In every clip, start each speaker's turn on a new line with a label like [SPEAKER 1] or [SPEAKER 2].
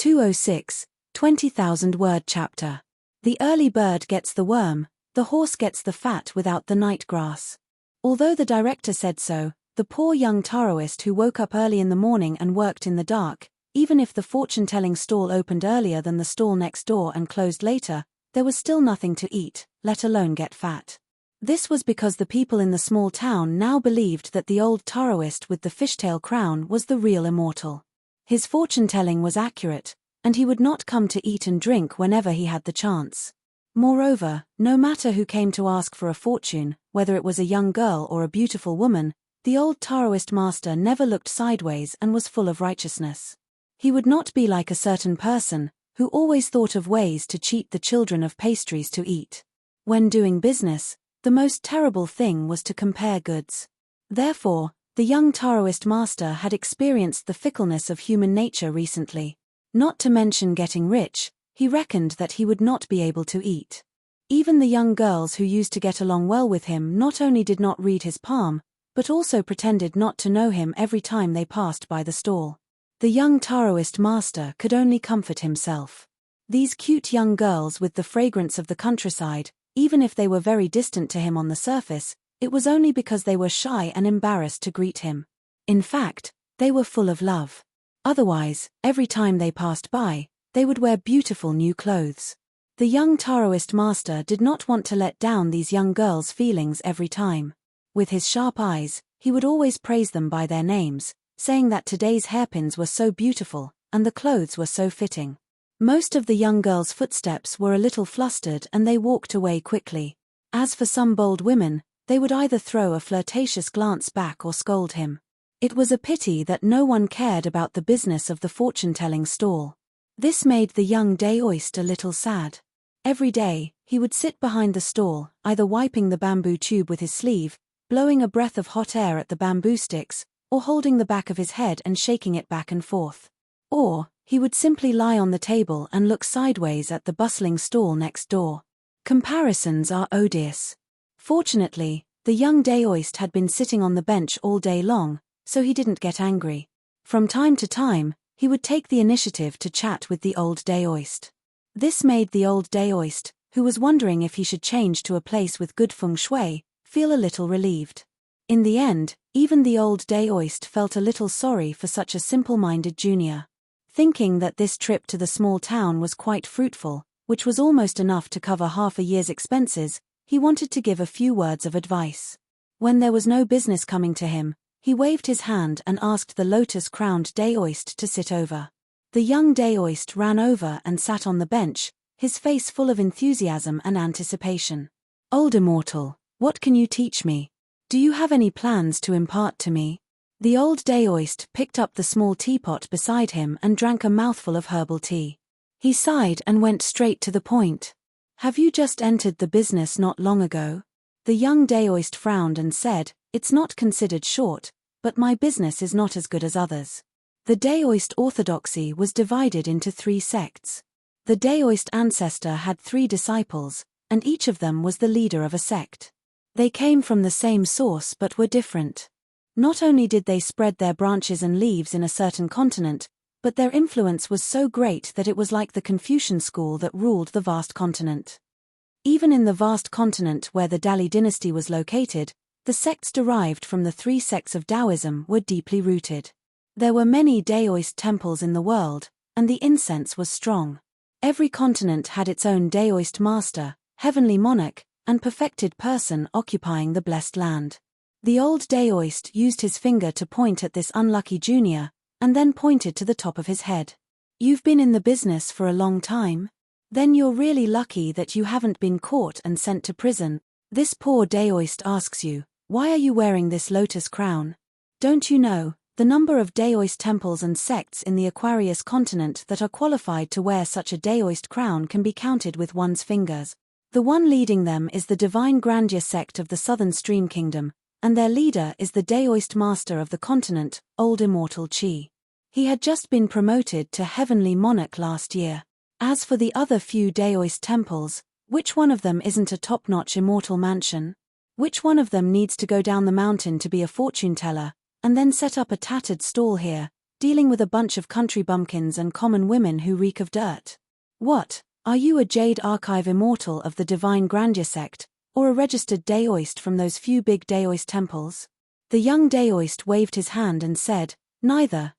[SPEAKER 1] 206, 20,000-word chapter. The early bird gets the worm, the horse gets the fat without the night grass. Although the director said so, the poor young taroist who woke up early in the morning and worked in the dark, even if the fortune-telling stall opened earlier than the stall next door and closed later, there was still nothing to eat, let alone get fat. This was because the people in the small town now believed that the old taroist with the fishtail crown was the real immortal. His fortune-telling was accurate, and he would not come to eat and drink whenever he had the chance. Moreover, no matter who came to ask for a fortune, whether it was a young girl or a beautiful woman, the old taroist master never looked sideways and was full of righteousness. He would not be like a certain person, who always thought of ways to cheat the children of pastries to eat. When doing business, the most terrible thing was to compare goods. Therefore, the young taroist master had experienced the fickleness of human nature recently. Not to mention getting rich, he reckoned that he would not be able to eat. Even the young girls who used to get along well with him not only did not read his palm, but also pretended not to know him every time they passed by the stall. The young taroist master could only comfort himself. These cute young girls with the fragrance of the countryside, even if they were very distant to him on the surface, it was only because they were shy and embarrassed to greet him. In fact, they were full of love. Otherwise, every time they passed by, they would wear beautiful new clothes. The young taroist master did not want to let down these young girls' feelings every time. With his sharp eyes, he would always praise them by their names, saying that today's hairpins were so beautiful, and the clothes were so fitting. Most of the young girls' footsteps were a little flustered and they walked away quickly. As for some bold women, they would either throw a flirtatious glance back or scold him. It was a pity that no one cared about the business of the fortune-telling stall. This made the young daoist a little sad. Every day, he would sit behind the stall, either wiping the bamboo tube with his sleeve, blowing a breath of hot air at the bamboo sticks, or holding the back of his head and shaking it back and forth. Or, he would simply lie on the table and look sideways at the bustling stall next door. Comparisons are odious. Fortunately, the young daoist had been sitting on the bench all day long, so he didn't get angry. From time to time, he would take the initiative to chat with the old daoist. This made the old daoist, who was wondering if he should change to a place with good feng shui, feel a little relieved. In the end, even the old daoist felt a little sorry for such a simple-minded junior. Thinking that this trip to the small town was quite fruitful, which was almost enough to cover half a year's expenses, he wanted to give a few words of advice. When there was no business coming to him, he waved his hand and asked the lotus-crowned daoist to sit over. The young daoist ran over and sat on the bench, his face full of enthusiasm and anticipation. "Old immortal, what can you teach me? Do you have any plans to impart to me?" The old daoist picked up the small teapot beside him and drank a mouthful of herbal tea. He sighed and went straight to the point. "Have you just entered the business not long ago?" The young daoist frowned and said, "It's not considered short, but my business is not as good as others." The daoist orthodoxy was divided into 3 sects. The daoist ancestor had 3 disciples, and each of them was the leader of a sect. They came from the same source but were different. Not only did they spread their branches and leaves in a certain continent, but their influence was so great that it was like the Confucian school that ruled the vast continent. Even in the vast continent where the Dali dynasty was located, the sects derived from the 3 sects of Taoism were deeply rooted. There were many daoist temples in the world, and the incense was strong. Every continent had its own daoist master, heavenly monarch, and perfected person occupying the blessed land. The old daoist used his finger to point at this unlucky junior, and then pointed to the top of his head. "You've been in the business for a long time? Then you're really lucky that you haven't been caught and sent to prison. This poor daoist asks you, why are you wearing this lotus crown? Don't you know, the number of daoist temples and sects in the Aquarius continent that are qualified to wear such a daoist crown can be counted with one's fingers. The one leading them is the Divine Grandeur sect of the Southern Stream Kingdom, and their leader is the daoist master of the continent, Old Immortal Chi. He had just been promoted to Heavenly Monarch last year. As for the other few daoist temples, which one of them isn't a top-notch immortal mansion? Which one of them needs to go down the mountain to be a fortune teller, and then set up a tattered stall here, dealing with a bunch of country bumpkins and common women who reek of dirt. What, are you a Jade Archive immortal of the Divine Grandeur sect, or a registered Daoist from those few big Daoist temples? The young Daoist waved his hand and said, neither.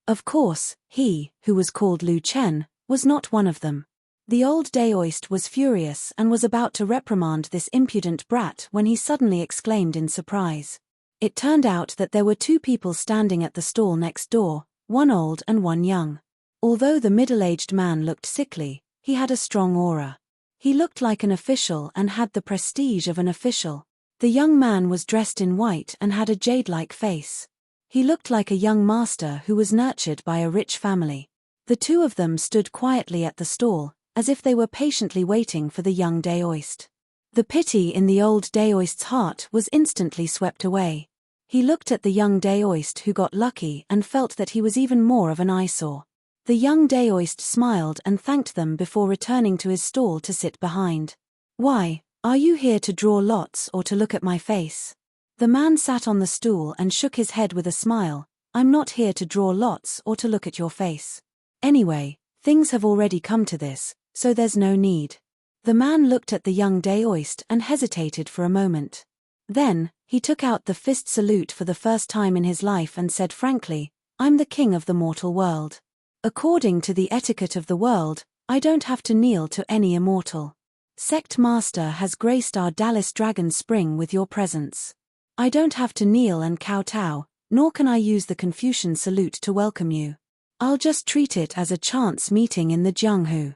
[SPEAKER 1] Of course, he, who was called Lu Chen, was not one of them. The old Daoist was furious and was about to reprimand this impudent brat when he suddenly exclaimed in surprise. It turned out that there were two people standing at the stall next door, one old and one young. Although the middle-aged man looked sickly, he had a strong aura. He looked like an official and had the prestige of an official. The young man was dressed in white and had a jade-like face. He looked like a young master who was nurtured by a rich family. The two of them stood quietly at the stall, as if they were patiently waiting for the young Daoist. The pity in the old Daoist's heart was instantly swept away. He looked at the young Daoist who got lucky and felt that he was even more of an eyesore. The young Daoist smiled and thanked them before returning to his stall to sit behind. Why, are you here to draw lots or to look at my face? The man sat on the stool and shook his head with a smile. I'm not here to draw lots or to look at your face. Anyway, things have already come to this, so there's no need. The man looked at the young Daoist and hesitated for a moment. Then, he took out the fist salute for the first time in his life and said frankly, I'm the king of the mortal world. According to the etiquette of the world, I don't have to kneel to any immortal. Sect Master has graced our Dallas Dragon Spring with your presence. I don't have to kneel and kowtow, nor can I use the Confucian salute to welcome you. I'll just treat it as a chance meeting in the Jianghu.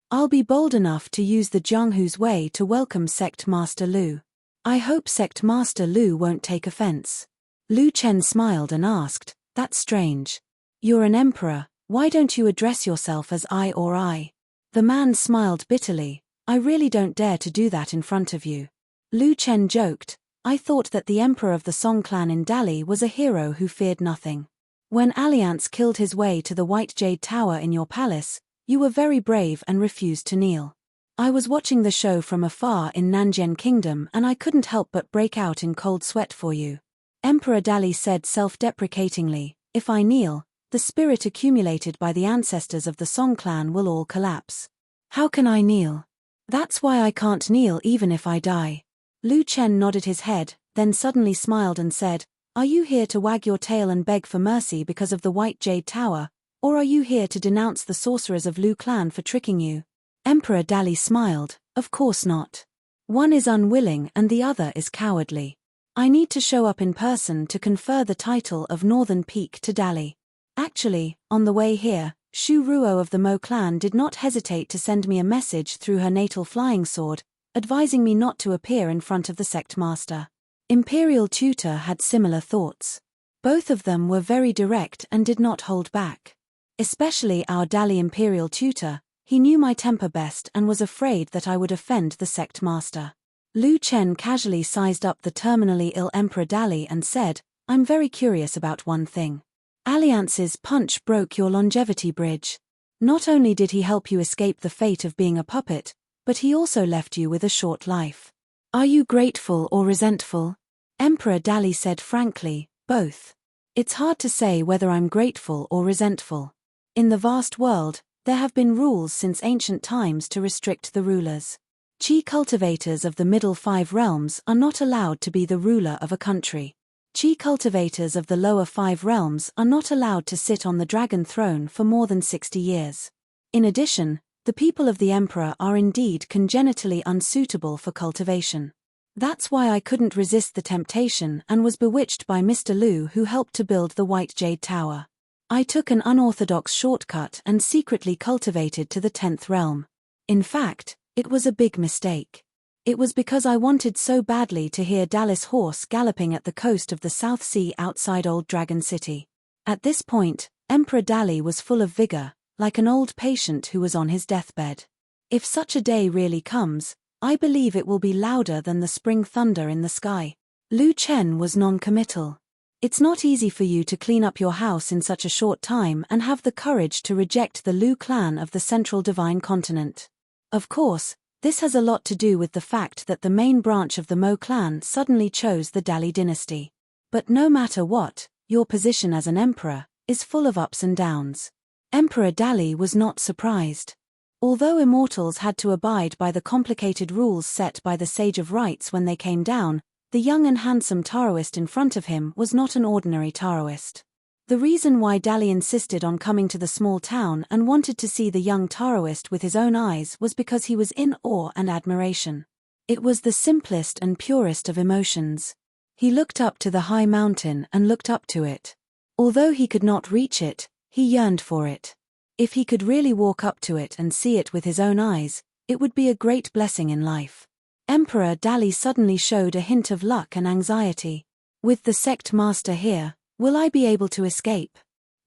[SPEAKER 1] I'll be bold enough to use the Jianghu's way to welcome Sect Master Lu. I hope Sect Master Lu won't take offense. Lu Chen smiled and asked, that's strange. You're an emperor, why don't you address yourself as I or I? The man smiled bitterly, I really don't dare to do that in front of you. Lu Chen joked, I thought that the emperor of the Song clan in Dali was a hero who feared nothing. When Alliance killed his way to the White Jade Tower in your palace, you were very brave and refused to kneel. I was watching the show from afar in Nanjian Kingdom and I couldn't help but break out in cold sweat for you. Emperor Dali said self-deprecatingly, if I kneel, the spirit accumulated by the ancestors of the Song clan will all collapse. How can I kneel? That's why I can't kneel even if I die. Lu Chen nodded his head, then suddenly smiled and said, are you here to wag your tail and beg for mercy because of the White Jade Tower, or are you here to denounce the sorcerers of Lu clan for tricking you? Emperor Dali smiled, of course not. One is unwilling and the other is cowardly. I need to show up in person to confer the title of Northern Peak to Dali. Actually, on the way here, Shu Ruo of the Mo clan did not hesitate to send me a message through her natal flying sword, advising me not to appear in front of the sect master. Imperial Tutor had similar thoughts. Both of them were very direct and did not hold back. Especially our Dali Imperial Tutor, he knew my temper best and was afraid that I would offend the sect master. Lu Chen casually sized up the terminally ill Emperor Dali and said, I'm very curious about one thing. Alliance's punch broke your longevity bridge. Not only did he help you escape the fate of being a puppet, but he also left you with a short life. Are you grateful or resentful? Emperor Dali said frankly, both. It's hard to say whether I'm grateful or resentful. In the vast world, there have been rules since ancient times to restrict the rulers. Qi cultivators of the middle 5 realms are not allowed to be the ruler of a country. Qi cultivators of the lower 5 realms are not allowed to sit on the dragon throne for more than 60 years. In addition, the people of the emperor are indeed congenitally unsuitable for cultivation. That's why I couldn't resist the temptation and was bewitched by Mr. Lu, who helped to build the White Jade Tower. I took an unorthodox shortcut and secretly cultivated to the 10th realm. In fact, it was a big mistake. It was because I wanted so badly to hear Dallas horse galloping at the coast of the South Sea outside Old Dragon City. At this point, Emperor Dali was full of vigor, like an old patient who was on his deathbed. If such a day really comes, I believe it will be louder than the spring thunder in the sky. Lu Chen was non-committal. It's not easy for you to clean up your house in such a short time and have the courage to reject the Lu clan of the Central Divine Continent. Of course, this has a lot to do with the fact that the main branch of the Mo clan suddenly chose the Dali dynasty. But no matter what, your position as an emperor, is full of ups and downs. Emperor Dali was not surprised. Although immortals had to abide by the complicated rules set by the Sage of Rites when they came down, the young and handsome Taoist in front of him was not an ordinary Taoist. The reason why Dali insisted on coming to the small town and wanted to see the young Taoist with his own eyes was because he was in awe and admiration. It was the simplest and purest of emotions. He looked up to the high mountain and looked up to it. Although he could not reach it, he yearned for it. If he could really walk up to it and see it with his own eyes, it would be a great blessing in life. Emperor Dali suddenly showed a hint of luck and anxiety. With the sect master here, will I be able to escape?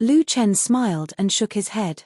[SPEAKER 1] Lu Chen smiled and shook his head.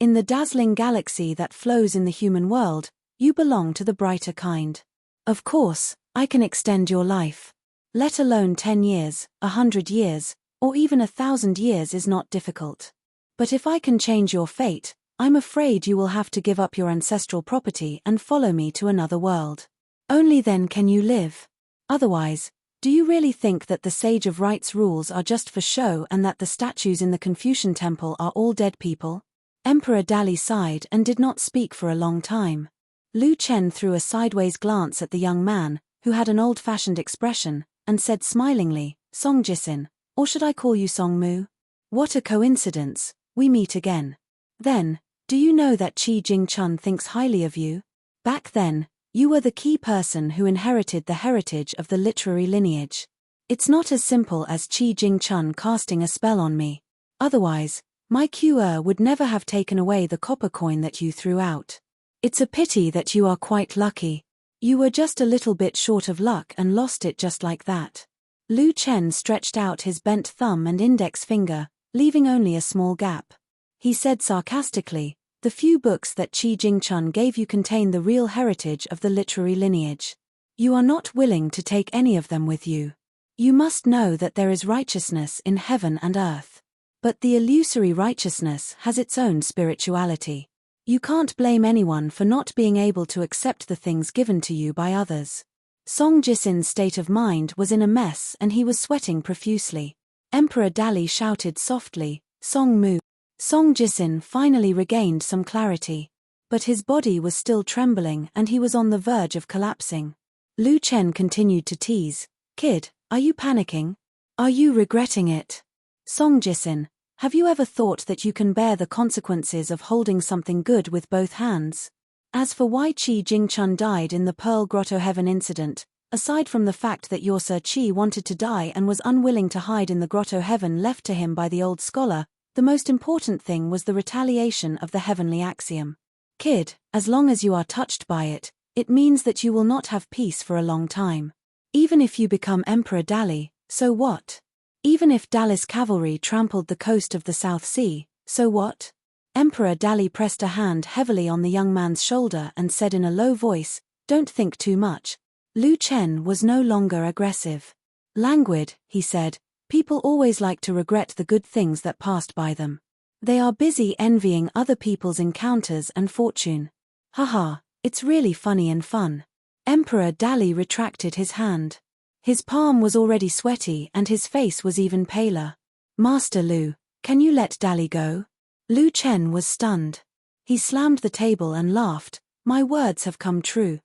[SPEAKER 1] In the dazzling galaxy that flows in the human world, you belong to the brighter kind. Of course, I can extend your life. Let alone 10 years, 100 years, or even 1,000 years is not difficult. But if I can change your fate, I'm afraid you will have to give up your ancestral property and follow me to another world. Only then can you live. Otherwise, do you really think that the Sage of Rites rules are just for show and that the statues in the Confucian temple are all dead people? Emperor Dali sighed and did not speak for a long time. Lu Chen threw a sideways glance at the young man, who had an old-fashioned expression, and said smilingly, Song Jisin, or should I call you Song Mu? What a coincidence, we meet again. Then, do you know that Qi Jingchun thinks highly of you? Back then, you were the key person who inherited the heritage of the literary lineage. It's not as simple as Qi Jingchun casting a spell on me. Otherwise, my Q would never have taken away the copper coin that you threw out. It's a pity that you are quite lucky. You were just a little bit short of luck and lost it just like that. Lu Chen stretched out his bent thumb and index finger, leaving only a small gap. He said sarcastically, the few books that Qi Jingchun gave you contain the real heritage of the literary lineage. You are not willing to take any of them with you. You must know that there is righteousness in heaven and earth. But the illusory righteousness has its own spirituality. You can't blame anyone for not being able to accept the things given to you by others. Song Jisin's state of mind was in a mess and he was sweating profusely. Emperor Dali shouted softly, Song Mu. Song Jisin finally regained some clarity. But his body was still trembling and he was on the verge of collapsing. Lu Chen continued to tease, Kid, are you panicking? Are you regretting it? Song Jisin, have you ever thought that you can bear the consequences of holding something good with both hands? As for why Qi Jingchun died in the Pearl Grotto Heaven incident, aside from the fact that your Sir Qi wanted to die and was unwilling to hide in the Grotto Heaven left to him by the old scholar, the most important thing was the retaliation of the heavenly axiom. Kid, as long as you are touched by it, it means that you will not have peace for a long time. Even if you become Emperor Dali, so what? Even if Dali's cavalry trampled the coast of the South Sea, so what? Emperor Dali pressed a hand heavily on the young man's shoulder and said in a low voice, Don't think too much. Lu Chen was no longer aggressive. Languid, he said, people always like to regret the good things that passed by them. They are busy envying other people's encounters and fortune. Haha, it's really funny and fun. Emperor Dali retracted his hand. His palm was already sweaty and his face was even paler. Master Lu, can you let Dali go? Lu Chen was stunned. He slammed the table and laughed, My words have come true.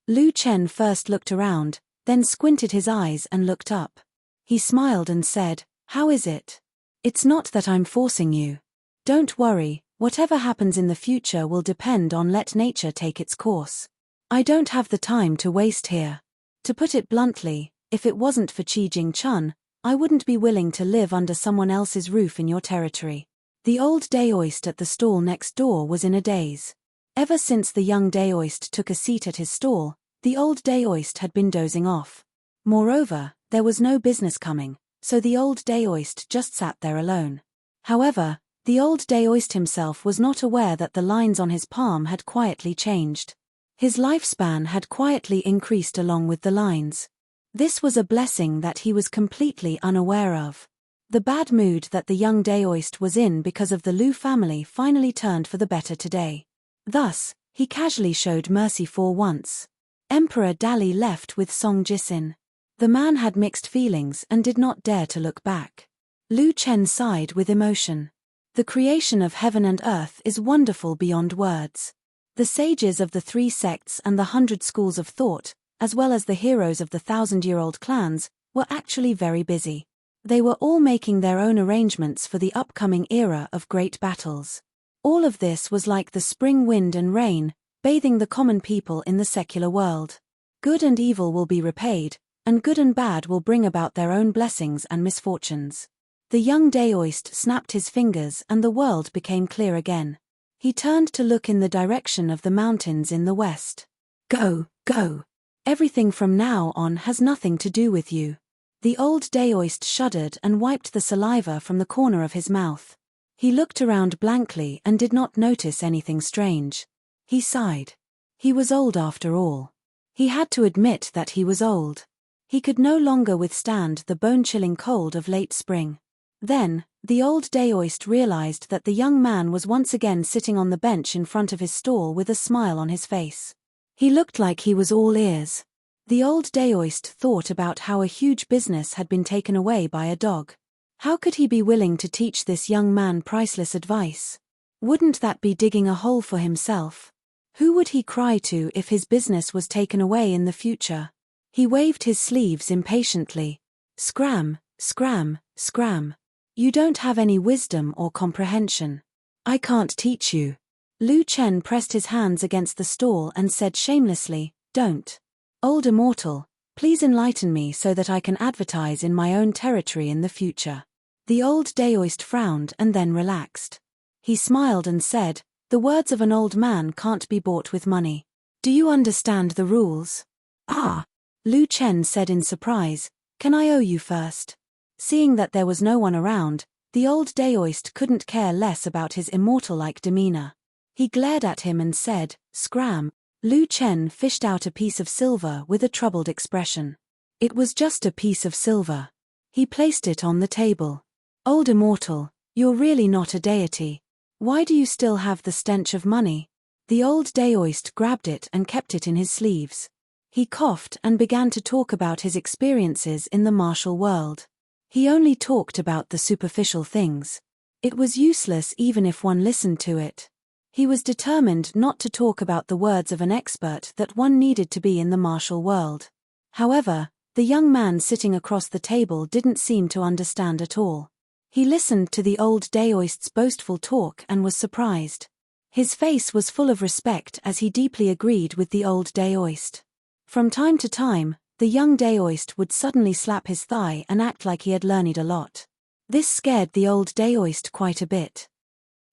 [SPEAKER 1] Lu Chen first looked around, then squinted his eyes and looked up. He smiled and said, How is it? It's not that I'm forcing you. Don't worry, whatever happens in the future will depend on let nature take its course. I don't have the time to waste here. To put it bluntly, if it wasn't for Qi Jingchun, I wouldn't be willing to live under someone else's roof in your territory. The old Daoist at the stall next door was in a daze. Ever since the young Daoist took a seat at his stall, the old Daoist had been dozing off. Moreover, there was no business coming, so the old Daoist just sat there alone. However, the old Daoist himself was not aware that the lines on his palm had quietly changed. His lifespan had quietly increased along with the lines. This was a blessing that he was completely unaware of. The bad mood that the young Daoist was in because of the Lu family finally turned for the better today. Thus, he casually showed mercy for once. Emperor Dali left with Song Jisin. The man had mixed feelings and did not dare to look back. Lu Chen sighed with emotion. The creation of heaven and earth is wonderful beyond words. The sages of the 3 sects and the 100 schools of thought, as well as the heroes of the 1,000-year-old clans, were actually very busy. They were all making their own arrangements for the upcoming era of great battles. All of this was like the spring wind and rain, bathing the common people in the secular world. Good and evil will be repaid, and good and bad will bring about their own blessings and misfortunes. The young Daoist snapped his fingers and the world became clear again. He turned to look in the direction of the mountains in the west. Go, go. Everything from now on has nothing to do with you. The old Daoist shuddered and wiped the saliva from the corner of his mouth. He looked around blankly and did not notice anything strange. He sighed. He was old after all. He had to admit that he was old. He could no longer withstand the bone-chilling cold of late spring. Then, the old Daoist realized that the young man was once again sitting on the bench in front of his stall with a smile on his face. He looked like he was all ears. The old Daoist thought about how a huge business had been taken away by a dog. How could he be willing to teach this young man priceless advice? Wouldn't that be digging a hole for himself? Who would he cry to if his business was taken away in the future? He waved his sleeves impatiently. Scram, scram, scram. You don't have any wisdom or comprehension. I can't teach you. Lu Chen pressed his hands against the stall and said shamelessly, Don't. Old immortal, please enlighten me so that I can advertise in my own territory in the future. The old Daoist frowned and then relaxed. He smiled and said, The words of an old man can't be bought with money. Do you understand the rules? Ah, Lu Chen said in surprise, Can I owe you first? Seeing that there was no one around, the old Daoist couldn't care less about his immortal-like demeanor. He glared at him and said, Scram. Lu Chen fished out a piece of silver with a troubled expression. It was just a piece of silver. He placed it on the table. Old immortal, you're really not a deity. Why do you still have the stench of money? The old Daoist grabbed it and kept it in his sleeves. He coughed and began to talk about his experiences in the martial world. He only talked about the superficial things. It was useless even if one listened to it. He was determined not to talk about the words of an expert that one needed to be in the martial world. However, the young man sitting across the table didn't seem to understand at all. He listened to the old Daoist's boastful talk and was surprised. His face was full of respect as he deeply agreed with the old Daoist. From time to time, the young Daoist would suddenly slap his thigh and act like he had learned a lot. This scared the old Daoist quite a bit.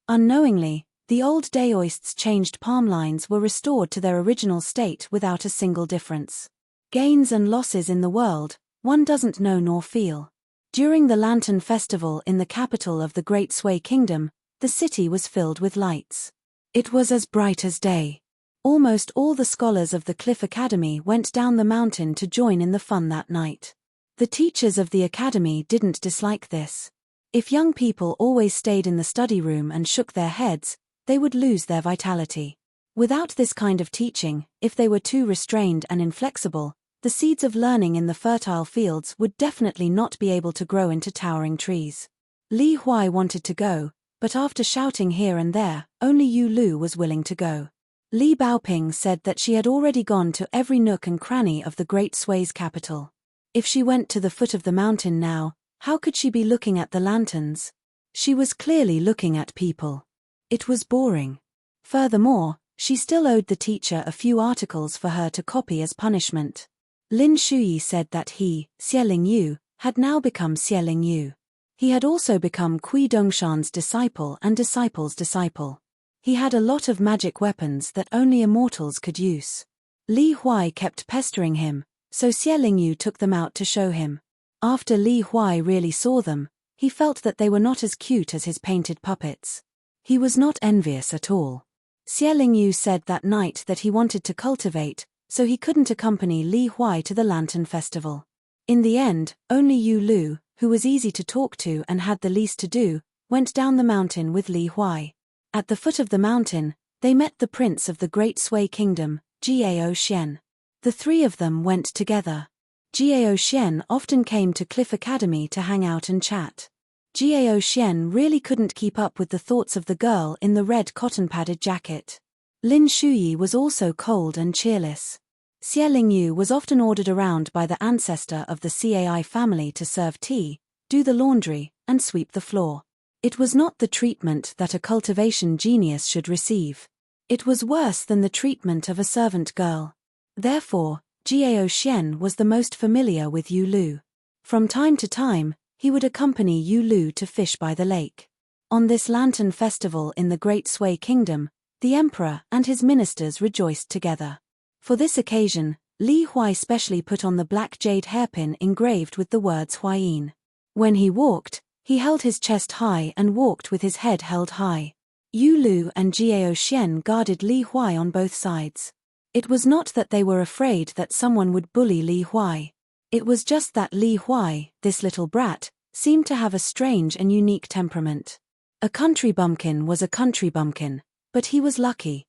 [SPEAKER 1] Unknowingly, the old Daoist's changed palm lines were restored to their original state without a single difference. Gains and losses in the world, one doesn't know nor feel. During the Lantern Festival in the capital of the Great Sui Kingdom, the city was filled with lights. It was as bright as day. Almost all the scholars of the Cliff Academy went down the mountain to join in the fun that night. The teachers of the academy didn't dislike this. If young people always stayed in the study room and shook their heads, they would lose their vitality. Without this kind of teaching, if they were too restrained and inflexible, the seeds of learning in the fertile fields would definitely not be able to grow into towering trees. Li Huai wanted to go, but after shouting here and there, only Yu Lu was willing to go. Li Baoping said that she had already gone to every nook and cranny of the Great Sui's capital. If she went to the foot of the mountain now, how could she be looking at the lanterns? She was clearly looking at people. It was boring. Furthermore, she still owed the teacher a few articles for her to copy as punishment. Lin Shuyi said that he, Xie Lingyu, had now become Xie Lingyu. He had also become Kui Dongshan's disciple and disciple's disciple. He had a lot of magic weapons that only immortals could use. Li Huai kept pestering him, so Xie Lingyu took them out to show him. After Li Huai really saw them, he felt that they were not as cute as his painted puppets. He was not envious at all. Xie Lingyu said that night that he wanted to cultivate, so he couldn't accompany Li Huai to the Lantern Festival. In the end, only Yu Lu, who was easy to talk to and had the least to do, went down the mountain with Li Huai. At the foot of the mountain, they met the prince of the Great Sui Kingdom, Jiao Xian. The three of them went together. Jiao Xian often came to Cliff Academy to hang out and chat. Jiao Xian really couldn't keep up with the thoughts of the girl in the red cotton-padded jacket. Lin Shuyi was also cold and cheerless. Xie Lingyu was often ordered around by the ancestor of the Cai family to serve tea, do the laundry, and sweep the floor. It was not the treatment that a cultivation genius should receive. It was worse than the treatment of a servant girl. Therefore, Jiao Xian was the most familiar with Yu Lu. From time to time, he would accompany Yu Lu to fish by the lake. On this lantern festival in the Great Sui Kingdom, the emperor and his ministers rejoiced together. For this occasion, Li Huai specially put on the black jade hairpin engraved with the words Huayin. When he walked, he held his chest high and walked with his head held high. Yu Lu and Jiao Xian guarded Li Huai on both sides. It was not that they were afraid that someone would bully Li Huai. It was just that Li Huai, this little brat, seemed to have a strange and unique temperament. A country bumpkin was a country bumpkin, but he was lucky.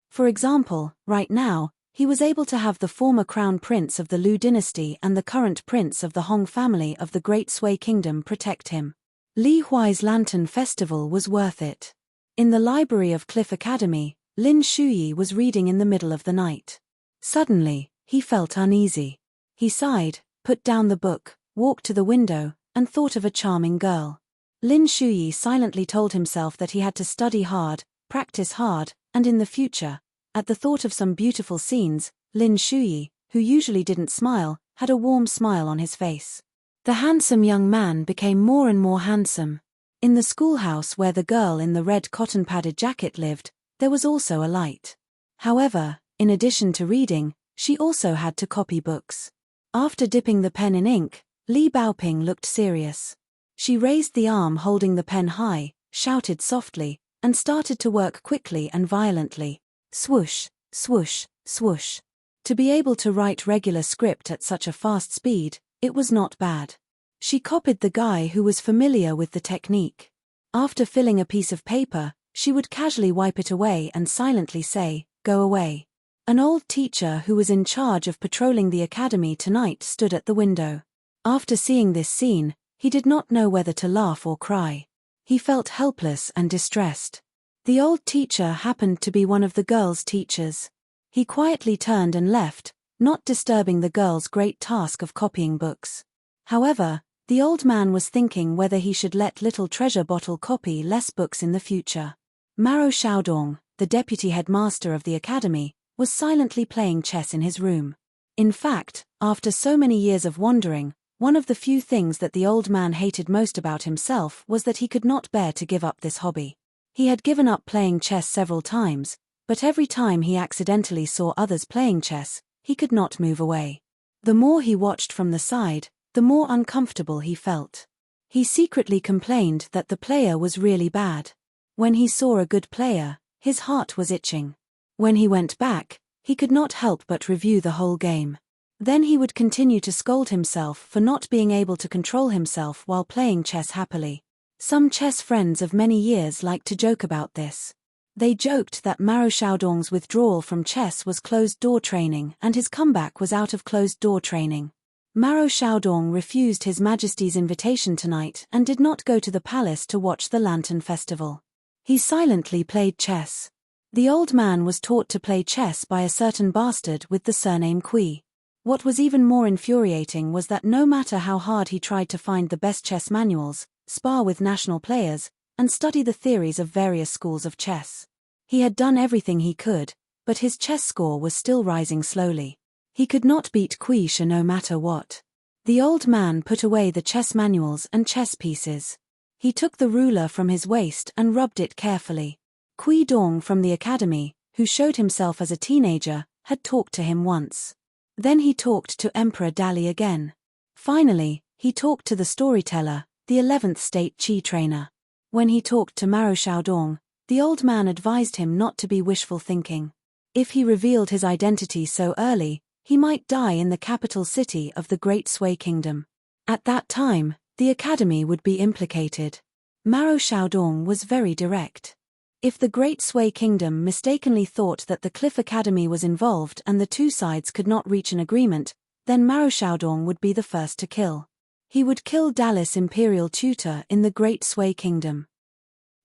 [SPEAKER 1] For example, right now, he was able to have the former crown prince of the Lu dynasty and the current prince of the Hong family of the Great Sui Kingdom protect him. Li Huai's Lantern Festival was worth it. In the library of Cliff Academy, Lin Shuyi was reading in the middle of the night. Suddenly, he felt uneasy. He sighed, put down the book, walked to the window, and thought of a charming girl. Lin Shuyi silently told himself that he had to study hard, practice hard, and in the future, at the thought of some beautiful scenes, Lin Shuyi, who usually didn't smile, had a warm smile on his face. The handsome young man became more and more handsome. In the schoolhouse where the girl in the red cotton-padded jacket lived, there was also a light. However, in addition to reading, she also had to copy books. After dipping the pen in ink, Li Baoping looked serious. She raised the arm holding the pen high, shouted softly, and started to work quickly and violently. Swoosh, swoosh, swoosh. To be able to write regular script at such a fast speed, it was not bad. She copied the guy who was familiar with the technique. After filling a piece of paper, she would casually wipe it away and silently say, "Go away." An old teacher who was in charge of patrolling the academy tonight stood at the window. After seeing this scene, he did not know whether to laugh or cry. He felt helpless and distressed. The old teacher happened to be one of the girl's teachers. He quietly turned and left, not disturbing the girl's great task of copying books. However, the old man was thinking whether he should let little treasure bottle copy less books in the future. Maro Xiaodong, the deputy headmaster of the academy, was silently playing chess in his room. In fact, after so many years of wandering, one of the few things that the old man hated most about himself was that he could not bear to give up this hobby. He had given up playing chess several times, but every time he accidentally saw others playing chess, he could not move away. The more he watched from the side, the more uncomfortable he felt. He secretly complained that the player was really bad. When he saw a good player, his heart was itching. When he went back, he could not help but review the whole game. Then he would continue to scold himself for not being able to control himself while playing chess happily. Some chess friends of many years liked to joke about this. They joked that Maro Xiaodong's withdrawal from chess was closed-door training and his comeback was out of closed-door training. Maro Xiaodong refused His Majesty's invitation tonight and did not go to the palace to watch the Lantern Festival. He silently played chess. The old man was taught to play chess by a certain bastard with the surname Kui. What was even more infuriating was that no matter how hard he tried to find the best chess manuals, spar with national players, and study the theories of various schools of chess. He had done everything he could, but his chess score was still rising slowly. He could not beat Kui Shi no matter what. The old man put away the chess manuals and chess pieces. He took the ruler from his waist and rubbed it carefully. Kui Dong from the academy, who showed himself as a teenager, had talked to him once. Then he talked to Emperor Dali again. Finally, he talked to the storyteller, the 11th state Qi trainer. When he talked to Maro Xiaodong, the old man advised him not to be wishful thinking. If he revealed his identity so early, he might die in the capital city of the Great Sui Kingdom. At that time, the academy would be implicated. Maro Xiaodong was very direct. If the Great Sui Kingdom mistakenly thought that the Cliff Academy was involved and the two sides could not reach an agreement, then Maro Xiaodong would be the first to kill. He would kill Dallas imperial tutor in the Great Sui Kingdom.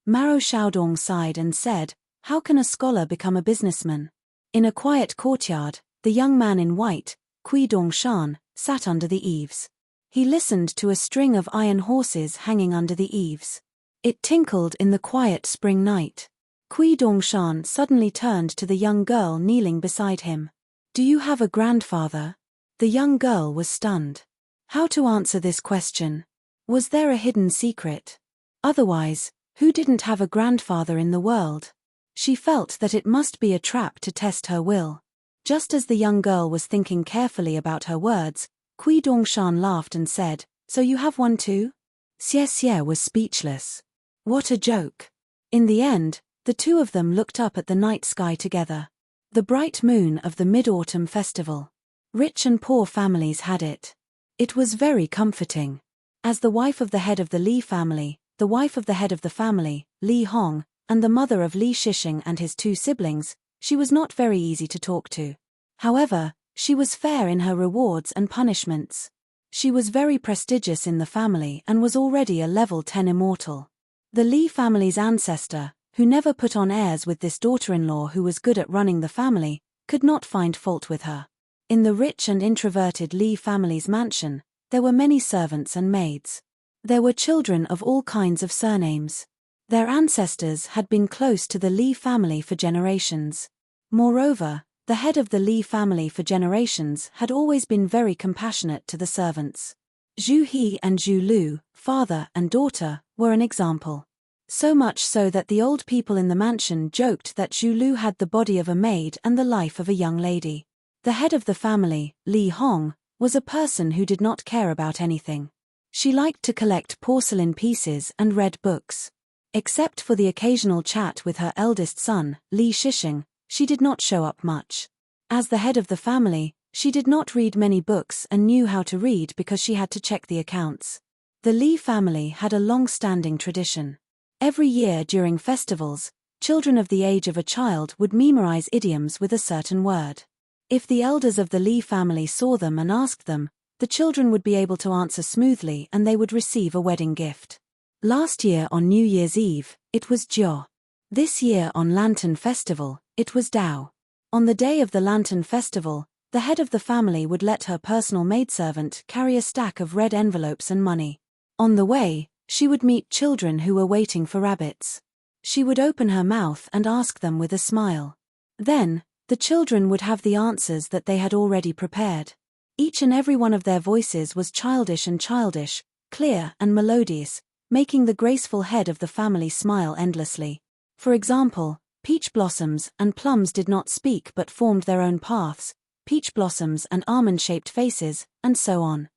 [SPEAKER 1] Maro Xiaodong sighed and said, "How can a scholar become a businessman?" In a quiet courtyard, the young man in white, Kui Dongshan, sat under the eaves. He listened to a string of iron horses hanging under the eaves. It tinkled in the quiet spring night. Kui Dongshan suddenly turned to the young girl kneeling beside him. "Do you have a grandfather?" The young girl was stunned. How to answer this question? Was there a hidden secret? Otherwise, who didn't have a grandfather in the world? She felt that it must be a trap to test her will. Just as the young girl was thinking carefully about her words, Kui Dongshan laughed and said, "So you have one too?" Xie was speechless. What a joke. In the end, the two of them looked up at the night sky together. The bright moon of the Mid-Autumn Festival. Rich and poor families had it. It was very comforting. As the wife of the head of the Li family, the wife of the head of the family, Li Hong, and the mother of Li Shixing and his two siblings, she was not very easy to talk to. However, she was fair in her rewards and punishments. She was very prestigious in the family and was already a level 10 immortal. The Li family's ancestor, who never put on airs with this daughter-in-law who was good at running the family, could not find fault with her. In the rich and introverted Li family's mansion, there were many servants and maids. There were children of all kinds of surnames. Their ancestors had been close to the Li family for generations. Moreover, the head of the Li family for generations had always been very compassionate to the servants. Zhu He and Zhu Lu, father and daughter, were an example. So much so that the old people in the mansion joked that Zhu Lu had the body of a maid and the life of a young lady. The head of the family, Li Hong, was a person who did not care about anything. She liked to collect porcelain pieces and read books. Except for the occasional chat with her eldest son, Li Shixing, she did not show up much. As the head of the family, she did not read many books and knew how to read because she had to check the accounts. The Li family had a long-standing tradition. Every year during festivals, children of the age of a child would memorize idioms with a certain word. If the elders of the Li family saw them and asked them, the children would be able to answer smoothly and they would receive a wedding gift. Last year on New Year's Eve, it was Jiao. This year on Lantern Festival, it was Dao. On the day of the Lantern Festival, the head of the family would let her personal maidservant carry a stack of red envelopes and money. On the way, she would meet children who were waiting for rabbits. She would open her mouth and ask them with a smile. Then, the children would have the answers that they had already prepared. Each and every one of their voices was childish, clear and melodious, making the graceful head of the family smile endlessly. For example, peach blossoms and plums did not speak but formed their own paths, peach blossoms and almond-shaped faces, and so on.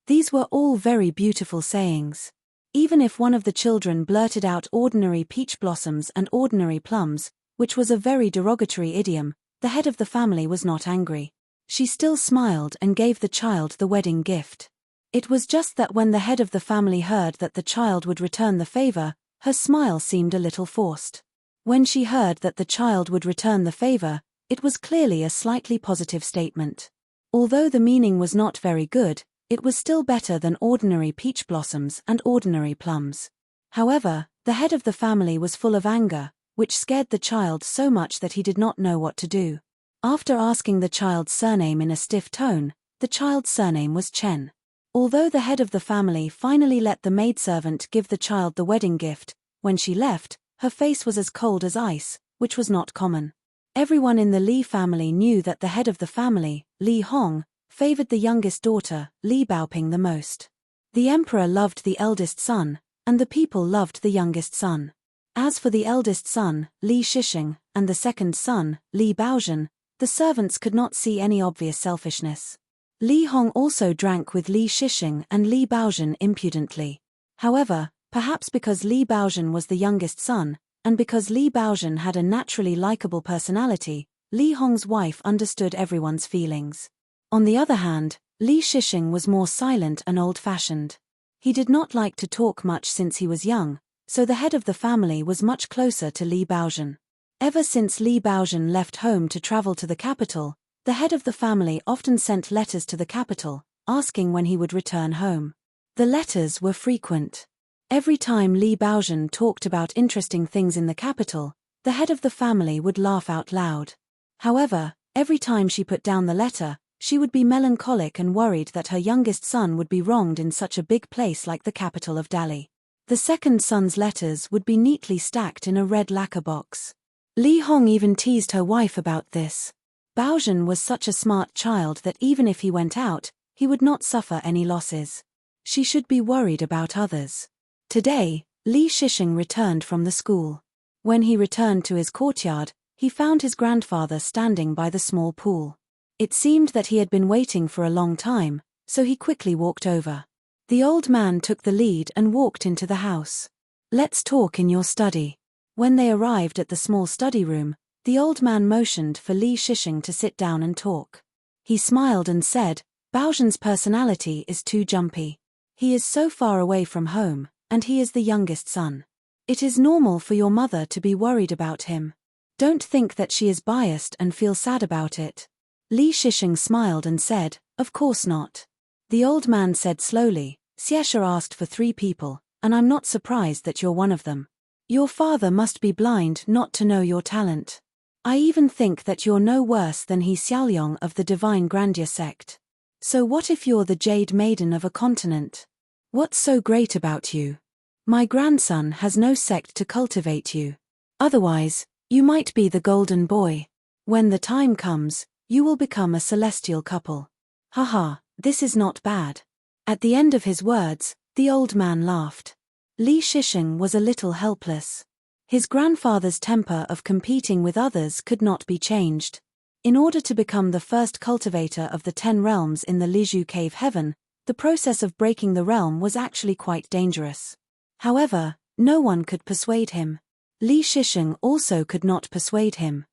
[SPEAKER 1] These were all very beautiful sayings. Even if one of the children blurted out ordinary peach blossoms and ordinary plums, which was a very derogatory idiom, the head of the family was not angry. She still smiled and gave the child the wedding gift. It was just that when the head of the family heard that the child would return the favor, her smile seemed a little forced. When she heard that the child would return the favor, it was clearly a slightly positive statement. Although the meaning was not very good, it was still better than ordinary peach blossoms and ordinary plums. However, the head of the family was full of anger, which scared the child so much that he did not know what to do. After asking the child's surname in a stiff tone, the child's surname was Chen. Although the head of the family finally let the maidservant give the child the wedding gift, when she left, her face was as cold as ice, which was not common. Everyone in the Li family knew that the head of the family, Li Hong, favored the youngest daughter, Li Baoping, the most. The emperor loved the eldest son, and the people loved the youngest son. As for the eldest son, Li Shixing, and the second son, Li Baozhen, the servants could not see any obvious selfishness. Li Hong also drank with Li Shixing and Li Baozhen impudently. However, perhaps because Li Baozhen was the youngest son, and because Li Baozhen had a naturally likable personality, Li Hong's wife understood everyone's feelings. On the other hand, Li Shixing was more silent and old-fashioned. He did not like to talk much since he was young, so the head of the family was much closer to Li Baozhen. Ever since Li Baozhen left home to travel to the capital, the head of the family often sent letters to the capital, asking when he would return home. The letters were frequent. Every time Li Baozhen talked about interesting things in the capital, the head of the family would laugh out loud. However, every time she put down the letter, she would be melancholic and worried that her youngest son would be wronged in such a big place like the capital of Dali. The second son's letters would be neatly stacked in a red lacquer box. Li Hong even teased her wife about this. Baozhen was such a smart child that even if he went out, he would not suffer any losses. She should be worried about others. Today, Li Shisheng returned from the school. When he returned to his courtyard, he found his grandfather standing by the small pool. It seemed that he had been waiting for a long time, so he quickly walked over. The old man took the lead and walked into the house. "Let's talk in your study." When they arrived at the small study room, the old man motioned for Li Shisheng to sit down and talk. He smiled and said, "Baozhen's personality is too jumpy. He is so far away from home, and he is the youngest son. It is normal for your mother to be worried about him. Don't think that she is biased and feel sad about it." Li Shisheng smiled and said, "Of course not." The old man said slowly, "Xiesha asked for 3 people, and I'm not surprised that you're one of them. Your father must be blind not to know your talent. I even think that you're no worse than he Xiaoyong of the Divine Grandeur sect. So what if you're the Jade Maiden of a continent? What's so great about you? My grandson has no sect to cultivate you. Otherwise, you might be the golden boy. When the time comes, you will become a celestial couple. Haha, this is not bad." At the end of his words, the old man laughed. Li Shisheng was a little helpless. His grandfather's temper of competing with others could not be changed. In order to become the first cultivator of the 10 realms in the Lizhu cave heaven, the process of breaking the realm was actually quite dangerous. However, no one could persuade him. Li Shisheng also could not persuade him.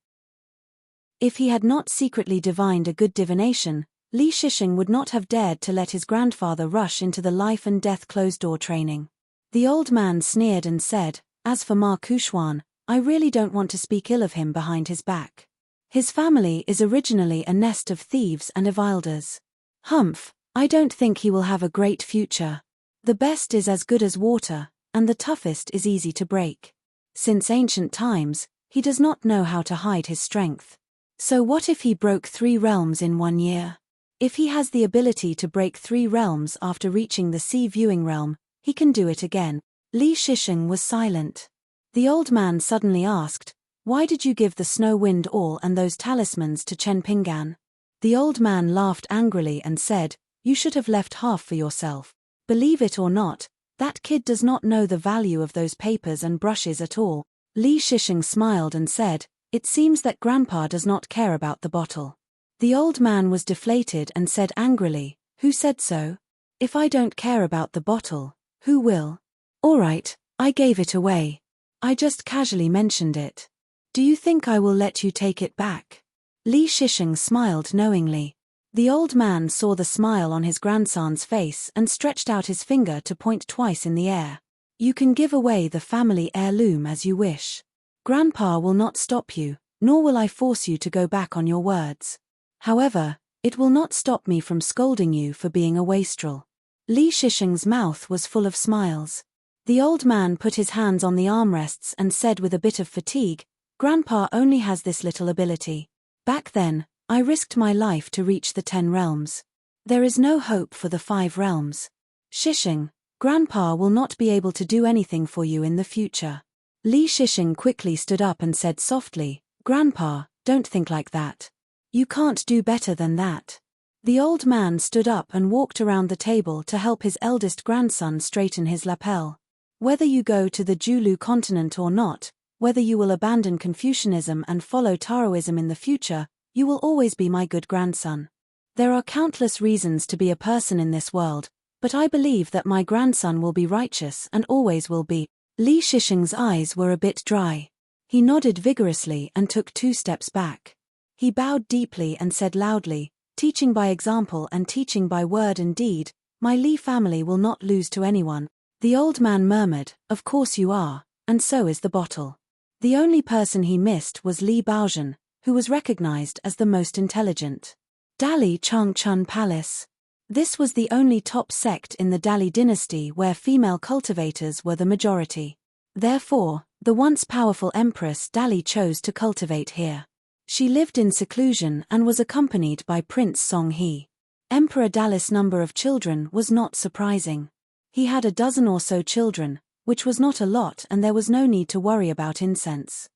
[SPEAKER 1] If he had not secretly divined a good divination, Li Shisheng would not have dared to let his grandfather rush into the life and death closed-door training. The old man sneered and said, "As for Ma Kuxuan, I really don't want to speak ill of him behind his back. His family is originally a nest of thieves and evilders. Humph, I don't think he will have a great future. The best is as good as water, and the toughest is easy to break. Since ancient times, he does not know how to hide his strength. So what if he broke 3 realms in 1 year? If he has the ability to break 3 realms after reaching the sea viewing realm, he can do it again." Li Shisheng was silent. The old man suddenly asked, "Why did you give the snow wind all and those talismans to Chen Pinggan?" The old man laughed angrily and said, "You should have left half for yourself. Believe it or not, that kid does not know the value of those papers and brushes at all." Li Shisheng smiled and said, "It seems that Grandpa does not care about the bottle." The old man was deflated and said angrily, "Who said so? If I don't care about the bottle, who will? All right, I gave it away. I just casually mentioned it. Do you think I will let you take it back?" Li Shisheng smiled knowingly. The old man saw the smile on his grandson's face and stretched out his finger to point twice in the air. "You can give away the family heirloom as you wish. Grandpa will not stop you, nor will I force you to go back on your words. However, it will not stop me from scolding you for being a wastrel." Li Shisheng's mouth was full of smiles. The old man put his hands on the armrests and said with a bit of fatigue, "Grandpa only has this little ability. Back then, I risked my life to reach the 10 realms. There is no hope for the 5 realms. Shisheng, Grandpa will not be able to do anything for you in the future." Li Shisheng quickly stood up and said softly, "Grandpa, don't think like that. You can't do better than that." The old man stood up and walked around the table to help his eldest grandson straighten his lapel. "Whether you go to the Julu continent or not, whether you will abandon Confucianism and follow Taoism in the future, you will always be my good grandson. There are countless reasons to be a person in this world, but I believe that my grandson will be righteous and always will be." Li Shisheng's eyes were a bit dry. He nodded vigorously and took 2 steps back. He bowed deeply and said loudly, "Teaching by example and teaching by word and deed, my Li family will not lose to anyone." The old man murmured, "Of course you are, and so is the bottle." The only person he missed was Li Baozhen, who was recognized as the most intelligent. Dali Changchun Palace. This was the only top sect in the Dali dynasty where female cultivators were the majority. Therefore, the once powerful Empress Dali chose to cultivate here. She lived in seclusion and was accompanied by Prince Songhe. Emperor Dali's number of children was not surprising. He had a dozen or so children, which was not a lot, and there was no need to worry about incense.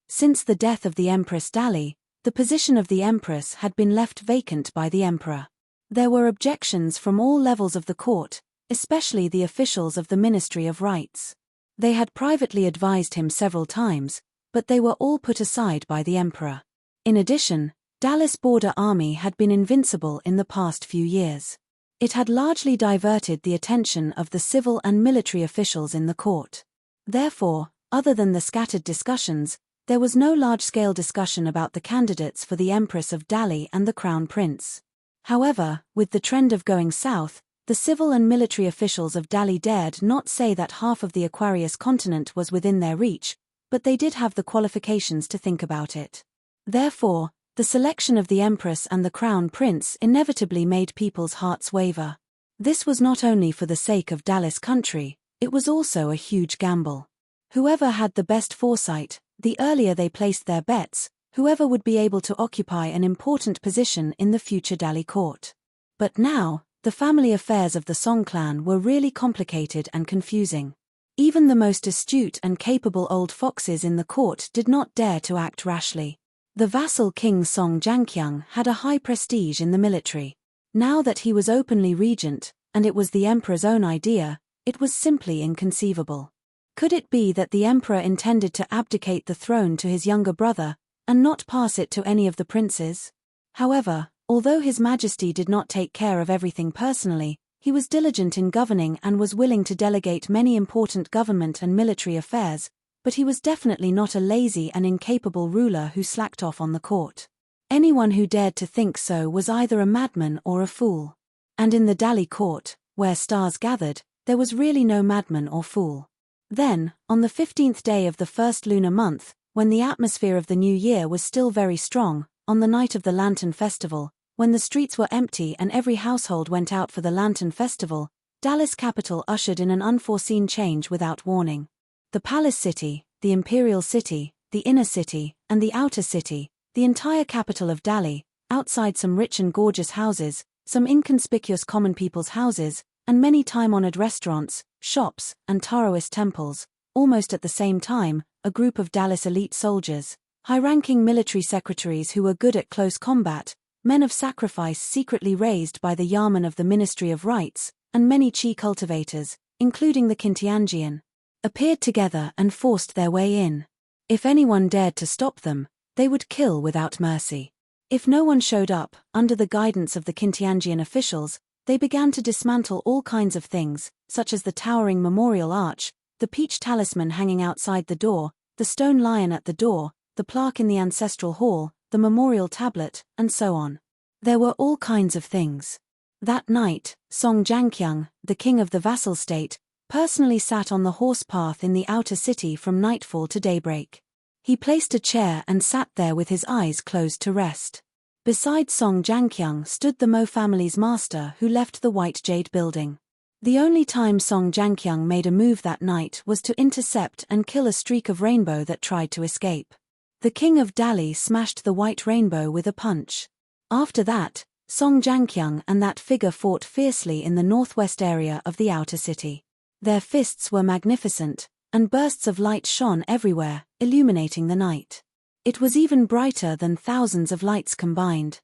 [SPEAKER 1] Since the death of the Empress Dali, the position of the Empress had been left vacant by the Emperor. There were objections from all levels of the court, especially the officials of the Ministry of Rites. They had privately advised him several times, but they were all put aside by the Emperor. In addition, Dali's border army had been invincible in the past few years. It had largely diverted the attention of the civil and military officials in the court. Therefore, other than the scattered discussions, there was no large-scale discussion about the candidates for the Empress of Dali and the Crown Prince. However, with the trend of going south, the civil and military officials of Dali dared not say that half of the Aquarius continent was within their reach, but they did have the qualifications to think about it. Therefore, the selection of the Empress and the Crown Prince inevitably made people's hearts waver. This was not only for the sake of Dali's country, it was also a huge gamble. Whoever had the best foresight, the earlier they placed their bets, whoever would be able to occupy an important position in the future Dali court. But now, the family affairs of the Song clan were really complicated and confusing. Even the most astute and capable old foxes in the court did not dare to act rashly. The vassal king Song Jankyung had a high prestige in the military. Now that he was openly regent, and it was the emperor's own idea, it was simply inconceivable. Could it be that the emperor intended to abdicate the throne to his younger brother, and not pass it to any of the princes? However, although His Majesty did not take care of everything personally, he was diligent in governing and was willing to delegate many important government and military affairs, but he was definitely not a lazy and incapable ruler who slacked off on the court. Anyone who dared to think so was either a madman or a fool. And in the Dali court, where stars gathered, there was really no madman or fool. Then, on the 15th day of the first lunar month, when the atmosphere of the new year was still very strong, on the night of the Lantern Festival, when the streets were empty and every household went out for the Lantern Festival, Dali's capital ushered in an unforeseen change without warning. The Palace City, the Imperial City, the Inner City, and the Outer City, the entire capital of Dali, outside some rich and gorgeous houses, some inconspicuous common people's houses, and many time-honored restaurants, shops, and Taoist temples, almost at the same time, a group of Dali's elite soldiers, high-ranking military secretaries who were good at close combat, men of sacrifice secretly raised by the Yamen of the Ministry of Rites, and many Qi cultivators, including the Kintianjian, appeared together and forced their way in. If anyone dared to stop them, they would kill without mercy. If no one showed up, under the guidance of the Kintianjian officials, they began to dismantle all kinds of things, such as the towering memorial arch, the peach talisman hanging outside the door, the stone lion at the door, the plaque in the ancestral hall, the memorial tablet, and so on. There were all kinds of things. That night, Song Jankyung, the king of the vassal state, personally sat on the horse path in the outer city from nightfall to daybreak. He placed a chair and sat there with his eyes closed to rest. Beside Song Jankyung stood the Mo family's master who left the White Jade building. The only time Song Jankyung made a move that night was to intercept and kill a streak of rainbow that tried to escape. The king of Dali smashed the white rainbow with a punch. After that, Song Jankyung and that figure fought fiercely in the northwest area of the outer city. Their fists were magnificent, and bursts of light shone everywhere, illuminating the night. It was even brighter than thousands of lights combined.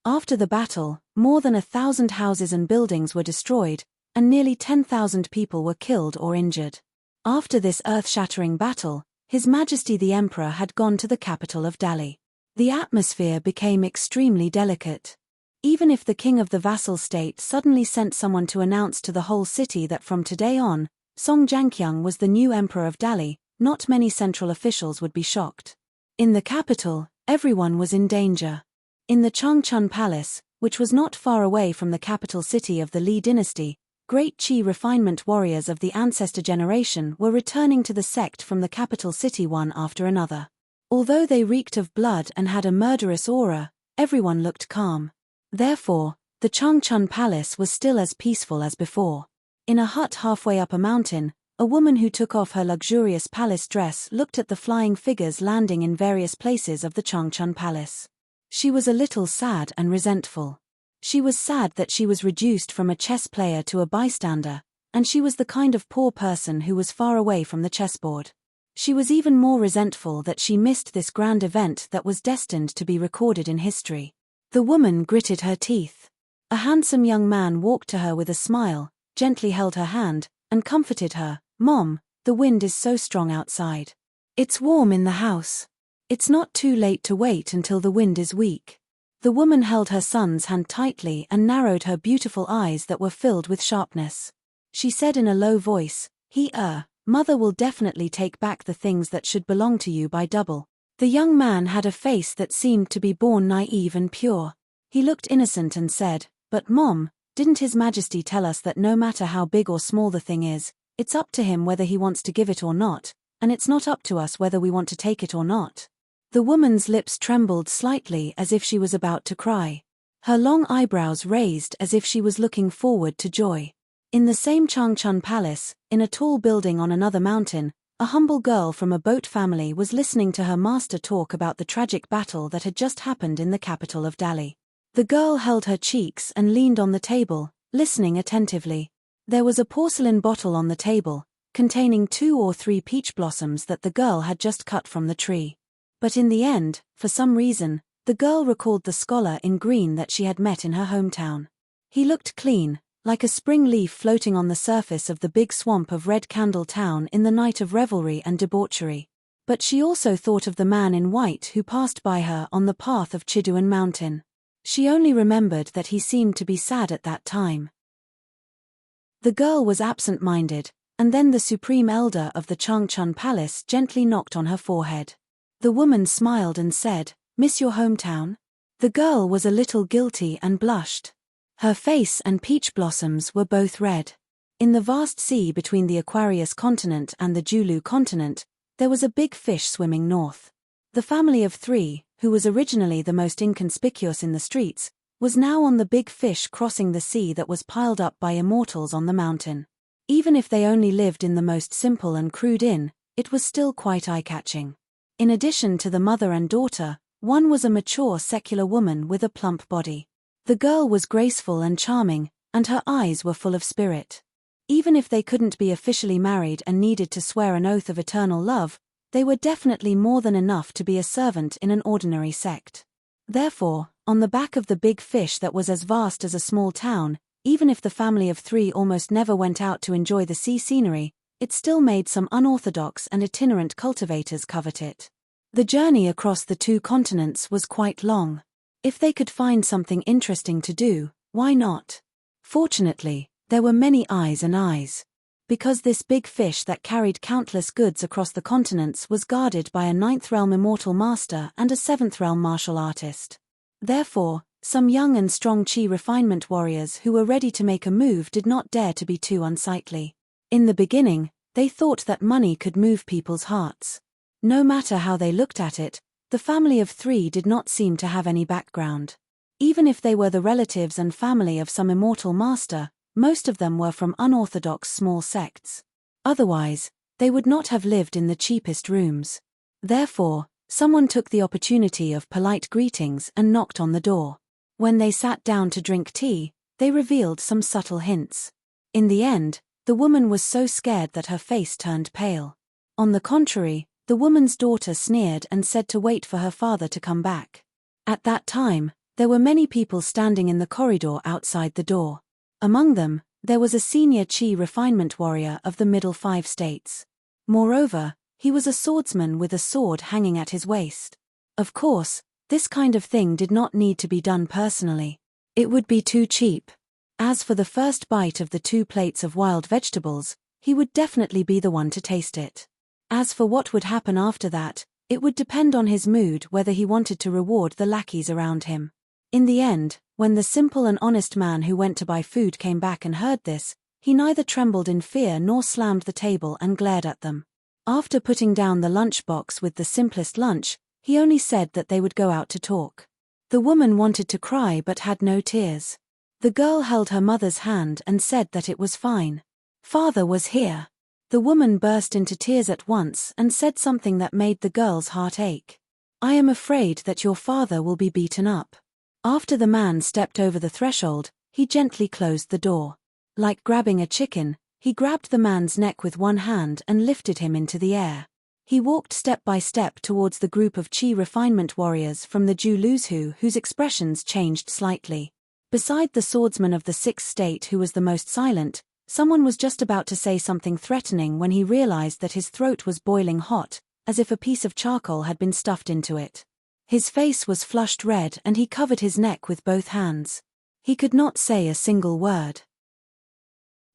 [SPEAKER 1] After the battle, more than 1,000 houses and buildings were destroyed, and nearly 10,000 people were killed or injured. After this earth-shattering battle, His Majesty the Emperor had gone to the capital of Dali. The atmosphere became extremely delicate. Even if the king of the vassal state suddenly sent someone to announce to the whole city that from today on, Song Jankyung was the new emperor of Dali, not many central officials would be shocked. In the capital, everyone was in danger. In the Changchun Palace, which was not far away from the capital city of the Li dynasty, great Qi refinement warriors of the ancestor generation were returning to the sect from the capital city one after another. Although they reeked of blood and had a murderous aura, everyone looked calm. Therefore, the Changchun Palace was still as peaceful as before. In a hut halfway up a mountain, a woman who took off her luxurious palace dress looked at the flying figures landing in various places of the Changchun Palace. She was a little sad and resentful. She was sad that she was reduced from a chess player to a bystander, and she was the kind of poor person who was far away from the chessboard. She was even more resentful that she missed this grand event that was destined to be recorded in history. The woman gritted her teeth. A handsome young man walked to her with a smile, gently held her hand, and comforted her. "Mom, the wind is so strong outside. It's warm in the house. It's not too late to wait until the wind is weak." The woman held her son's hand tightly and narrowed her beautiful eyes that were filled with sharpness. She said in a low voice, Mother will definitely take back the things that should belong to you by double." The young man had a face that seemed to be born naive and pure. He looked innocent and said, "But Mom, didn't His Majesty tell us that no matter how big or small the thing is, it's up to him whether he wants to give it or not, and it's not up to us whether we want to take it or not?" The woman's lips trembled slightly as if she was about to cry. Her long eyebrows raised as if she was looking forward to joy. In the same Changchun Palace, in a tall building on another mountain, a humble girl from a boat family was listening to her master talk about the tragic battle that had just happened in the capital of Dali. The girl held her cheeks and leaned on the table, listening attentively. There was a porcelain bottle on the table, containing 2 or 3 peach blossoms that the girl had just cut from the tree. But in the end, for some reason, the girl recalled the scholar in green that she had met in her hometown. He looked clean, like a spring leaf floating on the surface of the big swamp of Red Candle Town in the night of revelry and debauchery. But she also thought of the man in white who passed by her on the path of Chiduan Mountain. She only remembered that he seemed to be sad at that time. The girl was absent-minded, and then the supreme elder of the Changchun Palace gently knocked on her forehead. The woman smiled and said, "Miss your hometown?" The girl was a little guilty and blushed. Her face and peach blossoms were both red. In the vast sea between the Aquarius continent and the Julu continent, there was a big fish swimming north. The family of 3, who was originally the most inconspicuous in the streets, was now on the big fish crossing the sea that was piled up by immortals on the mountain. Even if they only lived in the most simple and crude inn, it was still quite eye-catching. In addition to the mother and daughter, one was a mature secular woman with a plump body. The girl was graceful and charming, and her eyes were full of spirit. Even if they couldn't be officially married and needed to swear an oath of eternal love, they were definitely more than enough to be a servant in an ordinary sect. Therefore, on the back of the big fish that was as vast as a small town, even if the family of 3 almost never went out to enjoy the sea scenery, it still made some unorthodox and itinerant cultivators covet it. The journey across the 2 continents was quite long. If they could find something interesting to do, why not? Fortunately, there were many eyes and eyes. Because this big fish that carried countless goods across the continents was guarded by a 9th realm immortal master and a 7th realm martial artist. Therefore, some young and strong chi refinement warriors who were ready to make a move did not dare to be too unsightly. In the beginning, they thought that money could move people's hearts. No matter how they looked at it, the family of 3 did not seem to have any background. Even if they were the relatives and family of some immortal master, most of them were from unorthodox small sects. Otherwise, they would not have lived in the cheapest rooms. Therefore, someone took the opportunity of polite greetings and knocked on the door. When they sat down to drink tea, they revealed some subtle hints. In the end, the woman was so scared that her face turned pale. On the contrary, the woman's daughter sneered and said to wait for her father to come back. At that time, there were many people standing in the corridor outside the door. Among them, there was a senior chi refinement warrior of the middle 5 states. Moreover, he was a swordsman with a sword hanging at his waist. Of course, this kind of thing did not need to be done personally. It would be too cheap. As for the first bite of the 2 plates of wild vegetables, he would definitely be the one to taste it. As for what would happen after that, it would depend on his mood whether he wanted to reward the lackeys around him. In the end, when the simple and honest man who went to buy food came back and heard this, he neither trembled in fear nor slammed the table and glared at them. After putting down the lunchbox with the simplest lunch, he only said that they would go out to talk. The The woman wanted to cry but had no tears. The girl held her mother's hand and said that it was fine. Father was here. The woman burst into tears at once and said something that made the girl's heart ache. I am afraid that your father will be beaten up. After the man stepped over the threshold, he gently closed the door. Like grabbing a chicken, he grabbed the man's neck with one hand and lifted him into the air. He walked step by step towards the group of chi refinement warriors from the Juluzhu whose expressions changed slightly. Beside the swordsman of the sixth state who was the most silent, someone was just about to say something threatening when he realized that his throat was boiling hot, as if a piece of charcoal had been stuffed into it. His face was flushed red and he covered his neck with both hands. He could not say a single word.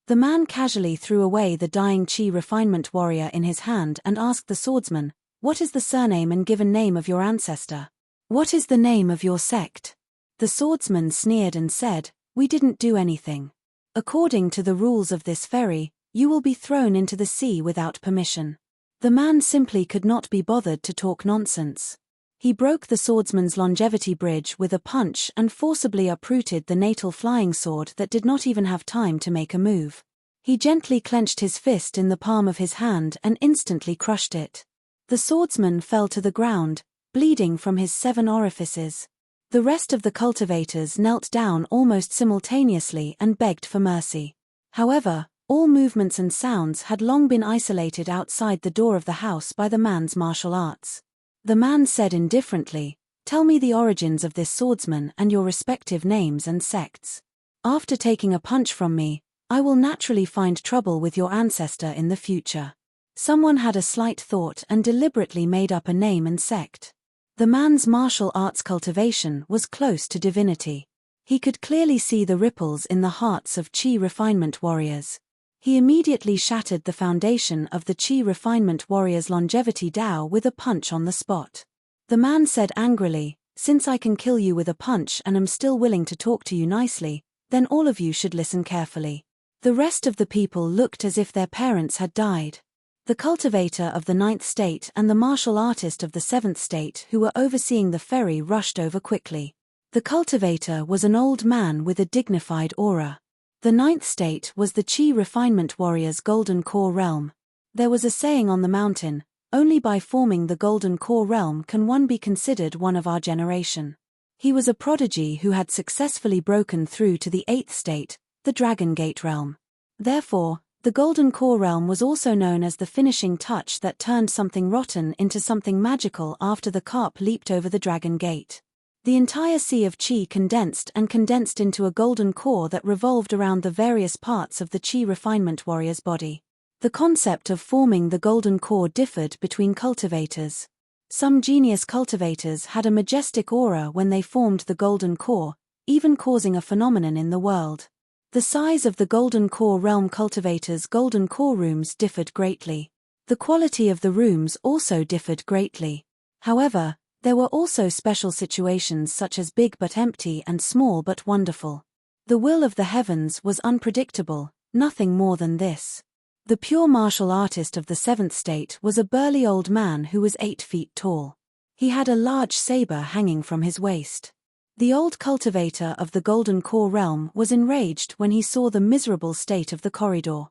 [SPEAKER 1] The man casually threw away the dying chi refinement warrior in his hand and asked the swordsman, "What is the surname and given name of your ancestor? What is the name of your sect?" The swordsman sneered and said, "We didn't do anything. According to the rules of this ferry, you will be thrown into the sea without permission." The man simply could not be bothered to talk nonsense. He broke the swordsman's longevity bridge with a punch and forcibly uprooted the natal flying sword that did not even have time to make a move. He gently clenched his fist in the palm of his hand and instantly crushed it. The swordsman fell to the ground, bleeding from his 7 orifices. The rest of the cultivators knelt down almost simultaneously and begged for mercy. However, all movements and sounds had long been isolated outside the door of the house by the man's martial arts. The man said indifferently, "Tell me the origins of this swordsman and your respective names and sects. After taking a punch from me, I will naturally find trouble with your ancestor in the future." Someone had a slight thought and deliberately made up a name and sect. The man's martial arts cultivation was close to divinity. He could clearly see the ripples in the hearts of chi refinement warriors. He immediately shattered the foundation of the chi refinement warrior's longevity Tao with a punch on the spot. The man said angrily, "Since I can kill you with a punch and am still willing to talk to you nicely, then all of you should listen carefully." The rest of the people looked as if their parents had died. The cultivator of the 9th state and the martial artist of the 7th state who were overseeing the ferry rushed over quickly. The cultivator was an old man with a dignified aura. The 9th state was the chi refinement warrior's golden core realm. There was a saying on the mountain, "Only by forming the golden core realm can one be considered one of our generation." He was a prodigy who had successfully broken through to the 8th state, the Dragon Gate realm. Therefore, the golden core realm was also known as the finishing touch that turned something rotten into something magical after the carp leaped over the Dragon Gate. The entire sea of chi condensed into a golden core that revolved around the various parts of the chi refinement warrior's body. The concept of forming the golden core differed between cultivators. Some genius cultivators had a majestic aura when they formed the golden core, even causing a phenomenon in the world. The size of the golden core realm cultivators' golden core rooms differed greatly. The quality of the rooms also differed greatly. However, there were also special situations such as big but empty and small but wonderful. The will of the heavens was unpredictable, nothing more than this. The pure martial artist of the 7th state was a burly old man who was 8 feet tall. He had a large saber hanging from his waist. The old cultivator of the golden core realm was enraged when he saw the miserable state of the corridor.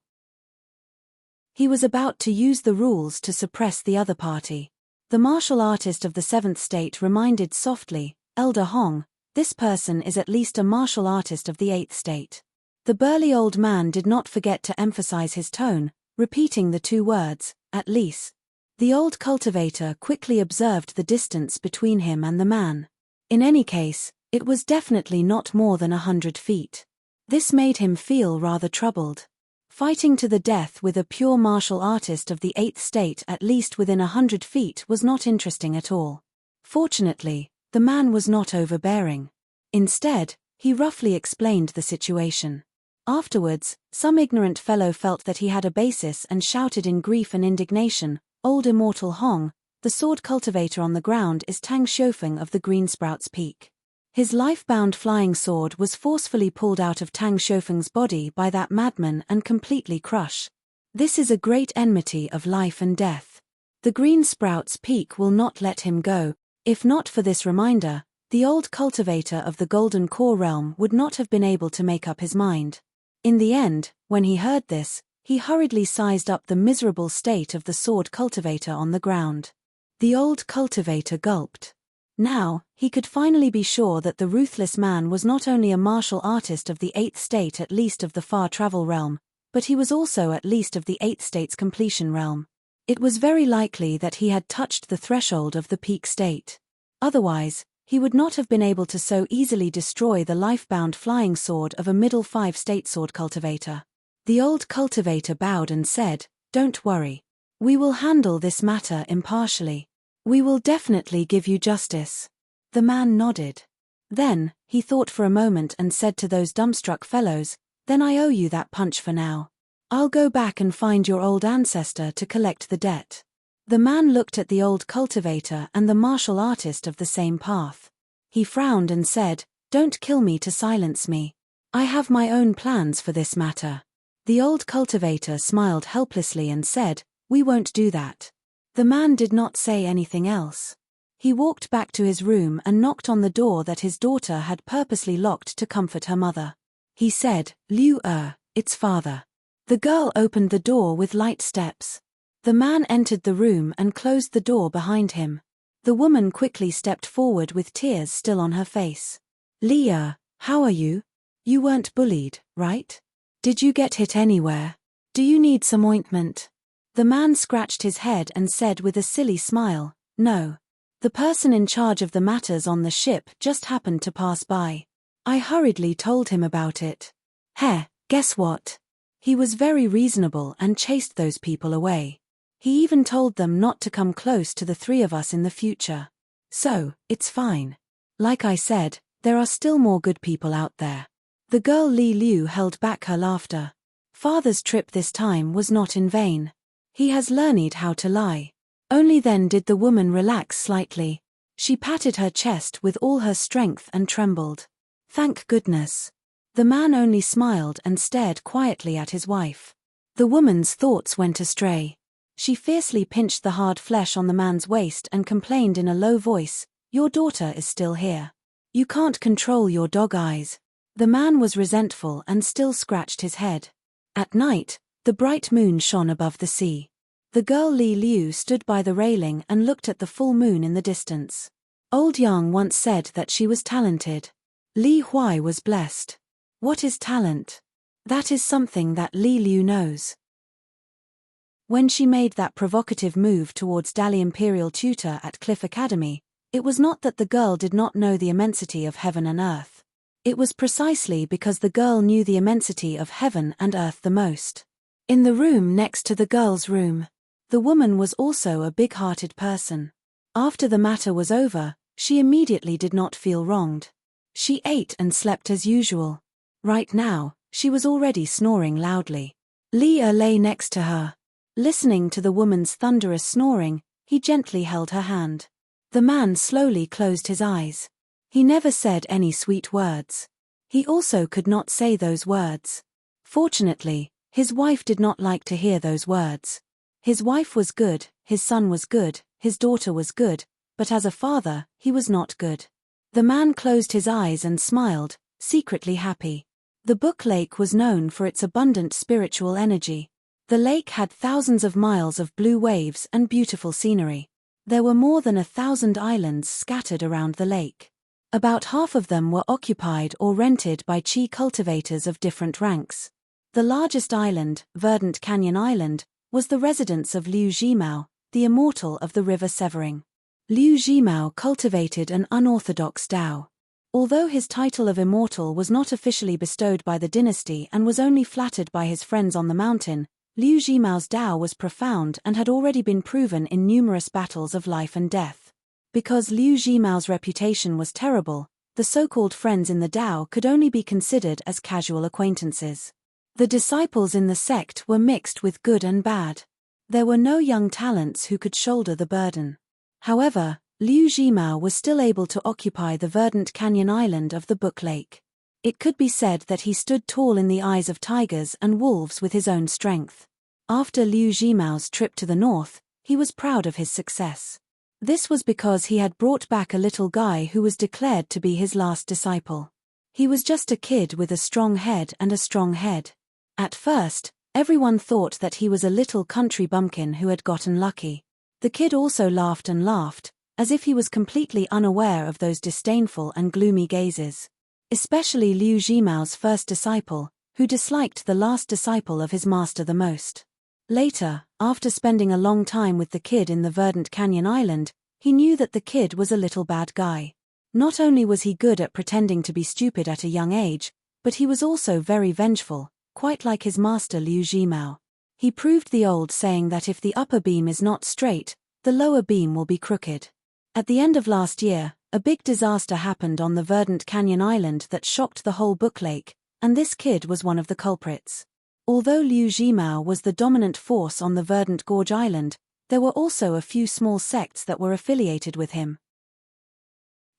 [SPEAKER 1] He was about to use the rules to suppress the other party. The martial artist of the 7th state reminded softly, "Elder Hong, this person is at least a martial artist of the 8th state." The burly old man did not forget to emphasize his tone, repeating the 2 words, "at least." The old cultivator quickly observed the distance between him and the man. In any case, it was definitely not more than 100 feet. This made him feel rather troubled. Fighting to the death with a pure martial artist of the 8th state at least within 100 feet was not interesting at all. Fortunately, the man was not overbearing. Instead, he roughly explained the situation. Afterwards, some ignorant fellow felt that he had a basis and shouted in grief and indignation, "Old immortal Hong, the sword cultivator on the ground is Tang Xiufeng of the Green Sprouts Peak." His life-bound flying sword was forcefully pulled out of Tang Xiufeng's body by that madman and completely crushed. This is a great enmity of life and death. The Green Sprouts Peak will not let him go. If not for this reminder, The old cultivator of the Golden Core realm would not have been able to make up his mind. In the end, when he heard this, he hurriedly sized up the miserable state of the sword cultivator on the ground. The old cultivator gulped. Now, he could finally be sure that the ruthless man was not only a martial artist of the 8th state at least of the far travel realm, but he was also at least of the 8th state's completion realm. It was very likely that he had touched the threshold of the peak state. Otherwise, he would not have been able to so easily destroy the life-bound flying sword of a middle 5-state sword cultivator. The old cultivator bowed and said, "Don't worry. We will handle this matter impartially. We will definitely give you justice." The man nodded. Then, he thought for a moment and said to those dumbstruck fellows, "Then I owe you that punch for now. I'll go back and find your old ancestor to collect the debt." The man looked at the old cultivator and the martial artist of the same path. He frowned and said, "Don't kill me to silence me. I have my own plans for this matter." The old cultivator smiled helplessly and said, "We won't do that." The man did not say anything else. He walked back to his room and knocked on the door that his daughter had purposely locked to comfort her mother. He said, "Liu, it's father." The girl opened the door with light steps. The man entered the room and closed the door behind him. The woman quickly stepped forward with tears still on her face. "Leah, how are you? You weren't bullied, right? Did you get hit anywhere? Do you need some ointment?" The man scratched his head and said with a silly smile, "No. The person in charge of the matters on the ship just happened to pass by. I hurriedly told him about it. Guess what? He was very reasonable and chased those people away. He even told them not to come close to the three of us in the future. So, it's fine. Like I said, there are still more good people out there." The girl Li Liu held back her laughter. Father's trip this time was not in vain. He has learned how to lie. Only then did the woman relax slightly. She patted her chest with all her strength and trembled. "Thank goodness." The man only smiled and stared quietly at his wife. The woman's thoughts went astray. She fiercely pinched the hard flesh on the man's waist and complained in a low voice, "Your daughter is still here. You can't control your dog eyes." The man was resentful and still scratched his head. At night, the bright moon shone above the sea. The girl Li Liu stood by the railing and looked at the full moon in the distance. Old Yang once said that she was talented. Li Huai was blessed. What is talent? That is something that Li Liu knows. When she made that provocative move towards Dali Imperial Tutor at Cliff Academy, it was not that the girl did not know the immensity of heaven and earth. It was precisely because the girl knew the immensity of heaven and earth the most. In the room next to the girl's room, the woman was also a big-hearted person. After the matter was over, she immediately did not feel wronged. She ate and slept as usual. Right now, she was already snoring loudly. Leah lay next to her. Listening to the woman's thunderous snoring, he gently held her hand. The man slowly closed his eyes. He never said any sweet words. He also could not say those words. Fortunately, his wife did not like to hear those words. His wife was good, his son was good, his daughter was good, but as a father, he was not good. The man closed his eyes and smiled, secretly happy. The Book Lake was known for its abundant spiritual energy. The lake had thousands of miles of blue waves and beautiful scenery. There were more than 1,000 islands scattered around the lake. About half of them were occupied or rented by chi cultivators of different ranks. The largest island, Verdant Canyon Island, was the residence of Liu Zhimao, the immortal of the river Severing. Liu Zhimao cultivated an unorthodox Tao. Although his title of immortal was not officially bestowed by the dynasty and was only flattered by his friends on the mountain, Liu Zhimao's Tao was profound and had already been proven in numerous battles of life and death. Because Liu Zhimao's reputation was terrible, the so-called friends in the Tao could only be considered as casual acquaintances. The disciples in the sect were mixed with good and bad. There were no young talents who could shoulder the burden. However, Liu Zhimao was still able to occupy the verdant canyon island of the Book Lake. It could be said that he stood tall in the eyes of tigers and wolves with his own strength. After Liu Zhimao's trip to the north, he was proud of his success. This was because he had brought back a little guy who was declared to be his last disciple. He was just a kid with a strong head and a strong head. At first, everyone thought that he was a little country bumpkin who had gotten lucky. The kid also laughed and laughed, as if he was completely unaware of those disdainful and gloomy gazes. Especially Liu Jimao's first disciple, who disliked the last disciple of his master the most. Later, after spending a long time with the kid in the verdant canyon island, he knew that the kid was a little bad guy. Not only was he good at pretending to be stupid at a young age, but he was also very vengeful, quite like his master Liu Jimao. He proved the old saying that if the upper beam is not straight, the lower beam will be crooked. At the end of last year, a big disaster happened on the verdant canyon island that shocked the whole Book Lake, and this kid was one of the culprits. Although Liu Jimao was the dominant force on the Verdant Gorge Island, there were also a few small sects that were affiliated with him.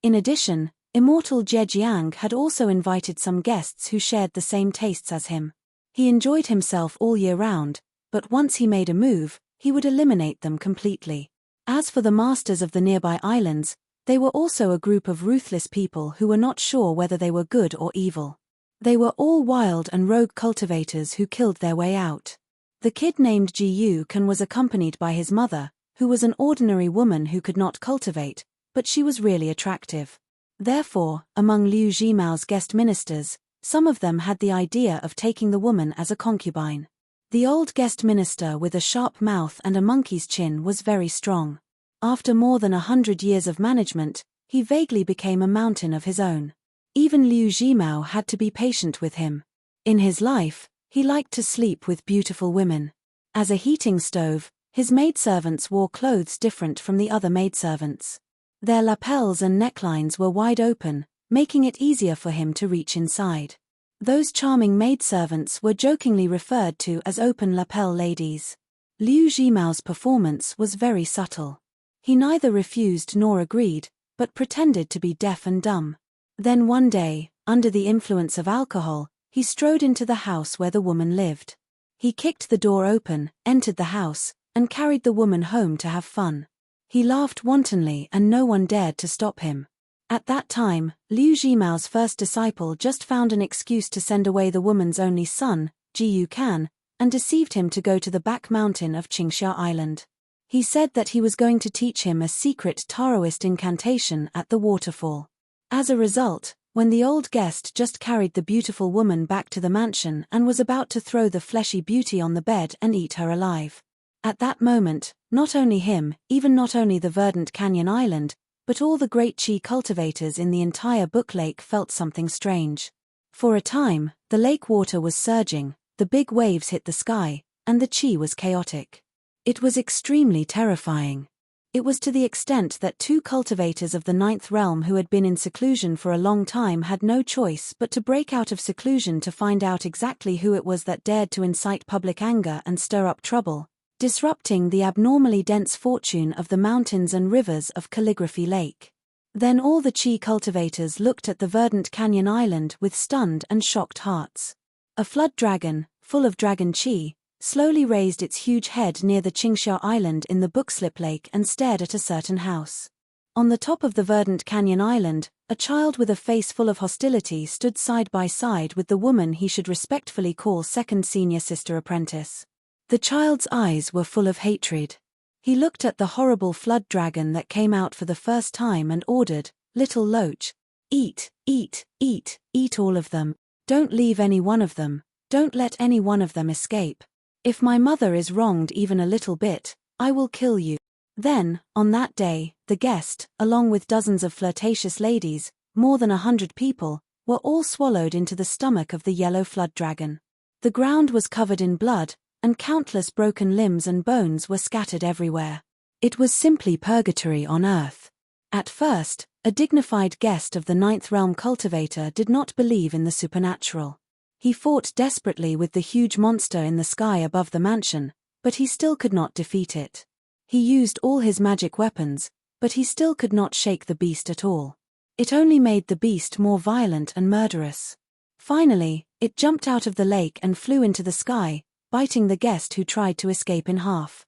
[SPEAKER 1] In addition, immortal Jie Jiang had also invited some guests who shared the same tastes as him. He enjoyed himself all year round, but once he made a move, he would eliminate them completely. As for the masters of the nearby islands, they were also a group of ruthless people who were not sure whether they were good or evil. They were all wild and rogue cultivators who killed their way out. The kid named Ji Yu Kan was accompanied by his mother, who was an ordinary woman who could not cultivate, but she was really attractive. Therefore, among Liu Jimao's guest ministers, some of them had the idea of taking the woman as a concubine. The old guest minister with a sharp mouth and a monkey's chin was very strong. After more than 100 years of management, he vaguely became a mountain of his own. Even Liu Jimao had to be patient with him. In his life, he liked to sleep with beautiful women. As a heating stove, his maidservants wore clothes different from the other maidservants. Their lapels and necklines were wide open, making it easier for him to reach inside. Those charming maidservants were jokingly referred to as open lapel ladies. Liu Jimao's performance was very subtle. He neither refused nor agreed, but pretended to be deaf and dumb. Then one day, under the influence of alcohol, he strode into the house where the woman lived. He kicked the door open, entered the house, and carried the woman home to have fun. He laughed wantonly and no one dared to stop him. At that time, Liu Jimao's first disciple just found an excuse to send away the woman's only son, Ji Yu Kan, and deceived him to go to the back mountain of Qingxia Island. He said that he was going to teach him a secret Taoist incantation at the waterfall. As a result, when the old guest just carried the beautiful woman back to the mansion and was about to throw the fleshy beauty on the bed and eat her alive. At that moment, not only him, even not only the verdant canyon island, but all the great qi cultivators in the entire Book Lake felt something strange. For a time, the lake water was surging, the big waves hit the sky, and the qi was chaotic. It was extremely terrifying. It was to the extent that two cultivators of the ninth realm who had been in seclusion for a long time had no choice but to break out of seclusion to find out exactly who it was that dared to incite public anger and stir up trouble, disrupting the abnormally dense fortune of the mountains and rivers of Calligraphy Lake. Then all the qi cultivators looked at the verdant canyon island with stunned and shocked hearts. A flood dragon, full of dragon qi, slowly raised its huge head near the Qingxia Island in the Bookslip Lake and stared at a certain house. On the top of the verdant canyon island, a child with a face full of hostility stood side by side with the woman he should respectfully call second senior sister apprentice. The child's eyes were full of hatred. He looked at the horrible flood dragon that came out for the first time and ordered, "Little Loach, eat, eat, eat, eat all of them. Don't leave any one of them. Don't let any one of them escape. If my mother is wronged even a little bit, I will kill you." Then, on that day, the guest, along with dozens of flirtatious ladies, more than 100 people, were all swallowed into the stomach of the yellow flood dragon. The ground was covered in blood, and countless broken limbs and bones were scattered everywhere. It was simply purgatory on earth. At first, a dignified guest of the ninth realm cultivator did not believe in the supernatural. He fought desperately with the huge monster in the sky above the mansion, but he still could not defeat it. He used all his magic weapons, but he still could not shake the beast at all. It only made the beast more violent and murderous. Finally, it jumped out of the lake and flew into the sky, biting the guest who tried to escape in half.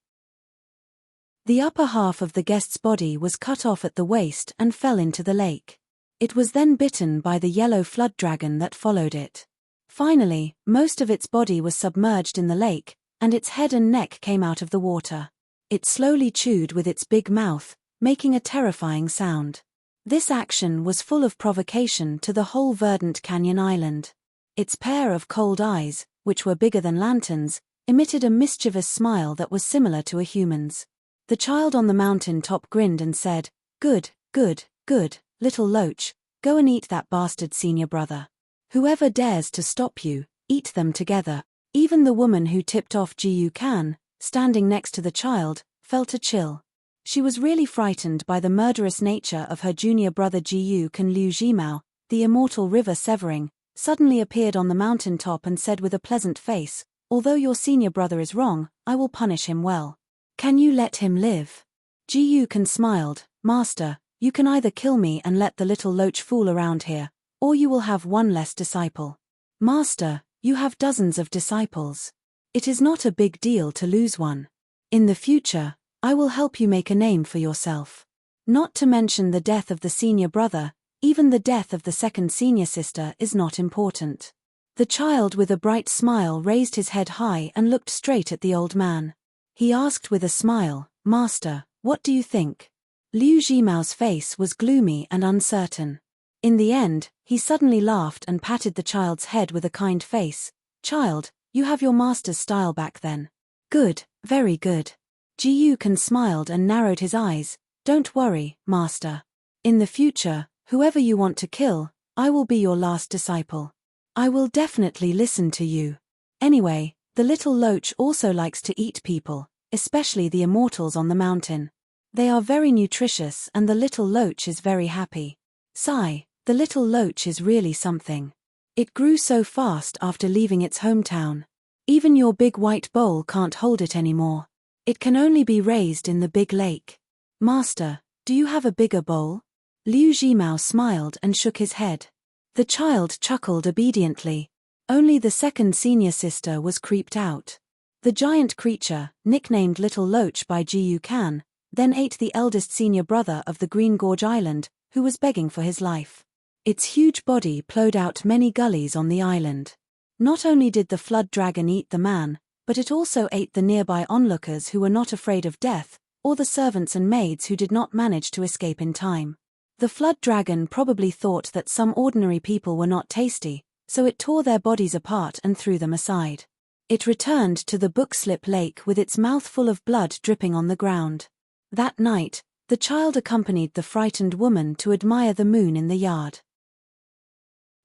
[SPEAKER 1] The upper half of the guest's body was cut off at the waist and fell into the lake. It was then bitten by the yellow flood dragon that followed it. Finally, most of its body was submerged in the lake, and its head and neck came out of the water. It slowly chewed with its big mouth, making a terrifying sound. This action was full of provocation to the whole verdant canyon island. Its pair of cold eyes, which were bigger than lanterns, emitted a mischievous smile that was similar to a human's. The child on the mountain top grinned and said, "Good, good, good, little loach, go and eat that bastard senior brother. Whoever dares to stop you, eat them together." Even the woman who tipped off Jiyu Kan, standing next to the child, felt a chill. She was really frightened by the murderous nature of her junior brother Jiyu Kan. Liu Jimao, the immortal river severing, suddenly appeared on the mountain top and said with a pleasant face, "Although your senior brother is wrong, I will punish him well. Can you let him live?" Jiyu Kan smiled, "Master, you can either kill me and let the little loach fool around here, or you will have one less disciple." "Master, you have dozens of disciples. It is not a big deal to lose one. In the future, I will help you make a name for yourself. Not to mention the death of the senior brother, even the death of the second senior sister is not important." The child with a bright smile raised his head high and looked straight at the old man. He asked with a smile, "Master, what do you think?" Liu Jimao's face was gloomy and uncertain. In the end, he suddenly laughed and patted the child's head with a kind face. "Child, you have your master's style back then. Good, very good." Jiyu Kan smiled and narrowed his eyes. "Don't worry, master. In the future, whoever you want to kill, I will be your last disciple. I will definitely listen to you. Anyway, the little loach also likes to eat people, especially the immortals on the mountain. They are very nutritious and the little loach is very happy. Sigh, the little loach is really something. It grew so fast after leaving its hometown. Even your big white bowl can't hold it anymore. It can only be raised in the big lake. Master, do you have a bigger bowl?" Liu Jimao smiled and shook his head. The child chuckled obediently. Only the second senior sister was creeped out. The giant creature, nicknamed Little Loach by Jiyu Kan, then ate the eldest senior brother of the Green Gorge Island, who was begging for his life. Its huge body plowed out many gullies on the island. Not only did the flood dragon eat the man, but it also ate the nearby onlookers who were not afraid of death, or the servants and maids who did not manage to escape in time. The flood dragon probably thought that some ordinary people were not tasty, so it tore their bodies apart and threw them aside. It returned to the Bookslip Lake with its mouth full of blood dripping on the ground. That night, the child accompanied the frightened woman to admire the moon in the yard.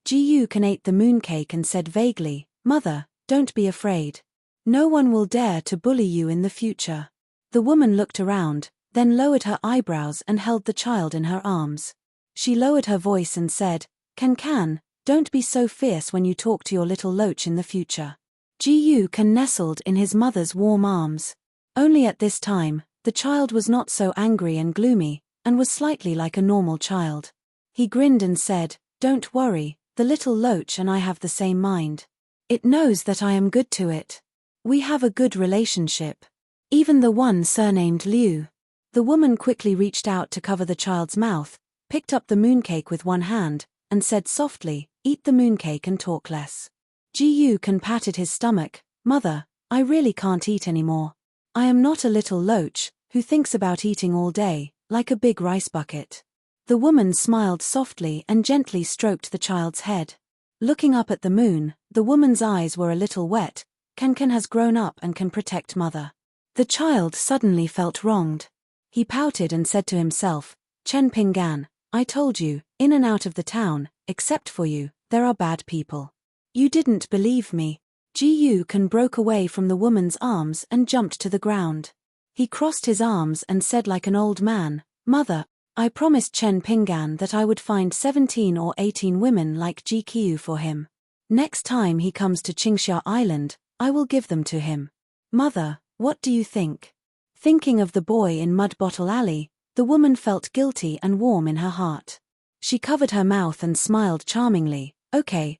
[SPEAKER 1] Jiyu Kan ate the mooncake and said vaguely, "Mother, don't be afraid. No one will dare to bully you in the future." The woman looked around, then lowered her eyebrows and held the child in her arms. She lowered her voice and said, Can, don't be so fierce when you talk to your little loach in the future." Jiyu Kan nestled in his mother's warm arms. Only at this time, the child was not so angry and gloomy, and was slightly like a normal child. He grinned and said, "Don't worry, the little loach and I have the same mind. It knows that I am good to it. We have a good relationship. Even the one surnamed Liu." The woman quickly reached out to cover the child's mouth, picked up the mooncake with one hand, and said softly, "Eat the mooncake and talk less." Jiyu Kan patted his stomach. "Mother, I really can't eat anymore. I am not a little loach, who thinks about eating all day, like a big rice bucket." The woman smiled softly and gently stroked the child's head. Looking up at the moon, the woman's eyes were a little wet. Can has grown up and can protect mother. The child suddenly felt wronged. He pouted and said to himself, "Chen Pingan, I told you, in and out of the town, except for you, there are bad people. You didn't believe me." Jiyu Kan broke away from the woman's arms and jumped to the ground. He crossed his arms and said like an old man, "Mother, I promised Chen Pingan that I would find 17 or 18 women like Ji Qiu for him. Next time he comes to Qingxia Island, I will give them to him. Mother, what do you think?" Thinking of the boy in Mud Bottle Alley, the woman felt guilty and warm in her heart. She covered her mouth and smiled charmingly. Okay,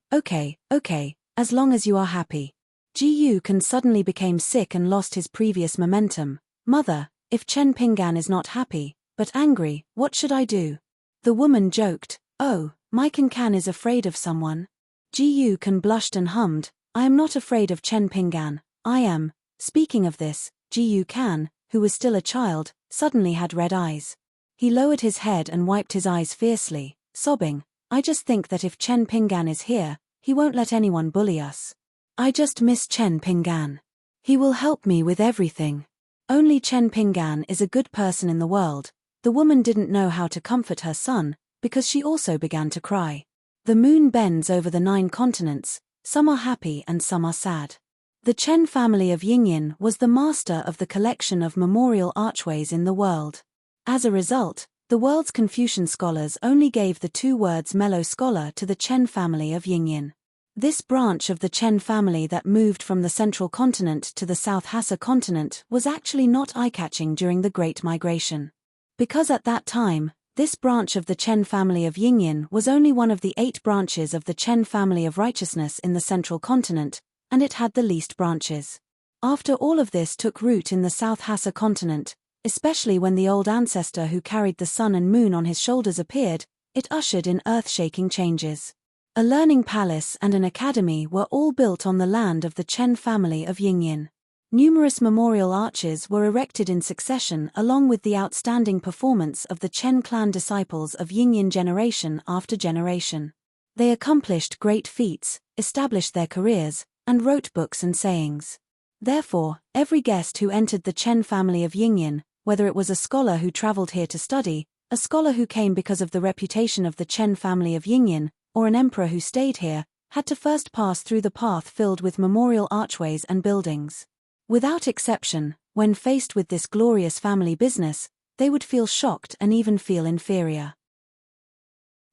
[SPEAKER 1] as long as you are happy." Jiyu Kan suddenly became sick and lost his previous momentum. "Mother, If Chen Pinggan is not happy, but angry, what should I do? The woman joked, "Oh, my Can is afraid of someone." Ji Kan blushed and hummed, "I am not afraid of Chen Pinggan, I am." Speaking of this, Ji Kan, who was still a child, suddenly had red eyes. He lowered his head and wiped his eyes fiercely, sobbing, "I just think that if Chen Pinggan is here, he won't let anyone bully us. I just miss Chen Pinggan. He will help me with everything. Only Chen Pinggan is a good person in the world." The woman didn't know how to comfort her son, because she also began to cry. The moon bends over the 9 continents, some are happy and some are sad. The Chen family of Yingyin was the master of the collection of memorial archways in the world. As a result, the world's Confucian scholars only gave the 2 words mellow scholar to the Chen family of Yingyin. This branch of the Chen family that moved from the central continent to the South Hassa continent was actually not eye-catching during the Great Migration. Because at that time, this branch of the Chen family of Yingyin was only one of the 8 branches of the Chen family of righteousness in the central continent, and it had the least branches. After all of this took root in the South Hassa continent, especially when the old ancestor who carried the sun and moon on his shoulders appeared, it ushered in earth-shaking changes. A learning palace and an academy were all built on the land of the Chen family of Yingyin. Numerous memorial arches were erected in succession along with the outstanding performance of the Chen clan disciples of Yingyin generation after generation. They accomplished great feats, established their careers, and wrote books and sayings. Therefore, every guest who entered the Chen family of Yingyin, whether it was a scholar who traveled here to study, a scholar who came because of the reputation of the Chen family of Yingyin, or an emperor who stayed here, had to first pass through the path filled with memorial archways and buildings. Without exception, when faced with this glorious family business, they would feel shocked and even feel inferior.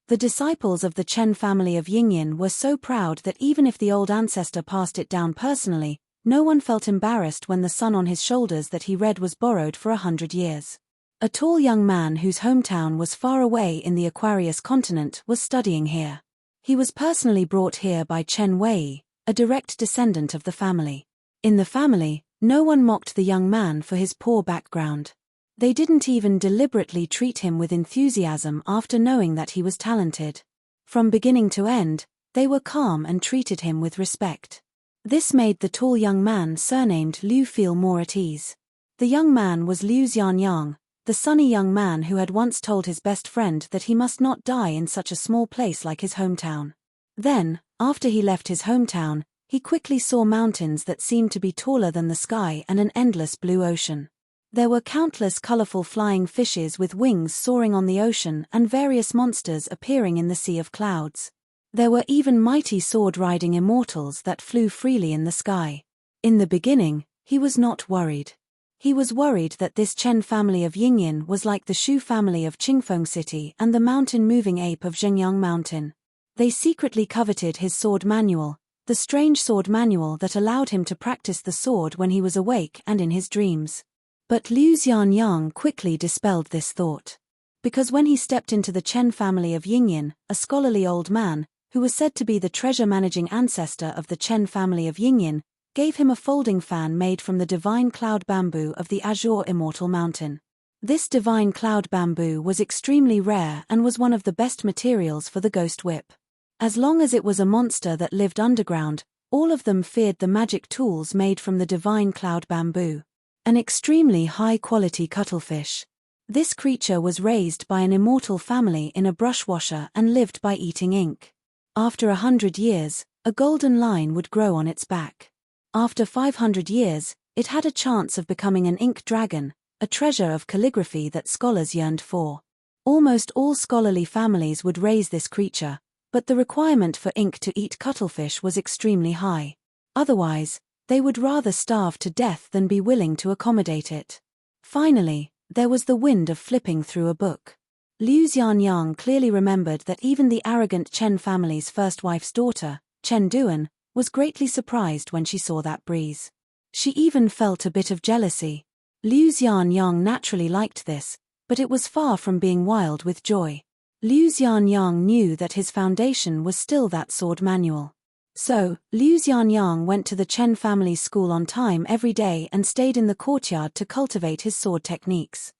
[SPEAKER 1] The disciples of the Chen family of Yingyin were so proud that even if the old ancestor passed it down personally, no one felt embarrassed when the sun on his shoulders that he read was borrowed for 100 years. A tall young man whose hometown was far away in the Aquarius continent was studying here. He was personally brought here by Chen Wei, a direct descendant of the family. In the family, no one mocked the young man for his poor background. They didn't even deliberately treat him with enthusiasm after knowing that he was talented. From beginning to end, they were calm and treated him with respect. This made the tall young man surnamed Liu feel more at ease. The young man was Liu Xianyang, the sunny young man who had once told his best friend that he must not die in such a small place like his hometown. Then, after he left his hometown, he quickly saw mountains that seemed to be taller than the sky and an endless blue ocean. There were countless colorful flying fishes with wings soaring on the ocean and various monsters appearing in the sea of clouds. There were even mighty sword-riding immortals that flew freely in the sky. In the beginning, he was not worried. He was worried that this Chen family of Yingyin was like the Shu family of Qingfeng City and the mountain-moving ape of Zhengyang Mountain. They secretly coveted his sword manual, the strange sword manual that allowed him to practice the sword when he was awake and in his dreams. But Liu Xianyang quickly dispelled this thought. Because when he stepped into the Chen family of Yingyin, a scholarly old man, who was said to be the treasure-managing ancestor of the Chen family of Yingyin, gave him a folding fan made from the divine cloud bamboo of the Azure Immortal Mountain. This divine cloud bamboo was extremely rare and was one of the best materials for the ghost whip. As long as it was a monster that lived underground, all of them feared the magic tools made from the divine cloud bamboo. An extremely high-quality cuttlefish. This creature was raised by an immortal family in a brush washer and lived by eating ink. After 100 years, a golden line would grow on its back. After 500 years, it had a chance of becoming an ink dragon, a treasure of calligraphy that scholars yearned for. Almost all scholarly families would raise this creature, but the requirement for ink to eat cuttlefish was extremely high. Otherwise, they would rather starve to death than be willing to accommodate it. Finally, there was the wind of flipping through a book. Liu Xianyang clearly remembered that even the arrogant Chen family's first wife's daughter, Chen Duan, was greatly surprised when she saw that breeze. She even felt a bit of jealousy. Liu Xianyang naturally liked this, but it was far from being wild with joy. Liu Xianyang knew that his foundation was still that sword manual. So, Liu Xianyang went to the Chen family's school on time every day and stayed in the courtyard to cultivate his sword techniques.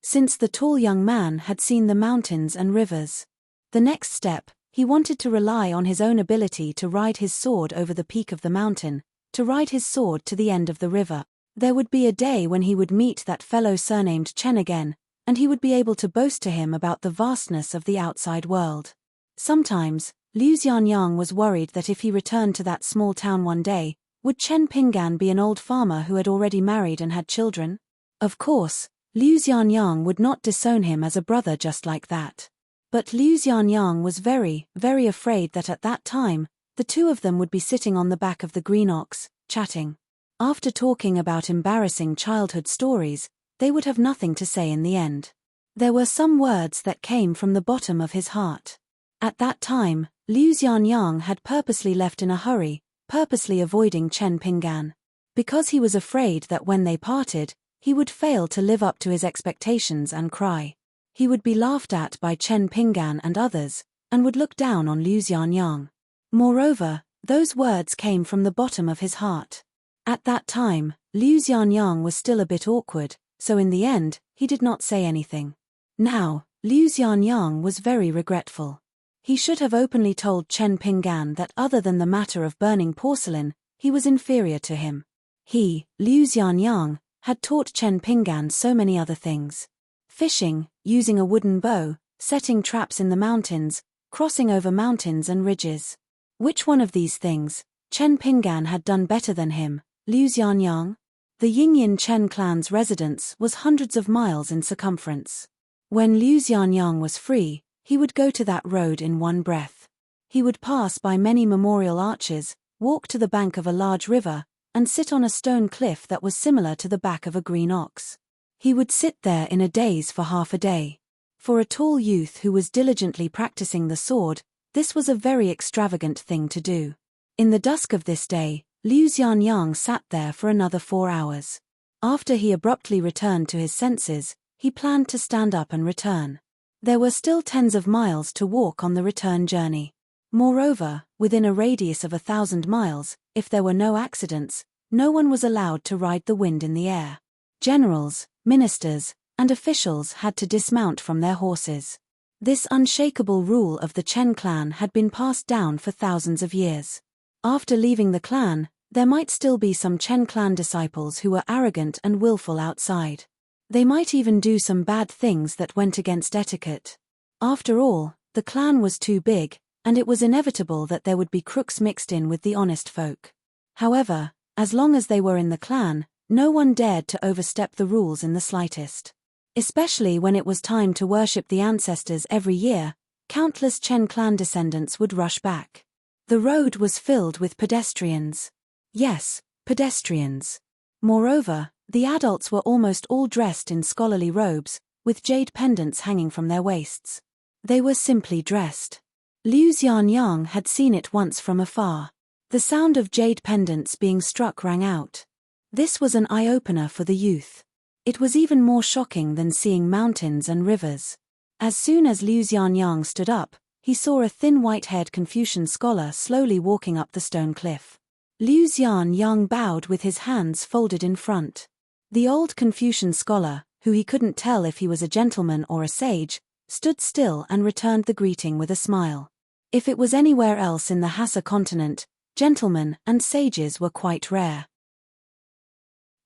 [SPEAKER 1] Since the tall young man had seen the mountains and rivers, the next step, he wanted to rely on his own ability to ride his sword over the peak of the mountain, to ride his sword to the end of the river. There would be a day when he would meet that fellow surnamed Chen again, and he would be able to boast to him about the vastness of the outside world. Sometimes, Liu Xianyang was worried that if he returned to that small town one day, would Chen Pinggan be an old farmer who had already married and had children? Of course, Liu Xianyang would not disown him as a brother just like that. But Liu Xianyang was very, very afraid that at that time, the two of them would be sitting on the back of the green ox, chatting. After talking about embarrassing childhood stories, they would have nothing to say in the end. There were some words that came from the bottom of his heart. At that time, Liu Xianyang had purposely left in a hurry, purposely avoiding Chen Pinggan. Because he was afraid that when they parted, he would fail to live up to his expectations and cry. He would be laughed at by Chen Pinggan and others, and would look down on Liu Xianyang. Moreover, those words came from the bottom of his heart. At that time, Liu Xianyang was still a bit awkward, so in the end, he did not say anything. Now, Liu Xianyang was very regretful. He should have openly told Chen Pinggan that other than the matter of burning porcelain, he was inferior to him. He, Liu Xianyang, had taught Chen Pinggan so many other things. Fishing, using a wooden bow, setting traps in the mountains, crossing over mountains and ridges. Which one of these things, Chen Pinggan had done better than him, Liu Xianyang? The Yingyan Chen clan's residence was hundreds of miles in circumference. When Liu Xianyang was free, he would go to that road in one breath. He would pass by many memorial arches, walk to the bank of a large river, and sit on a stone cliff that was similar to the back of a green ox. He would sit there in a daze for half a day. For a tall youth who was diligently practicing the sword, this was a very extravagant thing to do. In the dusk of this day, Liu Xianyang sat there for another 4 hours. After he abruptly returned to his senses, he planned to stand up and return. There were still tens of miles to walk on the return journey. Moreover, within a radius of 1,000 miles, if there were no accidents, no one was allowed to ride the wind in the air. Generals, ministers, and officials had to dismount from their horses. This unshakable rule of the Chen clan had been passed down for thousands of years. After leaving the clan, there might still be some Chen clan disciples who were arrogant and willful outside. They might even do some bad things that went against etiquette. After all, the clan was too big, and it was inevitable that there would be crooks mixed in with the honest folk. However, as long as they were in the clan, no one dared to overstep the rules in the slightest. Especially when it was time to worship the ancestors every year, countless Chen clan descendants would rush back. The road was filled with pedestrians. Yes, pedestrians. Moreover, the adults were almost all dressed in scholarly robes, with jade pendants hanging from their waists. They were simply dressed. Liu Xianyang had seen it once from afar. The sound of jade pendants being struck rang out. This was an eye-opener for the youth. It was even more shocking than seeing mountains and rivers. As soon as Liu Xianyang stood up, he saw a thin white-haired Confucian scholar slowly walking up the stone cliff. Liu Xianyang bowed with his hands folded in front. The old Confucian scholar, who he couldn't tell if he was a gentleman or a sage, stood still and returned the greeting with a smile. If it was anywhere else in the Hassa continent, gentlemen and sages were quite rare.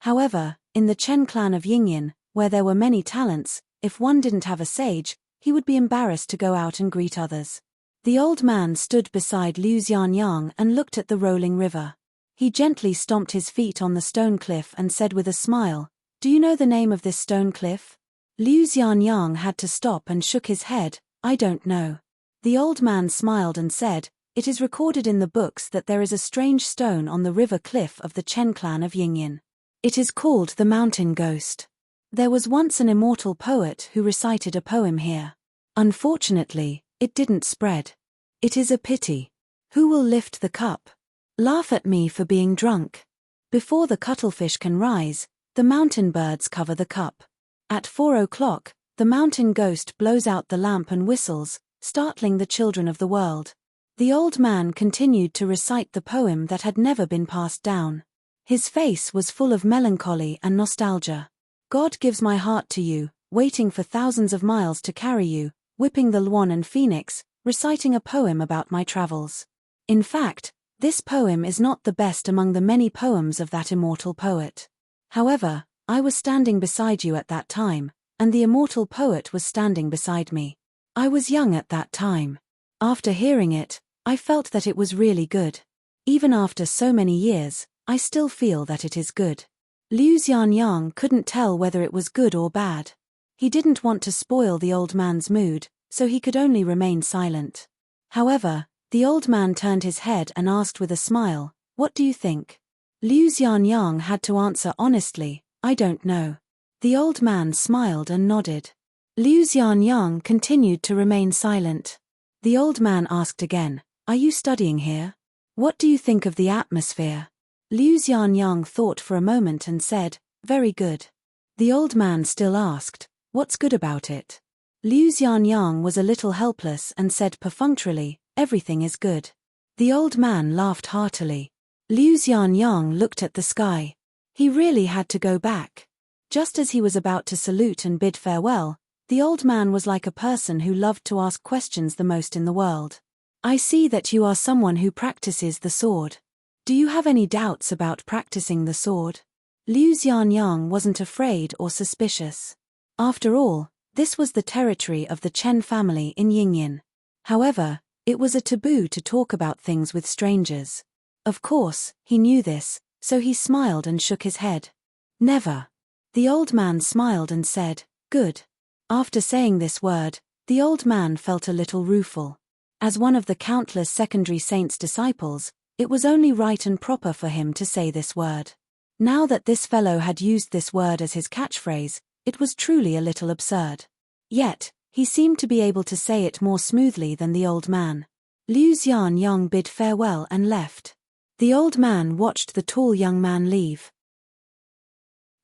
[SPEAKER 1] However, in the Chen clan of Yingyan, where there were many talents, if one didn't have a sage, he would be embarrassed to go out and greet others. The old man stood beside Liu Xianyang and looked at the rolling river. He gently stomped his feet on the stone cliff and said with a smile, "Do you know the name of this stone cliff?" Liu Xianyang had to stop and shook his head, "I don't know." The old man smiled and said, "It is recorded in the books that there is a strange stone on the river cliff of the Chen clan of Yingyan. It is called the Mountain Ghost. There was once an immortal poet who recited a poem here. Unfortunately, it didn't spread. It is a pity. Who will lift the cup? Laugh at me for being drunk. Before the cuttlefish can rise, the mountain birds cover the cup. At 4 o'clock, the mountain ghost blows out the lamp and whistles, startling the children of the world. The old man continued to recite the poem that had never been passed down. His face was full of melancholy and nostalgia. God gives my heart to you, waiting for thousands of miles to carry you, whipping the Luan and Phoenix, reciting a poem about my travels. In fact, this poem is not the best among the many poems of that immortal poet. However, I was standing beside you at that time, and the immortal poet was standing beside me. I was young at that time. After hearing it, I felt that it was really good. Even after so many years, I still feel that it is good. Liu Xianyang couldn't tell whether it was good or bad. He didn't want to spoil the old man's mood, so he could only remain silent. However, the old man turned his head and asked with a smile, "What do you think?" Liu Xianyang had to answer honestly, "I don't know." The old man smiled and nodded. Liu Xianyang continued to remain silent. The old man asked again, "Are you studying here? What do you think of the atmosphere?" Liu Xianyang thought for a moment and said, "Very good." The old man still asked, "What's good about it?" Liu Xianyang was a little helpless and said perfunctorily, "Everything is good." The old man laughed heartily. Liu Xianyang looked at the sky. He really had to go back. Just as he was about to salute and bid farewell, the old man was like a person who loved to ask questions the most in the world. "I see that you are someone who practices the sword. Do you have any doubts about practicing the sword?" Liu Xianyang wasn't afraid or suspicious. After all, this was the territory of the Chen family in Yingyan. However, it was a taboo to talk about things with strangers. Of course, he knew this, so he smiled and shook his head. "Never." The old man smiled and said, "Good." After saying this word, the old man felt a little rueful. As one of the countless secondary saints' disciples, it was only right and proper for him to say this word. Now that this fellow had used this word as his catchphrase, it was truly a little absurd. Yet, he seemed to be able to say it more smoothly than the old man. Liu Xianyang bid farewell and left. The old man watched the tall young man leave.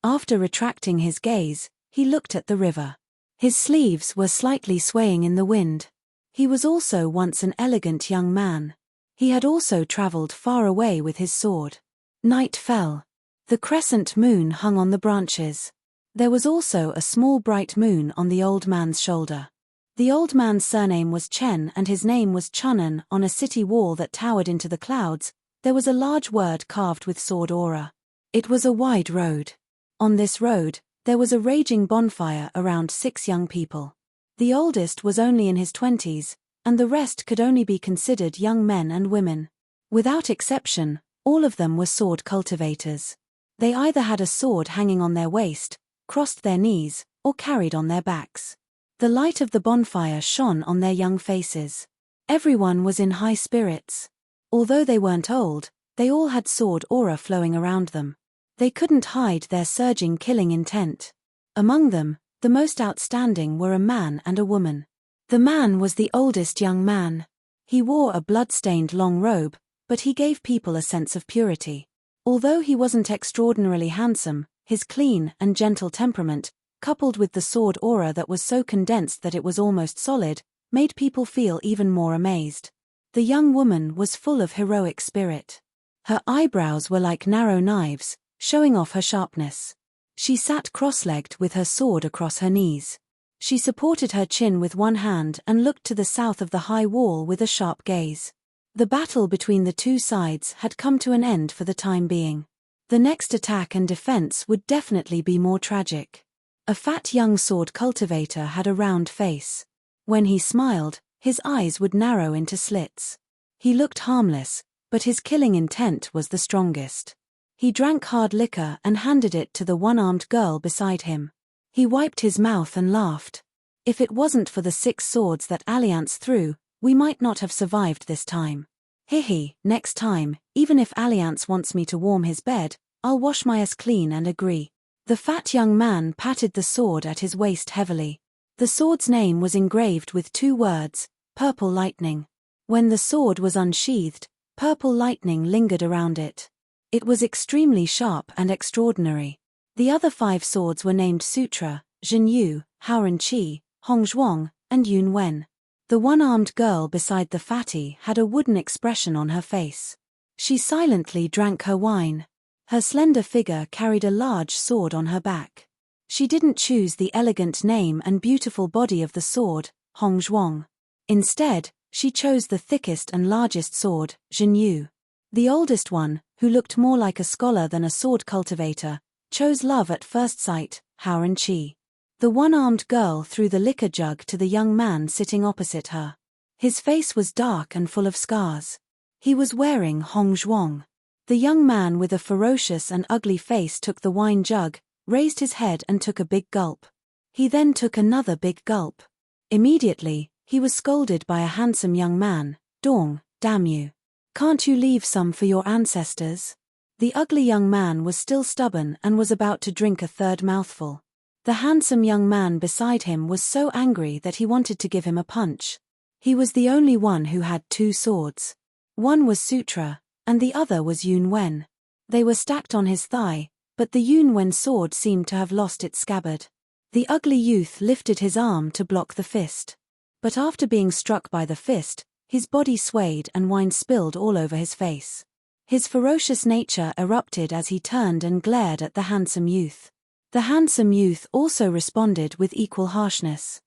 [SPEAKER 1] After retracting his gaze, he looked at the river. His sleeves were slightly swaying in the wind. He was also once an elegant young man. He had also traveled far away with his sword. Night fell. The crescent moon hung on the branches. There was also a small bright moon on the old man's shoulder. The old man's surname was Chen and his name was Chunan. On a city wall that towered into the clouds, there was a large word carved with sword aura. It was a wide road. On this road, there was a raging bonfire around 6 young people. The oldest was only in his 20s, and the rest could only be considered young men and women. Without exception, all of them were sword cultivators. They either had a sword hanging on their waist, crossed their knees, or carried on their backs. The light of the bonfire shone on their young faces. Everyone was in high spirits. Although they weren't old, they all had sword aura flowing around them. They couldn't hide their surging killing intent. Among them, the most outstanding were a man and a woman. The man was the oldest young man. He wore a blood-stained long robe, but he gave people a sense of purity. Although he wasn't extraordinarily handsome, his clean and gentle temperament, coupled with the sword aura that was so condensed that it was almost solid, made people feel even more amazed. The young woman was full of heroic spirit. Her eyebrows were like narrow knives, showing off her sharpness. She sat cross-legged with her sword across her knees. She supported her chin with one hand and looked to the south of the high wall with a sharp gaze. The battle between the two sides had come to an end for the time being. The next attack and defense would definitely be more tragic. A fat young sword cultivator had a round face. When he smiled, his eyes would narrow into slits. He looked harmless, but his killing intent was the strongest. He drank hard liquor and handed it to the one-armed girl beside him. He wiped his mouth and laughed. "If it wasn't for the 6 swords that Alliance threw, we might not have survived this time. Hihi, next time, even if Alliance wants me to warm his bed, I'll wash my ass clean and agree." The fat young man patted the sword at his waist heavily. The sword's name was engraved with 2 words, Purple Lightning. When the sword was unsheathed, purple lightning lingered around it. It was extremely sharp and extraordinary. The other 5 swords were named Sutra, Zhenyu, Haoren Qi, Hongzhuang, and Yun Wen. The one-armed girl beside the fatty had a wooden expression on her face. She silently drank her wine. Her slender figure carried a large sword on her back. She didn't choose the elegant name and beautiful body of the sword, Hong Zhuang. Instead, she chose the thickest and largest sword, Zhenyu. The oldest one, who looked more like a scholar than a sword cultivator, chose love at first sight, Hao Renqi. The one-armed girl threw the liquor jug to the young man sitting opposite her. His face was dark and full of scars. He was wearing Hong Zhuang. The young man with a ferocious and ugly face took the wine jug, raised his head and took a big gulp. He then took another big gulp. Immediately, he was scolded by a handsome young man. "Dong, damn you. Can't you leave some for your ancestors?" The ugly young man was still stubborn and was about to drink a third mouthful. The handsome young man beside him was so angry that he wanted to give him a punch. He was the only one who had two swords. One was Sutra, and the other was Yun Wen. They were stacked on his thigh, but the Yun Wen sword seemed to have lost its scabbard. The ugly youth lifted his arm to block the fist. But after being struck by the fist, his body swayed and wine spilled all over his face. His ferocious nature erupted as he turned and glared at the handsome youth. The handsome youth also responded with equal harshness.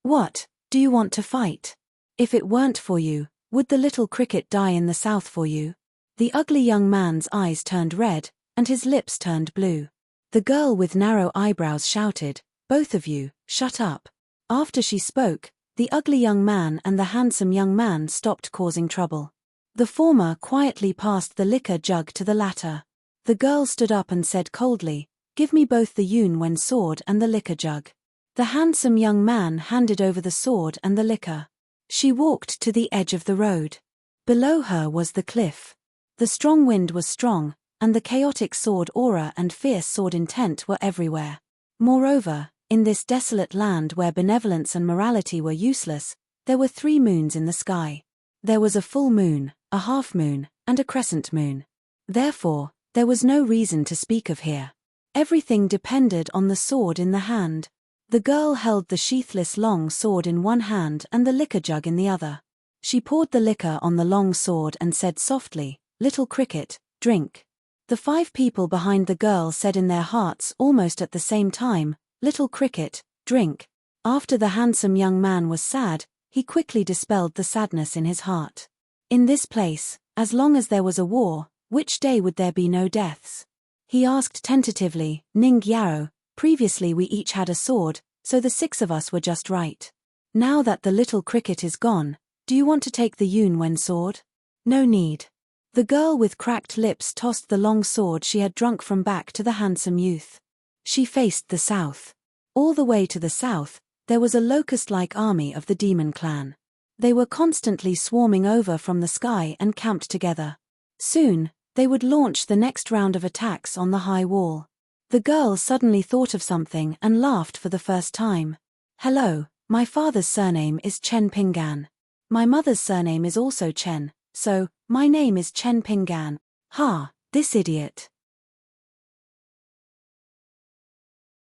[SPEAKER 1] "What, do you want to fight? If it weren't for you, would the little cricket die in the south for you?" The ugly young man's eyes turned red, and his lips turned blue. The girl with narrow eyebrows shouted, "Both of you, shut up." After she spoke, the ugly young man and the handsome young man stopped causing trouble. The former quietly passed the liquor jug to the latter. The girl stood up and said coldly, "Give me both the Yun Wen sword and the liquor jug." The handsome young man handed over the sword and the liquor. She walked to the edge of the road. Below her was the cliff. The strong wind was strong, and the chaotic sword aura and fierce sword intent were everywhere. Moreover, in this desolate land where benevolence and morality were useless, there were 3 moons in the sky. There was a full moon, a half moon, and a crescent moon. Therefore, there was no reason to speak of here. Everything depended on the sword in the hand. The girl held the sheathless long sword in one hand and the liquor jug in the other. She poured the liquor on the long sword and said softly, "Little cricket, drink." The 5 people behind the girl said in their hearts almost at the same time, "Little cricket, drink." After the handsome young man was sad, he quickly dispelled the sadness in his heart. In this place, as long as there was a war, which day would there be no deaths? He asked tentatively, "Ning Yao, previously we each had a sword, so the 6 of us were just right. Now that the little cricket is gone, do you want to take the Yun Wen sword?" "No need." The girl with cracked lips tossed the long sword she had drunk from back to the handsome youth. She faced the south. All the way to the south, there was a locust-like army of the demon clan. They were constantly swarming over from the sky and camped together. Soon, they would launch the next round of attacks on the high wall. The girl suddenly thought of something and laughed for the first time. "Hello, my father's surname is Chen Pingan. My mother's surname is also Chen, so, my name is Chen Pingan. Ha, this idiot."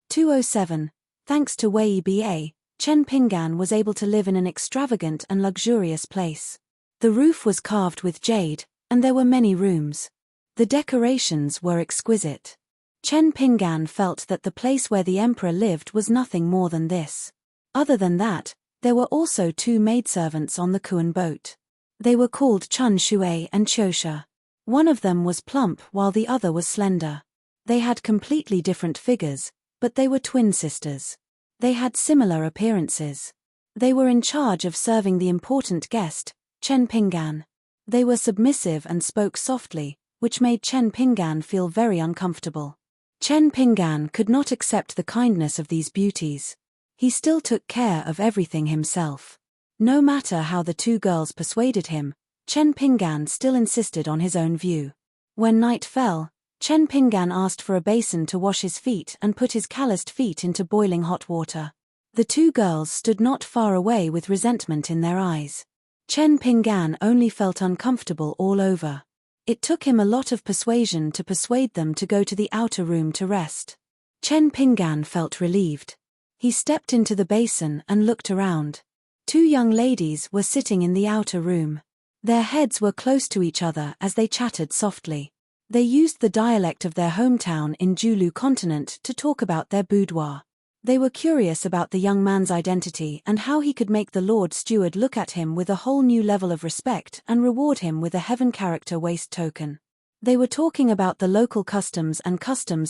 [SPEAKER 1] 207. Thanks to Wei Ba, Chen Pingan was able to live in an extravagant and luxurious place. The roof was carved with jade, and there were many rooms. The decorations were exquisite. Chen Pingan felt that the place where the emperor lived was nothing more than this. Other than that, there were also 2 maidservants on the Kuan boat. They were called Chun Shui and Qiusha. One of them was plump while the other was slender. They had completely different figures, but they were twin sisters. They had similar appearances. They were in charge of serving the important guest, Chen Pingan. They were submissive and spoke softly, which made Chen Pingan feel very uncomfortable. Chen Pingan could not accept the kindness of these beauties. He still took care of everything himself. No matter how the 2 girls persuaded him, Chen Pingan still insisted on his own view. When night fell, Chen Pingan asked for a basin to wash his feet and put his calloused feet into boiling hot water. The 2 girls stood not far away with resentment in their eyes. Chen Pingan only felt uncomfortable all over. It took him a lot of persuasion to persuade them to go to the outer room to rest. Chen Pingan felt relieved. He stepped into the basin and looked around. Two young ladies were sitting in the outer room. Their heads were close to each other as they chatted softly. They used the dialect of their hometown in Julu continent to talk about their boudoir. They were curious about the young man's identity and how he could make the Lord Steward look at him with a whole new level of respect and reward him with a heaven character waist token. They were talking about the local customs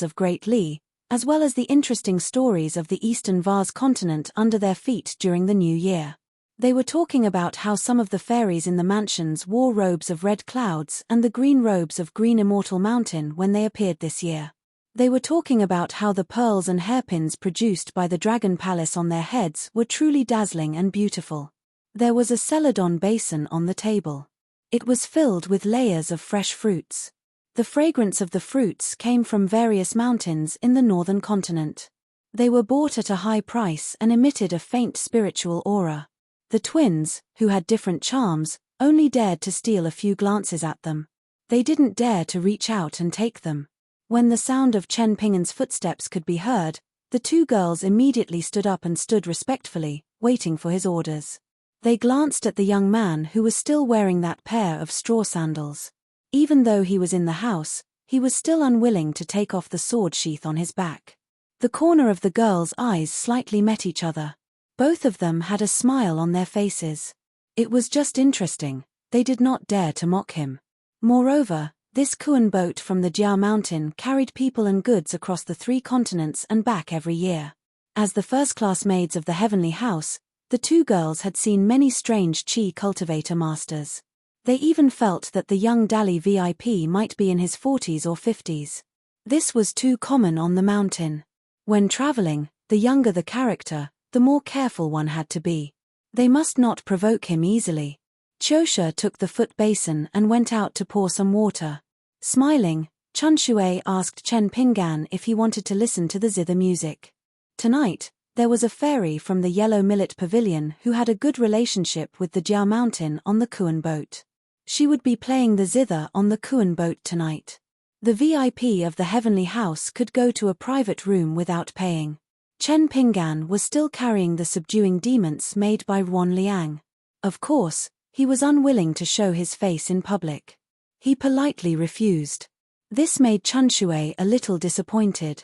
[SPEAKER 1] of Great Lee, as well as the interesting stories of the Eastern Vase continent under their feet during the new year. They were talking about how some of the fairies in the mansions wore robes of red clouds and the green robes of green immortal mountain when they appeared this year. They were talking about how the pearls and hairpins produced by the Dragon Palace on their heads were truly dazzling and beautiful. There was a celadon basin on the table. It was filled with layers of fresh fruits. The fragrance of the fruits came from various mountains in the northern continent. They were bought at a high price and emitted a faint spiritual aura. The twins, who had different charms, only dared to steal a few glances at them. They didn't dare to reach out and take them. When the sound of Chen Pingan's footsteps could be heard, the two girls immediately stood up and stood respectfully, waiting for his orders. They glanced at the young man who was still wearing that pair of straw sandals. Even though he was in the house, he was still unwilling to take off the sword sheath on his back. The corner of the girls' eyes slightly met each other. Both of them had a smile on their faces. It was just interesting, they did not dare to mock him. Moreover, this Kuan boat from the Jiao mountain carried people and goods across the 3 continents and back every year. As the first-class maids of the heavenly house, the two girls had seen many strange Qi cultivator masters. They even felt that the young Dali VIP might be in his 40s or 50s. This was too common on the mountain. When traveling, the younger the character, the more careful one had to be. They must not provoke him easily. Chosha took the foot basin and went out to pour some water. Smiling, Chun Shui asked Chen Pingan if he wanted to listen to the zither music. Tonight, there was a fairy from the Yellow Millet Pavilion who had a good relationship with the Jiao Mountain on the Kuan boat. She would be playing the zither on the Kuan boat tonight. The VIP of the heavenly house could go to a private room without paying. Chen Pingan was still carrying the subduing demons made by Ruan Liang. Of course, he was unwilling to show his face in public. He politely refused. This made Chun Shui a little disappointed.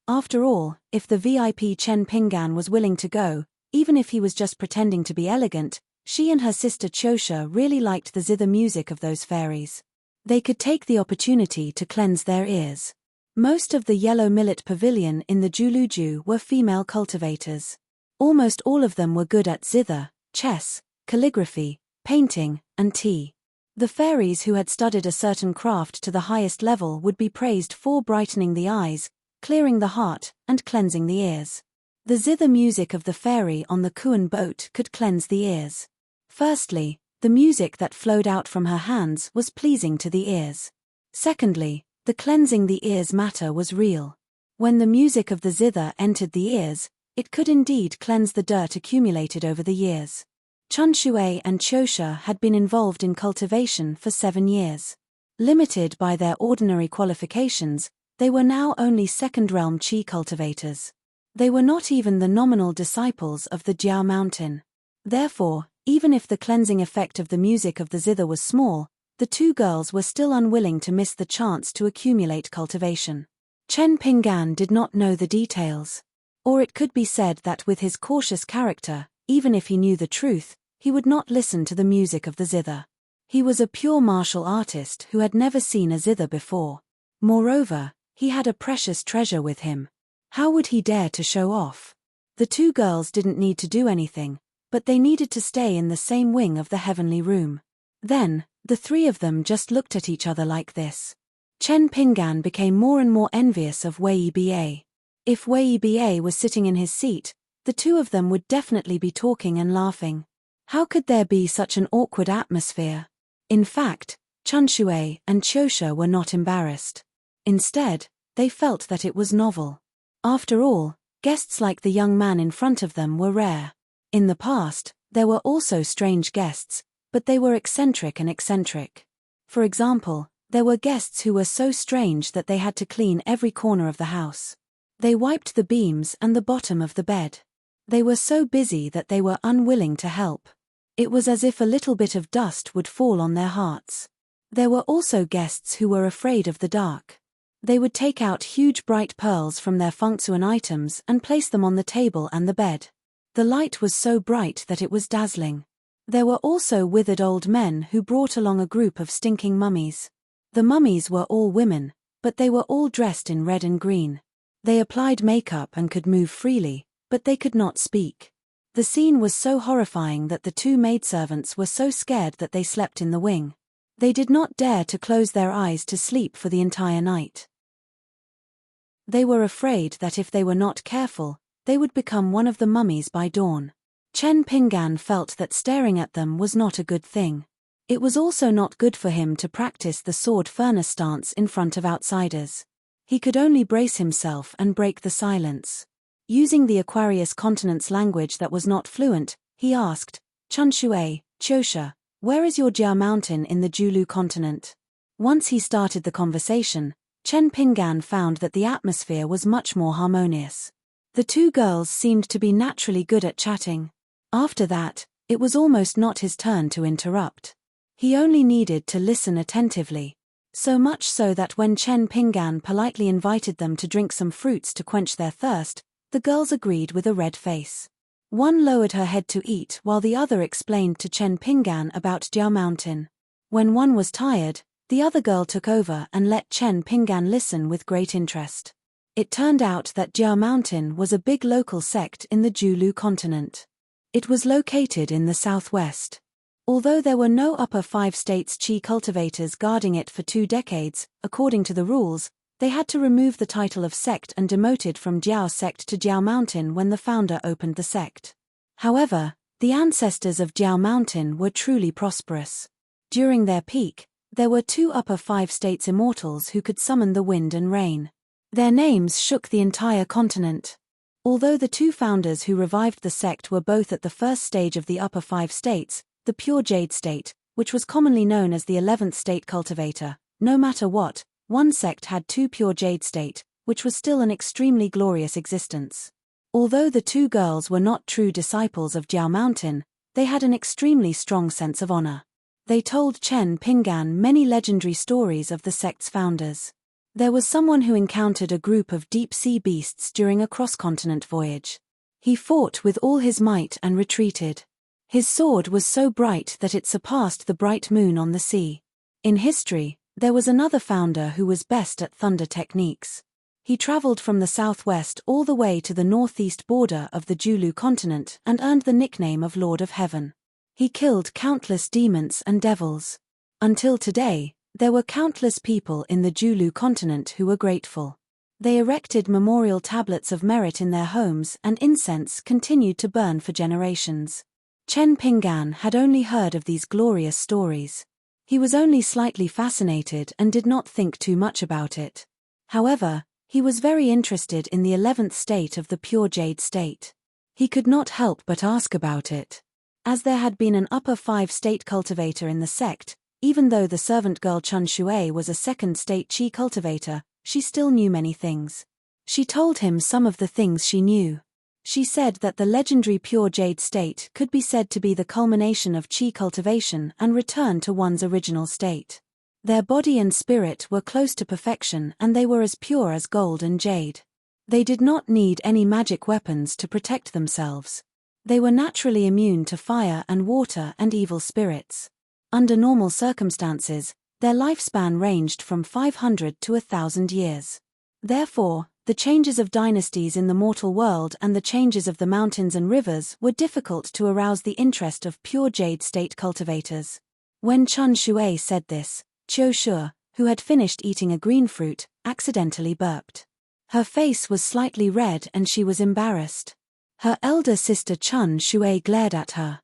[SPEAKER 1] After all, if the VIP Chen Pingan was willing to go, even if he was just pretending to be elegant, she and her sister Chosha really liked the zither music of those fairies. They could take the opportunity to cleanse their ears. Most of the Yellow Millet Pavilion in the Juluju were female cultivators. Almost all of them were good at zither, chess, calligraphy, painting, and tea. The fairies who had studied a certain craft to the highest level would be praised for brightening the eyes, clearing the heart, and cleansing the ears. The zither music of the fairy on the Kuan boat could cleanse the ears. Firstly, the music that flowed out from her hands was pleasing to the ears. Secondly, the cleansing the ears matter was real. When the music of the zither entered the ears, it could indeed cleanse the dirt accumulated over the years. Chun Shui and Chosha had been involved in cultivation for 7 years. Limited by their ordinary qualifications, they were now only second-realm Qi cultivators. They were not even the nominal disciples of the Jiao mountain. Therefore, even if the cleansing effect of the music of the zither was small, the two girls were still unwilling to miss the chance to accumulate cultivation. Chen Pingan did not know the details. Or it could be said that with his cautious character, even if he knew the truth, he would not listen to the music of the zither. He was a pure martial artist who had never seen a zither before. Moreover, he had a precious treasure with him. How would he dare to show off? The two girls didn't need to do anything, but they needed to stay in the same wing of the heavenly room. Then, the 3 of them just looked at each other like this. Chen Pingan became more and more envious of Wei Ba. If Wei Ba was sitting in his seat, the 2 of them would definitely be talking and laughing. How could there be such an awkward atmosphere? In fact, Chun Shui and Chosha were not embarrassed. Instead, they felt that it was novel. After all, guests like the young man in front of them were rare. In the past, there were also strange guests, but they were eccentric and eccentric. For example, there were guests who were so strange that they had to clean every corner of the house. They wiped the beams and the bottom of the bed. They were so busy that they were unwilling to help. It was as if a little bit of dust would fall on their hearts. There were also guests who were afraid of the dark. They would take out huge bright pearls from their fungsuan items and place them on the table and the bed. The light was so bright that it was dazzling. There were also withered old men who brought along a group of stinking mummies. The mummies were all women, but they were all dressed in red and green. They applied makeup and could move freely, but they could not speak. The scene was so horrifying that the two maidservants were so scared that they slept in the wing. They did not dare to close their eyes to sleep for the entire night. They were afraid that if they were not careful, they would become one of the mummies by dawn. Chen Pingan felt that staring at them was not a good thing. It was also not good for him to practice the sword furnace stance in front of outsiders. He could only brace himself and break the silence. Using the Aquarius continent's language that was not fluent, he asked, "Chun Shui, Chosha, where is your Jia mountain in the Julu continent?" Once he started the conversation, Chen Pingan found that the atmosphere was much more harmonious. The two girls seemed to be naturally good at chatting. After that, it was almost not his turn to interrupt. He only needed to listen attentively. So much so that when Chen Pingan politely invited them to drink some fruits to quench their thirst, the girls agreed with a red face. One lowered her head to eat while the other explained to Chen Pingan about Jia Mountain. When one was tired, the other girl took over and let Chen Pingan listen with great interest. It turned out that Jia Mountain was a big local sect in the Julu continent. It was located in the southwest. Although there were no upper 5 states Qi cultivators guarding it for 2 decades, according to the rules, they had to remove the title of sect and demoted from Jiao sect to Jiao Mountain when the founder opened the sect. However, the ancestors of Jiao Mountain were truly prosperous. During their peak, there were 2 upper 5 states immortals who could summon the wind and rain. Their names shook the entire continent. Although the 2 founders who revived the sect were both at the first stage of the upper 5 states, the pure jade state, which was commonly known as the 11th state cultivator, no matter what, one sect had 2 pure jade state, which was still an extremely glorious existence. Although the 2 girls were not true disciples of Jiao Mountain, they had an extremely strong sense of honor. They told Chen Pingan many legendary stories of the sect's founders. There was someone who encountered a group of deep-sea beasts during a cross-continent voyage. He fought with all his might and retreated. His sword was so bright that it surpassed the bright moon on the sea. In history, there was another founder who was best at thunder techniques. He traveled from the southwest all the way to the northeast border of the Julu continent and earned the nickname of Lord of Heaven. He killed countless demons and devils. Until today, there were countless people in the Julu continent who were grateful. They erected memorial tablets of merit in their homes and incense continued to burn for generations. Chen Pingan had only heard of these glorious stories. He was only slightly fascinated and did not think too much about it. However, he was very interested in the 11th state of the pure jade state. He could not help but ask about it. As there had been an upper 5 state cultivator in the sect, even though the servant girl Chun Shui was a 2nd state Qi cultivator, she still knew many things. She told him some of the things she knew. She said that the legendary pure jade state could be said to be the culmination of Qi cultivation and return to one's original state. Their body and spirit were close to perfection and they were as pure as gold and jade. They did not need any magic weapons to protect themselves. They were naturally immune to fire and water and evil spirits. Under normal circumstances, their lifespan ranged from 500 to 1,000 years. Therefore, the changes of dynasties in the mortal world and the changes of the mountains and rivers were difficult to arouse the interest of pure jade state cultivators. When Chun Shui said this, Qiu Shu, who had finished eating a green fruit, accidentally burped. Her face was slightly red and she was embarrassed. Her elder sister Chun Shui glared at her.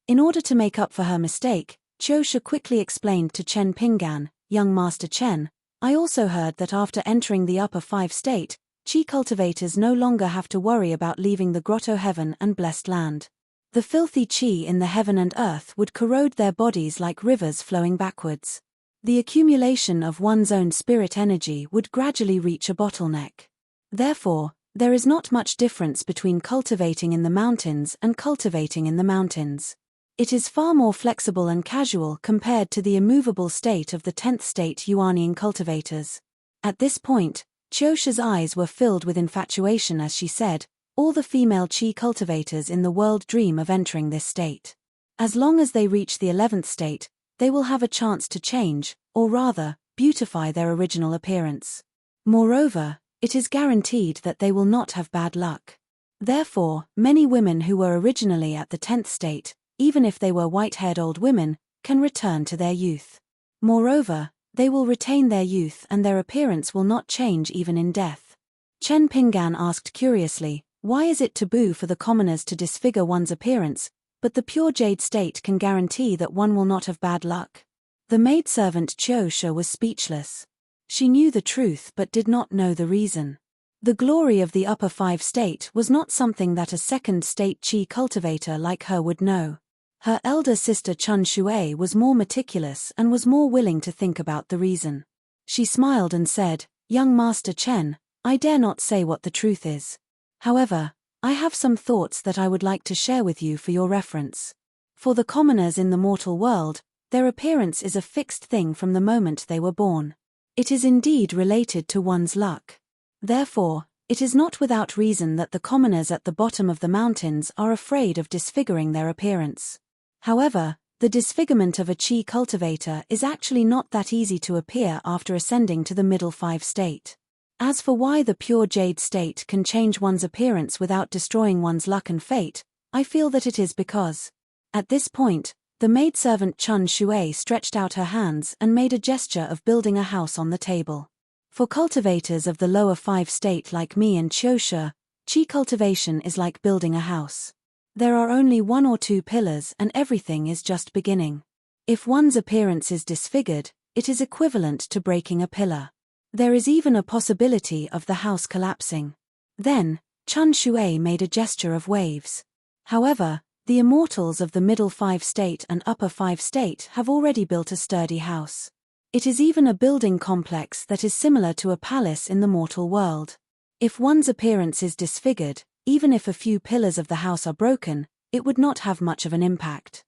[SPEAKER 1] In order to make up for her mistake, Qiu Shu quickly explained to Chen Pingan, "Young Master Chen, I also heard that after entering the upper 5 state, Qi cultivators no longer have to worry about leaving the grotto heaven and blessed land. The filthy Qi in the heaven and earth would corrode their bodies like rivers flowing backwards. The accumulation of one's own spirit energy would gradually reach a bottleneck. Therefore, There is not much difference between cultivating in the mountains and cultivating in the mountains. It is far more flexible and casual compared to the immovable state of the 10th state Yuanian cultivators. At this point, Chiosha's eyes were filled with infatuation as she said, all the female chi cultivators in the world dream of entering this state. As long as they reach the 11th state, they will have a chance to change, or rather, beautify their original appearance. Moreover, it is guaranteed that they will not have bad luck. Therefore, many women who were originally at the 10th state, even if they were white-haired old women, can return to their youth. Moreover, they will retain their youth and their appearance will not change even in death. Chen Pinggan asked curiously, why is it taboo for the commoners to disfigure one's appearance, but the pure jade state can guarantee that one will not have bad luck? The maidservant Chiosha was speechless. She knew the truth but did not know the reason. The glory of the upper 5 state was not something that a second state chi cultivator like her would know. Her elder sister Chun Shui was more meticulous and was more willing to think about the reason. She smiled and said, "Young Master Chen, I dare not say what the truth is. However, I have some thoughts that I would like to share with you for your reference. For the commoners in the mortal world, their appearance is a fixed thing from the moment they were born. It is indeed related to one's luck. Therefore, it is not without reason that the commoners at the bottom of the mountains are afraid of disfiguring their appearance. However, the disfigurement of a chi cultivator is actually not that easy to appear after ascending to the middle 5 state. As for why the pure jade state can change one's appearance without destroying one's luck and fate, I feel that it is because..." At this point, the maidservant Chun Shui stretched out her hands and made a gesture of building a house on the table. For cultivators of the lower 5 state like me and Chiosha, chi cultivation is like building a house. There are only 1 or 2 pillars and everything is just beginning. If one's appearance is disfigured, it is equivalent to breaking a pillar. There is even a possibility of the house collapsing. Then, Chun Shui made a gesture of waves. However, the immortals of the middle 5 state and upper 5 state have already built a sturdy house. It is even a building complex that is similar to a palace in the mortal world. If one's appearance is disfigured, even if a few pillars of the house are broken, it would not have much of an impact.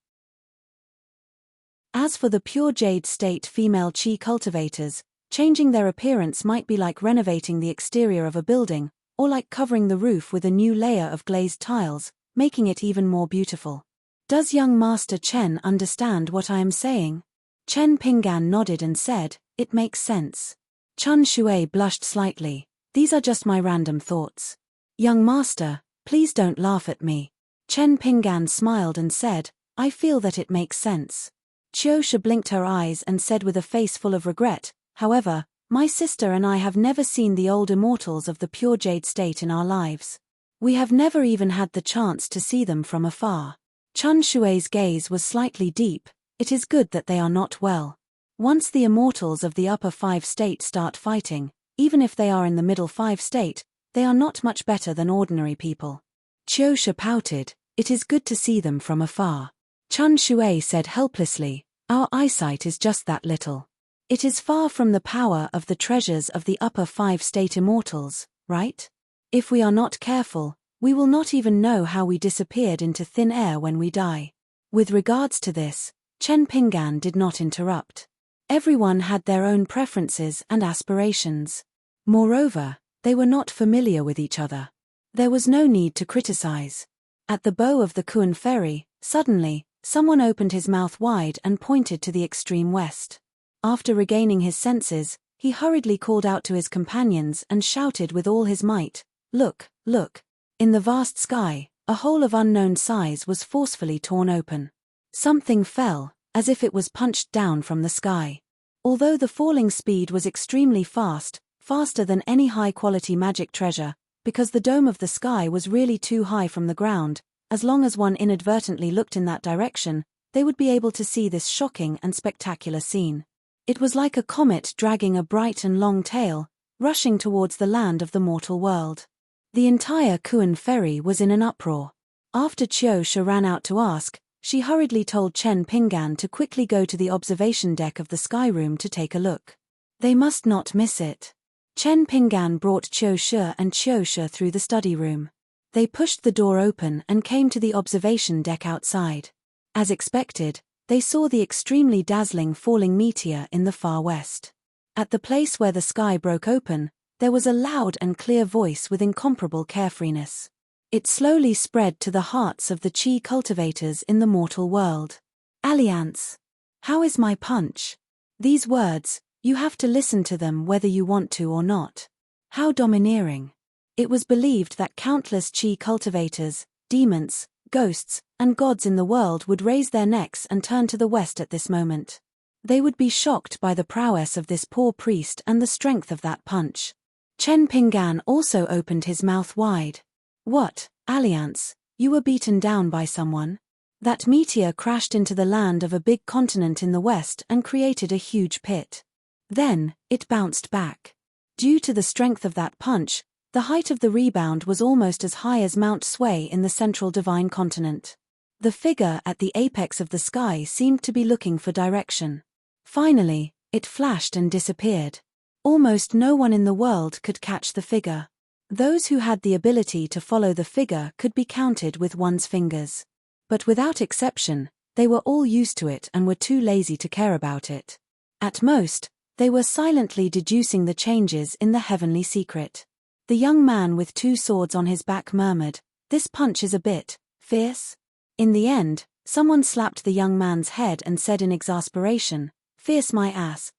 [SPEAKER 1] As for the pure jade state female chi cultivators, changing their appearance might be like renovating the exterior of a building, or like covering the roof with a new layer of glazed tiles, making it even more beautiful. Does young Master Chen understand what I am saying? Chen Pinggan nodded and said, "It makes sense." Chun Shui blushed slightly. "These are just my random thoughts. Young Master, please don't laugh at me." Chen Pinggan smiled and said, "I feel that it makes sense." Chiosha blinked her eyes and said with a face full of regret, "However, my sister and I have never seen the old immortals of the pure jade state in our lives. We have never even had the chance to see them from afar." Chun Shui's gaze was slightly deep. It is good that they are not well. Once the immortals of the upper 5 state start fighting, even if they are in the middle 5 state, they are not much better than ordinary people. Chiosha pouted, "It is good to see them from afar." Chun Shui said helplessly, "Our eyesight is just that little. It is far from the power of the treasures of the upper 5 state immortals, right? If we are not careful, we will not even know how we disappeared into thin air when we die." With regards to this, Chen Pinggan did not interrupt. Everyone had their own preferences and aspirations. Moreover, they were not familiar with each other. There was no need to criticize. At the bow of the Kuan ferry, suddenly, someone opened his mouth wide and pointed to the extreme west. After regaining his senses, he hurriedly called out to his companions and shouted with all his might, "Look, look!" In the vast sky, a hole of unknown size was forcefully torn open. Something fell, as if it was punched down from the sky. Although the falling speed was extremely fast, faster than any high-quality magic treasure, because the dome of the sky was really too high from the ground, as long as one inadvertently looked in that direction, they would be able to see this shocking and spectacular scene. It was like a comet dragging a bright and long tail, rushing towards the land of the mortal world. The entire Kuan ferry was in an uproar. After Chiosha ran out to ask, she hurriedly told Chen Pinggan to quickly go to the observation deck of the sky room to take a look. They must not miss it. Chen Pinggan brought Qiu Shi and Qiu Shi through the study room. They pushed the door open and came to the observation deck outside. As expected, they saw the extremely dazzling falling meteor in the far west. At the place where the sky broke open, there was a loud and clear voice with incomparable carefreeness. It slowly spread to the hearts of the Qi cultivators in the mortal world. Alliance. How is my punch? These words, you have to listen to them whether you want to or not. How domineering. It was believed that countless Qi cultivators, demons, ghosts, and gods in the world would raise their necks and turn to the west at this moment. They would be shocked by the prowess of this poor priest and the strength of that punch. Chen Pinggan also opened his mouth wide. What, Alliance, you were beaten down by someone? That meteor crashed into the land of a big continent in the west and created a huge pit. Then, it bounced back. Due to the strength of that punch, the height of the rebound was almost as high as Mount Sway in the central divine continent. The figure at the apex of the sky seemed to be looking for direction. Finally, it flashed and disappeared. Almost no one in the world could catch the figure. Those who had the ability to follow the figure could be counted with one's fingers. But without exception, they were all used to it and were too lazy to care about it. At most, they were silently deducing the changes in the heavenly secret. The young man with 2 swords on his back murmured, "This punch is a bit fierce." In the end, someone slapped the young man's head and said in exasperation, "Fierce my ass."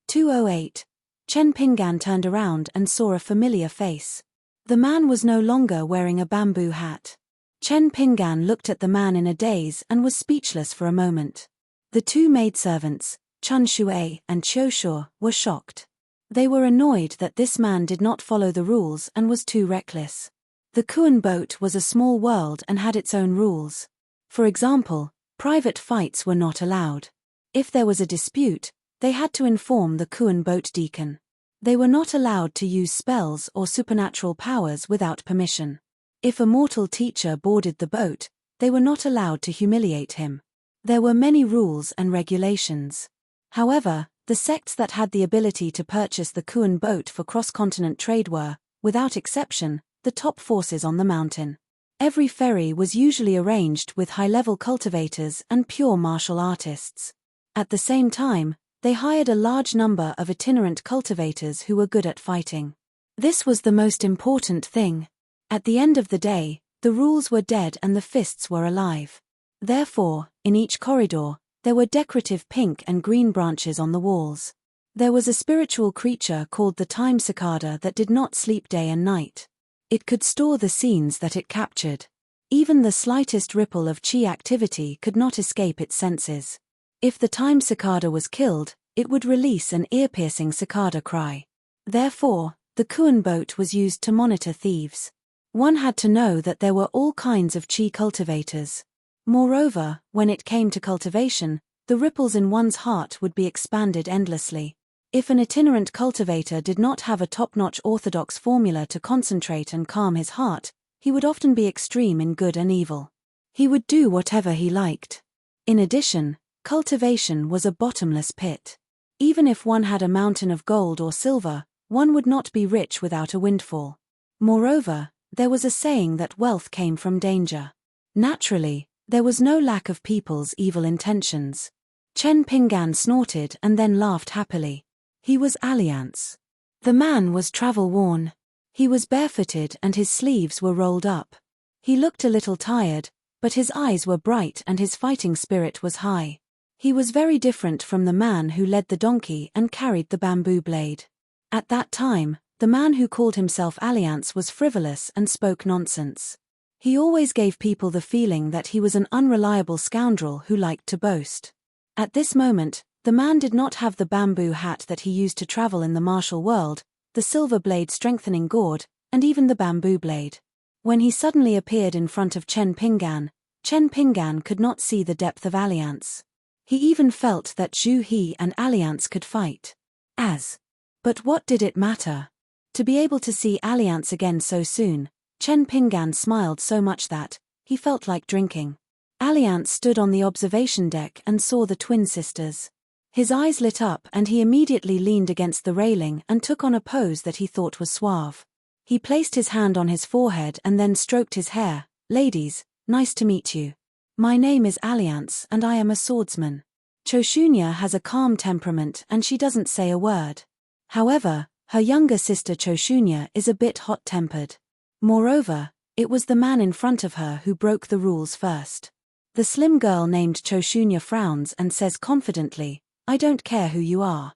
[SPEAKER 1] 208. Chen Pinggan turned around and saw a familiar face. The man was no longer wearing a bamboo hat. Chen Pinggan looked at the man in a daze and was speechless for a moment. The 2 maidservants, Chun Shui and Qiu Shi, were shocked. They were annoyed that this man did not follow the rules and was too reckless. The Kuan boat was a small world and had its own rules. For example, private fights were not allowed. If there was a dispute, they had to inform the Kuan boat deacon. They were not allowed to use spells or supernatural powers without permission. If a mortal teacher boarded the boat, they were not allowed to humiliate him. There were many rules and regulations. However, the sects that had the ability to purchase the Kuan boat for cross-continent trade were, without exception, the top forces on the mountain. Every ferry was usually arranged with high-level cultivators and pure martial artists. At the same time, they hired a large number of itinerant cultivators who were good at fighting. This was the most important thing. At the end of the day, the rules were dead and the fists were alive. Therefore, in each corridor, there were decorative pink and green branches on the walls. There was a spiritual creature called the time cicada that did not sleep day and night. It could store the scenes that it captured. Even the slightest ripple of Qi activity could not escape its senses. If the time cicada was killed, it would release an ear-piercing cicada cry. Therefore, the Kuan boat was used to monitor thieves. One had to know that there were all kinds of Qi cultivators. Moreover, when it came to cultivation, the ripples in one's heart would be expanded endlessly. If an itinerant cultivator did not have a top-notch orthodox formula to concentrate and calm his heart, he would often be extreme in good and evil. He would do whatever he liked. In addition, cultivation was a bottomless pit. Even if one had a mountain of gold or silver, one would not be rich without a windfall. Moreover, there was a saying that wealth came from danger. Naturally, there was no lack of people's evil intentions. Chen Pinggan snorted and then laughed happily. He was Alliance. The man was travel-worn. He was barefooted and his sleeves were rolled up. He looked a little tired, but his eyes were bright and his fighting spirit was high. He was very different from the man who led the donkey and carried the bamboo blade. At that time, the man who called himself Alliance was frivolous and spoke nonsense. He always gave people the feeling that he was an unreliable scoundrel who liked to boast. At this moment, the man did not have the bamboo hat that he used to travel in the martial world, the silver blade strengthening gourd, and even the bamboo blade. When he suddenly appeared in front of Chen Pinggan could not see the depth of Alliance. He even felt that Zhu He and Alliance could fight. But what did it matter? To be able to see Alliance again so soon, Chen Pinggan smiled so much that he felt like drinking. Alliance stood on the observation deck and saw the twin sisters. His eyes lit up and he immediately leaned against the railing and took on a pose that he thought was suave. He placed his hand on his forehead and then stroked his hair. Ladies, nice to meet you. My name is Alliance and I am a swordsman. Choshunya has a calm temperament and she doesn't say a word. However, her younger sister Choshunya is a bit hot-tempered. Moreover, it was the man in front of her who broke the rules first. The slim girl named Choshunya frowns and says confidently, I don't care who you are.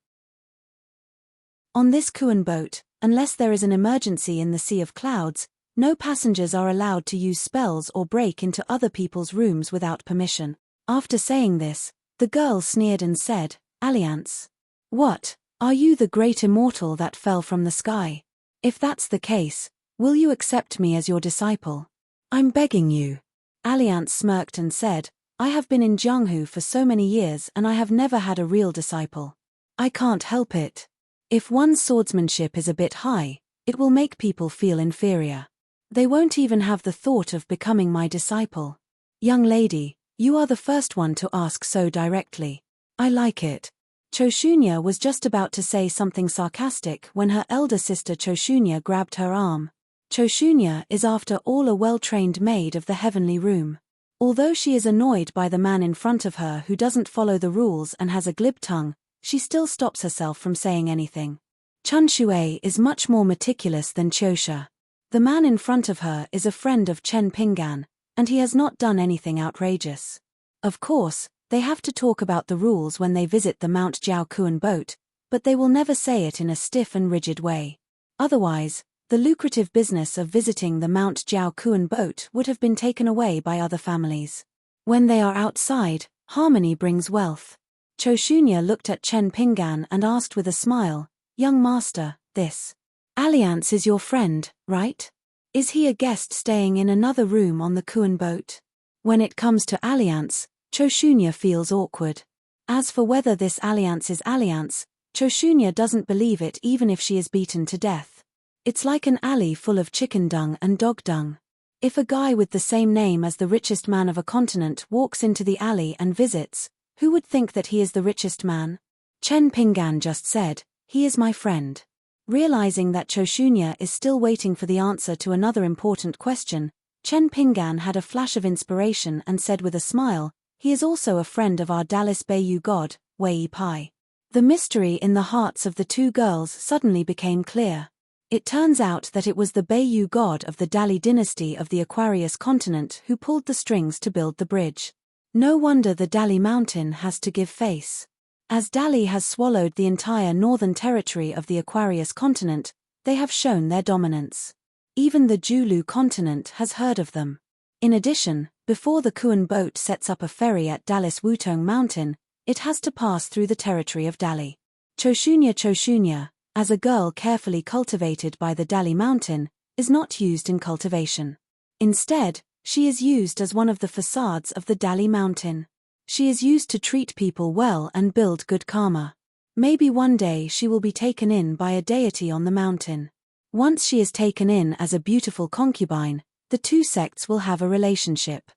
[SPEAKER 1] On this Kuan boat, unless there is an emergency in the Sea of Clouds, no passengers are allowed to use spells or break into other people's rooms without permission. After saying this, the girl sneered and said, Alliance. What? Are you the great immortal that fell from the sky? If that's the case, will you accept me as your disciple? I'm begging you. Alliance smirked and said, I have been in Jianghu for so many years and I have never had a real disciple. I can't help it. If one's swordsmanship is a bit high, it will make people feel inferior. They won't even have the thought of becoming my disciple. Young lady, you are the first one to ask so directly. I like it. Choshunya was just about to say something sarcastic when her elder sister Choshunya grabbed her arm. Choshunya is after all a well-trained maid of the heavenly room. Although she is annoyed by the man in front of her who doesn't follow the rules and has a glib tongue, she still stops herself from saying anything. Chunshui is much more meticulous than Chosha. The man in front of her is a friend of Chen Pingan, and he has not done anything outrageous. Of course, they have to talk about the rules when they visit the Mount Jiao Kuan boat, but they will never say it in a stiff and rigid way. Otherwise, the lucrative business of visiting the Mount Jiao Kuan boat would have been taken away by other families. When they are outside, harmony brings wealth. Choshunya looked at Chen Pingan and asked with a smile, Young master, this Alliance is your friend, right? Is he a guest staying in another room on the Kuan boat? When it comes to Alliance, Choshunya feels awkward. As for whether this Alliance is Alliance, Choshunya doesn't believe it even if she is beaten to death. It's like an alley full of chicken dung and dog dung. If a guy with the same name as the richest man of a continent walks into the alley and visits, who would think that he is the richest man? Chen Pingan just said, he is my friend. Realizing that Choshunya is still waiting for the answer to another important question, Chen Pingan had a flash of inspiration and said with a smile, he is also a friend of our Dallas Bayou god, Wei Pai. The mystery in the hearts of the two girls suddenly became clear. It turns out that it was the Bayou god of the Dali dynasty of the Aquarius continent who pulled the strings to build the bridge. No wonder the Dali mountain has to give face. As Dali has swallowed the entire northern territory of the Aquarius continent, they have shown their dominance. Even the Julu continent has heard of them. In addition, before the Kuan boat sets up a ferry at Dallas Wutong Mountain, it has to pass through the territory of Dali. Choshunya, as a girl carefully cultivated by the Dali mountain, is not used in cultivation. Instead, she is used as one of the facades of the Dali mountain. She is used to treat people well and build good karma. Maybe one day she will be taken in by a deity on the mountain. Once she is taken in as a beautiful concubine, the two sects will have a relationship.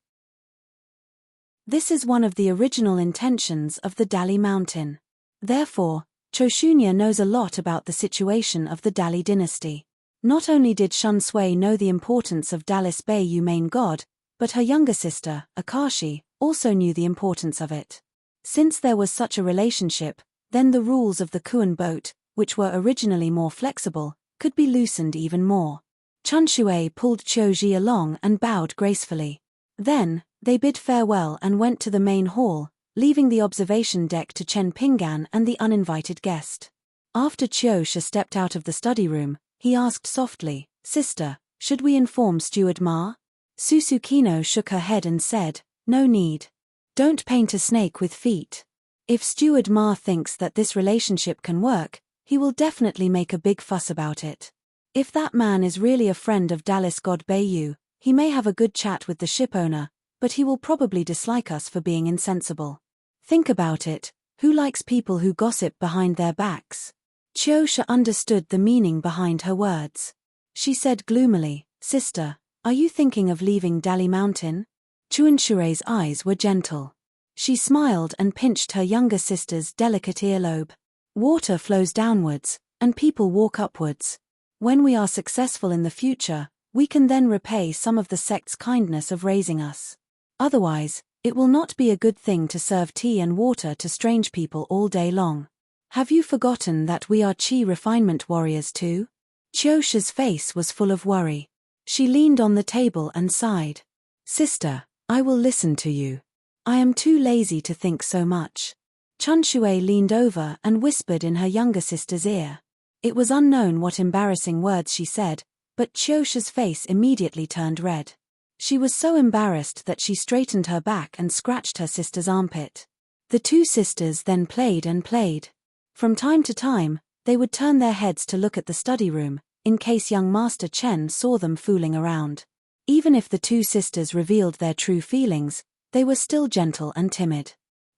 [SPEAKER 1] This is one of the original intentions of the Dali mountain. Therefore, Choshunya knows a lot about the situation of the Dali dynasty. Not only did Shun Sui know the importance of Dallas Bayou main god, but her younger sister, Akashi, also knew the importance of it. Since there was such a relationship, then the rules of the Kuan boat, which were originally more flexible, could be loosened even more. Chunshui pulled Qiuji along and bowed gracefully. Then, they bid farewell and went to the main hall, leaving the observation deck to Chen Pingan and the uninvited guest. After Qiusha stepped out of the study room, he asked softly, Sister, should we inform Steward Ma? Susukino shook her head and said, No need. Don't paint a snake with feet. If Steward Ma thinks that this relationship can work, he will definitely make a big fuss about it. If that man is really a friend of Dallas god Bayou, he may have a good chat with the ship owner, but he will probably dislike us for being insensible. Think about it, who likes people who gossip behind their backs? Qiusha understood the meaning behind her words. She said gloomily, Sister, are you thinking of leaving Dali Mountain? Chunshui's eyes were gentle. She smiled and pinched her younger sister's delicate earlobe. Water flows downwards, and people walk upwards. When we are successful in the future, we can then repay some of the sect's kindness of raising us. Otherwise, it will not be a good thing to serve tea and water to strange people all day long. Have you forgotten that we are chi refinement warriors too? Chiosha's face was full of worry. She leaned on the table and sighed. Sister, I will listen to you. I am too lazy to think so much. Chunshui leaned over and whispered in her younger sister's ear. It was unknown what embarrassing words she said, but Chiosha's face immediately turned red. She was so embarrassed that she straightened her back and scratched her sister's armpit. The two sisters then played and played. From time to time, they would turn their heads to look at the study room, in case young Master Chen saw them fooling around. Even if the two sisters revealed their true feelings, they were still gentle and timid.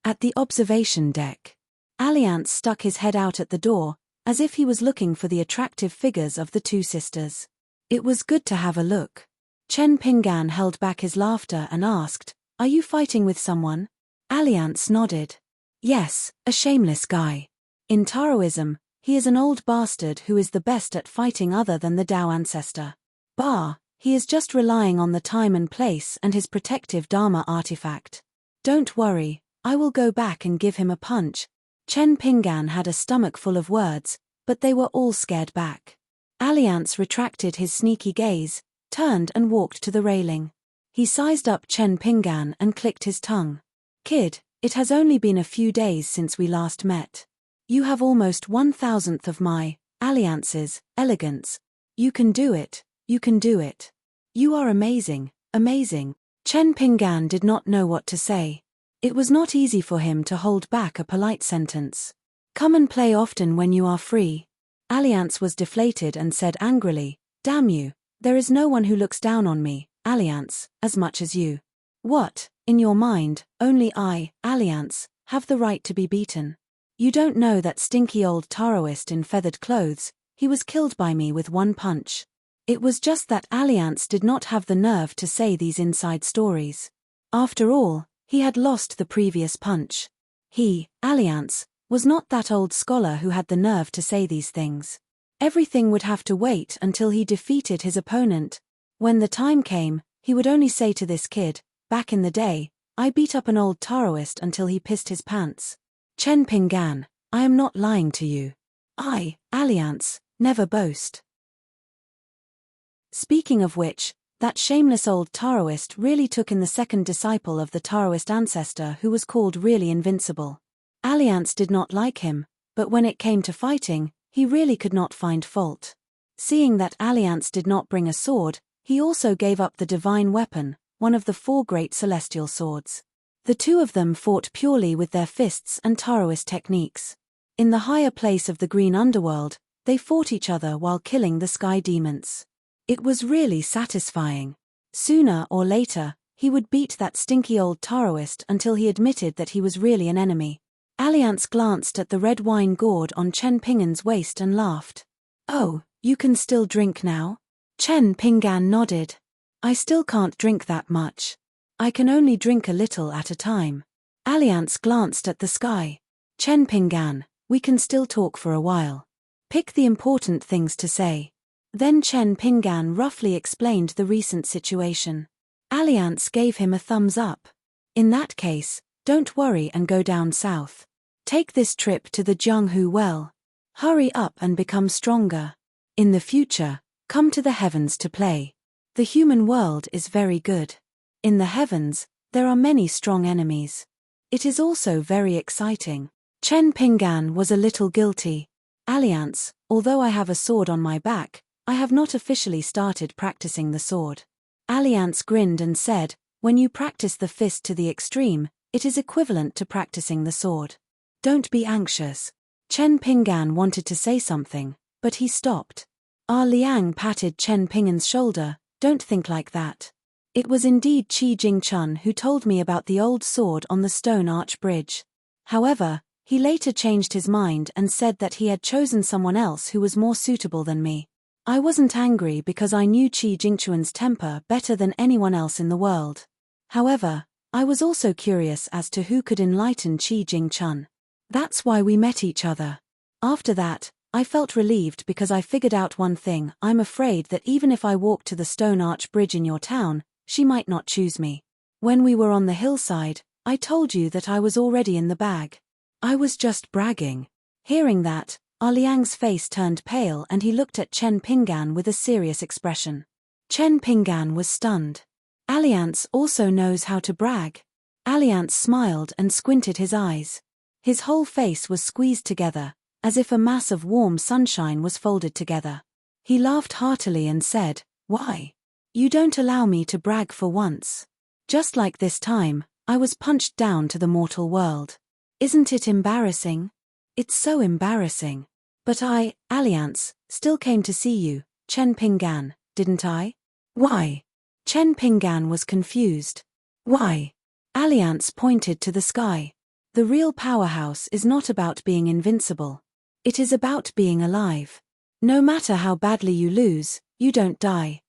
[SPEAKER 1] At the observation deck, Alliance stuck his head out at the door, as if he was looking for the attractive figures of the two sisters. It was good to have a look. Chen Pinggan held back his laughter and asked, "Are you fighting with someone?" Alliance nodded. "Yes, a shameless guy. In Taoism, he is an old bastard who is the best at fighting other than the Tao ancestor. He is just relying on the time and place and his protective Dharma artifact. Don't worry, I will go back and give him a punch." Chen Pinggan had a stomach full of words, but they were all scared back. Alliance retracted his sneaky gaze, turned and walked to the railing. He sized up Chen Pinggan and clicked his tongue. "Kid, it has only been a few days since we last met. You have almost 1,000th of my, Alliance's, elegance. You can do it, you can do it. You are amazing, amazing." Chen Pinggan did not know what to say. It was not easy for him to hold back a polite sentence. "Come and play often when you are free." Alliance was deflated and said angrily, "Damn you, there is no one who looks down on me, Alliance, as much as you. What, in your mind, only I, Alliance, have the right to be beaten? You don't know that stinky old Taoist in feathered clothes, he was killed by me with one punch." It was just that Alliance did not have the nerve to say these inside stories. After all, he had lost the previous punch. He, Alliance, was not that old scholar who had the nerve to say these things. Everything would have to wait until he defeated his opponent. When the time came, he would only say to this kid, "Back in the day, I beat up an old Taoist until he pissed his pants." Chen Pinggan, I am not lying to you. I, Alliance, never boast. Speaking of which, that shameless old Taoist really took in the second disciple of the Taoist ancestor who was called really invincible. Alliance did not like him, but when it came to fighting, he really could not find fault. Seeing that Alliance did not bring a sword, he also gave up the divine weapon, one of the four great celestial swords. The two of them fought purely with their fists and Taoist techniques. In the higher place of the green underworld, they fought each other while killing the sky demons. It was really satisfying. Sooner or later, he would beat that stinky old Taoist until he admitted that he was really an enemy. Alliance glanced at the red wine gourd on Chen Pinggan's waist and laughed. "Oh, you can still drink now?" Chen Pinggan nodded. "I still can't drink that much. I can only drink a little at a time." Alliance glanced at the sky. "Chen Pinggan, we can still talk for a while. Pick the important things to say." Then Chen Pinggan roughly explained the recent situation. Alliance gave him a thumbs up. "In that case, don't worry and go down south. Take this trip to the Jianghu well. Hurry up and become stronger. In the future, come to the heavens to play. The human world is very good. In the heavens, there are many strong enemies. It is also very exciting." Chen Pinggan was a little guilty. "Alliance, although I have a sword on my back, I have not officially started practicing the sword." Alliance grinned and said, "When you practice the fist to the extreme, it is equivalent to practicing the sword. Don't be anxious." Chen Pinggan wanted to say something, but he stopped. Liang patted Chen Pinggan's shoulder, "Don't think like that. It was indeed Qi Jingchun who told me about the old sword on the stone arch bridge. However, he later changed his mind and said that he had chosen someone else who was more suitable than me. I wasn't angry because I knew Qi Jingchun's temper better than anyone else in the world. However, I was also curious as to who could enlighten Qi Jing-chun. That's why we met each other. After that, I felt relieved because I figured out one thing. I'm afraid that even if I walked to the Stone Arch Bridge in your town, she might not choose me. When we were on the hillside, I told you that I was already in the bag. I was just bragging. Hearing that, Liang's face turned pale and he looked at Chen Pinggan with a serious expression. Chen Pinggan was stunned. Alliance also knows how to brag. Alliance smiled and squinted his eyes. His whole face was squeezed together, as if a mass of warm sunshine was folded together. He laughed heartily and said, "Why? You don't allow me to brag for once. Just like this time, I was punched down to the mortal world. Isn't it embarrassing? It's so embarrassing. But I, Alliance, still came to see you, Chen Pinggan, didn't I? Why?" Chen Pinggan was confused. Why? Alliance pointed to the sky. The real powerhouse is not about being invincible. It is about being alive. No matter how badly you lose, you don't die.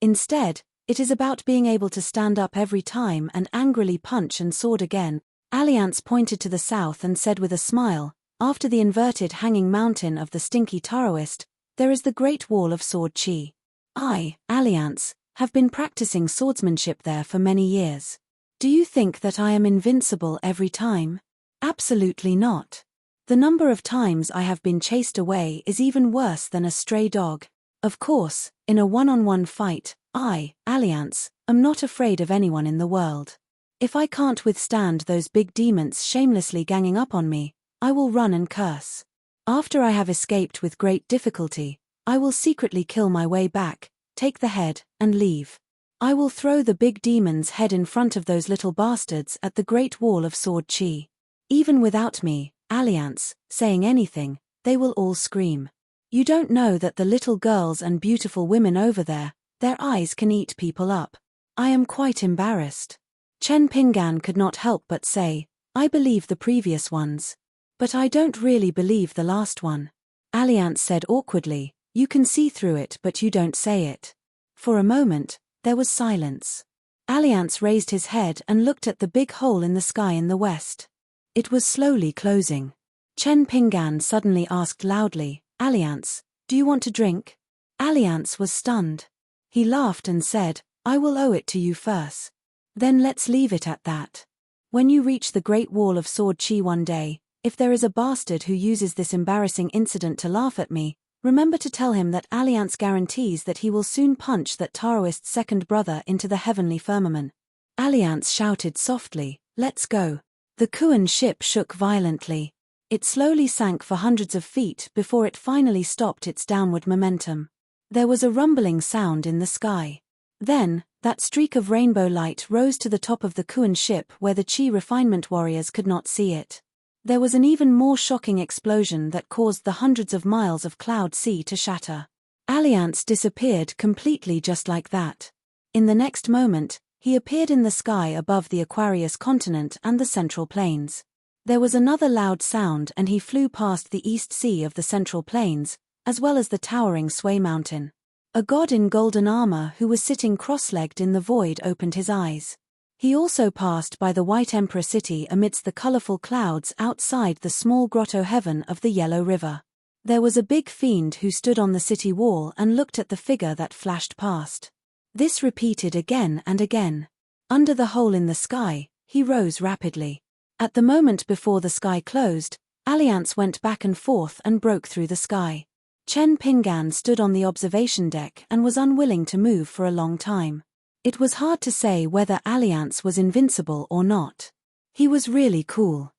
[SPEAKER 1] Instead, it is about being able to stand up every time and angrily punch and sword again. Alliance pointed to the south and said with a smile, "After the inverted hanging mountain of the stinky Taoist, there is the Great Wall of Sword Qi. I, Alliance, have been practicing swordsmanship there for many years. Do you think that I am invincible every time? Absolutely not. The number of times I have been chased away is even worse than a stray dog. Of course, in a one-on-one fight, I, Alliance, am not afraid of anyone in the world. If I can't withstand those big demons shamelessly ganging up on me, I will run and curse. After I have escaped with great difficulty, I will secretly kill my way back, take the head, and leave. I will throw the big demon's head in front of those little bastards at the Great Wall of Sword Qi. Even without me, Alliance, saying anything, they will all scream. You don't know that the little girls and beautiful women over there, their eyes can eat people up. I am quite embarrassed." Chen Pinggan could not help but say, "I believe the previous ones. But I don't really believe the last one." Alliance said awkwardly, "You can see through it but you don't say it." For a moment, there was silence. Alliance raised his head and looked at the big hole in the sky in the west. It was slowly closing. Chen Pinggan suddenly asked loudly, "Alliance, do you want to drink?" Alliance was stunned. He laughed and said, "I will owe it to you first. Then let's leave it at that. When you reach the Great Wall of Sword Qi one day, if there is a bastard who uses this embarrassing incident to laugh at me, remember to tell him that Alliance guarantees that he will soon punch that Taoist's second brother into the heavenly firmament." Alliance shouted softly, "Let's go." The Kuan ship shook violently. It slowly sank for hundreds of feet before it finally stopped its downward momentum. There was a rumbling sound in the sky. Then, that streak of rainbow light rose to the top of the Kuan ship where the Qi refinement warriors could not see it. There was an even more shocking explosion that caused the hundreds of miles of cloud sea to shatter. Alliance disappeared completely just like that. In the next moment, he appeared in the sky above the Aquarius continent and the Central Plains. There was another loud sound and he flew past the East Sea of the Central Plains, as well as the towering Sway Mountain. A god in golden armor who was sitting cross-legged in the void opened his eyes. He also passed by the White Emperor City amidst the colorful clouds outside the small grotto heaven of the Yellow River. There was a big fiend who stood on the city wall and looked at the figure that flashed past. This repeated again and again. Under the hole in the sky, he rose rapidly. At the moment before the sky closed, Alliance went back and forth and broke through the sky. Chen Pinggan stood on the observation deck and was unwilling to move for a long time. It was hard to say whether Alliance was invincible or not. He was really cool.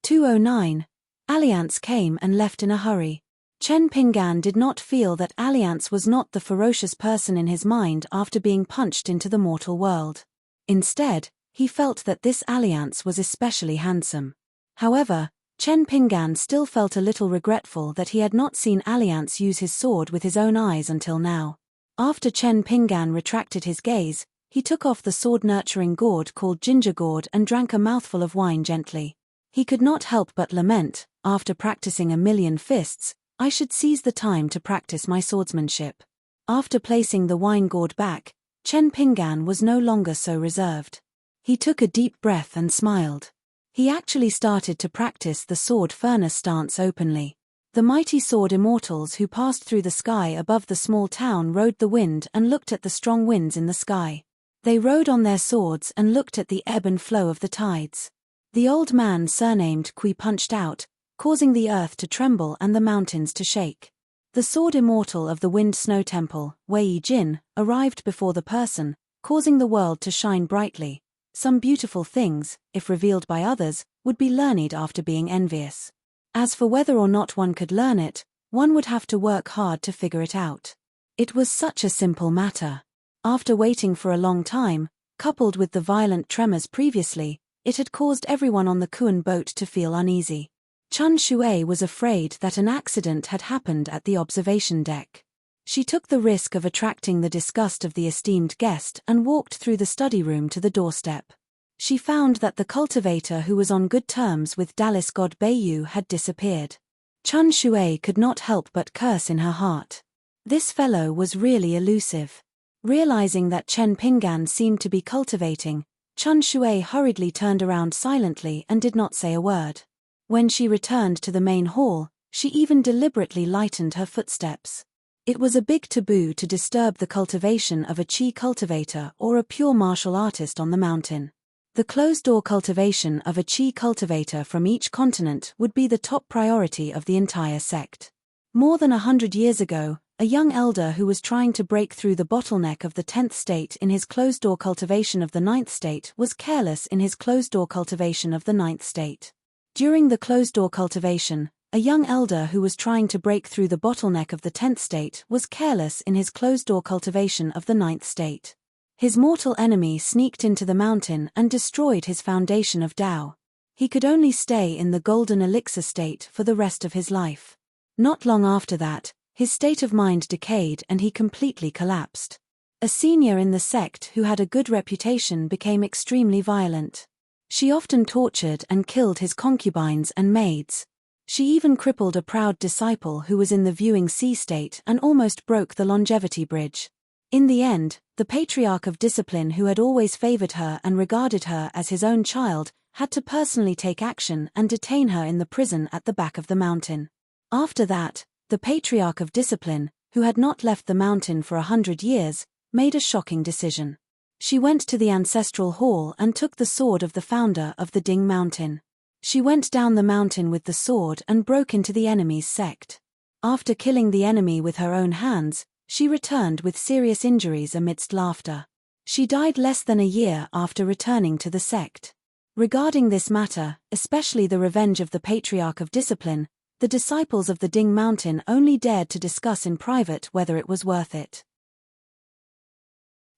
[SPEAKER 1] 209. Alliance came and left in a hurry. Chen Pinggan did not feel that Alliance was not the ferocious person in his mind after being punched into the mortal world. Instead, he felt that this Alliance was especially handsome. However, Chen Pinggan still felt a little regretful that he had not seen Alliance use his sword with his own eyes until now. After Chen Pinggan retracted his gaze, he took off the sword-nurturing gourd called ginger gourd and drank a mouthful of wine gently. He could not help but lament, after practicing a million fists, I should seize the time to practice my swordsmanship. After placing the wine gourd back, Chen Pinggan was no longer so reserved. He took a deep breath and smiled. He actually started to practice the sword furnace stance openly. The mighty sword immortals who passed through the sky above the small town rode the wind and looked at the strong winds in the sky. They rode on their swords and looked at the ebb and flow of the tides. The old man surnamed Kui punched out, causing the earth to tremble and the mountains to shake. The sword immortal of the wind snow temple, Wei Jin, arrived before the person, causing the world to shine brightly. Some beautiful things, if revealed by others, would be learned after being envious. As for whether or not one could learn it, one would have to work hard to figure it out. It was such a simple matter. After waiting for a long time, coupled with the violent tremors previously, it had caused everyone on the Kuan boat to feel uneasy. Chun Shui was afraid that an accident had happened at the observation deck. She took the risk of attracting the disgust of the esteemed guest and walked through the study room to the doorstep. She found that the cultivator who was on good terms with Dallas god Beiyu had disappeared. Chun Shui could not help but curse in her heart. This fellow was really elusive. Realizing that Chen Pinggan seemed to be cultivating, Chun Shui hurriedly turned around silently and did not say a word. When she returned to the main hall, she even deliberately lightened her footsteps. It was a big taboo to disturb the cultivation of a chi cultivator or a pure martial artist on the mountain. The closed-door cultivation of a chi cultivator from each continent would be the top priority of the entire sect. More than 100 years ago, a young elder who was trying to break through the bottleneck of the 10th state in his closed-door cultivation of the 9th state was careless in his closed-door cultivation of the 9th state. During the closed-door cultivation, a young elder who was trying to break through the bottleneck of the 10th state was careless in his closed-door cultivation of the 9th state. His mortal enemy sneaked into the mountain and destroyed his foundation of Tao. He could only stay in the golden elixir state for the rest of his life. Not long after that, his state of mind decayed and he completely collapsed. A senior in the sect who had a good reputation became extremely violent. She often tortured and killed his concubines and maids. She even crippled a proud disciple who was in the viewing sea state and almost broke the longevity bridge. In the end, the patriarch of discipline who had always favored her and regarded her as his own child, had to personally take action and detain her in the prison at the back of the mountain. After that, the patriarch of discipline, who had not left the mountain for 100 years, made a shocking decision. She went to the ancestral hall and took the sword of the founder of the Ding Mountain. She went down the mountain with the sword and broke into the enemy's sect. After killing the enemy with her own hands, she returned with serious injuries amidst laughter. She died less than a year after returning to the sect. Regarding this matter, especially the revenge of the Patriarch of Discipline, the disciples of the Ding Mountain only dared to discuss in private whether it was worth it.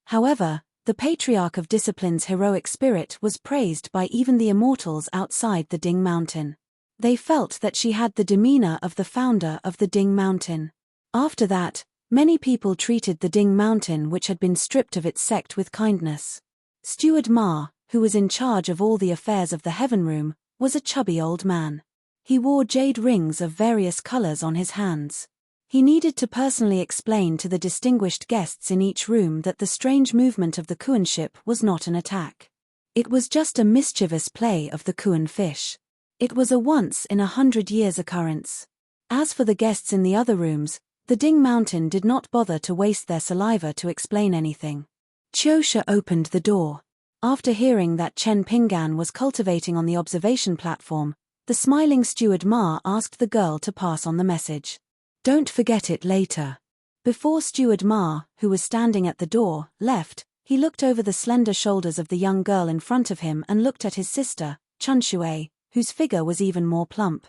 [SPEAKER 1] However, the Patriarch of Discipline's heroic spirit was praised by even the immortals outside the Ding Mountain. They felt that she had the demeanor of the founder of the Ding Mountain. After that, many people treated the Ding Mountain, which had been stripped of its sect, with kindness. Steward Ma, who was in charge of all the affairs of the Heaven Room, was a chubby old man. He wore jade rings of various colors on his hands. He needed to personally explain to the distinguished guests in each room that the strange movement of the Kuan ship was not an attack. It was just a mischievous play of the Kuan fish. It was a once-in-100 years occurrence. As for the guests in the other rooms, the Ding Mountain did not bother to waste their saliva to explain anything. Qiusha opened the door. After hearing that Chen Pinggan was cultivating on the observation platform, the smiling steward Ma asked the girl to pass on the message. Don't forget it later. Before steward Ma, who was standing at the door, left, he looked over the slender shoulders of the young girl in front of him and looked at his sister, Chun Shui, whose figure was even more plump.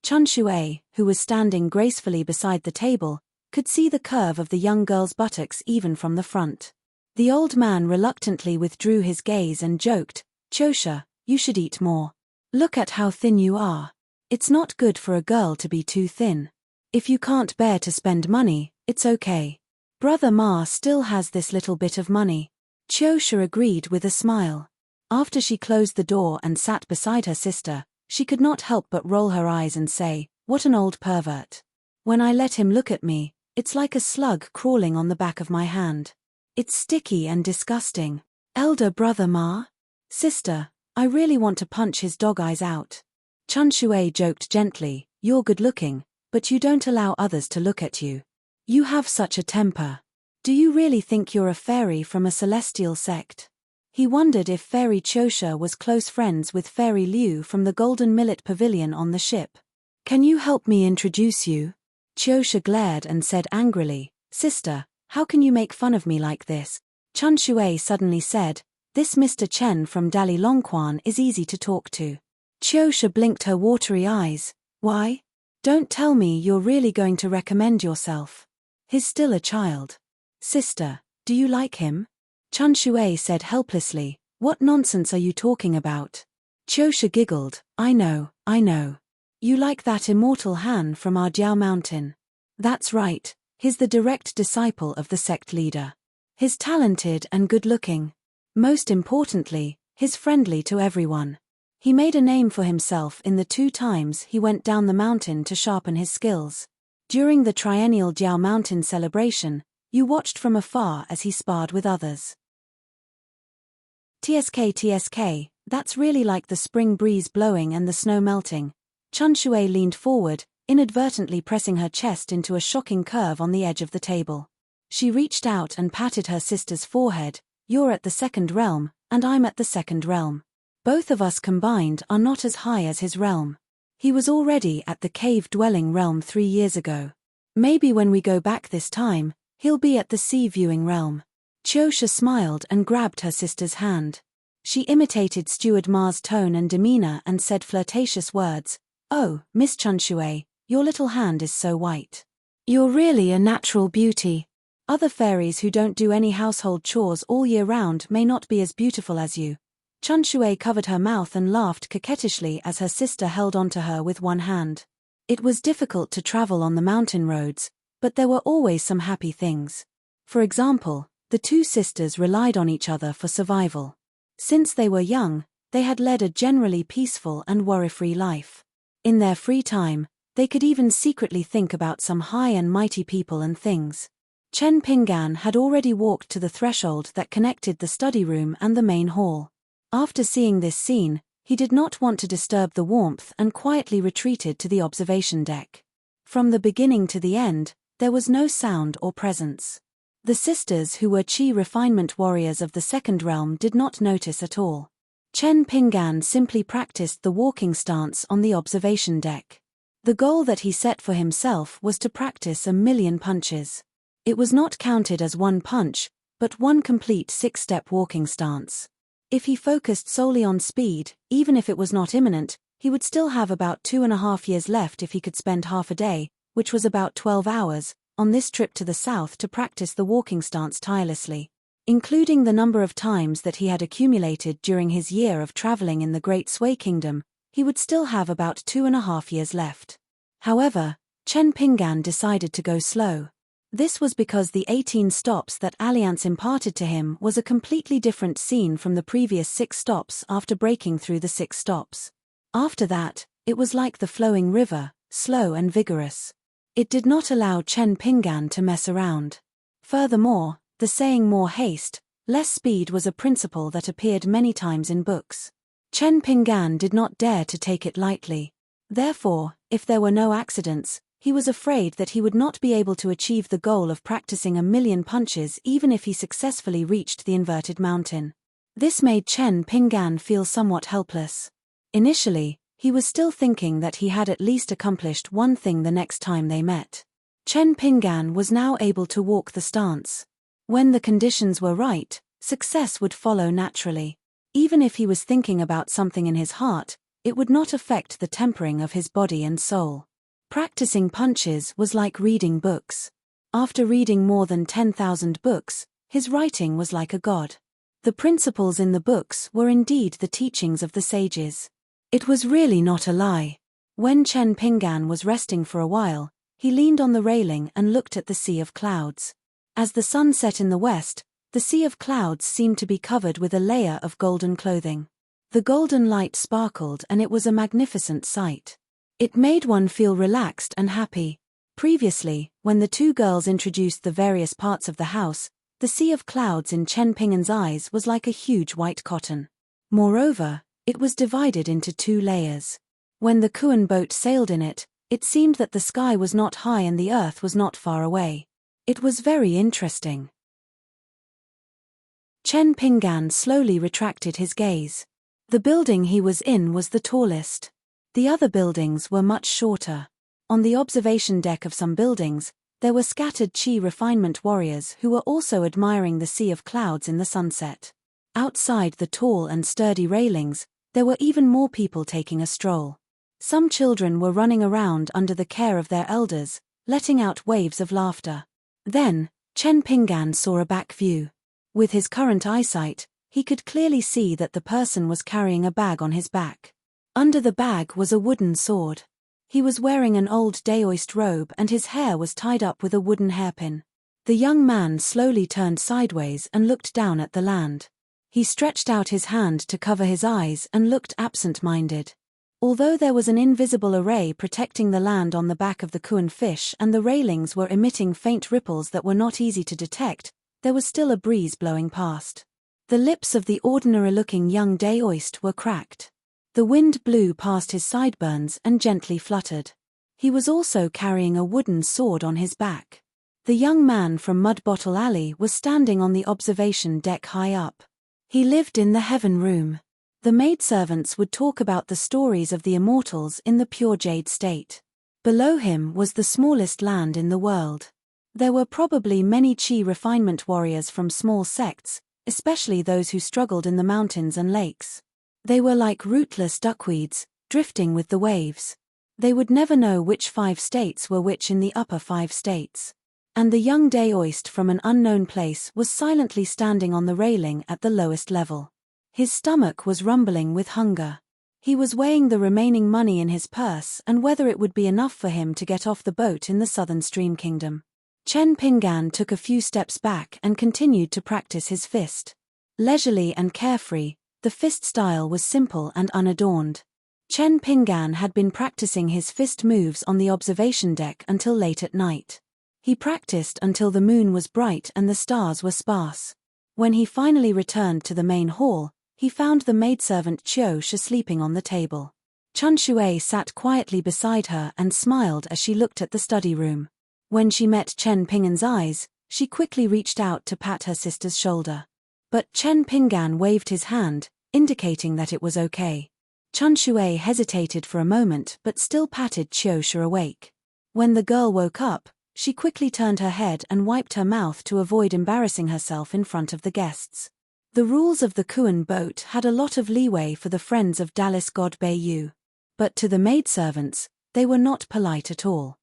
[SPEAKER 1] Chun Shui, who was standing gracefully beside the table, could see the curve of the young girl's buttocks even from the front. The old man reluctantly withdrew his gaze and joked, "Qiusha, you should eat more. Look at how thin you are. It's not good for a girl to be too thin. If you can't bear to spend money, it's okay. Brother Ma still has this little bit of money." Qiusha agreed with a smile. After she closed the door and sat beside her sister, she could not help but roll her eyes and say, "What an old pervert. When I let him look at me, It's like a slug crawling on the back of my hand. It's sticky and disgusting. Elder brother Ma? Sister, I really want to punch his dog eyes out. Chun Shui joked gently, you're good looking, but you don't allow others to look at you. You have such a temper. Do you really think you're a fairy from a celestial sect? He wondered if Fairy Chosha was close friends with Fairy Liu from the Golden Millet Pavilion on the ship. Can you help me introduce you? Chosha glared and said angrily, Sister, how can you make fun of me like this? Chun Shui suddenly said, This Mr. Chen from Dali Longquan is easy to talk to. Chosha blinked her watery eyes. Why? Don't tell me you're really going to recommend yourself. He's still a child. Sister, do you like him? Chun Shui said helplessly, What nonsense are you talking about? Chosha giggled, I know. You like that immortal Han from our Jiao Mountain. That's right, he's the direct disciple of the sect leader. He's talented and good-looking. Most importantly, he's friendly to everyone. He made a name for himself in the 2 times he went down the mountain to sharpen his skills. During the triennial Jiao Mountain celebration, you watched from afar as he sparred with others. TSK, that's really like the spring breeze blowing and the snow melting. Chun Shui leaned forward, inadvertently pressing her chest into a shocking curve on the edge of the table. She reached out and patted her sister's forehead, You're at the 2nd realm, and I'm at the 2nd realm. Both of us combined are not as high as his realm. He was already at the cave-dwelling realm 3 years ago. Maybe when we go back this time, he'll be at the sea-viewing realm. Chosha smiled and grabbed her sister's hand. She imitated Steward Ma's tone and demeanor and said flirtatious words, Oh, Miss Chun Shui, your little hand is so white. You're really a natural beauty. Other fairies who don't do any household chores all year round may not be as beautiful as you. Chun Shui covered her mouth and laughed coquettishly as her sister held onto her with one hand. It was difficult to travel on the mountain roads, but there were always some happy things. For example, the 2 sisters relied on each other for survival. Since they were young, they had led a generally peaceful and worry-free life. In their free time, they could even secretly think about some high and mighty people and things. Chen Pinggan had already walked to the threshold that connected the study room and the main hall. After seeing this scene, he did not want to disturb the warmth and quietly retreated to the observation deck. From the beginning to the end, there was no sound or presence. The sisters who were Qi refinement warriors of the 2nd realm did not notice at all. Chen Pinggan simply practiced the walking stance on the observation deck. The goal that he set for himself was to practice 1,000,000 punches. It was not counted as one punch, but one complete 6-step walking stance. If he focused solely on speed, even if it was not imminent, he would still have about 2.5 years left if he could spend half a day, which was about 12 hours, on this trip to the south to practice the walking stance tirelessly. Including the number of times that he had accumulated during his year of traveling in the Great Sui Kingdom, he would still have about 2.5 years left. However, Chen Pinggan decided to go slow. This was because the 18 stops that Alliance imparted to him was a completely different scene from the previous 6 stops after breaking through the 6 stops. After that, it was like the flowing river, slow and vigorous. It did not allow Chen Pinggan to mess around. Furthermore, the saying more haste, less speed was a principle that appeared many times in books. Chen Pinggan did not dare to take it lightly. Therefore, if there were no accidents, he was afraid that he would not be able to achieve the goal of practicing 1,000,000 punches even if he successfully reached the inverted mountain. This made Chen Pinggan feel somewhat helpless. Initially, he was still thinking that he had at least accomplished one thing the next time they met. Chen Pinggan was now able to walk the stance. When the conditions were right, success would follow naturally. Even if he was thinking about something in his heart, it would not affect the tempering of his body and soul. Practicing punches was like reading books. After reading more than 10,000 books, his writing was like a god. The principles in the books were indeed the teachings of the sages. It was really not a lie. When Chen Pinggan was resting for a while, he leaned on the railing and looked at the sea of clouds. As the sun set in the west, the sea of clouds seemed to be covered with a layer of golden clothing. The golden light sparkled and it was a magnificent sight. It made one feel relaxed and happy. Previously, when the two girls introduced the various parts of the house, the sea of clouds in Chen Ping'an's eyes was like a huge white cotton. Moreover, it was divided into 2 layers. When the Kuan boat sailed in it, it seemed that the sky was not high and the earth was not far away. It was very interesting. Chen Ping'an slowly retracted his gaze. The building he was in was the tallest. The other buildings were much shorter. On the observation deck of some buildings, there were scattered Qi refinement warriors who were also admiring the sea of clouds in the sunset. Outside the tall and sturdy railings, there were even more people taking a stroll. Some children were running around under the care of their elders, letting out waves of laughter. Then, Chen Ping'an saw a back view. With his current eyesight, he could clearly see that the person was carrying a bag on his back. Under the bag was a wooden sword. He was wearing an old Daoist robe and his hair was tied up with a wooden hairpin. The young man slowly turned sideways and looked down at the land. He stretched out his hand to cover his eyes and looked absent-minded. Although there was an invisible array protecting the land on the back of the Kuan fish and the railings were emitting faint ripples that were not easy to detect, there was still a breeze blowing past. The lips of the ordinary-looking young Daoist were cracked. The wind blew past his sideburns and gently fluttered. He was also carrying a wooden sword on his back. The young man from Mud Bottle Alley was standing on the observation deck high up. He lived in the heaven room. The maidservants would talk about the stories of the immortals in the pure jade state. Below him was the smallest land in the world. There were probably many Qi refinement warriors from small sects, especially those who struggled in the mountains and lakes. They were like rootless duckweeds, drifting with the waves. They would never know which 5 states were which in the upper 5 states. And the young Daoist from an unknown place was silently standing on the railing at the lowest level. His stomach was rumbling with hunger. He was weighing the remaining money in his purse and whether it would be enough for him to get off the boat in the southern stream kingdom. Chen Ping'an took a few steps back and continued to practice his fist. Leisurely and carefree, the fist style was simple and unadorned. Chen Ping'an had been practicing his fist moves on the observation deck until late at night. He practiced until the moon was bright and the stars were sparse. When he finally returned to the main hall, he found the maidservant Qiu Shi sleeping on the table. Chun Shui sat quietly beside her and smiled as she looked at the study room. When she met Chen Ping'an's eyes, she quickly reached out to pat her sister's shoulder. But Chen Ping'an waved his hand, indicating that it was okay. Chun Shui hesitated for a moment but still patted Qiu Shi awake. When the girl woke up, she quickly turned her head and wiped her mouth to avoid embarrassing herself in front of the guests. The rules of the Kuan boat had a lot of leeway for the friends of Dallas god Beiyu. But to the maidservants, they were not polite at all.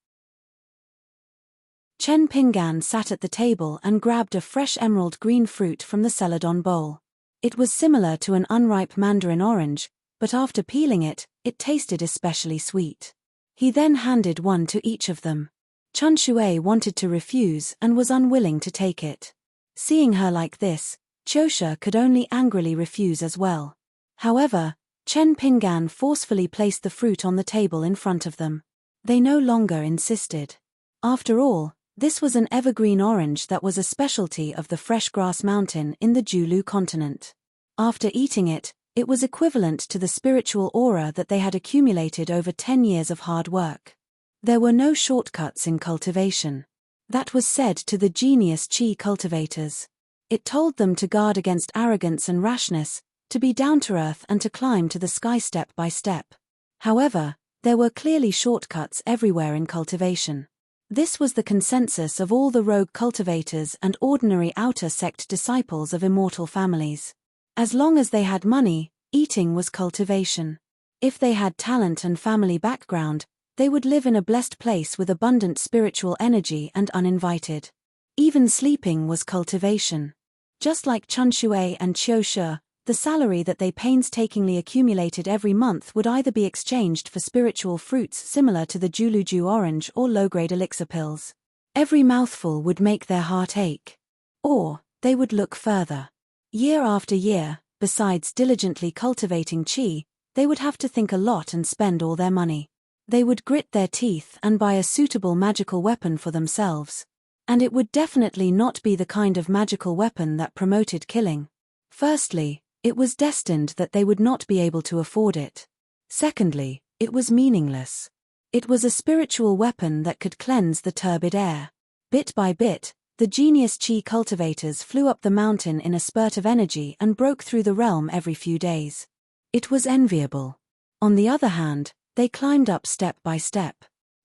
[SPEAKER 1] Chen Ping'an sat at the table and grabbed a fresh emerald green fruit from the celadon bowl. It was similar to an unripe mandarin orange, but after peeling it, it tasted especially sweet. He then handed one to each of them. Chun Shui wanted to refuse and was unwilling to take it. Seeing her like this, Qiu Shi could only angrily refuse as well. However, Chen Ping'an forcefully placed the fruit on the table in front of them. They no longer insisted. After all, this was an evergreen orange that was a specialty of the fresh grass mountain in the Julu continent. After eating it, it was equivalent to the spiritual aura that they had accumulated over 10 years of hard work. There were no shortcuts in cultivation. That was said to the genius Qi cultivators. It told them to guard against arrogance and rashness, to be down to earth and to climb to the sky step by step. However, there were clearly shortcuts everywhere in cultivation. This was the consensus of all the rogue cultivators and ordinary outer sect disciples of immortal families. As long as they had money, eating was cultivation. If they had talent and family background, they would live in a blessed place with abundant spiritual energy and uninvited. Even sleeping was cultivation. Just like Chun Shui and Qiu Shi, the salary that they painstakingly accumulated every month would either be exchanged for spiritual fruits similar to the Juluju orange or low-grade elixir pills. Every mouthful would make their heart ache. Or, they would look further. Year after year, besides diligently cultivating qi, they would have to think a lot and spend all their money. They would grit their teeth and buy a suitable magical weapon for themselves. And it would definitely not be the kind of magical weapon that promoted killing. Firstly, it was destined that they would not be able to afford it. Secondly, it was meaningless. It was a spiritual weapon that could cleanse the turbid air. Bit by bit, the genius chi cultivators flew up the mountain in a spurt of energy and broke through the realm every few days. It was enviable. On the other hand, they climbed up step by step.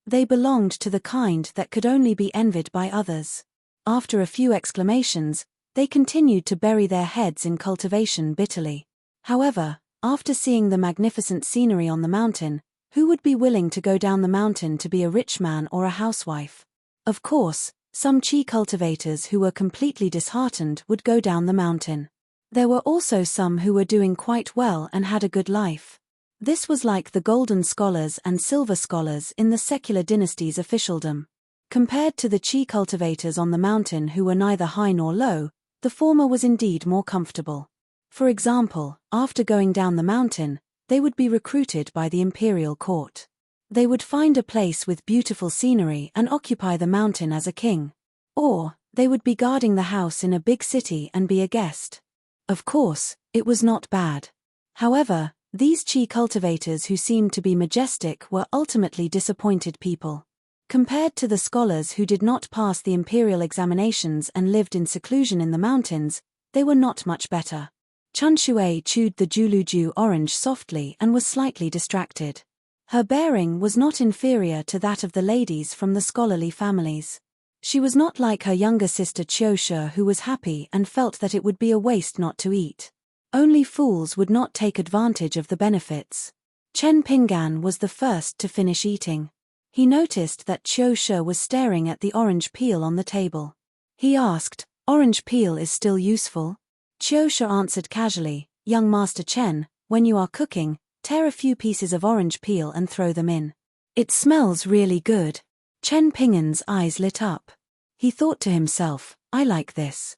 [SPEAKER 1] They belonged to the kind that could only be envied by others. After a few exclamations, they continued to bury their heads in cultivation bitterly. However, after seeing the magnificent scenery on the mountain, who would be willing to go down the mountain to be a rich man or a housewife? Of course, some chi cultivators who were completely disheartened would go down the mountain. There were also some who were doing quite well and had a good life. This was like the golden scholars and silver scholars in the secular dynasty's officialdom. Compared to the chi cultivators on the mountain who were neither high nor low, the former was indeed more comfortable. For example, after going down the mountain, they would be recruited by the imperial court. They would find a place with beautiful scenery and occupy the mountain as a king. Or, they would be guarding the house in a big city and be a guest. Of course, it was not bad. However, these chi cultivators who seemed to be majestic were ultimately disappointed people. Compared to the scholars who did not pass the imperial examinations and lived in seclusion in the mountains, they were not much better. Chun Shui chewed the Juluju orange softly and was slightly distracted. Her bearing was not inferior to that of the ladies from the scholarly families. She was not like her younger sister Chiosha, who was happy and felt that it would be a waste not to eat. Only fools would not take advantage of the benefits. Chen Pingan was the first to finish eating. He noticed that Chiosha was staring at the orange peel on the table. He asked, "Orange peel is still useful?" Chiosha answered casually, "Young Master Chen, when you are cooking, tear a few pieces of orange peel and throw them in. It smells really good." Chen Pingan's eyes lit up. He thought to himself, "I like this.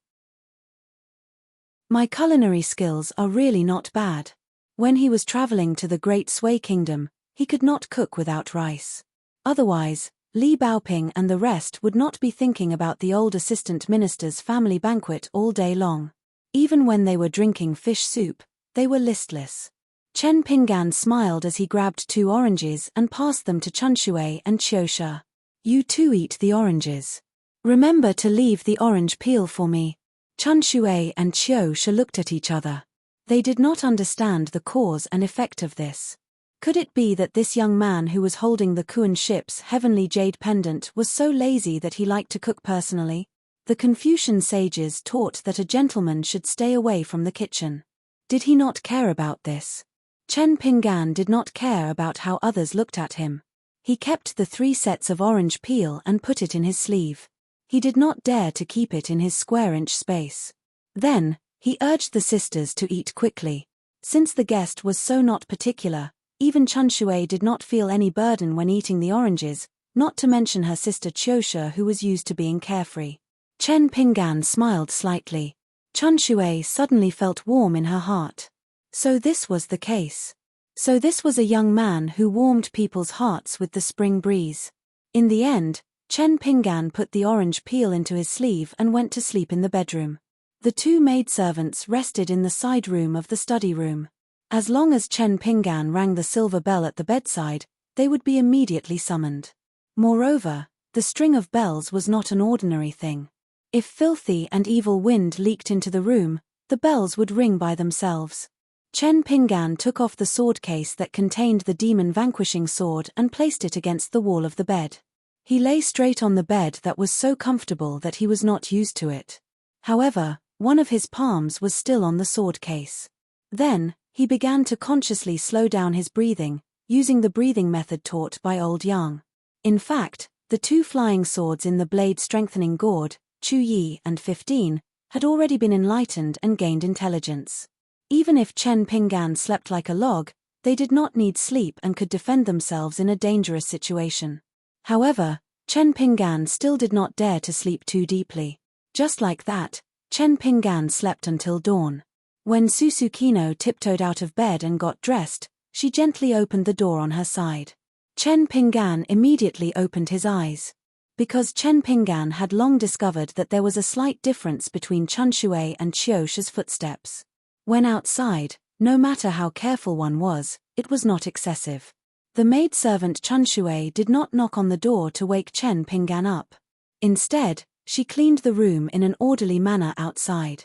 [SPEAKER 1] My culinary skills are really not bad." When he was traveling to the Great Sui Kingdom, he could not cook without rice. Otherwise, Li Baoping and the rest would not be thinking about the old assistant minister's family banquet all day long. Even when they were drinking fish soup, they were listless. Chen Pingan smiled as he grabbed 2 oranges and passed them to Chun Shui and Chiosha. "You too eat the oranges. Remember to leave the orange peel for me." Chun Shui and Chiosha looked at each other. They did not understand the cause and effect of this. Could it be that this young man who was holding the Kuan ship's heavenly jade pendant was so lazy that he liked to cook personally? The Confucian sages taught that a gentleman should stay away from the kitchen. Did he not care about this? Chen Pingan did not care about how others looked at him. He kept the 3 sets of orange peel and put it in his sleeve. He did not dare to keep it in his square-inch space. Then, he urged the sisters to eat quickly. Since the guest was so not particular, even Chun Shui did not feel any burden when eating the oranges, not to mention her sister Chiosha, who was used to being carefree. Chen Pingan smiled slightly. Chun Shui suddenly felt warm in her heart. So this was the case. So this was a young man who warmed people's hearts with the spring breeze. In the end, Chen Pingan put the orange peel into his sleeve and went to sleep in the bedroom. The 2 maidservants rested in the side room of the study room. As long as Chen Pingan rang the silver bell at the bedside, they would be immediately summoned. Moreover, the string of bells was not an ordinary thing. If filthy and evil wind leaked into the room, the bells would ring by themselves. Chen Pingan took off the sword case that contained the demon vanquishing sword and placed it against the wall of the bed. He lay straight on the bed that was so comfortable that he was not used to it. However, one of his palms was still on the sword case. Then, he began to consciously slow down his breathing, using the breathing method taught by Old Yang. In fact, the 2 flying swords in the blade-strengthening gourd, Chu Yi and 15, had already been enlightened and gained intelligence. Even if Chen Pingan slept like a log, they did not need sleep and could defend themselves in a dangerous situation. However, Chen Pingan still did not dare to sleep too deeply. Just like that, Chen Pingan slept until dawn. When Susukino tiptoed out of bed and got dressed, she gently opened the door on her side. Chen Pinggan immediately opened his eyes. Because Chen Pinggan had long discovered that there was a slight difference between Chun Shui and Qiu Shi's footsteps. When outside, no matter how careful one was, it was not excessive. The maidservant Chun Shui did not knock on the door to wake Chen Pinggan up. Instead, she cleaned the room in an orderly manner outside.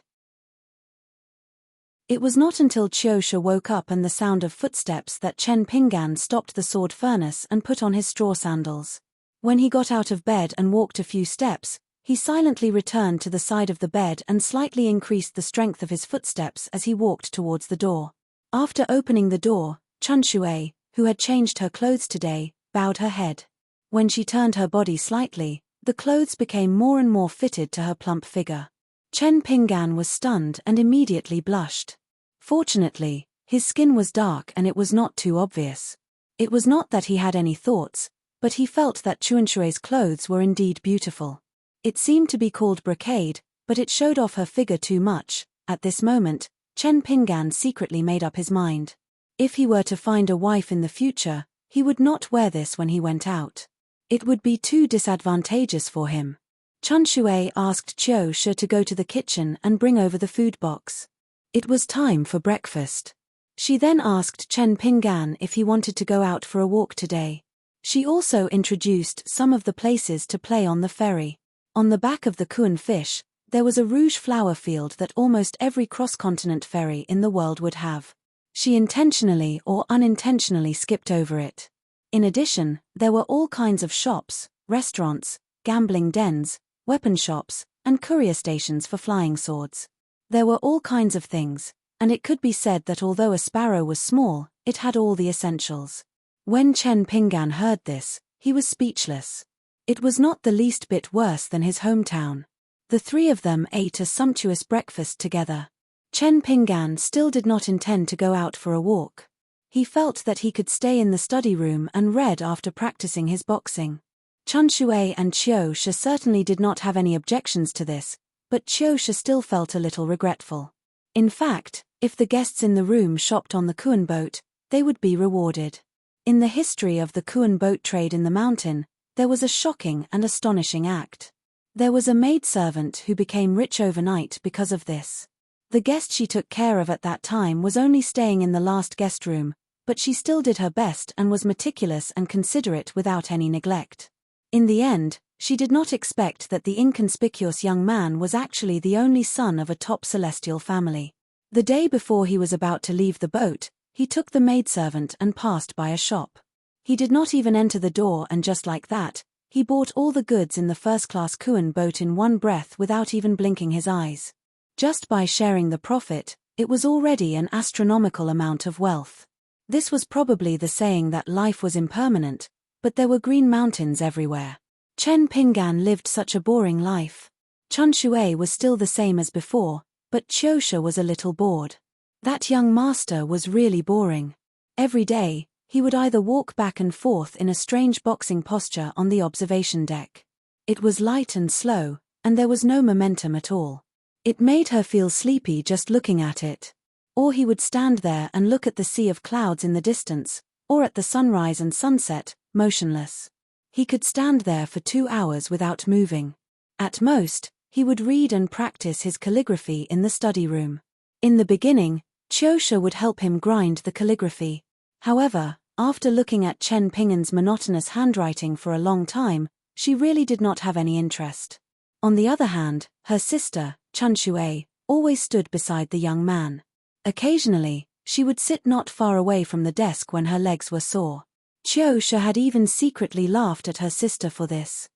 [SPEAKER 1] It was not until Qiu Shi woke up and the sound of footsteps that Chen Pinggan stopped the sword furnace and put on his straw sandals. When he got out of bed and walked a few steps, he silently returned to the side of the bed and slightly increased the strength of his footsteps as he walked towards the door. After opening the door, Chun Shui, who had changed her clothes today, bowed her head. When she turned her body slightly, the clothes became more and more fitted to her plump figure. Chen Pinggan was stunned and immediately blushed. Fortunately, his skin was dark and it was not too obvious. It was not that he had any thoughts, but he felt that Chun Shui's clothes were indeed beautiful. It seemed to be called brocade, but it showed off her figure too much. At this moment, Chen Pinggan secretly made up his mind. If he were to find a wife in the future, he would not wear this when he went out. It would be too disadvantageous for him. Chun Shui asked Qiu Shi to go to the kitchen and bring over the food box. It was time for breakfast. She then asked Chen Pinggan if he wanted to go out for a walk today. She also introduced some of the places to play on the ferry. On the back of the Kuan fish, there was a rouge flower field that almost every cross-continent ferry in the world would have. She intentionally or unintentionally skipped over it. In addition, there were all kinds of shops, restaurants, gambling dens, weapon shops, and courier stations for flying swords. There were all kinds of things, and it could be said that although a sparrow was small, it had all the essentials. When Chen Pinggan heard this, he was speechless. It was not the least bit worse than his hometown. The three of them ate a sumptuous breakfast together. Chen Pinggan still did not intend to go out for a walk. He felt that he could stay in the study room and read after practicing his boxing. Chun Shui and Qiu Shi certainly did not have any objections to this, but Qiu Shi still felt a little regretful. In fact, if the guests in the room shopped on the Kuan boat, they would be rewarded. In the history of the Kuan boat trade in the mountain, there was a shocking and astonishing act. There was a maidservant who became rich overnight because of this. The guest she took care of at that time was only staying in the last guest room, but she still did her best and was meticulous and considerate without any neglect. In the end, she did not expect that the inconspicuous young man was actually the only son of a top celestial family. The day before he was about to leave the boat, he took the maidservant and passed by a shop. He did not even enter the door, and just like that, he bought all the goods in the first-class Kuan boat in one breath without even blinking his eyes. Just by sharing the profit, it was already an astronomical amount of wealth. This was probably the saying that life was impermanent, but there were green mountains everywhere. Chen Pinggan lived such a boring life. Chun Shui was still the same as before, but Qiu Shi was a little bored. That young master was really boring. Every day, he would either walk back and forth in a strange boxing posture on the observation deck. It was light and slow, and there was no momentum at all. It made her feel sleepy just looking at it. Or he would stand there and look at the sea of clouds in the distance, or at the sunrise and sunset, motionless. He could stand there for 2 hours without moving. At most, he would read and practice his calligraphy in the study room. In the beginning, Qiu Shi would help him grind the calligraphy. However, after looking at Chen Pinggan's monotonous handwriting for a long time, she really did not have any interest. On the other hand, her sister, Chun Shui, always stood beside the young man. Occasionally, she would sit not far away from the desk when her legs were sore. Qiu Shi had even secretly laughed at her sister for this.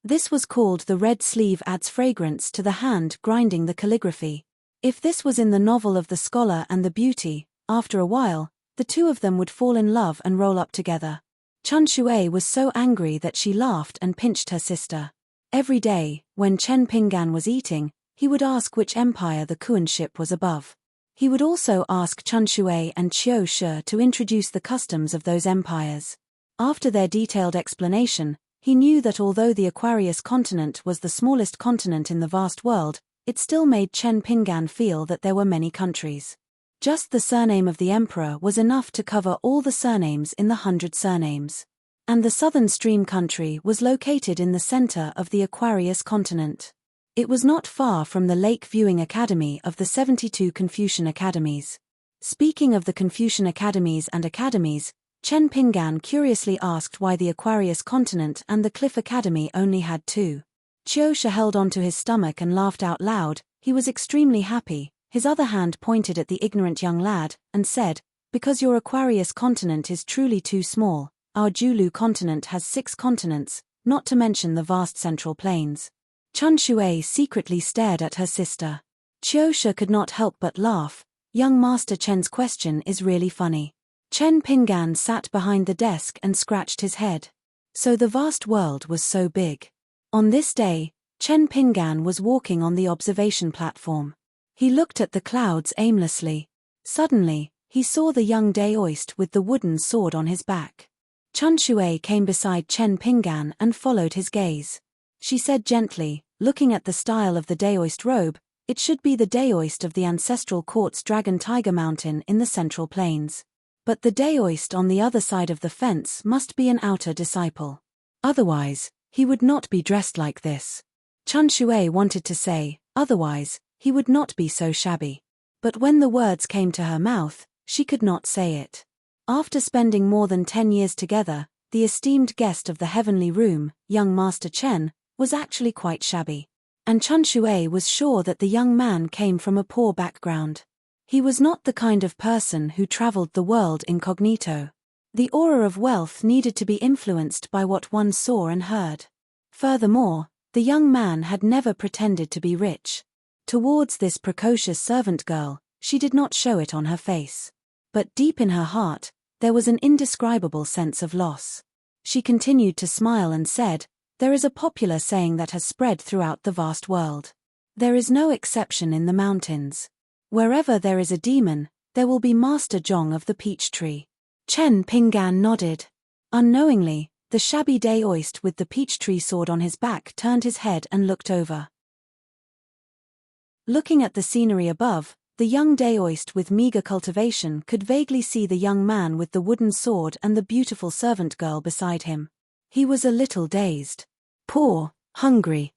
[SPEAKER 1] This was called the red sleeve adds fragrance to the hand grinding the calligraphy. If this was in the novel of the scholar and the beauty, after a while, the two of them would fall in love and roll up together. Chun Shui was so angry that she laughed and pinched her sister. Every day, when Chen Pinggan was eating, he would ask which empire the Kuan ship was above. He would also ask Chun Shui and Qiu Shi to introduce the customs of those empires. After their detailed explanation, he knew that although the Aquarius continent was the smallest continent in the vast world, it still made Chen Pinggan feel that there were many countries. Just the surname of the emperor was enough to cover all the surnames in the 100 surnames. And the southern stream country was located in the center of the Aquarius continent. It was not far from the lake viewing academy of the 72 Confucian academies. Speaking of the Confucian academies, Chen Pinggan curiously asked why the Aquarius continent and the Cliff Academy only had two. Qiusha held onto his stomach and laughed out loud. He was extremely happy. His other hand pointed at the ignorant young lad, and said, "Because your Aquarius continent is truly too small, our Julu continent has 6 continents, not to mention the vast central plains." Chun Shui secretly stared at her sister. Qiusha could not help but laugh. Young Master Chen's question is really funny. Chen Pinggan sat behind the desk and scratched his head. So the vast world was so big. On this day, Chen Pinggan was walking on the observation platform. He looked at the clouds aimlessly. Suddenly, he saw the young Daoist with the wooden sword on his back. Chun Shui came beside Chen Pinggan and followed his gaze. She said gently, looking at the style of the Daoist robe, "It should be the Daoist of the ancestral court's Dragon Tiger Mountain in the Central Plains. But the Daoist on the other side of the fence must be an outer disciple. Otherwise, he would not be dressed like this." Chun Shui wanted to say, "Otherwise, he would not be so shabby." But when the words came to her mouth, she could not say it. After spending more than 10 years together, the esteemed guest of the heavenly room, young Master Chen, was actually quite shabby. And Chun Shui was sure that the young man came from a poor background. He was not the kind of person who traveled the world incognito. The aura of wealth needed to be influenced by what one saw and heard. Furthermore, the young man had never pretended to be rich. Towards this precocious servant girl, she did not show it on her face. But deep in her heart, there was an indescribable sense of loss. She continued to smile and said, "There is a popular saying that has spread throughout the vast world. There is no exception in the mountains. Wherever there is a demon, there will be Master Zhong of the peach tree." Chen Pinggan nodded. Unknowingly, the shabby Daoist with the peach tree sword on his back turned his head and looked over. Looking at the scenery above, the young Daoist with meager cultivation could vaguely see the young man with the wooden sword and the beautiful servant girl beside him. He was a little dazed. Poor, hungry.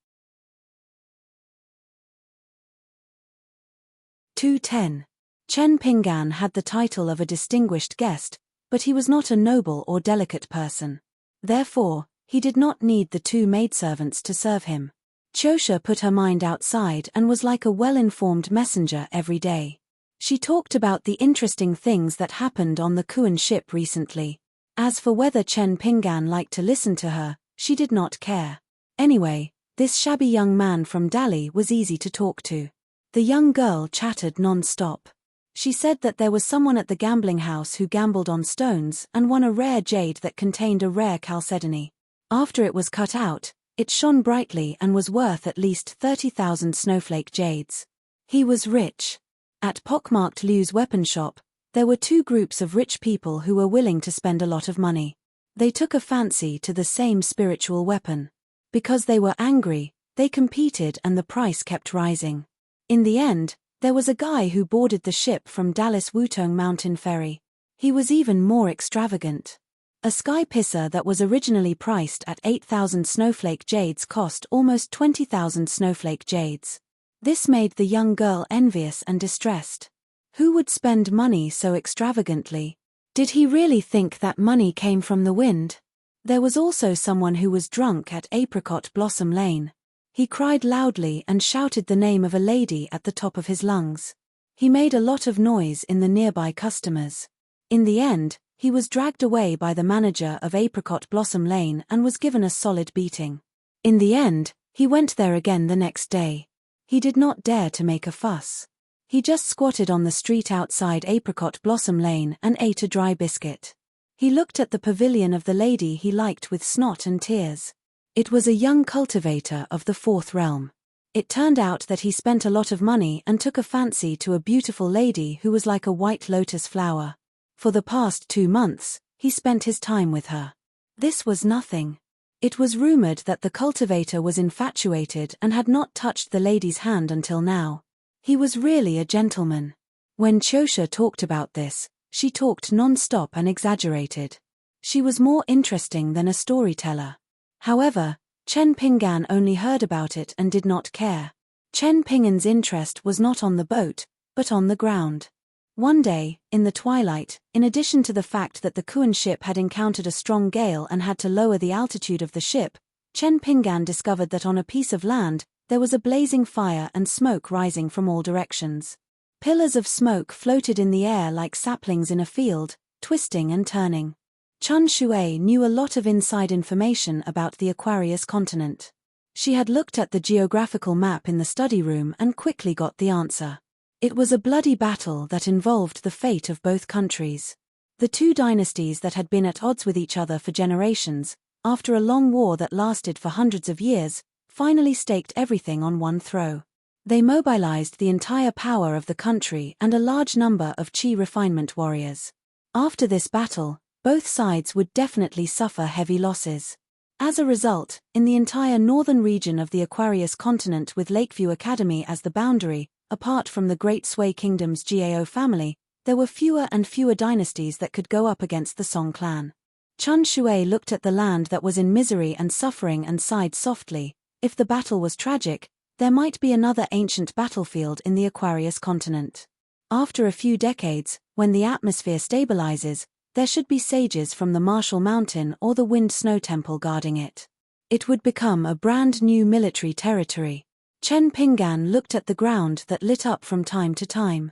[SPEAKER 1] 210. Chen Pinggan had the title of a distinguished guest, but he was not a noble or delicate person. Therefore, he did not need the 2 maidservants to serve him. Qiusha put her mind outside and was like a well-informed messenger every day. She talked about the interesting things that happened on the Kuan ship recently. As for whether Chen Pinggan liked to listen to her, she did not care. Anyway, this shabby young man from Dali was easy to talk to. The young girl chattered non-stop. She said that there was someone at the gambling house who gambled on stones and won a rare jade that contained a rare chalcedony. After it was cut out, it shone brightly and was worth at least 30,000 snowflake jades. He was rich. At pockmarked Liu's weapon shop, there were 2 groups of rich people who were willing to spend a lot of money. They took a fancy to the same spiritual weapon. Because they were angry, they competed and the price kept rising. In the end, there was a guy who boarded the ship from Dallas Wutong Mountain Ferry. He was even more extravagant. A sky pisser that was originally priced at 8,000 snowflake jades cost almost 20,000 snowflake jades. This made the young girl envious and distressed. Who would spend money so extravagantly? Did he really think that money came from the wind? There was also someone who was drunk at Apricot Blossom Lane. He cried loudly and shouted the name of a lady at the top of his lungs. He made a lot of noise in the nearby customers. In the end, he was dragged away by the manager of Apricot Blossom Lane and was given a solid beating. In the end, he went there again the next day. He did not dare to make a fuss. He just squatted on the street outside Apricot Blossom Lane and ate a dry biscuit. He looked at the pavilion of the lady he liked with snot and tears. It was a young cultivator of the 4th realm. It turned out that he spent a lot of money and took a fancy to a beautiful lady who was like a white lotus flower. For the past 2 months, he spent his time with her. This was nothing. It was rumored that the cultivator was infatuated and had not touched the lady's hand until now. He was really a gentleman. When Chosha talked about this, she talked non-stop and exaggerated. She was more interesting than a storyteller. However, Chen Ping'an only heard about it and did not care. Chen Ping'an's interest was not on the boat, but on the ground. One day, in the twilight, in addition to the fact that the Kuan ship had encountered a strong gale and had to lower the altitude of the ship, Chen Ping'an discovered that on a piece of land, there was a blazing fire and smoke rising from all directions. Pillars of smoke floated in the air like saplings in a field, twisting and turning. Chun Shui knew a lot of inside information about the Aquarius continent. She had looked at the geographical map in the study room and quickly got the answer. It was a bloody battle that involved the fate of both countries. The two dynasties that had been at odds with each other for generations, after a long war that lasted for hundreds of years, finally staked everything on one throw. They mobilized the entire power of the country and a large number of Qi refinement warriors. After this battle, both sides would definitely suffer heavy losses. As a result, in the entire northern region of the Aquarius continent with Lakeview Academy as the boundary, apart from the Great Sui Kingdom's Gao family, there were fewer and fewer dynasties that could go up against the Song clan. Chun Shui looked at the land that was in misery and suffering and sighed softly. If the battle was tragic, there might be another ancient battlefield in the Aquarius continent. After a few decades, when the atmosphere stabilizes, there should be sages from the Marshall Mountain or the Wind Snow Temple guarding it. It would become a brand new military territory. Chen Ping'an looked at the ground that lit up from time to time.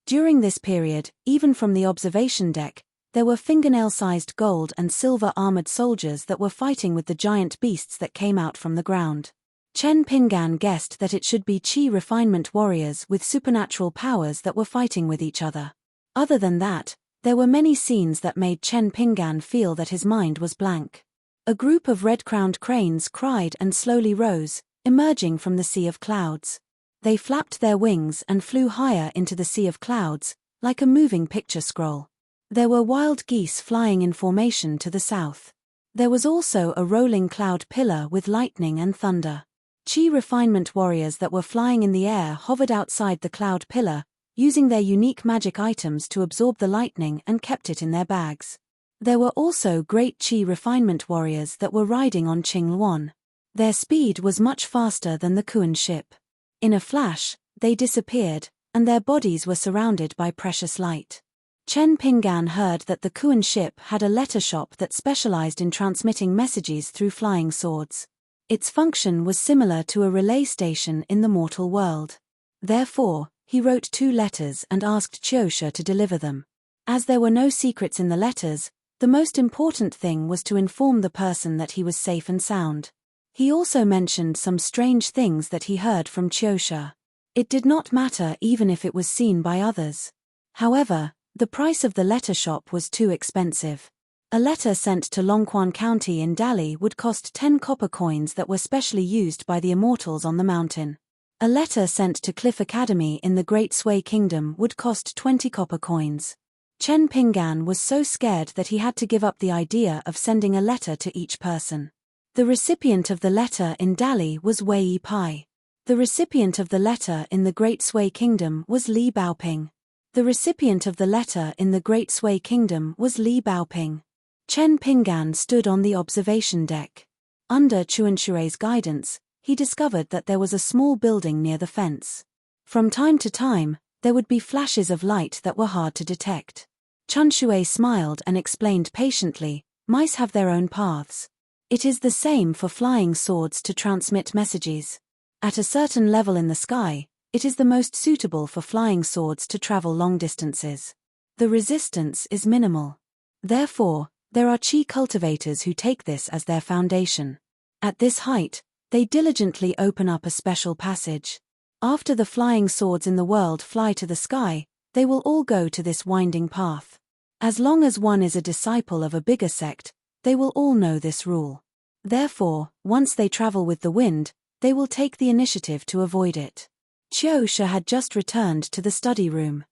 [SPEAKER 1] During this period, even from the observation deck, there were fingernail-sized gold and silver armored soldiers that were fighting with the giant beasts that came out from the ground. Chen Ping'an guessed that it should be Qi refinement warriors with supernatural powers that were fighting with each other. Other than that, there were many scenes that made Chen Ping'an feel that his mind was blank. A group of red-crowned cranes cried and slowly rose, emerging from the sea of clouds. They flapped their wings and flew higher into the sea of clouds, like a moving picture scroll. There were wild geese flying in formation to the south. There was also a rolling cloud pillar with lightning and thunder. Qi refinement warriors that were flying in the air hovered outside the cloud pillar, using their unique magic items to absorb the lightning and kept it in their bags. There were also great Qi refinement warriors that were riding on Qingluan. Their speed was much faster than the Kuan ship. In a flash, they disappeared, and their bodies were surrounded by precious light. Chen Ping'an heard that the Kuan ship had a letter shop that specialized in transmitting messages through flying swords. Its function was similar to a relay station in the mortal world. Therefore, he wrote 2 letters and asked Chosha to deliver them. As there were no secrets in the letters, the most important thing was to inform the person that he was safe and sound. He also mentioned some strange things that he heard from Chosha. It did not matter even if it was seen by others. However, the price of the letter shop was too expensive. A letter sent to Longquan County in Dali would cost 10 copper coins that were specially used by the immortals on the mountain. A letter sent to Cliff Academy in the Great Sui Kingdom would cost 20 copper coins. Chen Ping'an was so scared that he had to give up the idea of sending a letter to each person. The recipient of the letter in Dali was Wei Pai. The recipient of the letter in the Great Sui Kingdom was Li Baoping. The recipient of the letter in the Great Sui Kingdom was Li Baoping. Chen Ping'an stood on the observation deck. Under Chuanshui's guidance, he discovered that there was a small building near the fence. From time to time, there would be flashes of light that were hard to detect. Chunshui smiled and explained patiently, mice have their own paths. It is the same for flying swords to transmit messages. At a certain level in the sky, it is the most suitable for flying swords to travel long distances. The resistance is minimal. Therefore, there are Qi cultivators who take this as their foundation. At this height, they diligently open up a special passage. After the flying swords in the world fly to the sky, they will all go to this winding path. As long as one is a disciple of a bigger sect, they will all know this rule. Therefore, once they travel with the wind, they will take the initiative to avoid it. Qiusha had just returned to the study room.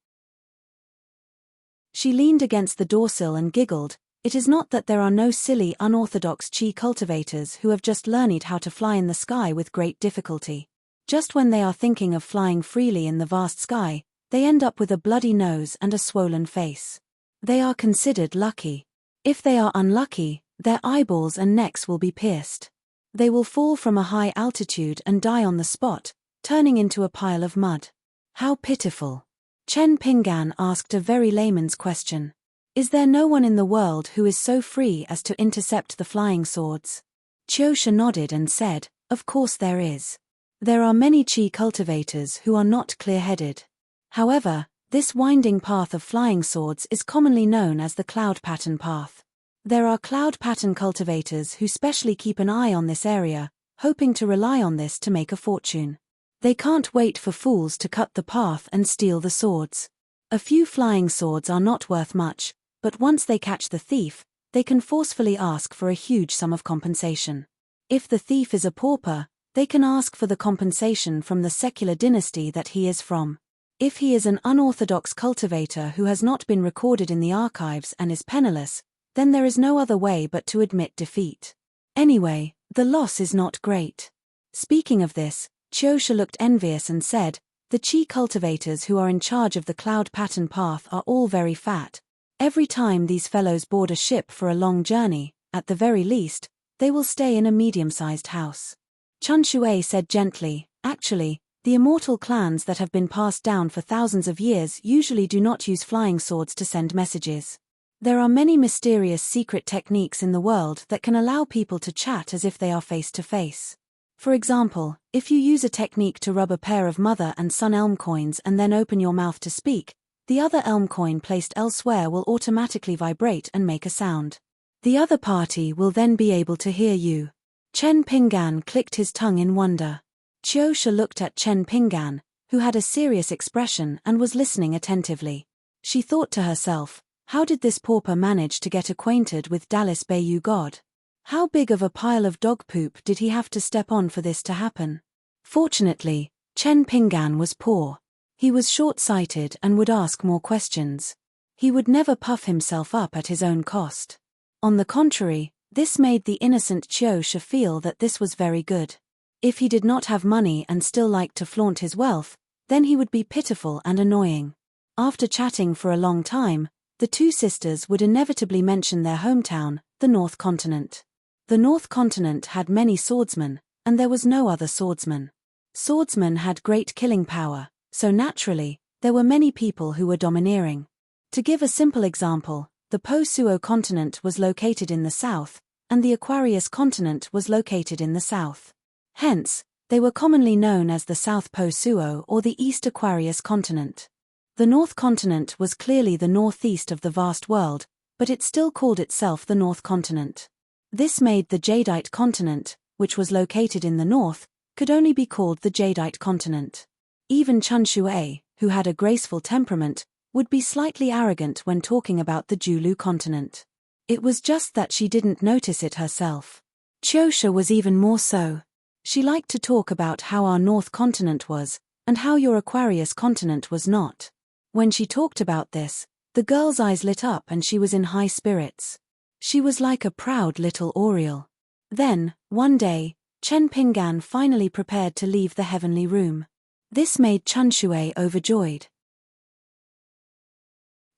[SPEAKER 1] She leaned against the doorsill and giggled. It is not that there are no silly unorthodox Qi cultivators who have just learned how to fly in the sky with great difficulty. Just when they are thinking of flying freely in the vast sky, they end up with a bloody nose and a swollen face. They are considered lucky. If they are unlucky, their eyeballs and necks will be pierced. They will fall from a high altitude and die on the spot, turning into a pile of mud. How pitiful. Chen Pinggan asked a very layman's question. Is there no one in the world who is so free as to intercept the flying swords? Qiusha nodded and said, of course there is. There are many qi cultivators who are not clear-headed. However, this winding path of flying swords is commonly known as the cloud pattern path. There are cloud pattern cultivators who specially keep an eye on this area, hoping to rely on this to make a fortune. They can't wait for fools to cut the path and steal the swords. A few flying swords are not worth much, but once they catch the thief, they can forcefully ask for a huge sum of compensation. If the thief is a pauper, they can ask for the compensation from the secular dynasty that he is from. If he is an unorthodox cultivator who has not been recorded in the archives and is penniless, then there is no other way but to admit defeat. Anyway, the loss is not great. Speaking of this, Qiusha looked envious and said, the qi cultivators who are in charge of the cloud pattern path are all very fat. Every time these fellows board a ship for a long journey, at the very least, they will stay in a medium-sized house. Chun Shui said gently, actually, the immortal clans that have been passed down for thousands of years usually do not use flying swords to send messages. There are many mysterious secret techniques in the world that can allow people to chat as if they are face to face. For example, if you use a technique to rub a pair of mother and son elm coins and then open your mouth to speak, the other elm coin placed elsewhere will automatically vibrate and make a sound. The other party will then be able to hear you. Chen Pinggan clicked his tongue in wonder. Qiusha looked at Chen Pinggan, who had a serious expression and was listening attentively. She thought to herself, how did this pauper manage to get acquainted with Dallas Bayou God? How big of a pile of dog poop did he have to step on for this to happen? Fortunately, Chen Pinggan was poor. He was short-sighted and would ask more questions. He would never puff himself up at his own cost. On the contrary, this made the innocent Qiusha feel that this was very good. If he did not have money and still liked to flaunt his wealth, then he would be pitiful and annoying. After chatting for a long time, the two sisters would inevitably mention their hometown, the North Continent. The North Continent had many swordsmen, and there was no other swordsman. Swordsmen had great killing power, so naturally, there were many people who were domineering. To give a simple example, the Po-Suo continent was located in the south, and the Aquarius continent was located in the south. Hence, they were commonly known as the South Po-Suo or the East Aquarius continent. The North Continent was clearly the northeast of the vast world, but it still called itself the North Continent. This made the Jadeite continent, which was located in the north, could only be called the Jadeite continent. Even Chun Shui, who had a graceful temperament, would be slightly arrogant when talking about the Julu continent. It was just that she didn't notice it herself. Qiusha was even more so. She liked to talk about how our North Continent was, and how your Aquarius continent was not. When she talked about this, the girl's eyes lit up and she was in high spirits. She was like a proud little Oriole. Then, one day, Chen Pinggan finally prepared to leave the heavenly room. This made Chun Shui overjoyed.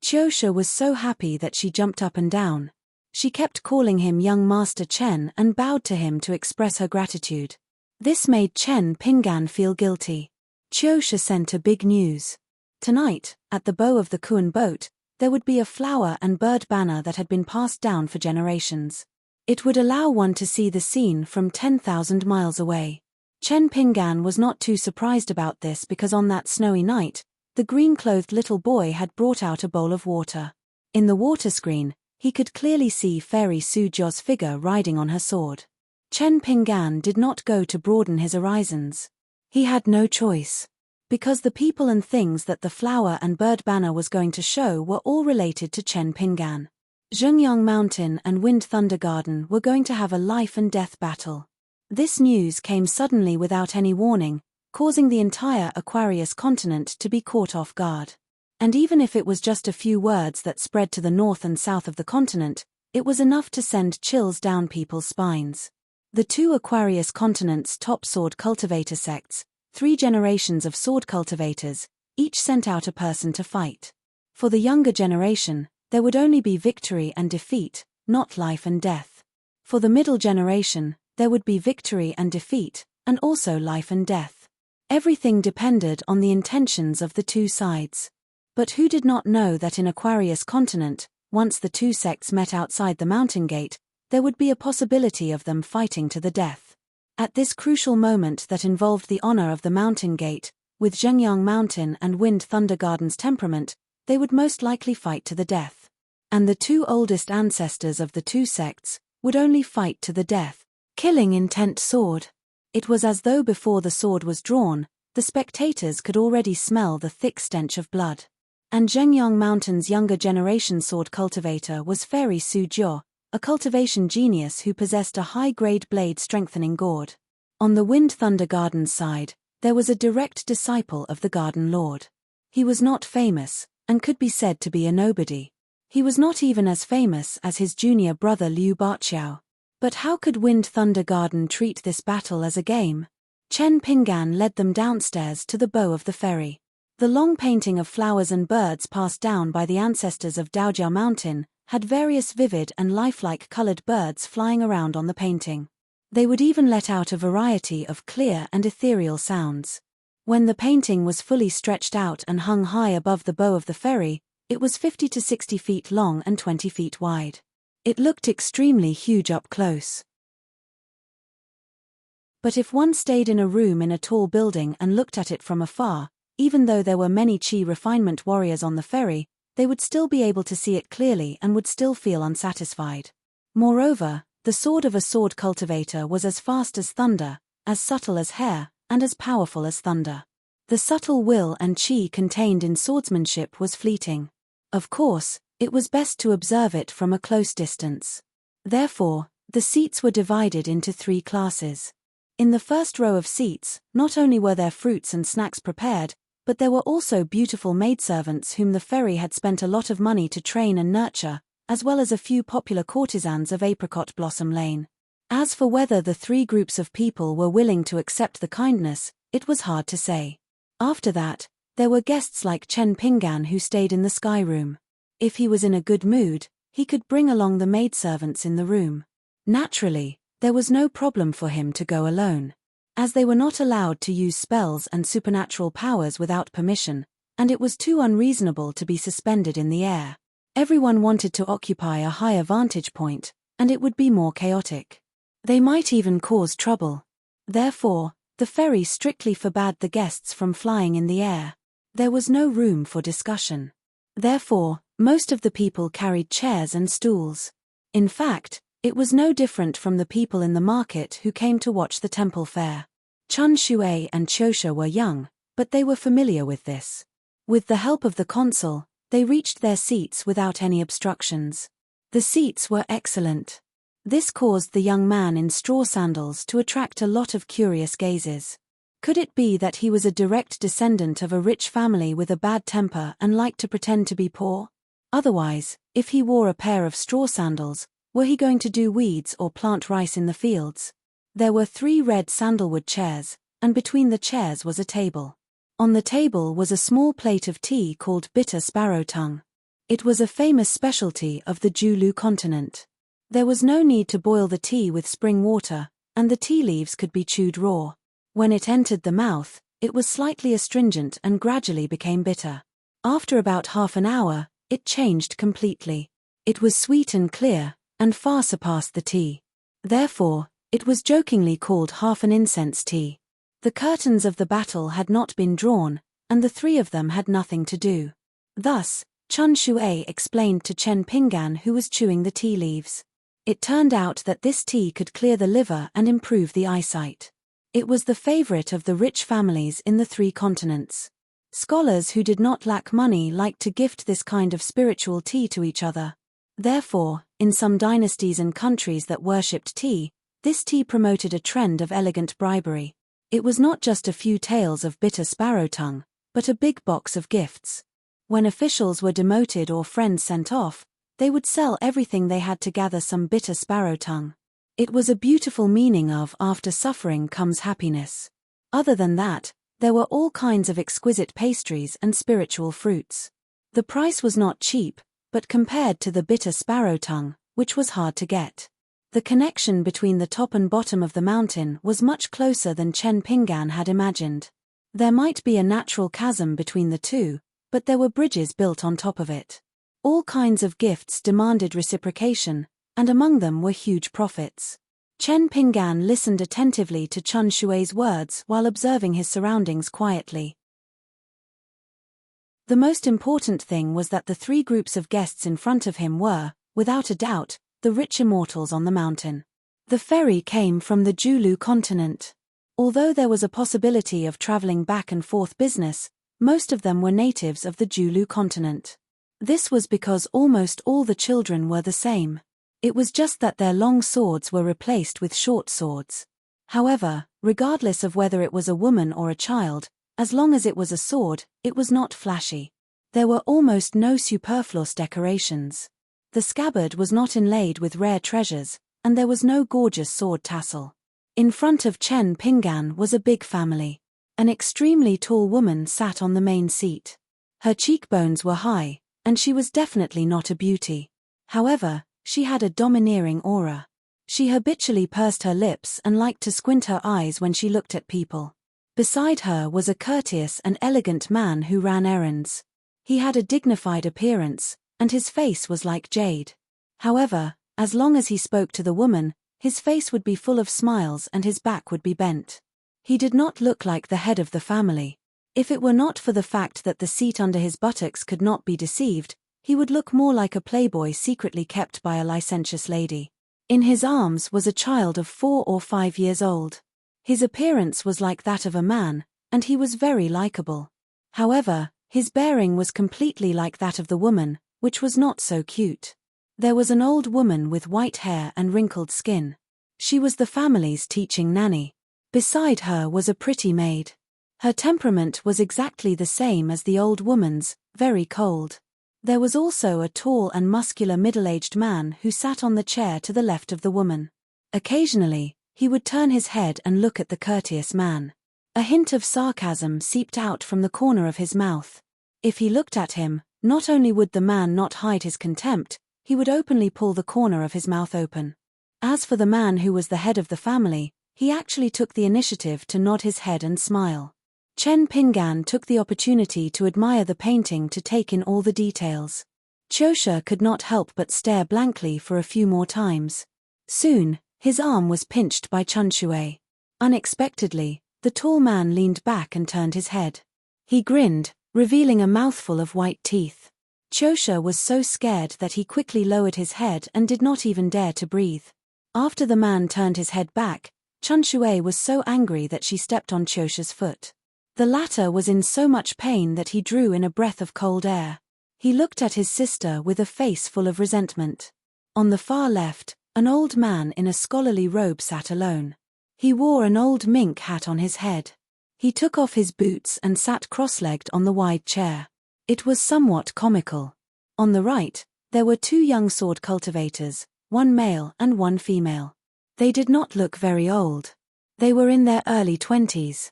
[SPEAKER 1] Qiusha was so happy that she jumped up and down. She kept calling him young Master Chen and bowed to him to express her gratitude. This made Chen Pinggan feel guilty. Qiusha sent a big news. Tonight, at the bow of the Kuan boat, there would be a flower and bird banner that had been passed down for generations. It would allow one to see the scene from 10,000 miles away. Chen Pinggan was not too surprised about this because on that snowy night, the green-clothed little boy had brought out a bowl of water. In the water screen, he could clearly see Fairy Su Jia's figure riding on her sword. Chen Pinggan did not go to broaden his horizons. He had no choice. Because the people and things that the flower and bird banner was going to show were all related to Chen Pinggan. Zhengyang Mountain and Wind Thunder Garden were going to have a life and death battle. This news came suddenly without any warning, causing the entire Aquarius continent to be caught off guard. And even if it was just a few words that spread to the north and south of the continent, it was enough to send chills down people's spines. The two Aquarius continents' top sword cultivator sects, 3 generations of sword cultivators, each sent out a person to fight. For the younger generation, there would only be victory and defeat, not life and death. For the middle generation, there would be victory and defeat, and also life and death. Everything depended on the intentions of the two sides. But who did not know that in Aquarius continent, once the two sects met outside the mountain gate, there would be a possibility of them fighting to the death. At this crucial moment that involved the honor of the mountain gate, with Zhengyang Mountain and Wind Thunder Garden's temperament, they would most likely fight to the death. And the two oldest ancestors of the two sects would only fight to the death, killing intent sword. It was as though before the sword was drawn, the spectators could already smell the thick stench of blood. And Zhengyang Mountain's younger generation sword cultivator was Fairy Su Jiao, a cultivation genius who possessed a high-grade blade strengthening gourd. On the Wind Thunder Garden's side, there was a direct disciple of the Garden Lord. He was not famous, and could be said to be a nobody. He was not even as famous as his junior brother Liu Baqiao. But how could Wind Thunder Garden treat this battle as a game? Chen Pinggan led them downstairs to the bow of the ferry. The long painting of flowers and birds passed down by the ancestors of Daojiao Mountain had various vivid and lifelike colored birds flying around on the painting. They would even let out a variety of clear and ethereal sounds. When the painting was fully stretched out and hung high above the bow of the ferry, it was 50 to 60 feet long and 20 feet wide. It looked extremely huge up close. But if one stayed in a room in a tall building and looked at it from afar, even though there were many Qi refinement warriors on the ferry, they would still be able to see it clearly and would still feel unsatisfied. Moreover, the sword of a sword cultivator was as fast as thunder, as subtle as hair, and as powerful as thunder. The subtle will and Qi contained in swordsmanship was fleeting. Of course, it was best to observe it from a close distance. Therefore, the seats were divided into 3 classes. In the first row of seats, not only were there fruits and snacks prepared, but there were also beautiful maidservants whom the ferry had spent a lot of money to train and nurture, as well as a few popular courtesans of Apricot Blossom Lane. As for whether the 3 groups of people were willing to accept the kindness, it was hard to say. After that, there were guests like Chen Pinggan who stayed in the sky room. If he was in a good mood, he could bring along the maidservants in the room. Naturally, there was no problem for him to go alone. As they were not allowed to use spells and supernatural powers without permission, and it was too unreasonable to be suspended in the air. Everyone wanted to occupy a higher vantage point, and it would be more chaotic. They might even cause trouble. Therefore, the ferry strictly forbade the guests from flying in the air. There was no room for discussion. Therefore, most of the people carried chairs and stools. In fact, it was no different from the people in the market who came to watch the temple fair. Chun Shui and Qiusha were young, but they were familiar with this. With the help of the consul, they reached their seats without any obstructions. The seats were excellent. This caused the young man in straw sandals to attract a lot of curious gazes. Could it be that he was a direct descendant of a rich family with a bad temper and liked to pretend to be poor? Otherwise, if he wore a pair of straw sandals, were he going to do weeds or plant rice in the fields? There were 3 red sandalwood chairs, and between the chairs was a table. On the table was a small plate of tea called bitter sparrow tongue. It was a famous specialty of the Julu continent. There was no need to boil the tea with spring water, and the tea leaves could be chewed raw. When it entered the mouth, it was slightly astringent and gradually became bitter. After about half an hour, it changed completely. It was sweet and clear, and far surpassed the tea. Therefore, it was jokingly called half an incense tea. The curtains of the battle had not been drawn, and the 3 of them had nothing to do. Thus, Chun Shui explained to Chen Pinggan who was chewing the tea leaves. It turned out that this tea could clear the liver and improve the eyesight. It was the favorite of the rich families in the 3 continents. Scholars who did not lack money liked to gift this kind of spiritual tea to each other. Therefore, in some dynasties and countries that worshipped tea, this tea promoted a trend of elegant bribery. It was not just a few taels of bitter sparrow tongue, but a big box of gifts. When officials were demoted or friends sent off, they would sell everything they had to gather some bitter sparrow tongue. It was a beautiful meaning of after suffering comes happiness. Other than that, There were all kinds of exquisite pastries and spiritual fruits. The price was not cheap, but compared to the bitter sparrow tongue, which was hard to get. The connection between the top and bottom of the mountain was much closer than Chen Pingan had imagined. There might be a natural chasm between the two, but there were bridges built on top of it. All kinds of gifts demanded reciprocation, and among them were huge profits. Chen Pingan listened attentively to Chun Shui's words while observing his surroundings quietly. The most important thing was that the three groups of guests in front of him were, without a doubt, the rich immortals on the mountain. The ferry came from the Julu continent. Although there was a possibility of traveling back and forth business, most of them were natives of the Julu continent. This was because almost all the children were the same. It was just that their long swords were replaced with short swords. However, regardless of whether it was a woman or a child, as long as it was a sword, it was not flashy. There were almost no superfluous decorations. The scabbard was not inlaid with rare treasures, and there was no gorgeous sword tassel. In front of Chen Pingan was a big family. An extremely tall woman sat on the main seat. Her cheekbones were high, and she was definitely not a beauty. However, she had a domineering aura. She habitually pursed her lips and liked to squint her eyes when she looked at people. Beside her was a courteous and elegant man who ran errands. He had a dignified appearance, and his face was like jade. However, as long as he spoke to the woman, his face would be full of smiles and his back would be bent. He did not look like the head of the family. If it were not for the fact that the seat under his buttocks could not be deceived, he would look more like a playboy secretly kept by a licentious lady. In his arms was a child of 4 or 5 years old. His appearance was like that of a man, and he was very likable. However, his bearing was completely like that of the woman, which was not so cute. There was an old woman with white hair and wrinkled skin. She was the family's teaching nanny. Beside her was a pretty maid. Her temperament was exactly the same as the old woman's, very cold. There was also a tall and muscular middle-aged man who sat on the chair to the left of the woman. Occasionally, he would turn his head and look at the courteous man. A hint of sarcasm seeped out from the corner of his mouth. If he looked at him, not only would the man not hide his contempt, he would openly pull the corner of his mouth open. As for the man who was the head of the family, he actually took the initiative to nod his head and smile. Chen Pingan took the opportunity to admire the painting to take in all the details. Chosha could not help but stare blankly for a few more times. Soon, his arm was pinched by Chun Shui. Unexpectedly, the tall man leaned back and turned his head. He grinned, revealing a mouthful of white teeth. Chosha was so scared that he quickly lowered his head and did not even dare to breathe. After the man turned his head back, Chun Shui was so angry that she stepped on Chosha's foot. The latter was in so much pain that he drew in a breath of cold air. He looked at his sister with a face full of resentment. On the far left, an old man in a scholarly robe sat alone. He wore an old mink hat on his head. He took off his boots and sat cross-legged on the wide chair. It was somewhat comical. On the right, there were 2 young sword cultivators, 1 male and 1 female. They did not look very old. They were in their early 20s.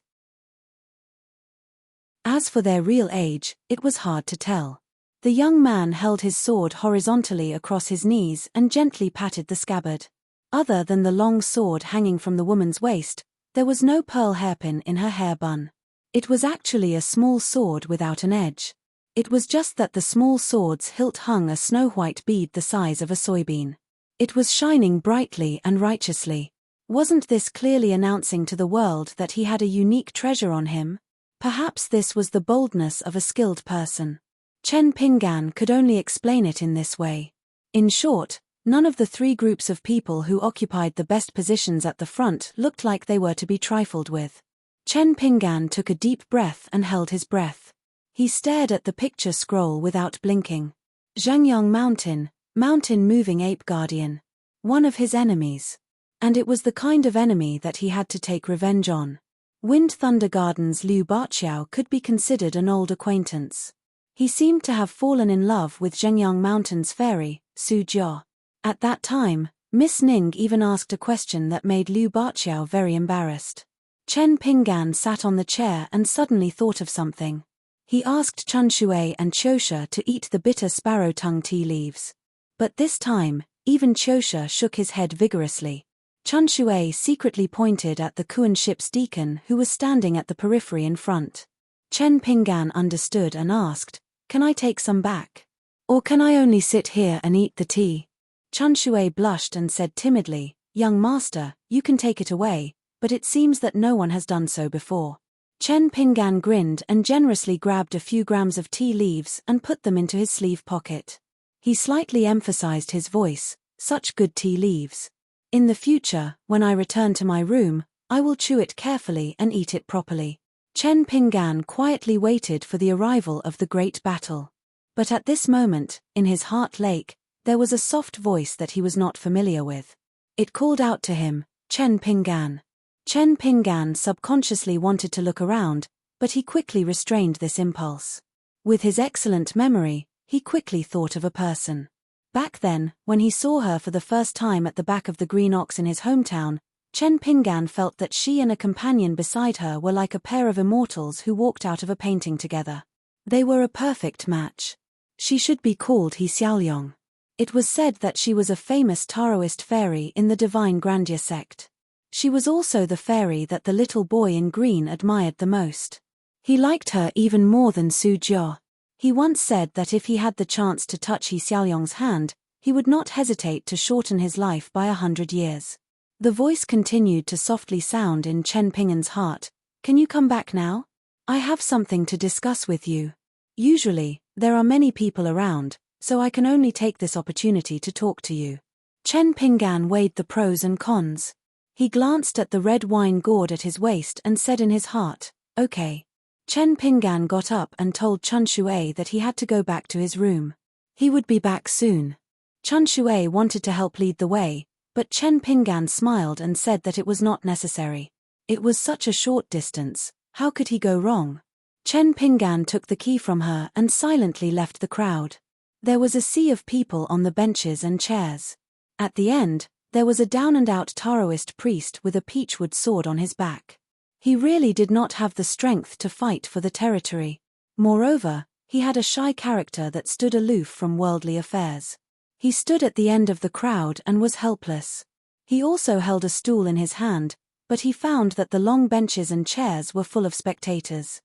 [SPEAKER 1] As for their real age, it was hard to tell. The young man held his sword horizontally across his knees and gently patted the scabbard. Other than the long sword hanging from the woman's waist, there was no pearl hairpin in her hair bun. It was actually a small sword without an edge. It was just that the small sword's hilt hung a snow-white bead the size of a soybean. It was shining brightly and righteously. Wasn't this clearly announcing to the world that he had a unique treasure on him? Perhaps this was the boldness of a skilled person. Chen Pingan could only explain it in this way. In short, none of the 3 groups of people who occupied the best positions at the front looked like they were to be trifled with. Chen Pingan took a deep breath and held his breath. He stared at the picture scroll without blinking. Zhangyang Mountain, mountain moving ape guardian. One of his enemies. And it was the kind of enemy that he had to take revenge on. Wind Thunder Garden's Liu Baqiao could be considered an old acquaintance. He seemed to have fallen in love with Zhengyang Mountain's fairy, Su Jia. At that time, Miss Ning even asked a question that made Liu Baqiao very embarrassed. Chen Pinggan sat on the chair and suddenly thought of something. He asked Chun Shui and Chosha to eat the bitter sparrow-tongue tea leaves. But this time, even Chosha shook his head vigorously. Chun Shui secretly pointed at the Kuan ship's deacon who was standing at the periphery in front. Chen Pinggan understood and asked, "Can I take some back? Or can I only sit here and eat the tea?" Chun Shui blushed and said timidly, "Young master, you can take it away, but it seems that no one has done so before." Chen Pinggan grinned and generously grabbed a few grams of tea leaves and put them into his sleeve pocket. He slightly emphasized his voice, "Such good tea leaves. In the future, when I return to my room, I will chew it carefully and eat it properly." Chen Pinggan quietly waited for the arrival of the great battle. But at this moment, in his heart lake, there was a soft voice that he was not familiar with. It called out to him, "Chen Pinggan." Chen Pinggan subconsciously wanted to look around, but he quickly restrained this impulse. With his excellent memory, he quickly thought of a person. Back then, when he saw her for the first time at the back of the Green Ox in his hometown, Chen Pinggan felt that she and a companion beside her were like a pair of immortals who walked out of a painting together. They were a perfect match. She should be called He Xiaoyong. It was said that she was a famous Taoist fairy in the Divine Grandeur sect. She was also the fairy that the little boy in green admired the most. He liked her even more than Su Jiao. He once said that if he had the chance to touch He Xiaoyong's hand, he would not hesitate to shorten his life by 100 years. The voice continued to softly sound in Chen Pinggan's heart, "Can you come back now? I have something to discuss with you. Usually, there are many people around, so I can only take this opportunity to talk to you." Chen Pinggan weighed the pros and cons. He glanced at the red wine gourd at his waist and said in his heart, "Okay." Chen Pinggan got up and told Chun Shui that he had to go back to his room. He would be back soon. Chun Shui wanted to help lead the way, but Chen Pinggan smiled and said that it was not necessary. It was such a short distance, how could he go wrong? Chen Pinggan took the key from her and silently left the crowd. There was a sea of people on the benches and chairs. At the end, there was a down-and-out Taoist priest with a peachwood sword on his back. He really did not have the strength to fight for the territory. Moreover, he had a shy character that stood aloof from worldly affairs. He stood at the end of the crowd and was helpless. He also held a stool in his hand, but he found that the long benches and chairs were full of spectators.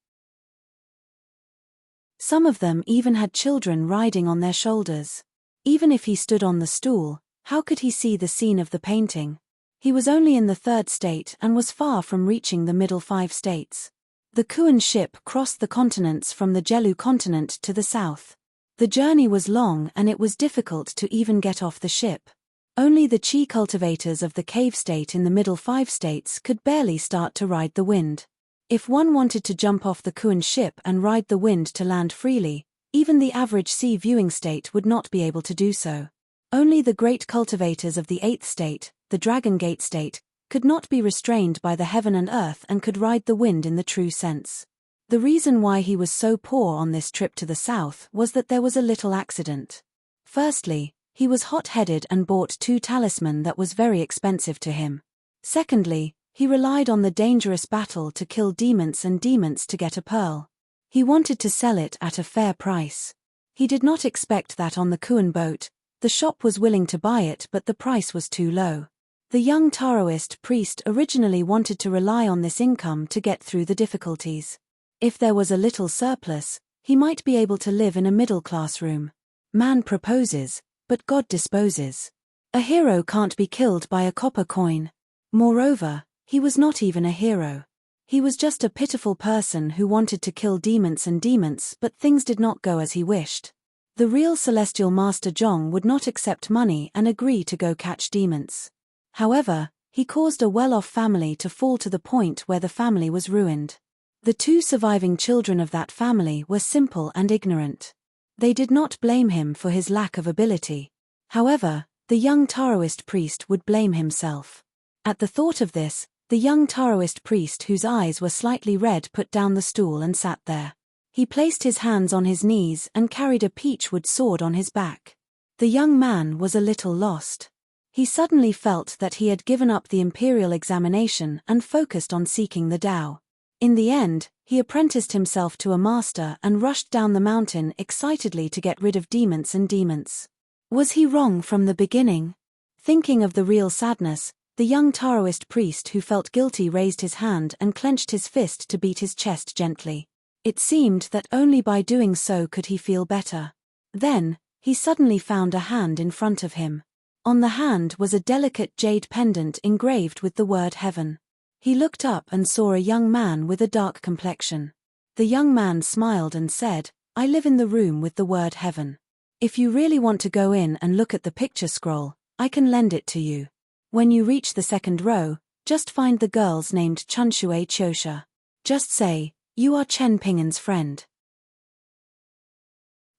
[SPEAKER 1] Some of them even had children riding on their shoulders. Even if he stood on the stool, how could he see the scene of the painting? He was only in the third state and was far from reaching the middle 5 states. The Kuan ship crossed the continents from the Jelu continent to the south. The journey was long and it was difficult to even get off the ship. Only the Qi cultivators of the cave state in the middle 5 states could barely start to ride the wind. If one wanted to jump off the Kuan ship and ride the wind to land freely, even the average sea viewing state would not be able to do so. Only the great cultivators of the 8th state, the Dragon Gate state, could not be restrained by the heaven and earth and could ride the wind in the true sense. The reason why he was so poor on this trip to the south was that there was a little accident. Firstly, he was hot-headed and bought 2 talisman that was very expensive to him. Secondly, he relied on the dangerous battle to kill demons and demons to get a pearl. He wanted to sell it at a fair price. He did not expect that on the Kuan boat. The shop was willing to buy it but the price was too low. The young Taoist priest originally wanted to rely on this income to get through the difficulties. If there was a little surplus, he might be able to live in a middle-class room. Man proposes, but God disposes. A hero can't be killed by a copper coin. Moreover, he was not even a hero. He was just a pitiful person who wanted to kill demons and demons but things did not go as he wished. The real Celestial Master Zhong would not accept money and agree to go catch demons. However, he caused a well-off family to fall to the point where the family was ruined. The 2 surviving children of that family were simple and ignorant. They did not blame him for his lack of ability. However, the young Taoist priest would blame himself. At the thought of this, the young Taoist priest whose eyes were slightly red put down the stool and sat there. He placed his hands on his knees and carried a peachwood sword on his back. The young man was a little lost. He suddenly felt that he had given up the imperial examination and focused on seeking the Tao. In the end, he apprenticed himself to a master and rushed down the mountain excitedly to get rid of demons and demons. Was he wrong from the beginning? Thinking of the real sadness, the young Taoist priest who felt guilty raised his hand and clenched his fist to beat his chest gently. It seemed that only by doing so could he feel better. Then, he suddenly found a hand in front of him. On the hand was a delicate jade pendant engraved with the word heaven. He looked up and saw a young man with a dark complexion. The young man smiled and said, "I live in the room with the word heaven. If you really want to go in and look at the picture scroll, I can lend it to you. When you reach the second row, just find the girls named Chunshui Chosha. Just say, 'You are Chen Pingan's friend.'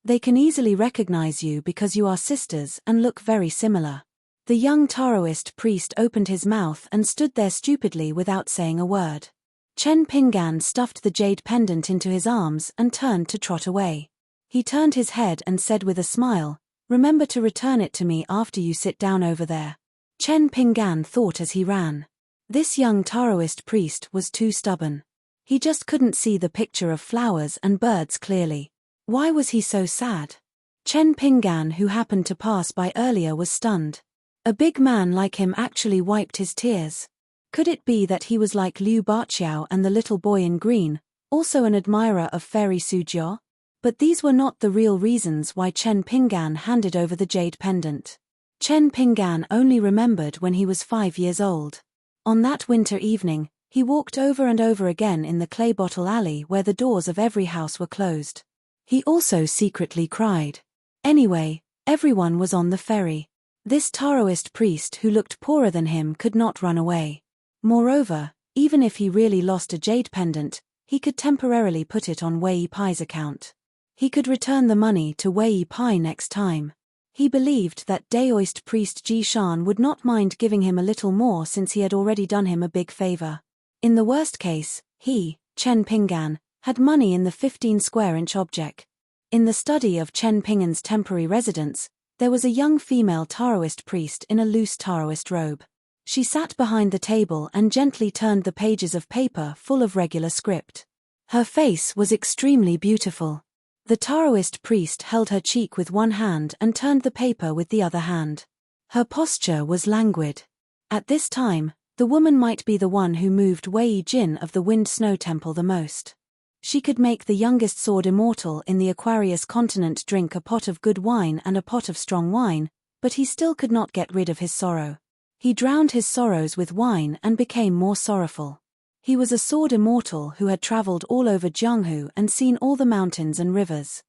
[SPEAKER 1] They can easily recognize you because you are sisters and look very similar." The young Taoist priest opened his mouth and stood there stupidly without saying a word. Chen Pingan stuffed the jade pendant into his arms and turned to trot away. He turned his head and said with a smile, "Remember to return it to me after you sit down over there." Chen Pingan thought as he ran. This young Taoist priest was too stubborn. He just couldn't see the picture of flowers and birds clearly. Why was he so sad? Chen Pingan, who happened to pass by earlier, was stunned. A big man like him actually wiped his tears. Could it be that he was like Liu Baqiao and the little boy in green, also an admirer of Fairy Suzhou? But these were not the real reasons why Chen Pingan handed over the jade pendant. Chen Pingan only remembered when he was 5 years old. On that winter evening, he walked over and over again in the clay bottle alley where the doors of every house were closed. He also secretly cried. Anyway, everyone was on the ferry. This Taoist priest who looked poorer than him could not run away. Moreover, even if he really lost a jade pendant, he could temporarily put it on Wei Pai's account. He could return the money to Wei Pai next time. He believed that Daoist priest Ji Shan would not mind giving him a little more since he had already done him a big favor. In the worst case, he, Chen Pingan, had money in the 15-square-inch object. In the study of Chen Pingan's temporary residence, there was a young female Taoist priest in a loose Taoist robe. She sat behind the table and gently turned the pages of paper full of regular script. Her face was extremely beautiful. The Taoist priest held her cheek with one hand and turned the paper with the other hand. Her posture was languid. At this time, the woman might be the one who moved Wei Jin of the Wind Snow Temple the most. She could make the youngest sword immortal in the Aquarius continent drink a pot of good wine and a pot of strong wine, but he still could not get rid of his sorrow. He drowned his sorrows with wine and became more sorrowful. He was a sword immortal who had traveled all over Jianghu and seen all the mountains and rivers.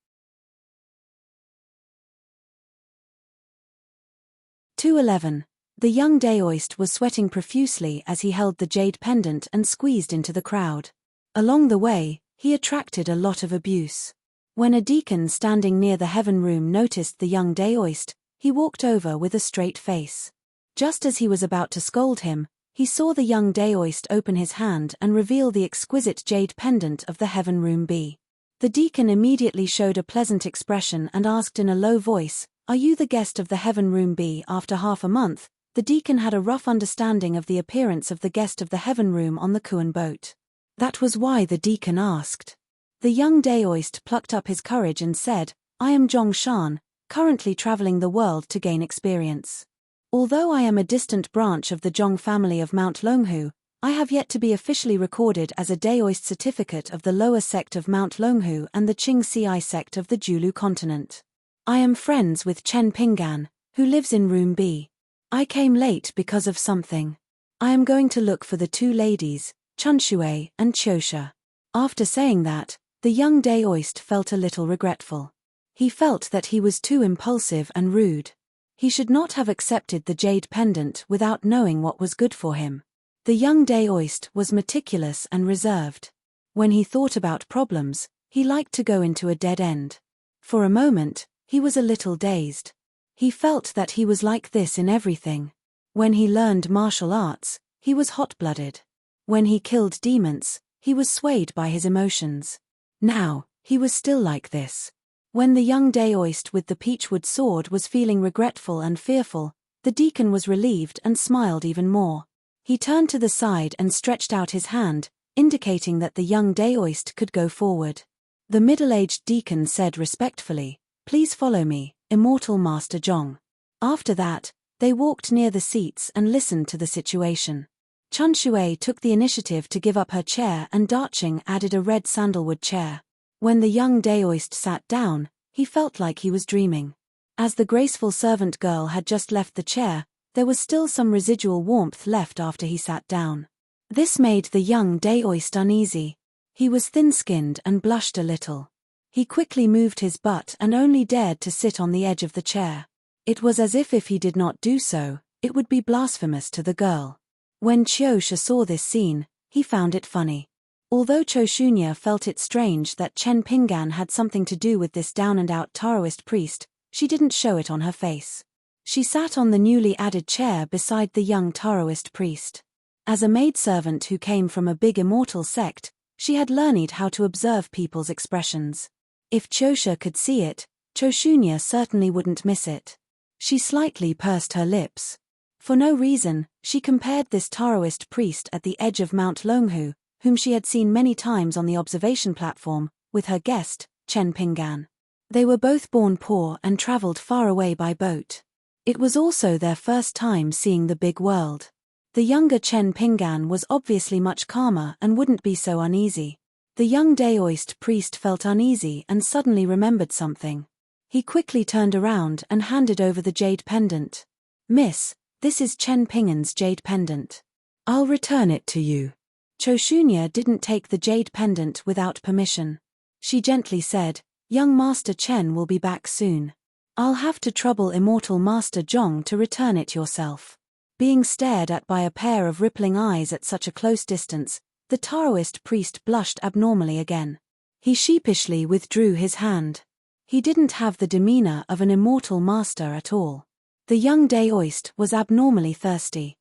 [SPEAKER 1] 211. The young Daoist was sweating profusely as he held the jade pendant and squeezed into the crowd. Along the way, he attracted a lot of abuse. When a deacon standing near the heaven room noticed the young Daoist, he walked over with a straight face. Just as he was about to scold him, he saw the young Daoist open his hand and reveal the exquisite jade pendant of the heaven room B. The deacon immediately showed a pleasant expression and asked in a low voice, "Are you the guest of the heaven room B?" After half a month, the deacon had a rough understanding of the appearance of the guest of the heaven room on the Kuan boat. That was why the deacon asked. The young Daoist plucked up his courage and said, "I am Zhong Shan, currently traveling the world to gain experience. Although I am a distant branch of the Zhong family of Mount Longhu, I have yet to be officially recorded as a Daoist certificate of the lower sect of Mount Longhu and the Qingci sect of the Julu continent. I am friends with Chen Pingan, who lives in room B. I came late because of something. I am going to look for the two ladies, Chunshui and Chosha." After saying that, the young Daoist felt a little regretful. He felt that he was too impulsive and rude. He should not have accepted the jade pendant without knowing what was good for him. The young Daoist was meticulous and reserved. When he thought about problems, he liked to go into a dead end. For a moment, he was a little dazed. He felt that he was like this in everything. When he learned martial arts, he was hot-blooded. When he killed demons, he was swayed by his emotions. Now, he was still like this. When the young Daoist with the peachwood sword was feeling regretful and fearful, The deacon was relieved and smiled even more. He turned to the side and stretched out his hand, indicating that the young Daoist could go forward. The middle-aged deacon said respectfully, "Please follow me, Immortal Master Zhong." After that, they walked near the seats and listened to the situation. Chun Shui took the initiative to give up her chair and Darching added a red sandalwood chair. When the young Daoist sat down, he felt like he was dreaming. As the graceful servant girl had just left the chair, there was still some residual warmth left after he sat down. This made the young Daoist uneasy. He was thin-skinned and blushed a little. He quickly moved his butt and only dared to sit on the edge of the chair. It was as if he did not do so, it would be blasphemous to the girl. When Qiu saw this scene, he found it funny. Although Shunya felt it strange that Chen Pinggan had something to do with this down-and-out Taoist priest, she didn't show it on her face. She sat on the newly added chair beside the young Taoist priest. As a maidservant who came from a big immortal sect, she had learned how to observe people's expressions. If Qiu could see it, Shunya certainly wouldn't miss it. She slightly pursed her lips. For no reason, she compared this Taoist priest at the edge of Mount Longhu, whom she had seen many times on the observation platform, with her guest, Chen Pinggan. They were both born poor and traveled far away by boat. It was also their first time seeing the big world. The younger Chen Pinggan was obviously much calmer and wouldn't be so uneasy. The young Daoist priest felt uneasy and suddenly remembered something. He quickly turned around and handed over the jade pendant. "Miss, this is Chen Pinggan's jade pendant. I'll return it to you." Shunya didn't take the jade pendant without permission. She gently said, "Young Master Chen will be back soon. I'll have to trouble Immortal Master Zhong to return it yourself." Being stared at by a pair of rippling eyes at such a close distance, the Taoist priest blushed abnormally again. He sheepishly withdrew his hand. He didn't have the demeanor of an immortal master at all. The young Daoist was abnormally thirsty.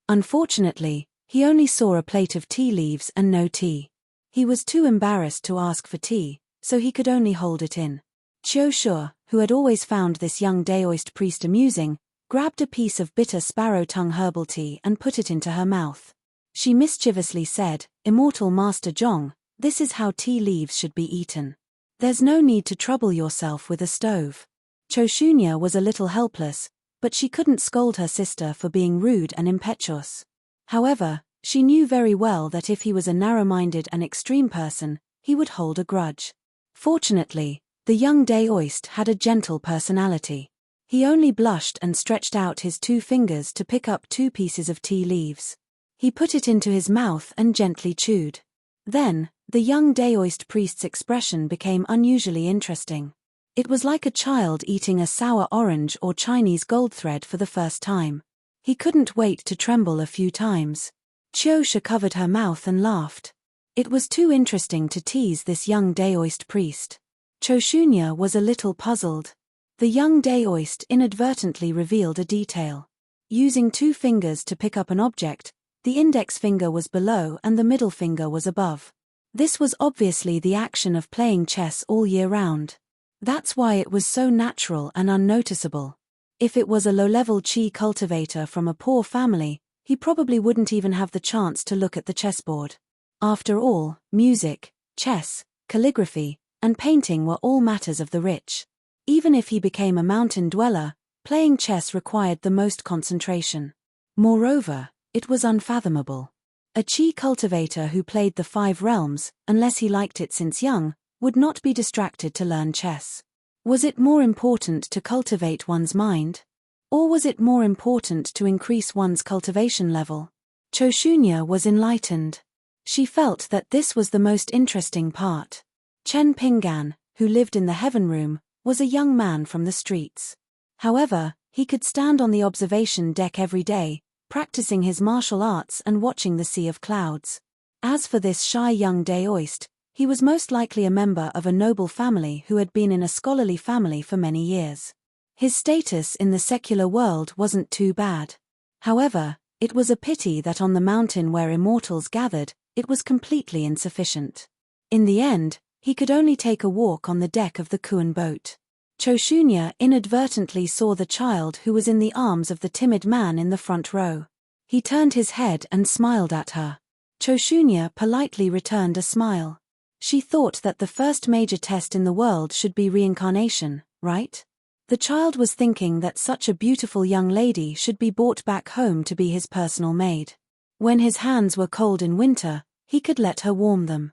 [SPEAKER 1] Unfortunately, he only saw a plate of tea leaves and no tea. He was too embarrassed to ask for tea, so he could only hold it in. Qiu, who had always found this young Daoist priest amusing, grabbed a piece of bitter sparrow-tongue herbal tea and put it into her mouth. She mischievously said, "Immortal Master Zhong, this is how tea leaves should be eaten. There's no need to trouble yourself with a stove." Shunya was a little helpless, but she couldn't scold her sister for being rude and impetuous. However, she knew very well that if he was a narrow-minded and extreme person, he would hold a grudge. Fortunately, the young Daoist had a gentle personality. He only blushed and stretched out his 2 fingers to pick up 2 pieces of tea leaves. He put it into his mouth and gently chewed. Then, the young Daoist priest's expression became unusually interesting. It was like a child eating a sour orange or Chinese gold thread for the first time. He couldn't wait to tremble a few times. Qiu covered her mouth and laughed. It was too interesting to tease this young Daoist priest. Shunya was a little puzzled. The young Daoist inadvertently revealed a detail. Using 2 fingers to pick up an object, the index finger was below and the middle finger was above. This was obviously the action of playing chess all year round. That's why it was so natural and unnoticeable. If it was a low-level qi cultivator from a poor family, he probably wouldn't even have the chance to look at the chessboard. After all, music, chess, calligraphy, and painting were all matters of the rich. Even if he became a mountain dweller, playing chess required the most concentration. Moreover, it was unfathomable. A qi cultivator who played the 5 realms, unless he liked it since young, would not be distracted to learn chess. Was it more important to cultivate one's mind? Or was it more important to increase one's cultivation level? Shunya was enlightened. She felt that this was the most interesting part. Chen Pinggan, who lived in the heaven room, was a young man from the streets. However, he could stand on the observation deck every day, practicing his martial arts and watching the sea of clouds. As for this shy young Daoist, he was most likely a member of a noble family who had been in a scholarly family for many years. His status in the secular world wasn't too bad. However, it was a pity that on the mountain where immortals gathered, it was completely insufficient. In the end, he could only take a walk on the deck of the Kuan boat. Choshunya inadvertently saw the child who was in the arms of the timid man in the front row. He turned his head and smiled at her. Choshunya politely returned a smile. She thought that the first major test in the world should be reincarnation, right? The child was thinking that such a beautiful young lady should be brought back home to be his personal maid. When his hands were cold in winter, he could let her warm them.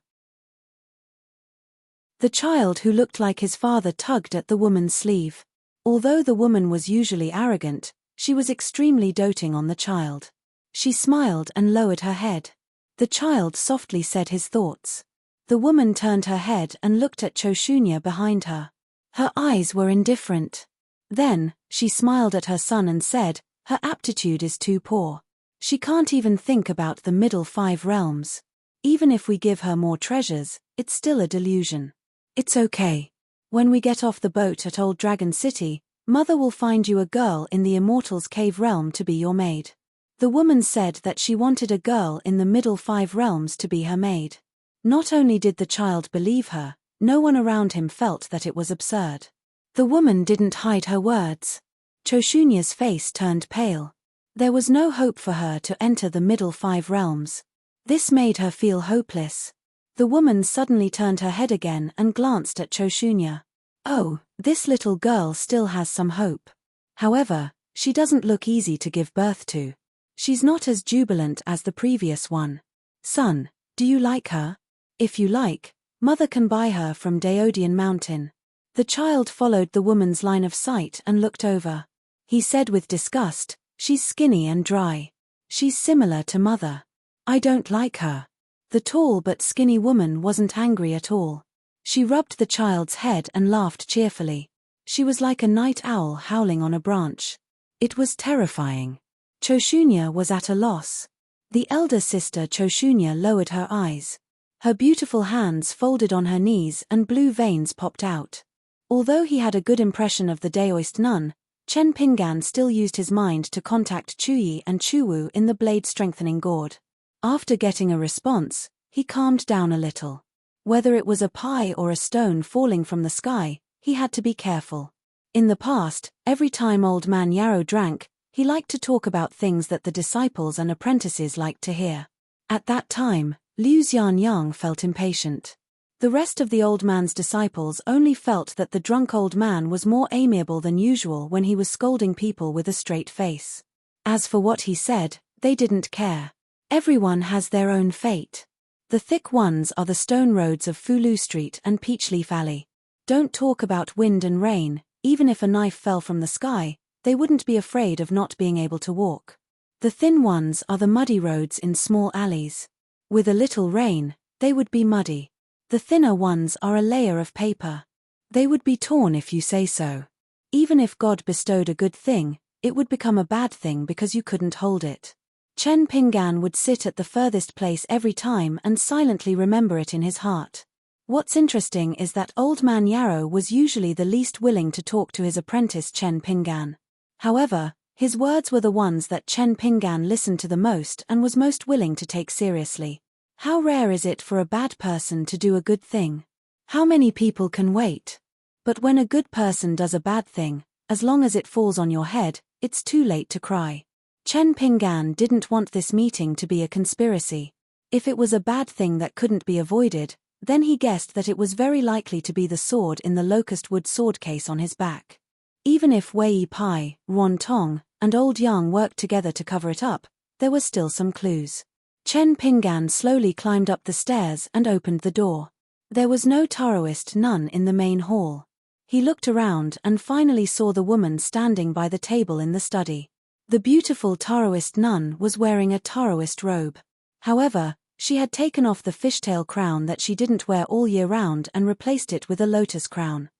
[SPEAKER 1] The child who looked like his father tugged at the woman's sleeve. Although the woman was usually arrogant, she was extremely doting on the child. She smiled and lowered her head. The child softly said his thoughts. The woman turned her head and looked at Choshunya behind her. Her eyes were indifferent. Then, she smiled at her son and said, "Her aptitude is too poor. She can't even think about the middle 5 realms. Even if we give her more treasures, it's still a delusion. It's okay. When we get off the boat at Old Dragon City, Mother will find you a girl in the Immortals Cave realm to be your maid." The woman said that she wanted a girl in the middle 5 realms to be her maid. Not only did the child believe her, no one around him felt that it was absurd. The woman didn't hide her words. Choshunya's face turned pale. There was no hope for her to enter the middle 5 realms. This made her feel hopeless. The woman suddenly turned her head again and glanced at Choshunya. Oh, this little girl still has some hope. However, she doesn't look easy to give birth to. She's not as jubilant as the previous one. Son, do you like her? If you like, Mother can buy her from Daodian Mountain. The child followed the woman's line of sight and looked over. He said with disgust, "She's skinny and dry. She's similar to Mother. I don't like her." The tall but skinny woman wasn't angry at all. She rubbed the child's head and laughed cheerfully. She was like a night owl howling on a branch. It was terrifying. Choshunya was at a loss. The elder sister Choshunya lowered her eyes. Her beautiful hands folded on her knees and blue veins popped out. Although he had a good impression of the Daoist nun, Chen Pingan still used his mind to contact Chuyi and Chuwu in the blade-strengthening gourd. After getting a response, he calmed down a little. Whether it was a pie or a stone falling from the sky, he had to be careful. In the past, every time Old Man Yarrow drank, he liked to talk about things that the disciples and apprentices liked to hear. At that time, Liu Xianyang felt impatient. The rest of the old man's disciples only felt that the drunk old man was more amiable than usual when he was scolding people with a straight face. As for what he said, they didn't care. Everyone has their own fate. The thick ones are the stone roads of Fulu Street and Peachleaf Alley. Don't talk about wind and rain. Even if a knife fell from the sky, they wouldn't be afraid of not being able to walk. The thin ones are the muddy roads in small alleys. With a little rain, they would be muddy. The thinner ones are a layer of paper. They would be torn if you say so. Even if God bestowed a good thing, it would become a bad thing because you couldn't hold it. Chen Pingan would sit at the furthest place every time and silently remember it in his heart. What's interesting is that Old Man Yarrow was usually the least willing to talk to his apprentice Chen Pingan. However, his words were the ones that Chen Pingan listened to the most and was most willing to take seriously. How rare is it for a bad person to do a good thing? How many people can wait? But when a good person does a bad thing, as long as it falls on your head, it's too late to cry. Chen Pingan didn't want this meeting to be a conspiracy. If it was a bad thing that couldn't be avoided, then he guessed that it was very likely to be the sword in the locust wood sword case on his back. Even if Wei Pai, Ruan Tong, and Old Yang worked together to cover it up, there were still some clues. Chen Pingan slowly climbed up the stairs and opened the door. There was no Taoist nun in the main hall. He looked around and finally saw the woman standing by the table in the study. The beautiful Taoist nun was wearing a Taoist robe. However, she had taken off the fishtail crown that she didn't wear all year round and replaced it with a lotus crown.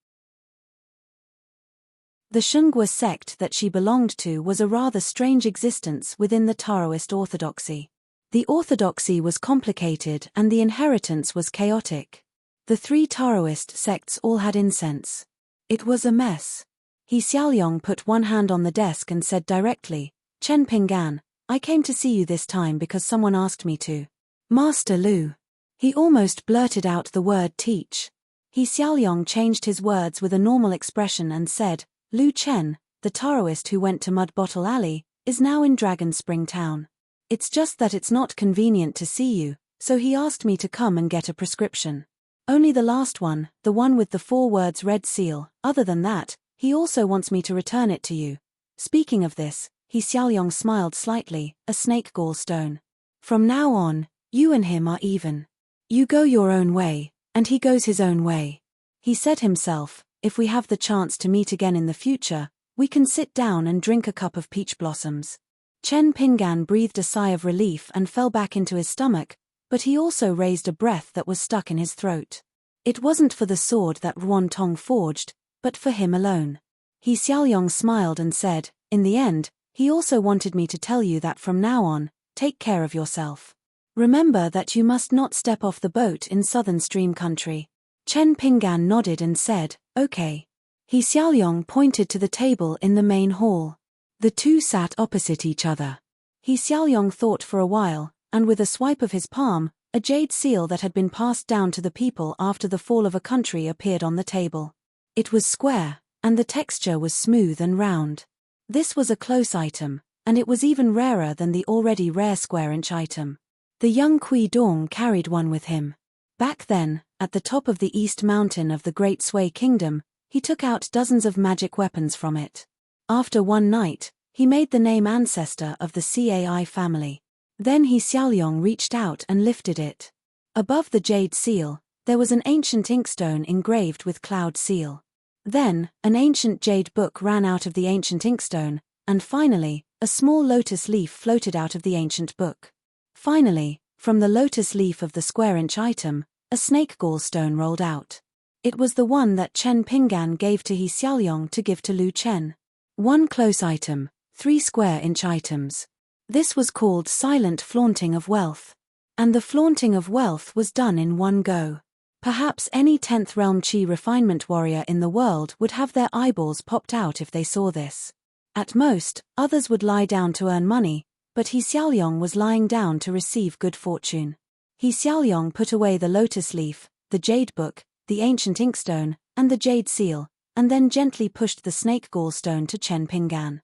[SPEAKER 1] The Shunghua sect that she belonged to was a rather strange existence within the Taoist orthodoxy. The orthodoxy was complicated and the inheritance was chaotic. The 3 Taoist sects all had incense. It was a mess. He Xiaoyong put one hand on the desk and said directly, "Chen Pingan, I came to see you this time because someone asked me to." "Master Lu." He almost blurted out the word teach. He Xiaoyong changed his words with a normal expression and said, Lu Chen, the Taoist who went to Mud Bottle Alley, is now in Dragon Spring Town. It's just that it's not convenient to see you, so he asked me to come and get a prescription. Only the last one, the one with the 4 words red seal. Other than that, he also wants me to return it to you. Speaking of this, He Xiaoyong smiled slightly, a snake gallstone. From now on, you and him are even. You go your own way, and he goes his own way. He said himself, if we have the chance to meet again in the future, we can sit down and drink a cup of peach blossoms. Chen Pinggan breathed a sigh of relief and fell back into his stomach, but he also raised a breath that was stuck in his throat. It wasn't for the sword that Ruan Tong forged, but for him alone. He Xiaoyong smiled and said, in the end, he also wanted me to tell you that from now on, take care of yourself. Remember that you must not step off the boat in Southern Stream Country. Chen Pinggan nodded and said, okay. He Xiaoyong pointed to the table in the main hall. The two sat opposite each other. He Xiaoyong thought for a while, and with a swipe of his palm, a jade seal that had been passed down to the people after the fall of a country appeared on the table. It was square, and the texture was smooth and round. This was a close item, and it was even rarer than the already rare square-inch item. The young Kui Dong carried one with him. Back then, at the top of the East Mountain of the Great Sui Kingdom, he took out dozens of magic weapons from it. After one night, he made the name ancestor of the Cai family. Then He Xiaoyong reached out and lifted it. Above the jade seal, there was an ancient inkstone engraved with cloud seal. Then, an ancient jade book ran out of the ancient inkstone, and finally, a small lotus leaf floated out of the ancient book. Finally, from the lotus leaf of the square-inch item, a snake gallstone rolled out. It was the one that Chen Pinggan gave to He Xiaoyong to give to Lu Chen. 1 close item, 3 square-inch items. This was called silent flaunting of wealth. And the flaunting of wealth was done in one go. Perhaps any 10th realm Qi refinement warrior in the world would have their eyeballs popped out if they saw this. At most, others would lie down to earn money, but He Xiaoyong was lying down to receive good fortune. He Xiaoyong put away the lotus leaf, the jade book, the ancient inkstone, and the jade seal, and then gently pushed the snake gallstone to Chen Pinggan.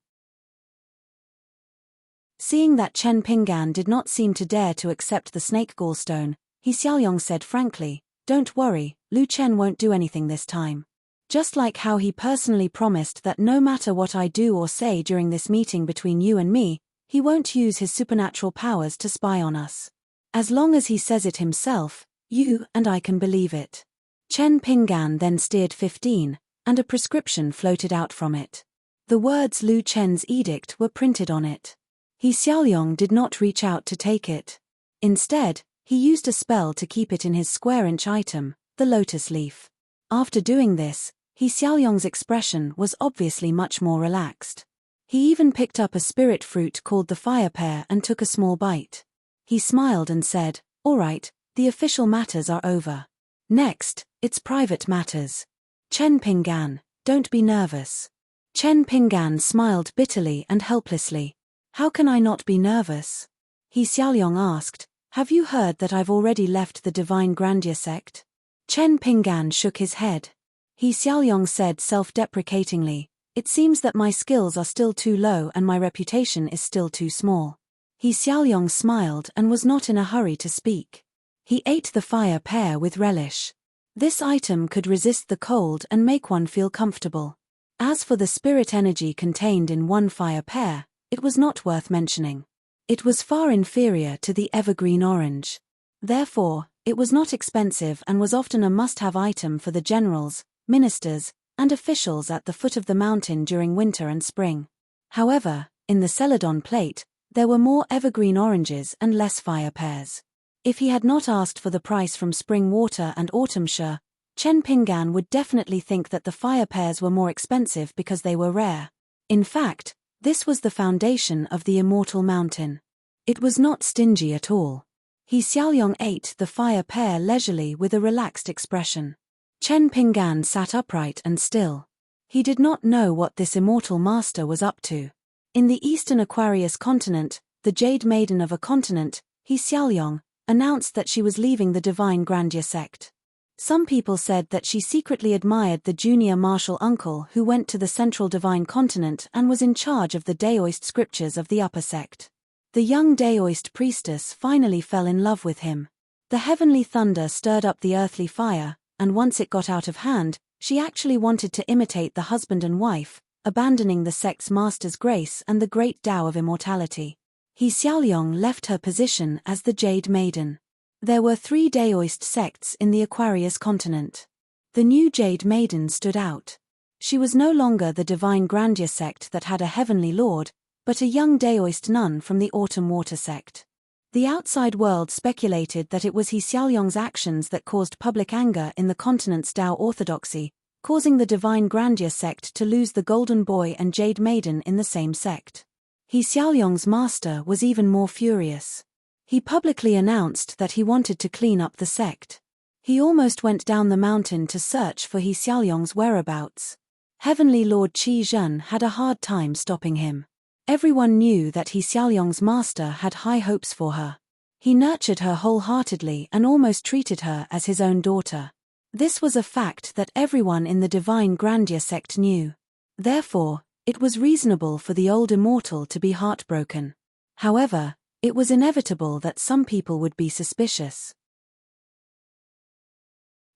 [SPEAKER 1] Seeing that Chen Pinggan did not seem to dare to accept the snake gallstone, He Xiaoyong said frankly, don't worry, Lu Chen won't do anything this time. Just like how he personally promised that no matter what I do or say during this meeting between you and me, he won't use his supernatural powers to spy on us. As long as he says it himself, you and I can believe it. Chen Pinggan then steered 15, and a prescription floated out from it. The words Lu Chen's edict were printed on it. He Xiaoyong did not reach out to take it. Instead, he used a spell to keep it in his square-inch item, the lotus leaf. After doing this, He Xiaoyong's expression was obviously much more relaxed. He even picked up a spirit fruit called the fire pear and took a small bite. He smiled and said, all right, the official matters are over. Next, it's private matters. Chen Pinggan, don't be nervous. Chen Pinggan smiled bitterly and helplessly. How can I not be nervous? He Xiaoyong asked, have you heard that I've already left the Divine Grandeur sect? Chen Pinggan shook his head. He Xiaoyong said self-deprecatingly, it seems that my skills are still too low and my reputation is still too small. He Xiaoyong smiled and was not in a hurry to speak. He ate the fire pear with relish. This item could resist the cold and make one feel comfortable. As for the spirit energy contained in one fire pear, it was not worth mentioning. It was far inferior to the evergreen orange. Therefore, it was not expensive and was often a must-have item for the generals, ministers, and officials at the foot of the mountain during winter and spring. However, in the Celadon plate, there were more evergreen oranges and less fire pears. If he had not asked for the price from Spring Water and Autumnshire, Chen Pinggan would definitely think that the fire pears were more expensive because they were rare. In fact, this was the foundation of the Immortal Mountain. It was not stingy at all. He Xiaoyong ate the fire pear leisurely with a relaxed expression. Chen Pinggan sat upright and still. He did not know what this immortal master was up to. In the Eastern Aquarius continent, the Jade Maiden of a continent, He Xiaoyong, announced that she was leaving the Divine Grandeur sect. Some people said that she secretly admired the junior martial uncle who went to the central divine continent and was in charge of the Daoist scriptures of the upper sect. The young Daoist priestess finally fell in love with him. The heavenly thunder stirred up the earthly fire, and once it got out of hand, she actually wanted to imitate the husband and wife, abandoning the sect's master's grace and the great Tao of immortality. He Xiaoliang left her position as the Jade Maiden. There were 3 Daoist sects in the Aquarius continent. The new Jade Maiden stood out. She was no longer the Divine Grandeur sect that had a heavenly lord, but a young Daoist nun from the Autumn Water sect. The outside world speculated that it was He Xiaoliang's actions that caused public anger in the continent's Tao orthodoxy, causing the Divine Grandeur sect to lose the Golden Boy and Jade Maiden in the same sect. He Xiaoliang's master was even more furious. He publicly announced that he wanted to clean up the sect. He almost went down the mountain to search for He Xiaoliang's whereabouts. Heavenly Lord Qi Zhen had a hard time stopping him. Everyone knew that He Xiaoliang's master had high hopes for her. He nurtured her wholeheartedly and almost treated her as his own daughter. This was a fact that everyone in the Divine Grandeur sect knew. Therefore, it was reasonable for the old immortal to be heartbroken. However, it was inevitable that some people would be suspicious.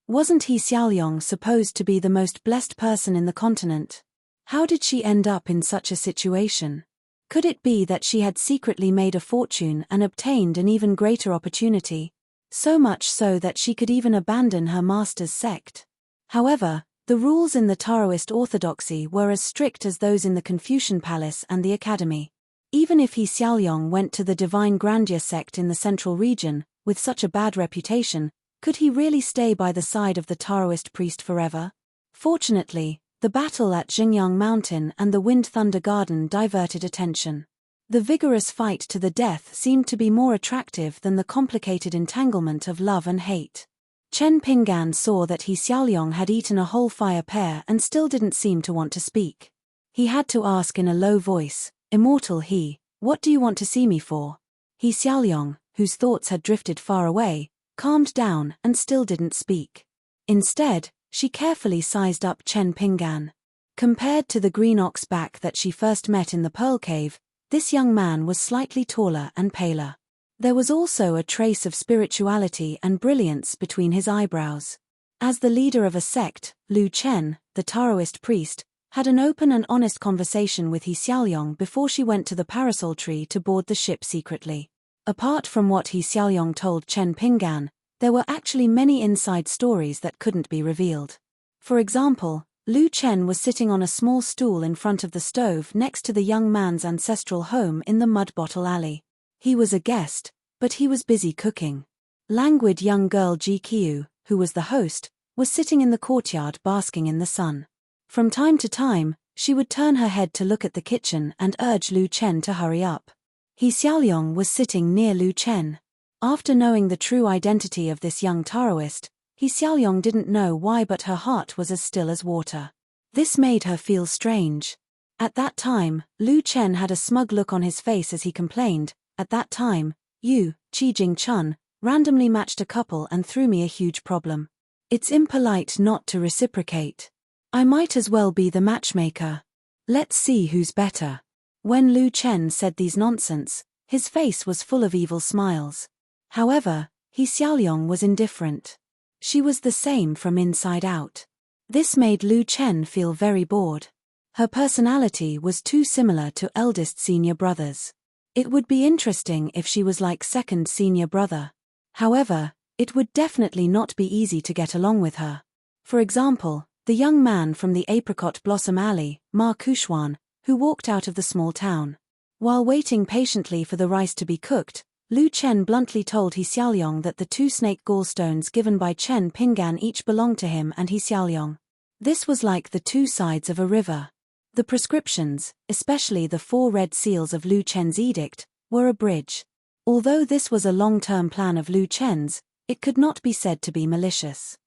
[SPEAKER 1] Wasn't He Xiaoliang supposed to be the most blessed person in the continent? How did she end up in such a situation? Could it be that she had secretly made a fortune and obtained an even greater opportunity? So much so that she could even abandon her master's sect. However, the rules in the Taoist orthodoxy were as strict as those in the Confucian Palace and the Academy. Even if He Xiaoliang went to the Divine Grandeur sect in the central region, with such a bad reputation, could he really stay by the side of the Taoist priest forever? Fortunately, the battle at Xingyang Mountain and the Wind Thunder Garden diverted attention. The vigorous fight to the death seemed to be more attractive than the complicated entanglement of love and hate. Chen Pinggan saw that He Xiaoliang had eaten a whole fire pear and still didn't seem to want to speak. He had to ask in a low voice, "Immortal He, what do you want to see me for?" He Xiaoliang, whose thoughts had drifted far away, calmed down and still didn't speak. Instead, she carefully sized up Chen Pinggan. Compared to the green ox back that she first met in the Pearl Cave, this young man was slightly taller and paler. There was also a trace of spirituality and brilliance between his eyebrows. As the leader of a sect, Lu Chen, the Taoist priest, had an open and honest conversation with He Xiaoliang before she went to the parasol tree to board the ship secretly. Apart from what He Xiaoliang told Chen Pinggan, there were actually many inside stories that couldn't be revealed. For example, Lu Chen was sitting on a small stool in front of the stove next to the young man's ancestral home in the Mud Bottle Alley. He was a guest, but he was busy cooking. Languid young girl Ji Qiu, who was the host, was sitting in the courtyard basking in the sun. From time to time, she would turn her head to look at the kitchen and urge Lu Chen to hurry up. He Xiaoliang was sitting near Lu Chen. After knowing the true identity of this young Taoist, He Xiaoliang didn't know why, but her heart was as still as water. This made her feel strange. At that time, Lu Chen had a smug look on his face as he complained, "At that time, you, Qi Jing-chun, randomly matched a couple and threw me a huge problem. It's impolite not to reciprocate. I might as well be the matchmaker. Let's see who's better." When Lu Chen said these nonsense, his face was full of evil smiles. However, He Xiaoliang was indifferent. She was the same from inside out. This made Lu Chen feel very bored. Her personality was too similar to eldest senior brothers. It would be interesting if she was like second senior brother. However, it would definitely not be easy to get along with her. For example, the young man from the Apricot Blossom Alley, Ma Kuxuan, who walked out of the small town. While waiting patiently for the rice to be cooked, Lu Chen bluntly told He Xiaoliang that the 2 snake gallstones given by Chen Pinggan each belonged to him and He Xiaoliang. This was like the 2 sides of a river. The prescriptions, especially the 4 red seals of Lu Chen's edict, were a bridge. Although this was a long-term plan of Lu Chen's, it could not be said to be malicious.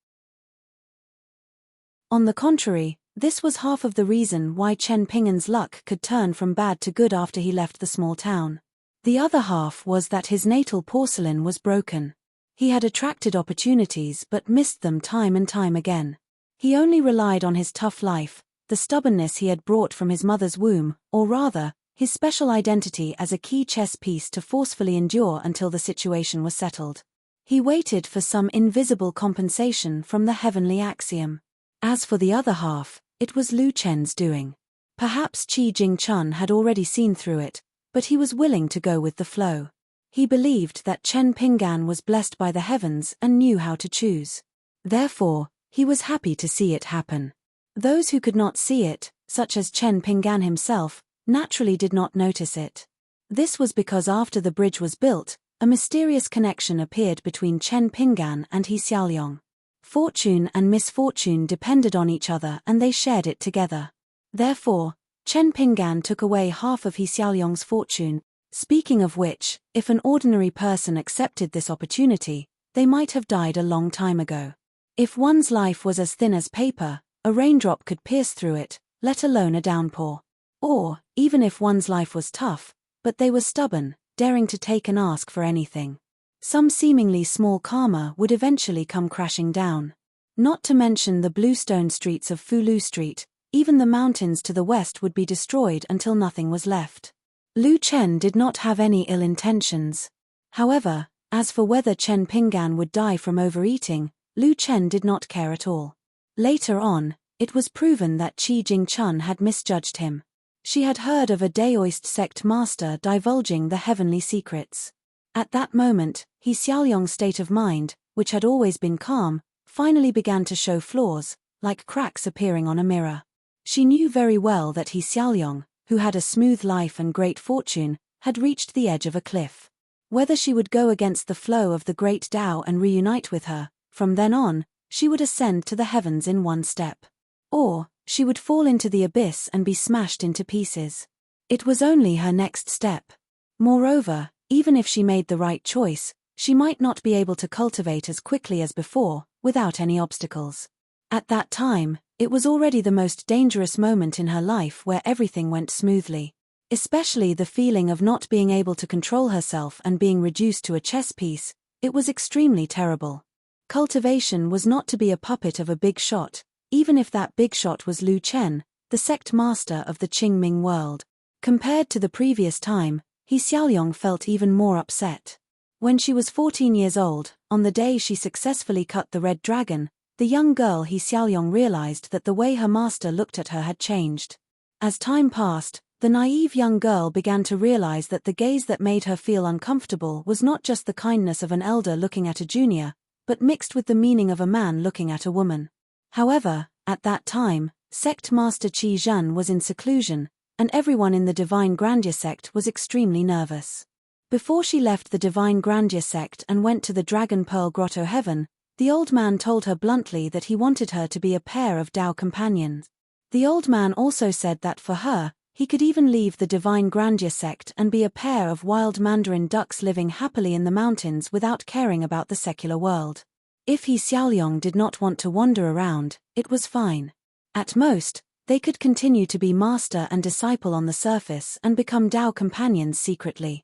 [SPEAKER 1] On the contrary, this was half of the reason why Chen Pinggan's luck could turn from bad to good after he left the small town. The other half was that his natal porcelain was broken. He had attracted opportunities but missed them time and time again. He only relied on his tough life, the stubbornness he had brought from his mother's womb, or rather, his special identity as a key chess piece to forcefully endure until the situation was settled. He waited for some invisible compensation from the heavenly axiom. As for the other half, it was Lu Chen's doing. Perhaps Qi Jingchun had already seen through it, but he was willing to go with the flow. He believed that Chen Pinggan was blessed by the heavens and knew how to choose. Therefore, he was happy to see it happen. Those who could not see it, such as Chen Pinggan himself, naturally did not notice it. This was because after the bridge was built, a mysterious connection appeared between Chen Pinggan and He Xiaoliang. Fortune and misfortune depended on each other and they shared it together. Therefore, Chen Pinggan took away half of He Xiaoliang's fortune, speaking of which, if an ordinary person accepted this opportunity, they might have died a long time ago. If one's life was as thin as paper, a raindrop could pierce through it, let alone a downpour. Or, even if one's life was tough, but they were stubborn, daring to take and ask for anything, some seemingly small karma would eventually come crashing down. Not to mention the bluestone streets of Fulu Street, even the mountains to the west would be destroyed until nothing was left. Lu Chen did not have any ill intentions. However, as for whether Chen Pinggan would die from overeating, Lu Chen did not care at all. Later on, it was proven that Qi Jingchun had misjudged him. She had heard of a Daoist sect master divulging the heavenly secrets. At that moment, He Xiaoliang's state of mind, which had always been calm, finally began to show flaws, like cracks appearing on a mirror. She knew very well that He Xiaoliang, who had a smooth life and great fortune, had reached the edge of a cliff. Whether she would go against the flow of the great Tao and reunite with her, from then on, she would ascend to the heavens in one step. Or, she would fall into the abyss and be smashed into pieces. It was only her next step. Moreover, even if she made the right choice, she might not be able to cultivate as quickly as before, without any obstacles. At that time, it was already the most dangerous moment in her life where everything went smoothly. Especially the feeling of not being able to control herself and being reduced to a chess piece, it was extremely terrible. Cultivation was not to be a puppet of a big shot, even if that big shot was Lu Chen, the sect master of the Qingming world. Compared to the previous time, He Xiaoliang felt even more upset. When she was 14 years old, on the day she successfully cut the red dragon, the young girl He Xiaoliang realized that the way her master looked at her had changed. As time passed, the naive young girl began to realize that the gaze that made her feel uncomfortable was not just the kindness of an elder looking at a junior, but mixed with the meaning of a man looking at a woman. However, at that time, sect master Qi Zhen was in seclusion, and everyone in the Divine Grandeur sect was extremely nervous. Before she left the Divine Grandeur sect and went to the Dragon Pearl Grotto Heaven, the old man told her bluntly that he wanted her to be a pair of Tao companions. The old man also said that for her, he could even leave the Divine Grandeur sect and be a pair of wild mandarin ducks living happily in the mountains without caring about the secular world. If He Xiaoliang did not want to wander around, it was fine. At most, they could continue to be master and disciple on the surface and become Tao companions secretly.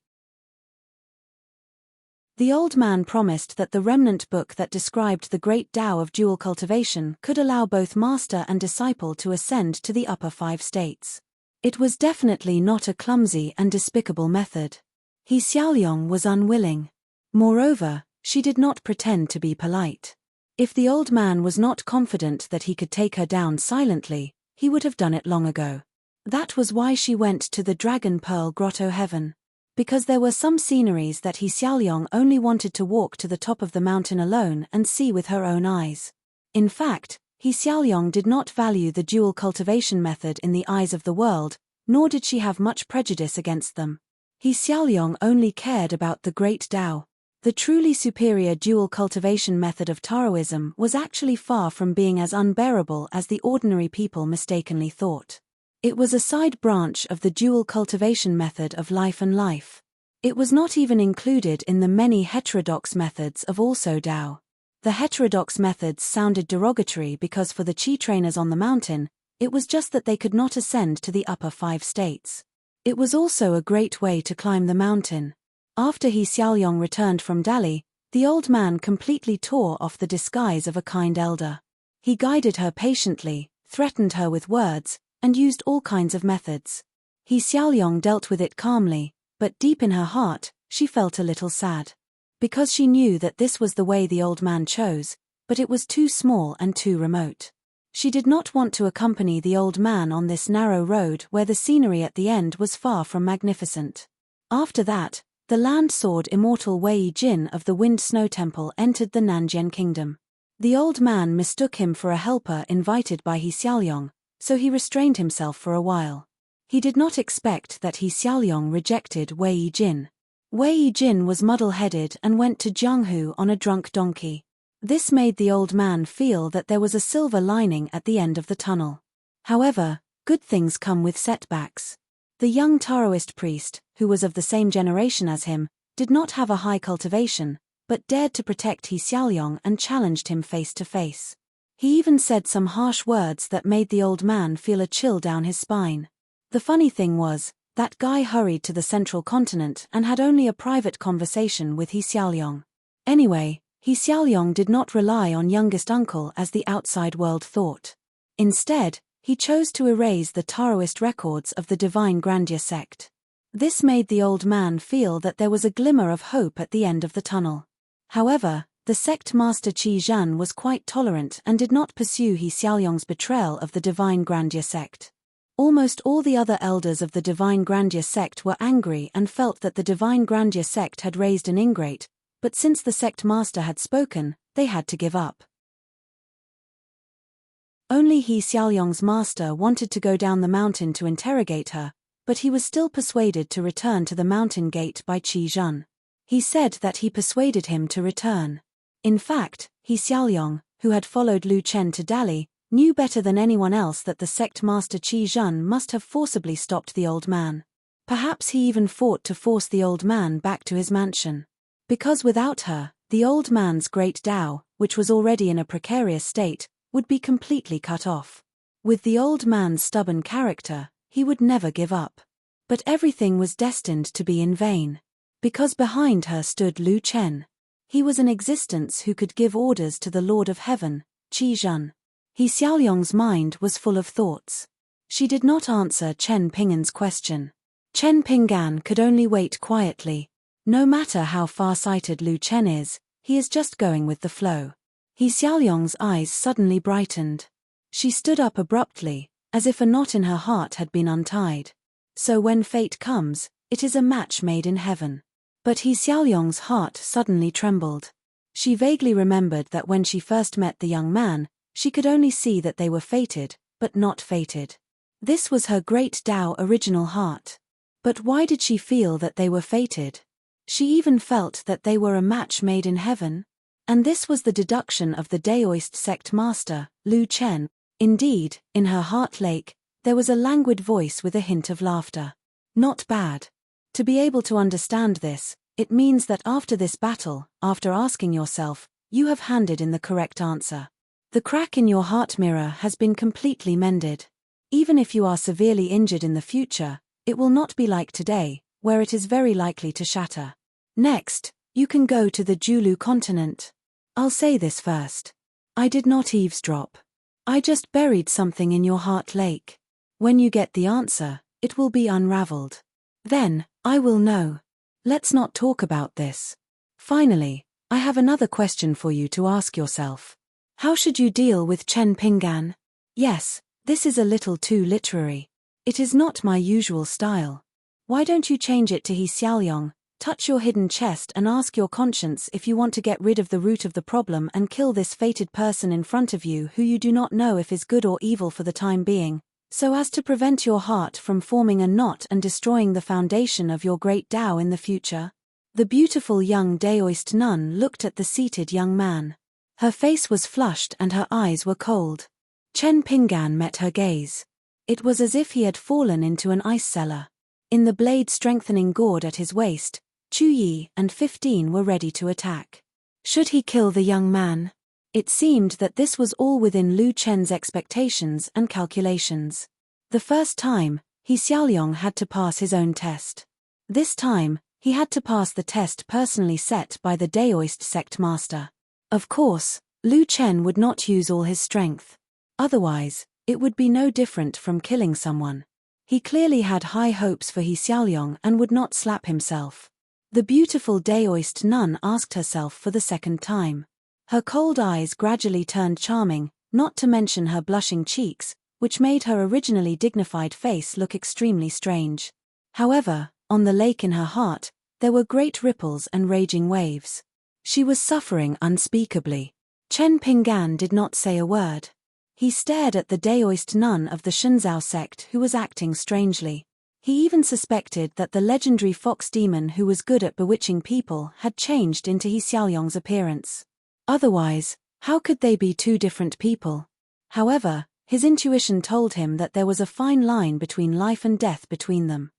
[SPEAKER 1] The old man promised that the remnant book that described the great Tao of dual cultivation could allow both master and disciple to ascend to the upper 5 states. It was definitely not a clumsy and despicable method. He Xiaoliang was unwilling. Moreover, she did not pretend to be polite. If the old man was not confident that he could take her down silently, he would have done it long ago. That was why she went to the Dragon Pearl Grotto Heaven. Because there were some sceneries that He Xiaoliang only wanted to walk to the top of the mountain alone and see with her own eyes. In fact, He Xiaoliang did not value the dual cultivation method in the eyes of the world, nor did she have much prejudice against them. He Xiaoliang only cared about the great Tao. The truly superior dual cultivation method of Taoism was actually far from being as unbearable as the ordinary people mistakenly thought. It was a side branch of the dual cultivation method of life and life. It was not even included in the many heterodox methods of also Tao. The heterodox methods sounded derogatory because for the Qi trainers on the mountain, it was just that they could not ascend to the upper 5 states. It was also a great way to climb the mountain. After He Xiaoliang returned from Dali, The old man completely tore off the disguise of a kind elder. He guided her patiently, threatened her with words, and used all kinds of methods. He Xiaoyong dealt with it calmly, but deep in her heart, she felt a little sad. Because she knew that this was the way the old man chose, but it was too small and too remote. She did not want to accompany the old man on this narrow road where the scenery at the end was far from magnificent. After that, the land sword immortal Wei Jin of the Wind Snow Temple entered the Nanjian kingdom. The old man mistook him for a helper invited by He Xiaoyong, so he restrained himself for a while. He did not expect that He Xiaoyong rejected Wei Jin. Wei Jin was muddle-headed and went to Jianghu on a drunk donkey. This made the old man feel that there was a silver lining at the end of the tunnel. However, good things come with setbacks. The young Taoist priest, who was of the same generation as him, did not have a high cultivation, but dared to protect He Xiaoyong and challenged him face to face. He even said some harsh words that made the old man feel a chill down his spine. The funny thing was, that guy hurried to the central continent and had only a private conversation with He Xiaoyong. Anyway, He Xiaoyong did not rely on youngest uncle as the outside world thought. Instead, he chose to erase the Taoist records of the Divine Grandeur sect. This made the old man feel that there was a glimmer of hope at the end of the tunnel. However, the sect master Qi Zhan was quite tolerant and did not pursue He Xiaoyong's betrayal of the Divine Grandeur sect. Almost all the other elders of the Divine Grandeur sect were angry and felt that the Divine Grandeur sect had raised an ingrate, but since the sect master had spoken, they had to give up. Only He Xiaoyong's master wanted to go down the mountain to interrogate her, but he was still persuaded to return to the mountain gate by Qi Zhan. He said that he persuaded him to return. In fact, He Xiaoyong, who had followed Lu Chen to Dali, knew better than anyone else that the sect master Qi Zhan must have forcibly stopped the old man. Perhaps he even fought to force the old man back to his mansion. Because without her, the old man's great Tao, which was already in a precarious state, would be completely cut off. With the old man's stubborn character, he would never give up. But everything was destined to be in vain. Because behind her stood Lu Chen. He was an existence who could give orders to the Lord of Heaven, Qi Zhan. He Xiaoyong's mind was full of thoughts. She did not answer Chen Ping'an's question. Chen Ping'an could only wait quietly. No matter how far-sighted Lu Chen is, he is just going with the flow. He Xiaoyong's eyes suddenly brightened. She stood up abruptly, as if a knot in her heart had been untied. So when fate comes, it is a match made in heaven. But He Xiaoyong's heart suddenly trembled. She vaguely remembered that when she first met the young man, she could only see that they were fated, but not fated. This was her great Tao original heart. But why did she feel that they were fated? She even felt that they were a match made in heaven. And this was the deduction of the Daoist sect master, Lu Chen. Indeed, in her heart lake, there was a languid voice with a hint of laughter. Not bad. To be able to understand this, it means that after this battle, after asking yourself, you have handed in the correct answer. The crack in your heart mirror has been completely mended. Even if you are severely injured in the future, it will not be like today, where it is very likely to shatter. Next, you can go to the Julu continent. I'll say this first. I did not eavesdrop. I just buried something in your heart lake. When you get the answer, it will be unraveled. Then, I will know. Let's not talk about this. Finally, I have another question for you to ask yourself. How should you deal with Chen Ping'an? Yes, this is a little too literary. It is not my usual style. Why don't you change it to He Xiaoyong, touch your hidden chest and ask your conscience if you want to get rid of the root of the problem and kill this fated person in front of you who you do not know if is good or evil for the time being, so as to prevent your heart from forming a knot and destroying the foundation of your great Tao in the future? The beautiful young Daoist nun looked at the seated young man. Her face was flushed and her eyes were cold. Chen Ping'an met her gaze. It was as if he had fallen into an ice cellar. In the blade-strengthening gourd at his waist, Chu Yi and 15 were ready to attack. Should he kill the young man? It seemed that this was all within Lu Chen's expectations and calculations. The first time, He Xiaoyong had to pass his own test. This time, He had to pass the test personally set by the Daoist sect master. Of course, Lu Chen would not use all his strength. Otherwise, it would be no different from killing someone. He clearly had high hopes for He Xiaoliang and would not slap himself. The beautiful Daoist nun asked herself for the second time. Her cold eyes gradually turned charming, not to mention her blushing cheeks, which made her originally dignified face look extremely strange. However, on the lake in her heart, there were great ripples and raging waves. She was suffering unspeakably. Chen Pinggan did not say a word. He stared at the Daoist nun of the Shenzhou sect who was acting strangely. He even suspected that the legendary fox demon who was good at bewitching people had changed into He Xiaoliang's appearance. Otherwise, how could they be two different people? However, his intuition told him that there was a fine line between life and death between them.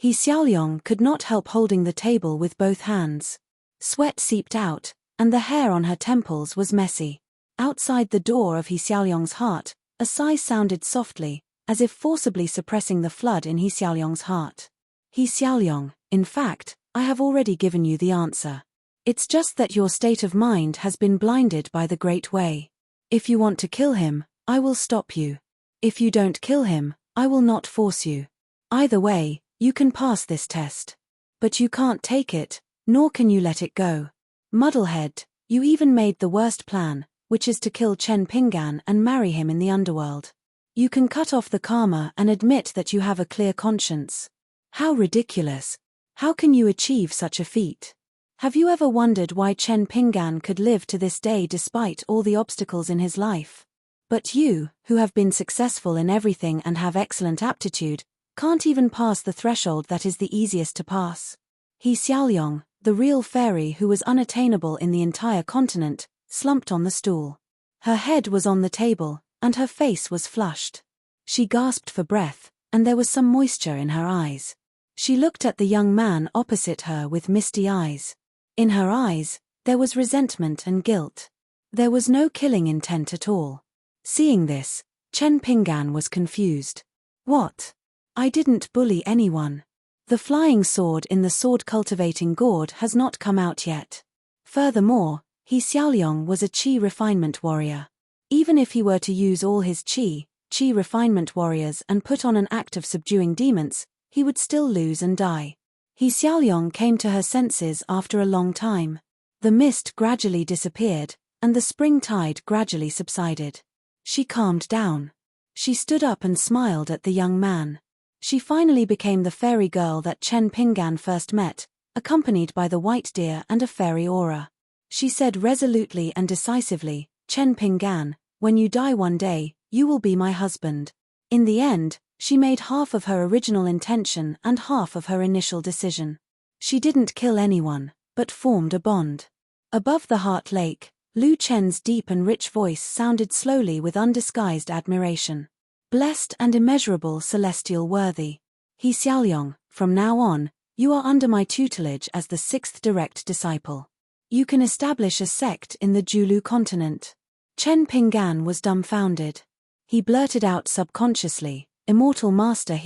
[SPEAKER 1] He Xiaoliang could not help holding the table with both hands. Sweat seeped out, and the hair on her temples was messy. Outside the door of He Xiaoliang's heart, a sigh sounded softly, as if forcibly suppressing the flood in He Xiaoliang's heart. He Xiaoliang, in fact, I have already given you the answer. It's just that your state of mind has been blinded by the Great Way. If you want to kill him, I will stop you. If you don't kill him, I will not force you. Either way, you can pass this test. But you can't take it, nor can you let it go. Muddlehead, you even made the worst plan, which is to kill Chen Pinggan and marry him in the underworld. You can cut off the karma and admit that you have a clear conscience. How ridiculous. How can you achieve such a feat? Have you ever wondered why Chen Pinggan could live to this day despite all the obstacles in his life? But you, who have been successful in everything and have excellent aptitude, can't even pass the threshold that is the easiest to pass. He Xiaoliang, the real fairy who was unattainable in the entire continent, slumped on the stool. Her head was on the table, and her face was flushed. She gasped for breath, and there was some moisture in her eyes. She looked at the young man opposite her with misty eyes. In her eyes, there was resentment and guilt. There was no killing intent at all. Seeing this, Chen Pinggan was confused. What? I didn't bully anyone. The flying sword in the sword-cultivating gourd has not come out yet. Furthermore, He Xiaoliang was a qi refinement warrior. Even if he were to use all his qi refinement warriors and put on an act of subduing demons, he would still lose and die. He Xiaoliang came to her senses after a long time. The mist gradually disappeared, and the spring tide gradually subsided. She calmed down. She stood up and smiled at the young man. She finally became the fairy girl that Chen Pinggan first met, accompanied by the white deer and a fairy aura. She said resolutely and decisively, Chen Pinggan, when you die one day, you will be my husband. In the end, she made half of her original intention and half of her initial decision. She didn't kill anyone, but formed a bond. Above the Heart Lake, Lu Chen's deep and rich voice sounded slowly with undisguised admiration. Blessed and immeasurable celestial worthy. He Xiaoliang, from now on, you are under my tutelage as the sixth direct disciple. You can establish a sect in the Julu continent. Chen Pinggan was dumbfounded. He blurted out subconsciously, Immortal Master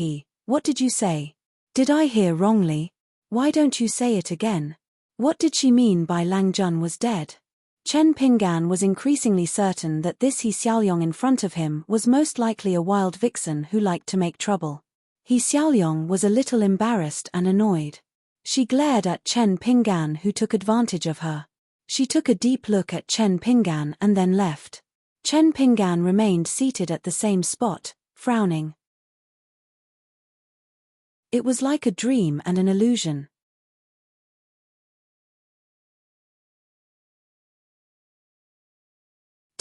[SPEAKER 1] what did you say? Did I hear wrongly? Why don't you say it again? What did she mean by Lang Jun was dead? Chen Pinggan was increasingly certain that this He Xiaoliang in front of him was most likely a wild vixen who liked to make trouble. He Xiaoliang was a little embarrassed and annoyed. She glared at Chen Pinggan who took advantage of her. She took a deep look at Chen Pinggan and then left. Chen Pinggan remained seated at the same spot, frowning. It was like a dream and an illusion.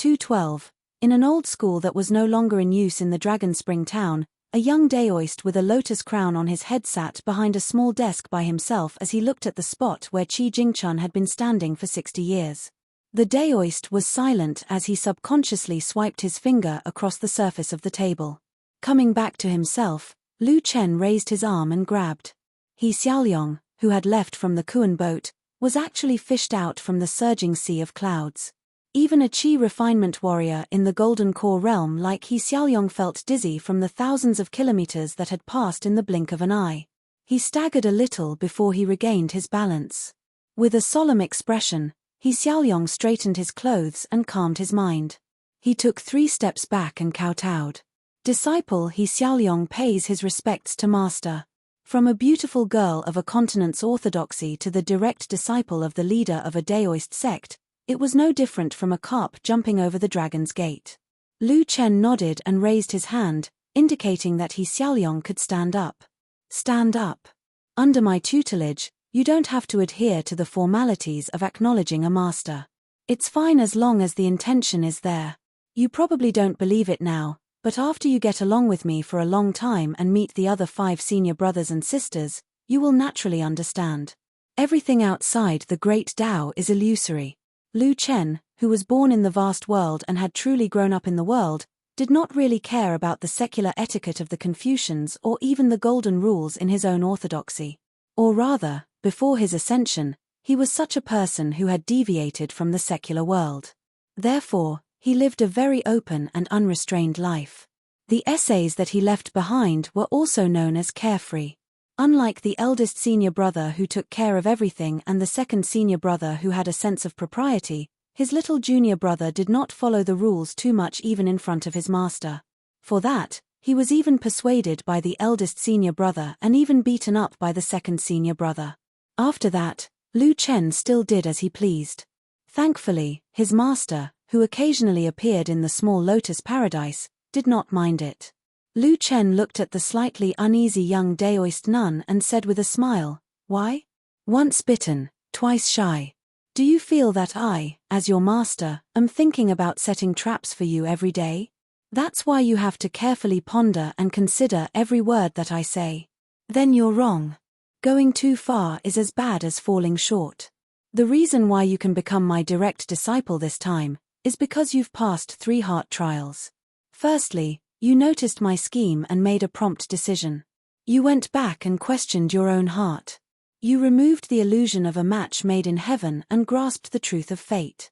[SPEAKER 1] 212. In an old school that was no longer in use in the Dragon Spring town, a young Daoist with a lotus crown on his head sat behind a small desk by himself as he looked at the spot where Qi Jingchun had been standing for 60 years. The Daoist was silent as he subconsciously swiped his finger across the surface of the table. Coming back to himself, Lu Chen raised his arm and grabbed. He Xiaoliang, who had left from the Kuan boat, was actually fished out from the surging sea of clouds. Even a qi refinement warrior in the Golden Core realm like He Xiaoliang felt dizzy from the thousands of kilometers that had passed in the blink of an eye. He staggered a little before he regained his balance. With a solemn expression, He Xiaoyong straightened his clothes and calmed his mind. He took 3 steps back and kowtowed. Disciple He Xiaoyong pays his respects to master. From a beautiful girl of a continent's orthodoxy to the direct disciple of the leader of a Daoist sect, it was no different from a carp jumping over the dragon's gate. Lu Chen nodded and raised his hand, indicating that He Xiaoyong could stand up. Stand up. Under my tutelage, you don't have to adhere to the formalities of acknowledging a master. It's fine as long as the intention is there. You probably don't believe it now, but after you get along with me for a long time and meet the other 5 senior brothers and sisters, you will naturally understand. Everything outside the great Tao is illusory. Lu Chen, who was born in the vast world and had truly grown up in the world, did not really care about the secular etiquette of the Confucians or even the golden rules in his own orthodoxy. Or rather, before his ascension, he was such a person who had deviated from the secular world. Therefore, he lived a very open and unrestrained life. The essays that he left behind were also known as carefree. Unlike the eldest senior brother who took care of everything and the second senior brother who had a sense of propriety, his little junior brother did not follow the rules too much even in front of his master. For that, he was even persuaded by the eldest senior brother and even beaten up by the second senior brother. After that, Lu Chen still did as he pleased. Thankfully, his master, who occasionally appeared in the small lotus paradise, did not mind it. Lu Chen looked at the slightly uneasy young Daoist nun and said with a smile, "Why? Once bitten, twice shy. Do you feel that I, as your master, am thinking about setting traps for you every day? That's why you have to carefully ponder and consider every word that I say. Then you're wrong. Going too far is as bad as falling short. The reason why you can become my direct disciple this time is because you've passed 3 heart trials. Firstly, you noticed my scheme and made a prompt decision. You went back and questioned your own heart. You removed the illusion of a match made in heaven and grasped the truth of fate.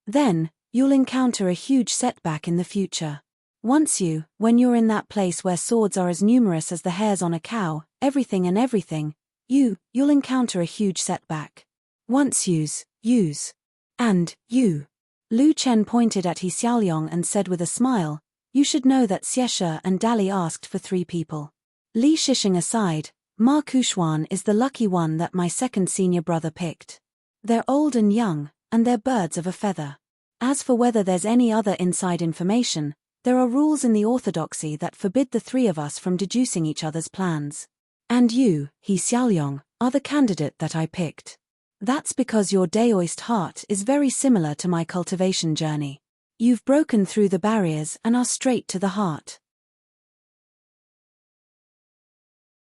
[SPEAKER 1] Then, you'll encounter a huge setback in the future. When you're in that place where swords are as numerous as the hairs on a cow, everything, you'll encounter a huge setback. Once use. And you. Lu Chen pointed at He Xiaoyong and said with a smile, "You should know that Xieshe and Dali asked for 3 people. Li Shishing aside, Ma Kuxuan is the lucky one that my second senior brother picked. They're old and young, and they're birds of a feather. As for whether there's any other inside information, there are rules in the orthodoxy that forbid the 3 of us from deducing each other's plans. And you, He Xiaoyong, are the candidate that I picked. That's because your Daoist heart is very similar to my cultivation journey. You've broken through the barriers and are straight to the heart.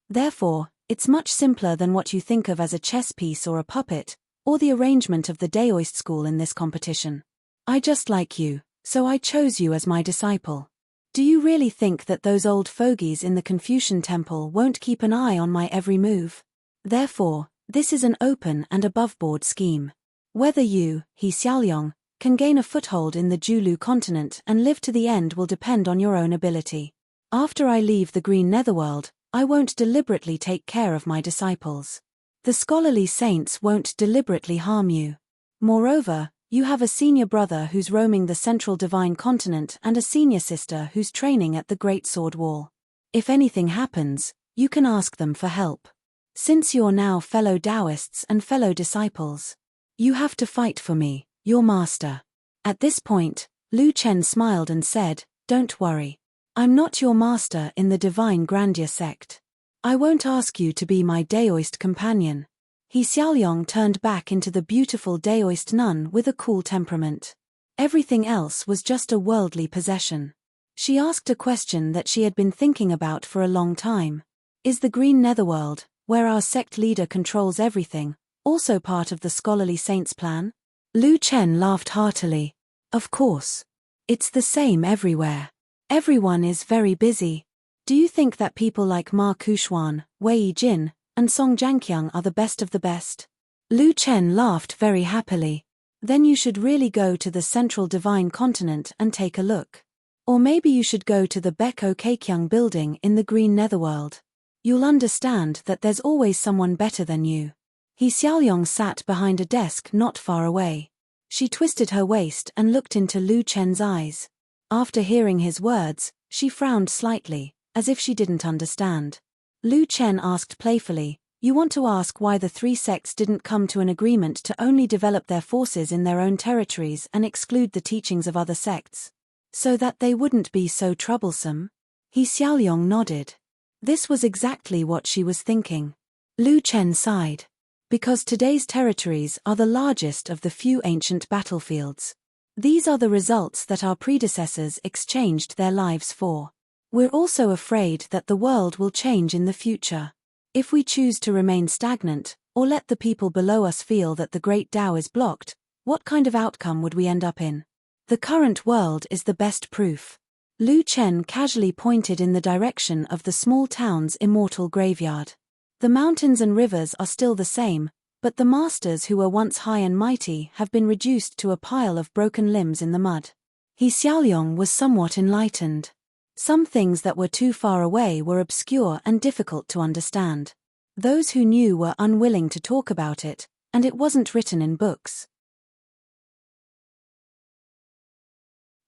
[SPEAKER 1] Therefore, it's much simpler than what you think of as a chess piece or a puppet, or the arrangement of the Daoist school in this competition. I just like you, so I chose you as my disciple. Do you really think that those old fogies in the Confucian temple won't keep an eye on my every move? Therefore, this is an open and above-board scheme. Whether you, He Xiaoyong, can gain a foothold in the Julu continent and live to the end will depend on your own ability. After I leave the Green Netherworld, I won't deliberately take care of my disciples. The scholarly saints won't deliberately harm you. Moreover, you have a senior brother who's roaming the central divine continent and a senior sister who's training at the Great Sword Wall. If anything happens, you can ask them for help. Since you're now fellow Taoists and fellow disciples, you have to fight for me, your master." At this point, Lu Chen smiled and said, "Don't worry. I'm not your master in the Divine Grandeur sect. I won't ask you to be my Daoist companion." He Xiaoyong turned back into the beautiful Daoist nun with a cool temperament. Everything else was just a worldly possession. She asked a question that she had been thinking about for a long time. Is the Green Netherworld, where our sect leader controls everything, also part of the scholarly saints' plan? Lu Chen laughed heartily. Of course. It's the same everywhere. Everyone is very busy. Do you think that people like Ma Kuxuan, Wei Jin, and Song Jianqiang are the best of the best? Lu Chen laughed very happily. Then you should really go to the central divine continent and take a look. Or maybe you should go to the Beko Keikyang building in the Green Netherworld. You'll understand that there's always someone better than you. He Xiaoyong sat behind a desk not far away. She twisted her waist and looked into Lu Chen's eyes. After hearing his words, she frowned slightly, as if she didn't understand. Lu Chen asked playfully, "You want to ask why the three sects didn't come to an agreement to only develop their forces in their own territories and exclude the teachings of other sects? So that they wouldn't be so troublesome?" He Xiaoyong nodded. This was exactly what she was thinking. Lu Chen sighed. Because today's territories are the largest of the few ancient battlefields. These are the results that our predecessors exchanged their lives for. We're also afraid that the world will change in the future. If we choose to remain stagnant, or let the people below us feel that the Great Tao is blocked, what kind of outcome would we end up in? The current world is the best proof. Lu Chen casually pointed in the direction of the small town's immortal graveyard. The mountains and rivers are still the same, but the masters who were once high and mighty have been reduced to a pile of broken limbs in the mud. He Xiaoyong was somewhat enlightened. Some things that were too far away were obscure and difficult to understand. Those who knew were unwilling to talk about it, and it wasn't written in books.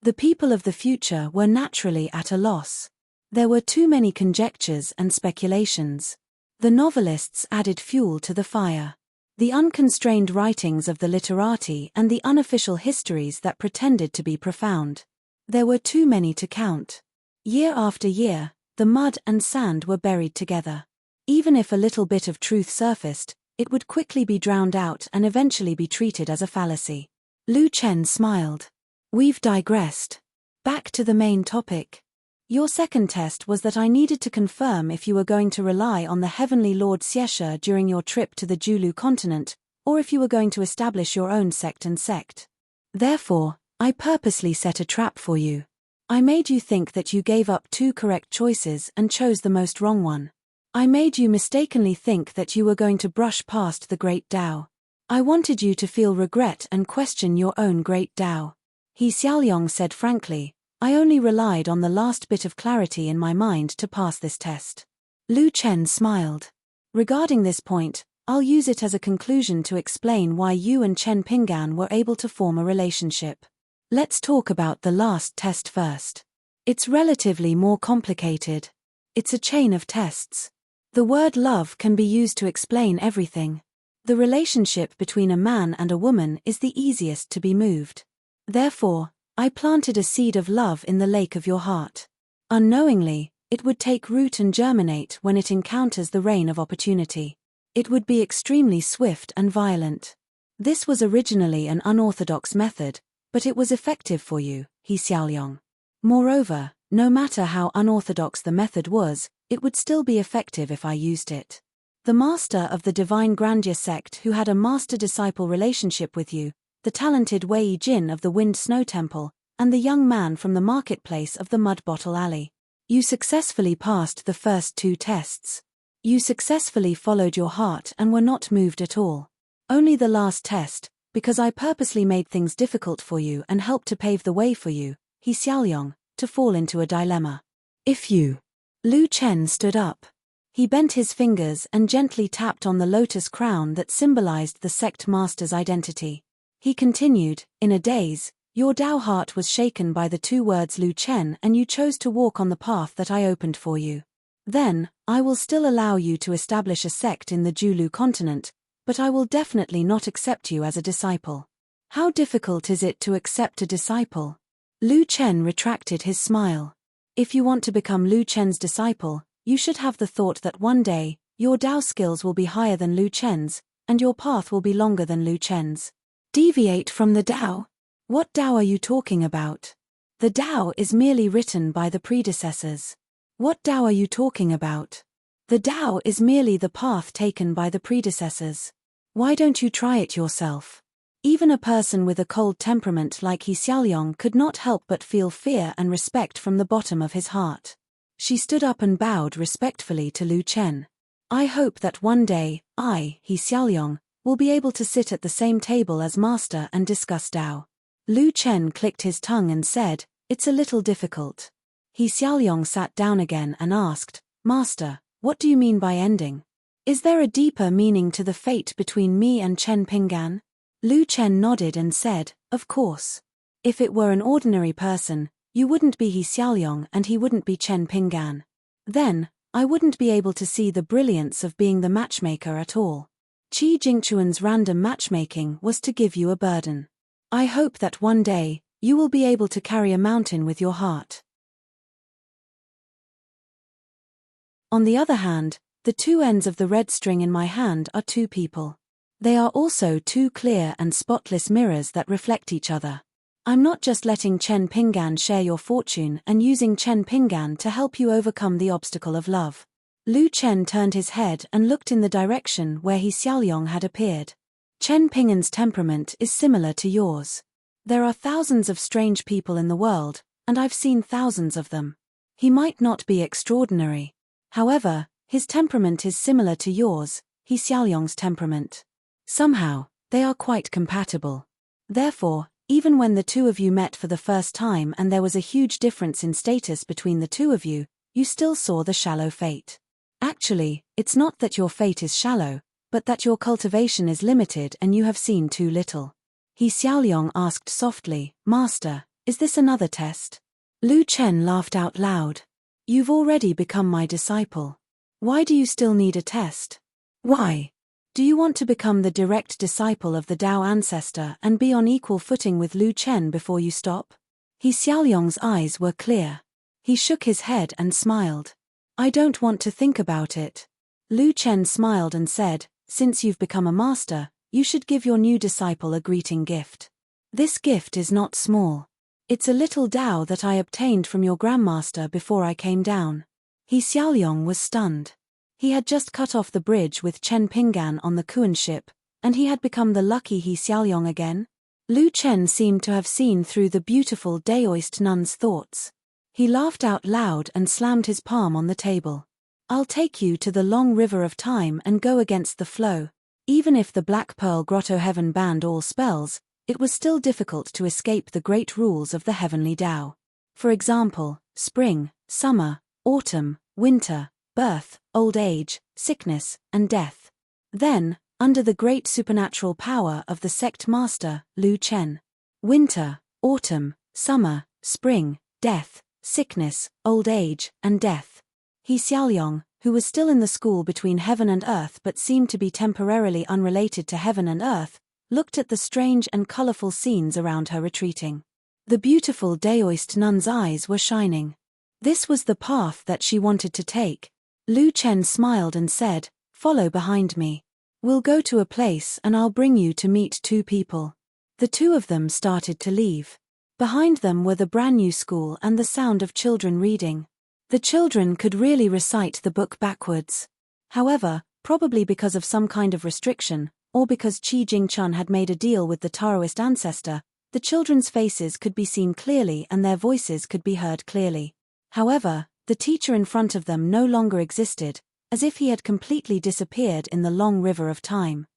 [SPEAKER 1] The people of the future were naturally at a loss. There were too many conjectures and speculations. The novelists added fuel to the fire. The unconstrained writings of the literati and the unofficial histories that pretended to be profound. There were too many to count. Year after year, the mud and sand were buried together. Even if a little bit of truth surfaced, it would quickly be drowned out and eventually be treated as a fallacy. Lu Chen smiled. We've digressed. Back to the main topic. Your second test was that I needed to confirm if you were going to rely on the Heavenly Lord Xieshe during your trip to the Julu continent, or if you were going to establish your own sect and sect. Therefore, I purposely set a trap for you. I made you think that you gave up two correct choices and chose the most wrong one. I made you mistakenly think that you were going to brush past the Great Tao. I wanted you to feel regret and question your own Great Tao. He Xiaoyong said frankly, I only relied on the last bit of clarity in my mind to pass this test. Lu Chen smiled. Regarding this point, I'll use it as a conclusion to explain why you and Chen Pinggan were able to form a relationship. Let's talk about the last test first. It's relatively more complicated. It's a chain of tests. The word love can be used to explain everything. The relationship between a man and a woman is the easiest to be moved. Therefore, I planted a seed of love in the lake of your heart. Unknowingly, it would take root and germinate when it encounters the rain of opportunity. It would be extremely swift and violent. This was originally an unorthodox method, but it was effective for you, He Xiaoyong. Moreover, no matter how unorthodox the method was, it would still be effective if I used it. The master of the Divine Grandeur sect who had a master-disciple relationship with you, the talented Wei Jin of the Wind Snow Temple, and the young man from the marketplace of the Mud Bottle Alley. You successfully passed the first two tests. You successfully followed your heart and were not moved at all. Only the last test, because I purposely made things difficult for you and helped to pave the way for you, He Xiaoyong, to fall into a dilemma. If you... Lu Chen stood up. He bent his fingers and gently tapped on the lotus crown that symbolized the sect master's identity. He continued, in a daze, your Tao heart was shaken by the two words Lu Chen and you chose to walk on the path that I opened for you. Then, I will still allow you to establish a sect in the Julu continent, but I will definitely not accept you as a disciple. How difficult is it to accept a disciple? Lu Chen retracted his smile. If you want to become Lu Chen's disciple, you should have the thought that one day, your Tao skills will be higher than Lu Chen's, and your path will be longer than Lu Chen's. Deviate from the Tao? What Tao are you talking about? The Tao is merely written by the predecessors. What Tao are you talking about? The Tao is merely the path taken by the predecessors. Why don't you try it yourself? Even a person with a cold temperament like He Xiaoyong could not help but feel fear and respect from the bottom of his heart. She stood up and bowed respectfully to Lu Chen. I hope that one day, I, He Xiaoyong, will be able to sit at the same table as Master and discuss Tao. Lu Chen clicked his tongue and said, it's a little difficult. He Xiaoyong sat down again and asked, Master, What do you mean by ending? Is there a deeper meaning to the fate between me and Chen Pinggan? Lu Chen nodded and said, of course. If it were an ordinary person, you wouldn't be He Xiaoyong and he wouldn't be Chen Pinggan. Then, I wouldn't be able to see the brilliance of being the matchmaker at all. Qi Jingquan's random matchmaking was to give you a burden. I hope that one day, you will be able to carry a mountain with your heart. On the other hand, the two ends of the red string in my hand are two people. They are also two clear and spotless mirrors that reflect each other. I'm not just letting Chen Pinggan share your fortune and using Chen Pinggan to help you overcome the obstacle of love. Lu Chen turned his head and looked in the direction where He Xiaoyong had appeared. Chen Pinggan's temperament is similar to yours. There are thousands of strange people in the world, and I've seen thousands of them. He might not be extraordinary. However, his temperament is similar to yours, He Xiaoyong's temperament. Somehow, they are quite compatible. Therefore, even when the two of you met for the first time and there was a huge difference in status between the two of you, you still saw the shallow fate. Actually, it's not that your fate is shallow, but that your cultivation is limited and you have seen too little. He Xiaoyong asked softly, Master, is this another test? Lu Chen laughed out loud. You've already become my disciple. Why do you still need a test? Why? Do you want to become the direct disciple of the Tao ancestor and be on equal footing with Lu Chen before you stop? He Xiaoyong's eyes were clear. He shook his head and smiled. I don't want to think about it. Lu Chen smiled and said, since you've become a master, you should give your new disciple a greeting gift. This gift is not small. It's a little Tao that I obtained from your grandmaster before I came down. He Xiaoyong was stunned. He had just cut off the bridge with Chen Pinggan on the Kuan ship, and he had become the lucky He Xiaoyong again? Lu Chen seemed to have seen through the beautiful Daoist nun's thoughts. He laughed out loud and slammed his palm on the table. I'll take you to the long river of time and go against the flow. Even if the Black Pearl Grotto Heaven banned all spells, it was still difficult to escape the great rules of the heavenly Tao. For example, spring, summer, autumn, winter, birth, old age, sickness, and death. Then, under the great supernatural power of the sect master, Lu Chen. Winter, autumn, summer, spring, death, sickness, old age, and death. He Xiaoyong, who was still in the school between heaven and earth but seemed to be temporarily unrelated to heaven and earth, looked at the strange and colorful scenes around her retreating. The beautiful Daoist nun's eyes were shining. This was the path that she wanted to take. Lu Chen smiled and said, follow behind me. We'll go to a place and I'll bring you to meet two people. The two of them started to leave. Behind them were the brand new school and the sound of children reading. The children could really recite the book backwards. However, probably because of some kind of restriction, or because Qi Jingquan had made a deal with the Taoist ancestor, the children's faces could be seen clearly and their voices could be heard clearly. However, the teacher in front of them no longer existed, as if he had completely disappeared in the long river of time.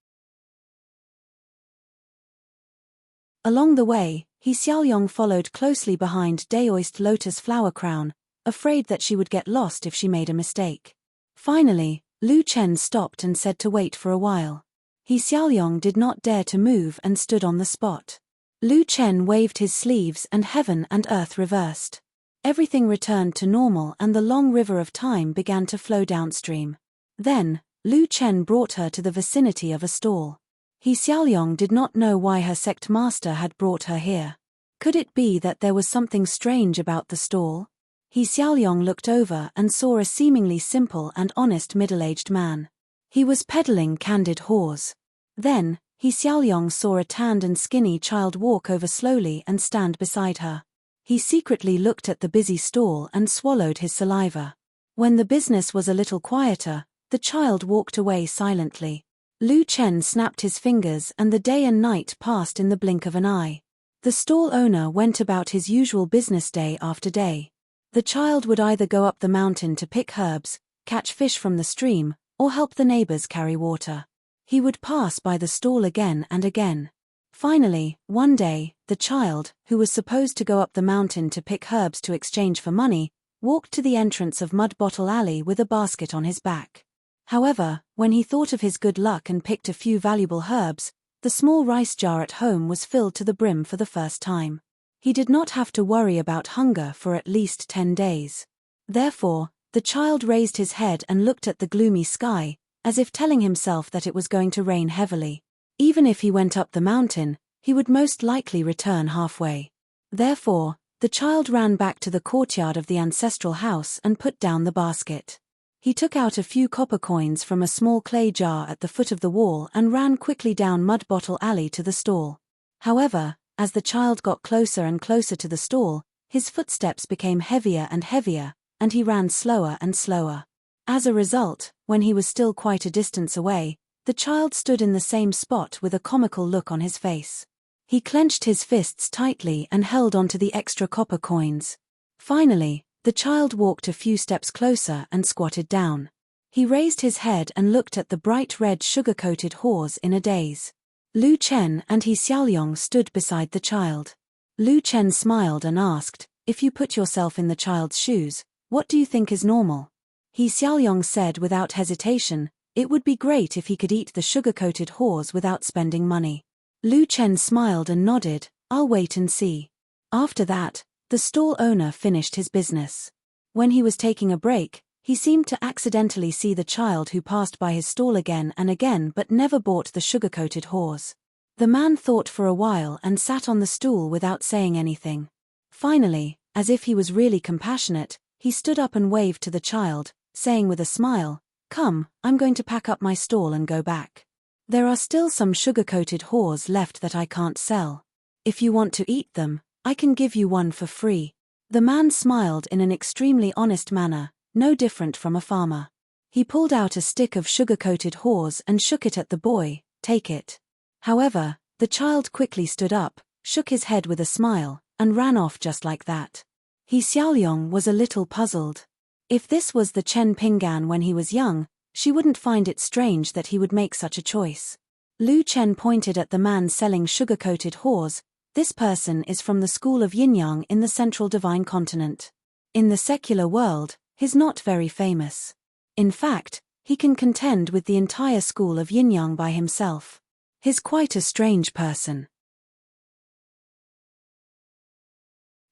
[SPEAKER 1] Along the way, He Xiaoyong followed closely behind Daoist Lotus Flower Crown, afraid that she would get lost if she made a mistake. Finally, Lu Chen stopped and said to wait for a while. He Xiaoyong did not dare to move and stood on the spot. Lu Chen waved his sleeves and heaven and earth reversed. Everything returned to normal and the long river of time began to flow downstream. Then, Lu Chen brought her to the vicinity of a stall. He Xiaoyong did not know why her sect master had brought her here. Could it be that there was something strange about the stall? He Xiaoyong looked over and saw a seemingly simple and honest middle-aged man. He was peddling candid haws. Then, He Xiaoyong saw a tanned and skinny child walk over slowly and stand beside her. He secretly looked at the busy stall and swallowed his saliva. When the business was a little quieter, the child walked away silently. Lu Chen snapped his fingers and the day and night passed in the blink of an eye. The stall owner went about his usual business day after day. The child would either go up the mountain to pick herbs, catch fish from the stream, or help the neighbors carry water. He would pass by the stall again and again. Finally, one day, the child, who was supposed to go up the mountain to pick herbs to exchange for money, walked to the entrance of Mud Bottle Alley with a basket on his back. However, when he thought of his good luck and picked a few valuable herbs, the small rice jar at home was filled to the brim for the first time. He did not have to worry about hunger for at least 10 days. Therefore, the child raised his head and looked at the gloomy sky, as if telling himself that it was going to rain heavily. Even if he went up the mountain, he would most likely return halfway. Therefore, the child ran back to the courtyard of the ancestral house and put down the basket. He took out a few copper coins from a small clay jar at the foot of the wall and ran quickly down Mud Bottle Alley to the stall. However, as the child got closer and closer to the stall, his footsteps became heavier and heavier, and he ran slower and slower. As a result, when he was still quite a distance away, the child stood in the same spot with a comical look on his face. He clenched his fists tightly and held onto the extra copper coins. Finally, the child walked a few steps closer and squatted down. He raised his head and looked at the bright red sugar-coated horse in a daze. Lu Chen and He Xiaoyong stood beside the child. Lu Chen smiled and asked, "If you put yourself in the child's shoes, what do you think is normal?" He Xiaoyong said without hesitation, "It would be great if he could eat the sugar-coated horse without spending money." Lu Chen smiled and nodded, "I'll wait and see." After that, the stall owner finished his business. When he was taking a break, he seemed to accidentally see the child who passed by his stall again and again but never bought the sugar-coated horse. The man thought for a while and sat on the stool without saying anything. Finally, as if he was really compassionate, he stood up and waved to the child, saying with a smile, "Come, I'm going to pack up my stall and go back. There are still some sugar-coated horse left that I can't sell. If you want to eat them, I can give you one for free." The man smiled in an extremely honest manner, no different from a farmer. He pulled out a stick of sugar-coated horse and shook it at the boy, "Take it." However, the child quickly stood up, shook his head with a smile, and ran off just like that. He Xiaoyong was a little puzzled. If this was the Chen Pinggan when he was young, she wouldn't find it strange that he would make such a choice. Lu Chen pointed at the man selling sugar-coated horse. "This person is from the school of Yin-Yang in the central divine continent. In the secular world, he's not very famous. In fact, he can contend with the entire school of Yin-Yang by himself. He's quite a strange person.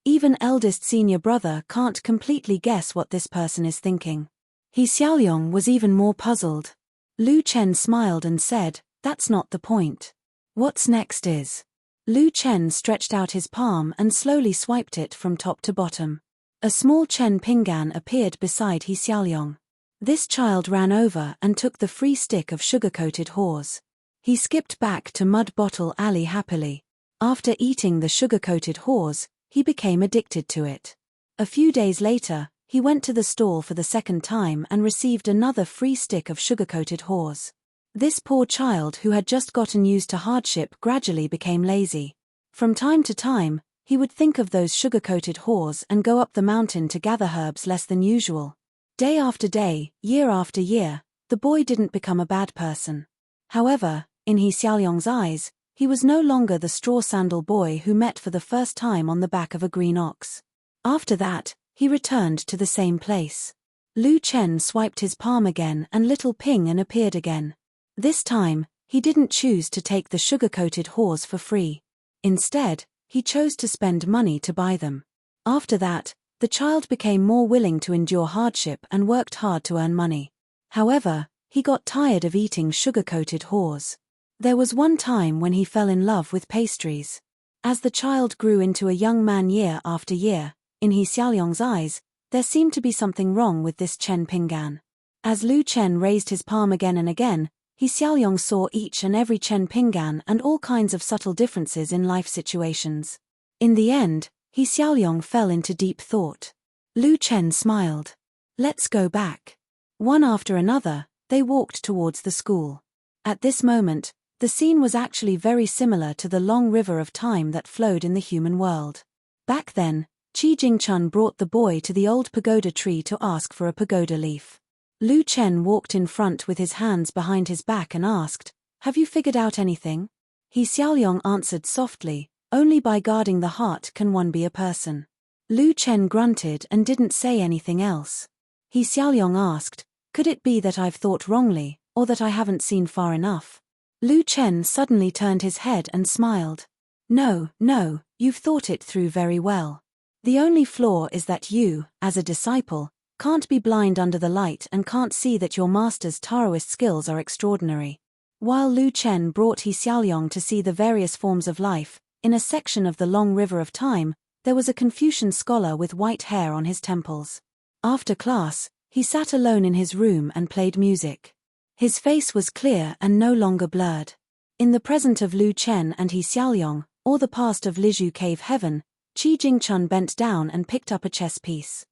[SPEAKER 1] Even eldest senior brother can't completely guess what this person is thinking." He Xiaoyong was even more puzzled. Lu Chen smiled and said, "That's not the point. What's next is..." Lu Chen stretched out his palm and slowly swiped it from top to bottom. A small Chen Pinggan appeared beside He Xiaoyong. This child ran over and took the free stick of sugar-coated horse. He skipped back to Mud Bottle Alley happily. After eating the sugar-coated horse, he became addicted to it. A few days later, he went to the stall for the second time and received another free stick of sugar-coated horse. This poor child who had just gotten used to hardship gradually became lazy. From time to time, he would think of those sugar-coated horse and go up the mountain to gather herbs less than usual. Day after day, year after year, the boy didn't become a bad person. However, in He Xiaoyong's eyes, he was no longer the straw sandal boy who met for the first time on the back of a green ox. After that, he returned to the same place. Lu Chen swiped his palm again and little Ping-An appeared again. This time, he didn't choose to take the sugar-coated horse for free. Instead, he chose to spend money to buy them. After that, the child became more willing to endure hardship and worked hard to earn money. However, he got tired of eating sugar-coated horse. There was one time when he fell in love with pastries. As the child grew into a young man year after year, in He Xiaoyong's eyes, there seemed to be something wrong with this Chen Pinggan. As Lu Chen raised his palm again and again, He Xiaoyong saw each and every Chen Pinggan and all kinds of subtle differences in life situations. In the end, He Xiaoyong fell into deep thought. Lu Chen smiled. "Let's go back." One after another, they walked towards the school. At this moment, the scene was actually very similar to the long river of time that flowed in the human world. Back then, Qi Jingchun brought the boy to the old pagoda tree to ask for a pagoda leaf. Lu Chen walked in front with his hands behind his back and asked, "Have you figured out anything?" He Xiaoyong answered softly, "Only by guarding the heart can one be a person." Lu Chen grunted and didn't say anything else. He Xiaoyong asked, "Could it be that I've thought wrongly, or that I haven't seen far enough?" Lu Chen suddenly turned his head and smiled. "No, no, you've thought it through very well. The only flaw is that you, as a disciple, can't be blind under the light and can't see that your master's Taoist skills are extraordinary." While Lu Chen brought He Xiaoyong to see the various forms of life, in a section of the long river of time, there was a Confucian scholar with white hair on his temples. After class, he sat alone in his room and played music. His face was clear and no longer blurred. In the present of Lu Chen and He Xiaoyong, or the past of Lizhu Cave Heaven, Qi Jingchun bent down and picked up a chess piece.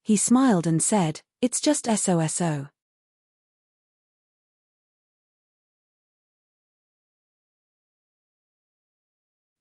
[SPEAKER 1] He smiled and said, "It's just SOSO.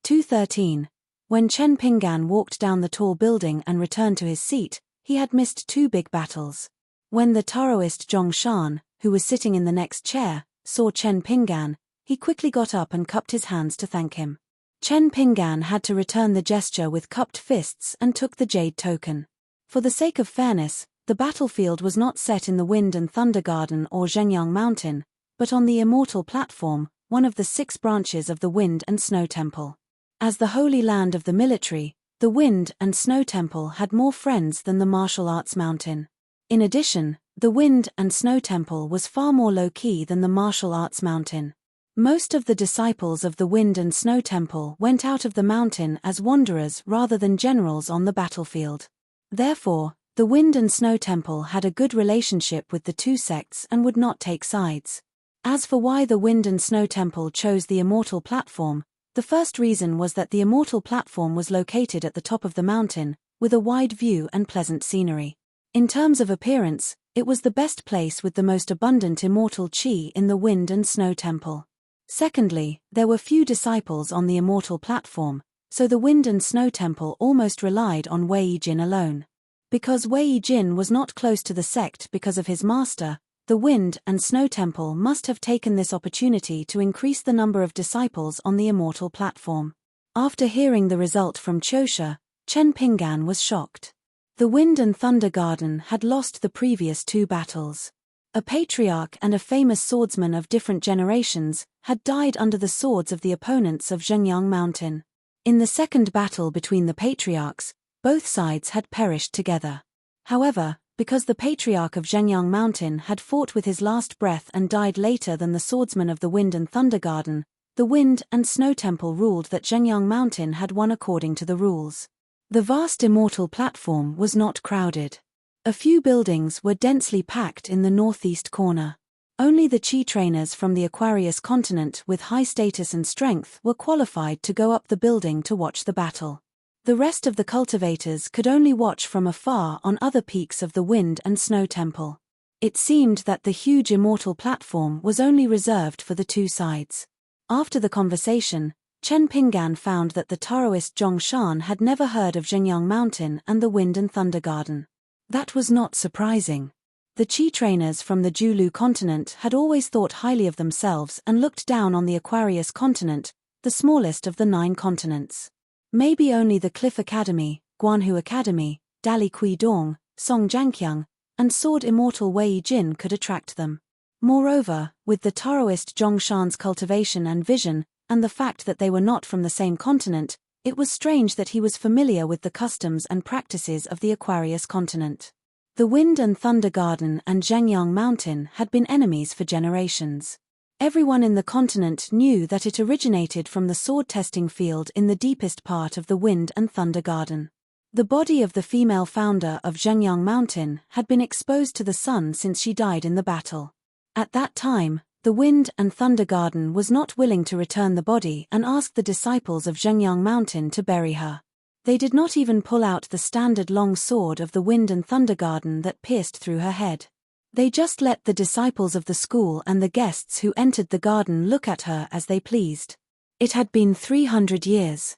[SPEAKER 1] 213. When Chen Pinggan walked down the tall building and returned to his seat, he had missed two big battles. When the Taoist Zhong Shan, who was sitting in the next chair, saw Chen Pinggan, he quickly got up and cupped his hands to thank him. Chen Pinggan had to return the gesture with cupped fists and took the jade token. For the sake of fairness, the battlefield was not set in the Wind and Thunder Garden or Zhengyang Mountain, but on the Immortal Platform, one of the 6 branches of the Wind and Snow Temple. As the holy land of the military, the Wind and Snow Temple had more friends than the Martial Arts Mountain. In addition, the Wind and Snow Temple was far more low-key than the Martial Arts Mountain. Most of the disciples of the Wind and Snow Temple went out of the mountain as wanderers rather than generals on the battlefield. Therefore, the Wind and Snow Temple had a good relationship with the two sects and would not take sides. As for why the Wind and Snow Temple chose the Immortal Platform, the first reason was that the Immortal Platform was located at the top of the mountain, with a wide view and pleasant scenery. In terms of appearance, it was the best place with the most abundant immortal qi in the Wind and Snow Temple. Secondly, there were few disciples on the Immortal Platform, so the Wind and Snow Temple almost relied on Wei Jin alone. Because Wei Jin was not close to the sect because of his master, the Wind and Snow Temple must have taken this opportunity to increase the number of disciples on the Immortal Platform. After hearing the result from Chosha, Chen Pinggan was shocked. The Wind and Thunder Garden had lost the previous 2 battles. A patriarch and a famous swordsman of different generations had died under the swords of the opponents of Zhengyang Mountain. In the second battle between the patriarchs, both sides had perished together. However, because the patriarch of Zhengyang Mountain had fought with his last breath and died later than the swordsman of the Wind and Thunder Garden, the Wind and Snow Temple ruled that Zhengyang Mountain had won according to the rules. The vast Immortal Platform was not crowded. A few buildings were densely packed in the northeast corner. Only the Qi trainers from the Aquarius continent with high status and strength were qualified to go up the building to watch the battle. The rest of the cultivators could only watch from afar on other peaks of the Wind and Snow Temple. It seemed that the huge Immortal Platform was only reserved for the two sides. After the conversation, Chen Pinggan found that the Taoist Zhong Shan had never heard of Zhengyang Mountain and the Wind and Thunder Garden. That was not surprising. The Qi trainers from the Julu continent had always thought highly of themselves and looked down on the Aquarius continent, the smallest of the 9 continents. Maybe only the Cliff Academy, Guanhu Academy, Dali Kui Dong, Song Jianqiang, and Sword Immortal Wei Jin could attract them. Moreover, with the Taoist Zhong Shan's cultivation and vision, and the fact that they were not from the same continent, it was strange that he was familiar with the customs and practices of the Aquarius continent. The Wind and Thunder Garden and Zhengyang Mountain had been enemies for generations. Everyone in the continent knew that it originated from the sword testing field in the deepest part of the Wind and Thunder Garden. The body of the female founder of Zhengyang Mountain had been exposed to the sun since she died in the battle. At that time, the Wind and Thunder Garden was not willing to return the body and asked the disciples of Zhengyang Mountain to bury her. They did not even pull out the standard long sword of the Wind and Thunder Garden that pierced through her head. They just let the disciples of the school and the guests who entered the garden look at her as they pleased. It had been 300 years.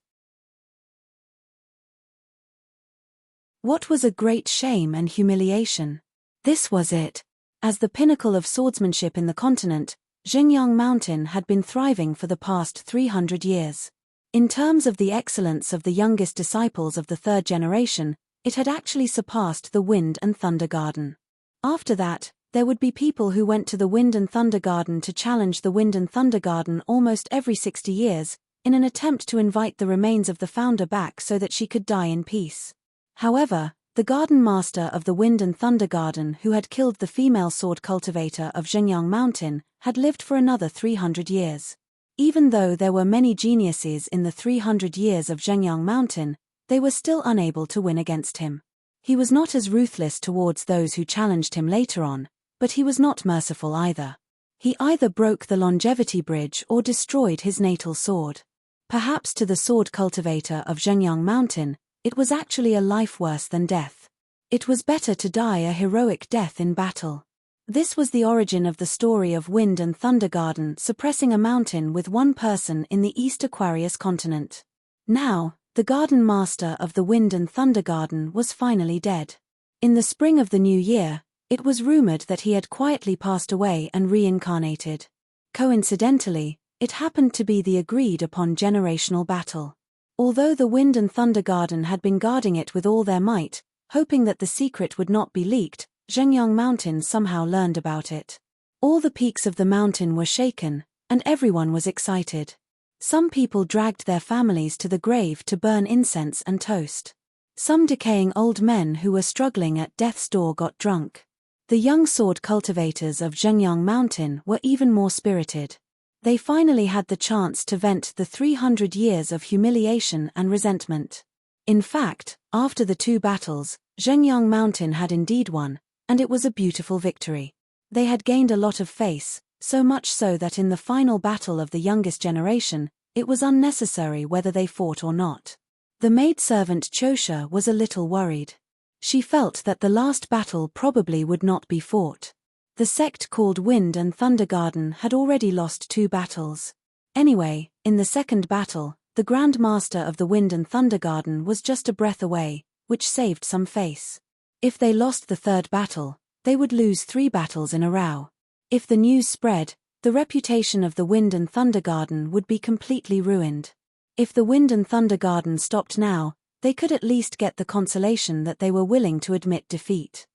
[SPEAKER 1] What was a great shame and humiliation? This was it. As the pinnacle of swordsmanship in the continent, Zhengyang Mountain had been thriving for the past 300 years. In terms of the excellence of the youngest disciples of the third generation, it had actually surpassed the Wind and Thunder Garden. After that, there would be people who went to the Wind and Thunder Garden to challenge the Wind and Thunder Garden almost every 60 years, in an attempt to invite the remains of the founder back so that she could die in peace. However, the garden master of the Wind and Thunder Garden, who had killed the female sword cultivator of Zhengyang Mountain, had lived for another 300 years. Even though there were many geniuses in the 300 years of Zhengyang Mountain, they were still unable to win against him. He was not as ruthless towards those who challenged him later on, but he was not merciful either. He either broke the longevity bridge or destroyed his natal sword. Perhaps to the sword cultivator of Zhengyang Mountain, it was actually a life worse than death. It was better to die a heroic death in battle. This was the origin of the story of Wind and Thunder Garden suppressing a mountain with one person in the East Aquarius continent. Now, the garden master of the Wind and Thunder Garden was finally dead. In the spring of the new year, it was rumored that he had quietly passed away and reincarnated. Coincidentally, it happened to be the agreed-upon generational battle. Although the Wind and Thunder Garden had been guarding it with all their might, hoping that the secret would not be leaked, Zhengyang Mountain somehow learned about it. All the peaks of the mountain were shaken, and everyone was excited. Some people dragged their families to the grave to burn incense and toast. Some decaying old men who were struggling at death's door got drunk. The young sword cultivators of Zhengyang Mountain were even more spirited. They finally had the chance to vent the 300 years of humiliation and resentment. In fact, after the two battles, Zhengyang Mountain had indeed won, and it was a beautiful victory. They had gained a lot of face, so much so that in the final battle of the youngest generation, it was unnecessary whether they fought or not. The maidservant Chosha was a little worried. She felt that the last battle probably would not be fought. The sect called Wind and Thunder Garden had already lost 2 battles. Anyway, in the second battle, the Grand Master of the Wind and Thunder Garden was just a breath away, which saved some face. If they lost the third battle, they would lose 3 battles in a row. If the news spread, the reputation of the Wind and Thunder Garden would be completely ruined. If the Wind and Thunder Garden stopped now, they could at least get the consolation that they were willing to admit defeat.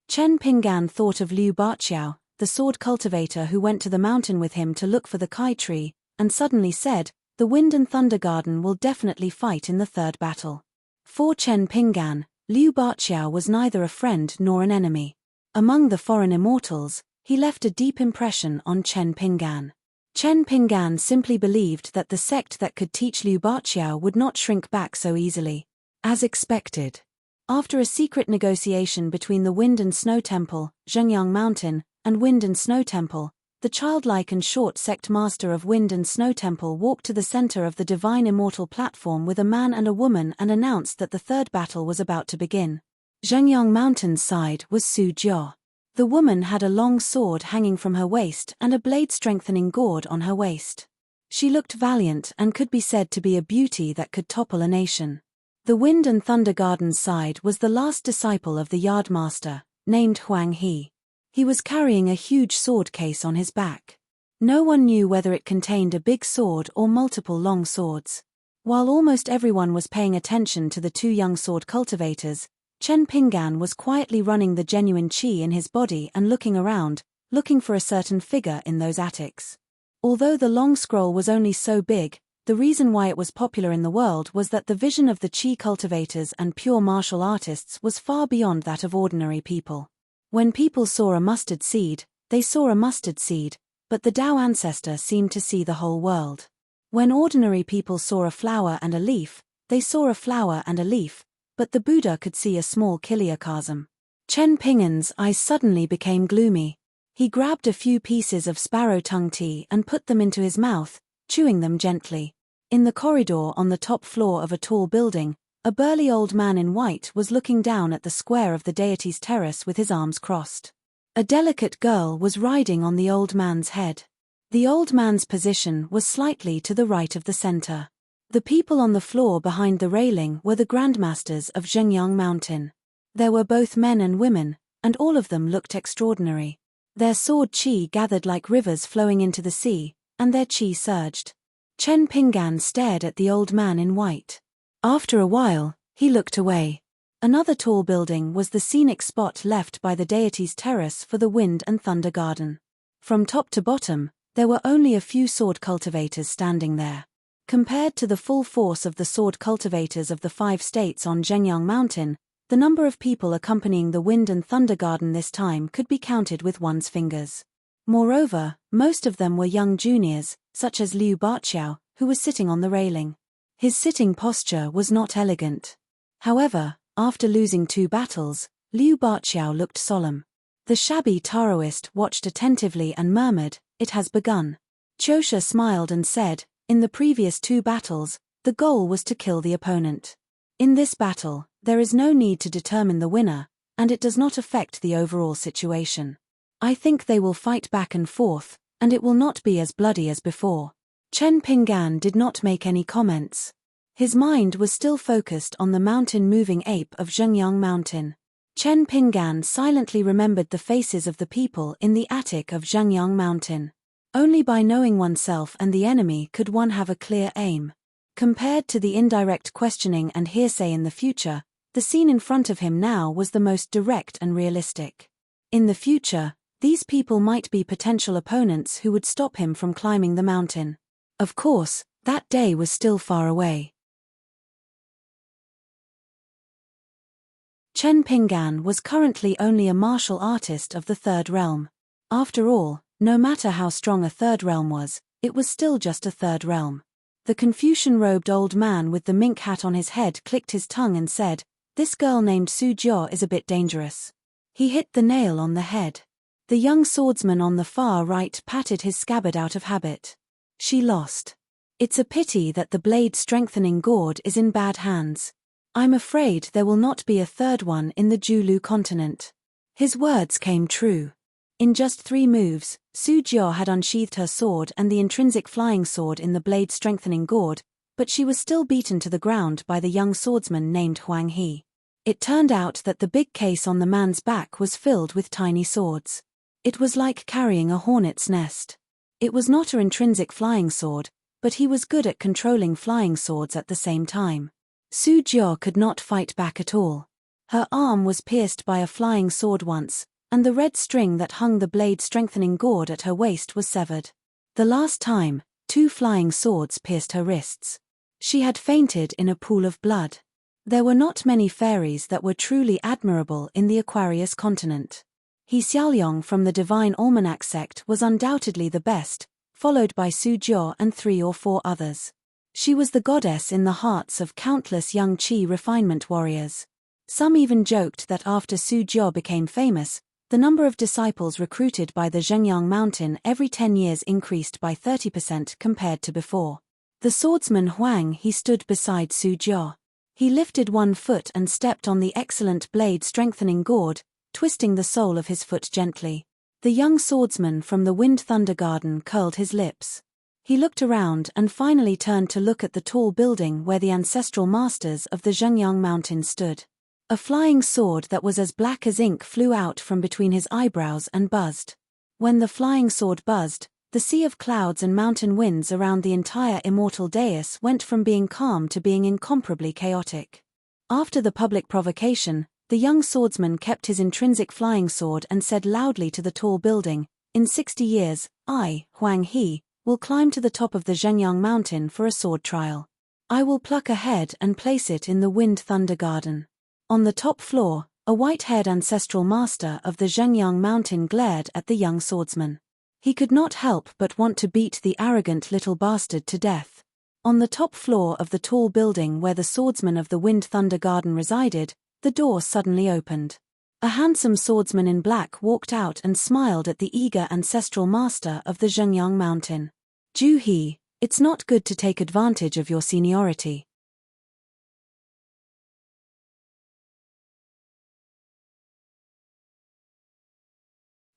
[SPEAKER 1] Chen Pinggan thought of Liu Baqiao, the sword cultivator who went to the mountain with him to look for the Kai tree, and suddenly said, "The Wind and Thunder Garden will definitely fight in the third battle." For Chen Pinggan, Liu Baqiao was neither a friend nor an enemy. Among the foreign immortals, he left a deep impression on Chen Pinggan. Chen Pinggan simply believed that the sect that could teach Liu Baqiao would not shrink back so easily. As expected. After a secret negotiation between the Wind and Snow Temple, Zhengyang Mountain, and Wind and Snow Temple, the childlike and short sect master of Wind and Snow Temple walked to the center of the divine immortal platform with a man and a woman and announced that the third battle was about to begin. Zhengyang Mountain's side was Su Jiao. The woman had a long sword hanging from her waist and a blade-strengthening gourd on her waist. She looked valiant and could be said to be a beauty that could topple a nation. The Wind and Thunder Garden's side was the last disciple of the Yardmaster, named Huang He. He was carrying a huge sword case on his back. No one knew whether it contained a big sword or multiple long swords. While almost everyone was paying attention to the 2 young sword cultivators, Chen Pinggan was quietly running the genuine qi in his body and looking around, looking for a certain figure in those attics. Although the long scroll was only so big, the reason why it was popular in the world was that the vision of the qi cultivators and pure martial artists was far beyond that of ordinary people. When people saw a mustard seed, they saw a mustard seed, but the Tao ancestor seemed to see the whole world. When ordinary people saw a flower and a leaf, they saw a flower and a leaf, but the Buddha could see a small chiliocosm. Chen Pinggan's eyes suddenly became gloomy. He grabbed a few pieces of sparrow tongue tea and put them into his mouth, chewing them gently. In the corridor on the top floor of a tall building, a burly old man in white was looking down at the square of the deity's terrace with his arms crossed. A delicate girl was riding on the old man's head. The old man's position was slightly to the right of the center. The people on the floor behind the railing were the grandmasters of Zhengyang Mountain. There were both men and women, and all of them looked extraordinary. Their sword qi gathered like rivers flowing into the sea, and their chi surged. Chen Pinggan stared at the old man in white. After a while, he looked away. Another tall building was the scenic spot left by the deity's terrace for the wind and thunder garden. From top to bottom, there were only a few sword cultivators standing there. Compared to the full force of the sword cultivators of the 5 states on Zhengyang Mountain, the number of people accompanying the wind and thunder garden this time could be counted with one's fingers. Moreover, most of them were young juniors, such as Liu Baqiao, who was sitting on the railing. His sitting posture was not elegant. However, after losing 2 battles, Liu Baqiao looked solemn. The shabby Taoist watched attentively and murmured, "It has begun." Qiusha smiled and said, "In the previous 2 battles, the goal was to kill the opponent. In this battle, there is no need to determine the winner, and it does not affect the overall situation. I think they will fight back and forth, and it will not be as bloody as before." Chen Pinggan did not make any comments. His mind was still focused on the mountain-moving ape of Zhengyang Mountain. Chen Pinggan silently remembered the faces of the people in the attic of Zhengyang Mountain. Only by knowing oneself and the enemy could one have a clear aim. Compared to the indirect questioning and hearsay in the future, the scene in front of him now was the most direct and realistic. In the future, these people might be potential opponents who would stop him from climbing the mountain. Of course, that day was still far away. Chen Pinggan was currently only a martial artist of the 3rd realm. After all, no matter how strong a 3rd realm was, it was still just a 3rd realm. The Confucian-robed old man with the mink hat on his head clicked his tongue and said, "This girl named Su Jiao is a bit dangerous." He hit the nail on the head. The young swordsman on the far right patted his scabbard out of habit. "She lost. It's a pity that the blade-strengthening gourd is in bad hands. I'm afraid there will not be a 3rd one in the Julu continent." His words came true. In just 3 moves, Su Jiao had unsheathed her sword and the intrinsic flying sword in the blade-strengthening gourd, but she was still beaten to the ground by the young swordsman named Huang He. It turned out that the big case on the man's back was filled with tiny swords. It was like carrying a hornet's nest. It was not an intrinsic flying sword, but he was good at controlling flying swords at the same time. Su Jiao could not fight back at all. Her arm was pierced by a flying sword once, and the red string that hung the blade-strengthening gourd at her waist was severed. The last time, 2 flying swords pierced her wrists. She had fainted in a pool of blood. There were not many fairies that were truly admirable in the Aquarius continent. He Xiaoyong from the Divine Almanac sect was undoubtedly the best, followed by Su Jiao and 3 or 4 others. She was the goddess in the hearts of countless young Qi refinement warriors. Some even joked that after Su Jiao became famous, the number of disciples recruited by the Zhengyang Mountain every 10 years increased by 30% compared to before. The swordsman Huang He stood beside Su Jiao. He lifted one foot and stepped on the excellent blade-strengthening gourd, twisting the sole of his foot gently. The young swordsman from the Wind Thunder Garden curled his lips. He looked around and finally turned to look at the tall building where the ancestral masters of the Zhengyang Mountain stood. A flying sword that was as black as ink flew out from between his eyebrows and buzzed. When the flying sword buzzed, the sea of clouds and mountain winds around the entire immortal dais went from being calm to being incomparably chaotic. After the public provocation, the young swordsman kept his intrinsic flying sword and said loudly to the tall building, "In 60 years, I, Huang He, will climb to the top of the Zhengyang Mountain for a sword trial. I will pluck a head and place it in the Wind Thunder Garden." On the top floor, a white-haired ancestral master of the Zhengyang Mountain glared at the young swordsman. He could not help but want to beat the arrogant little bastard to death. On the top floor of the tall building where the swordsman of the Wind Thunder Garden resided, the door suddenly opened. A handsome swordsman in black walked out and smiled at the eager ancestral master of the Zhengyang Mountain. "Ju He, it's not good to take advantage of your seniority.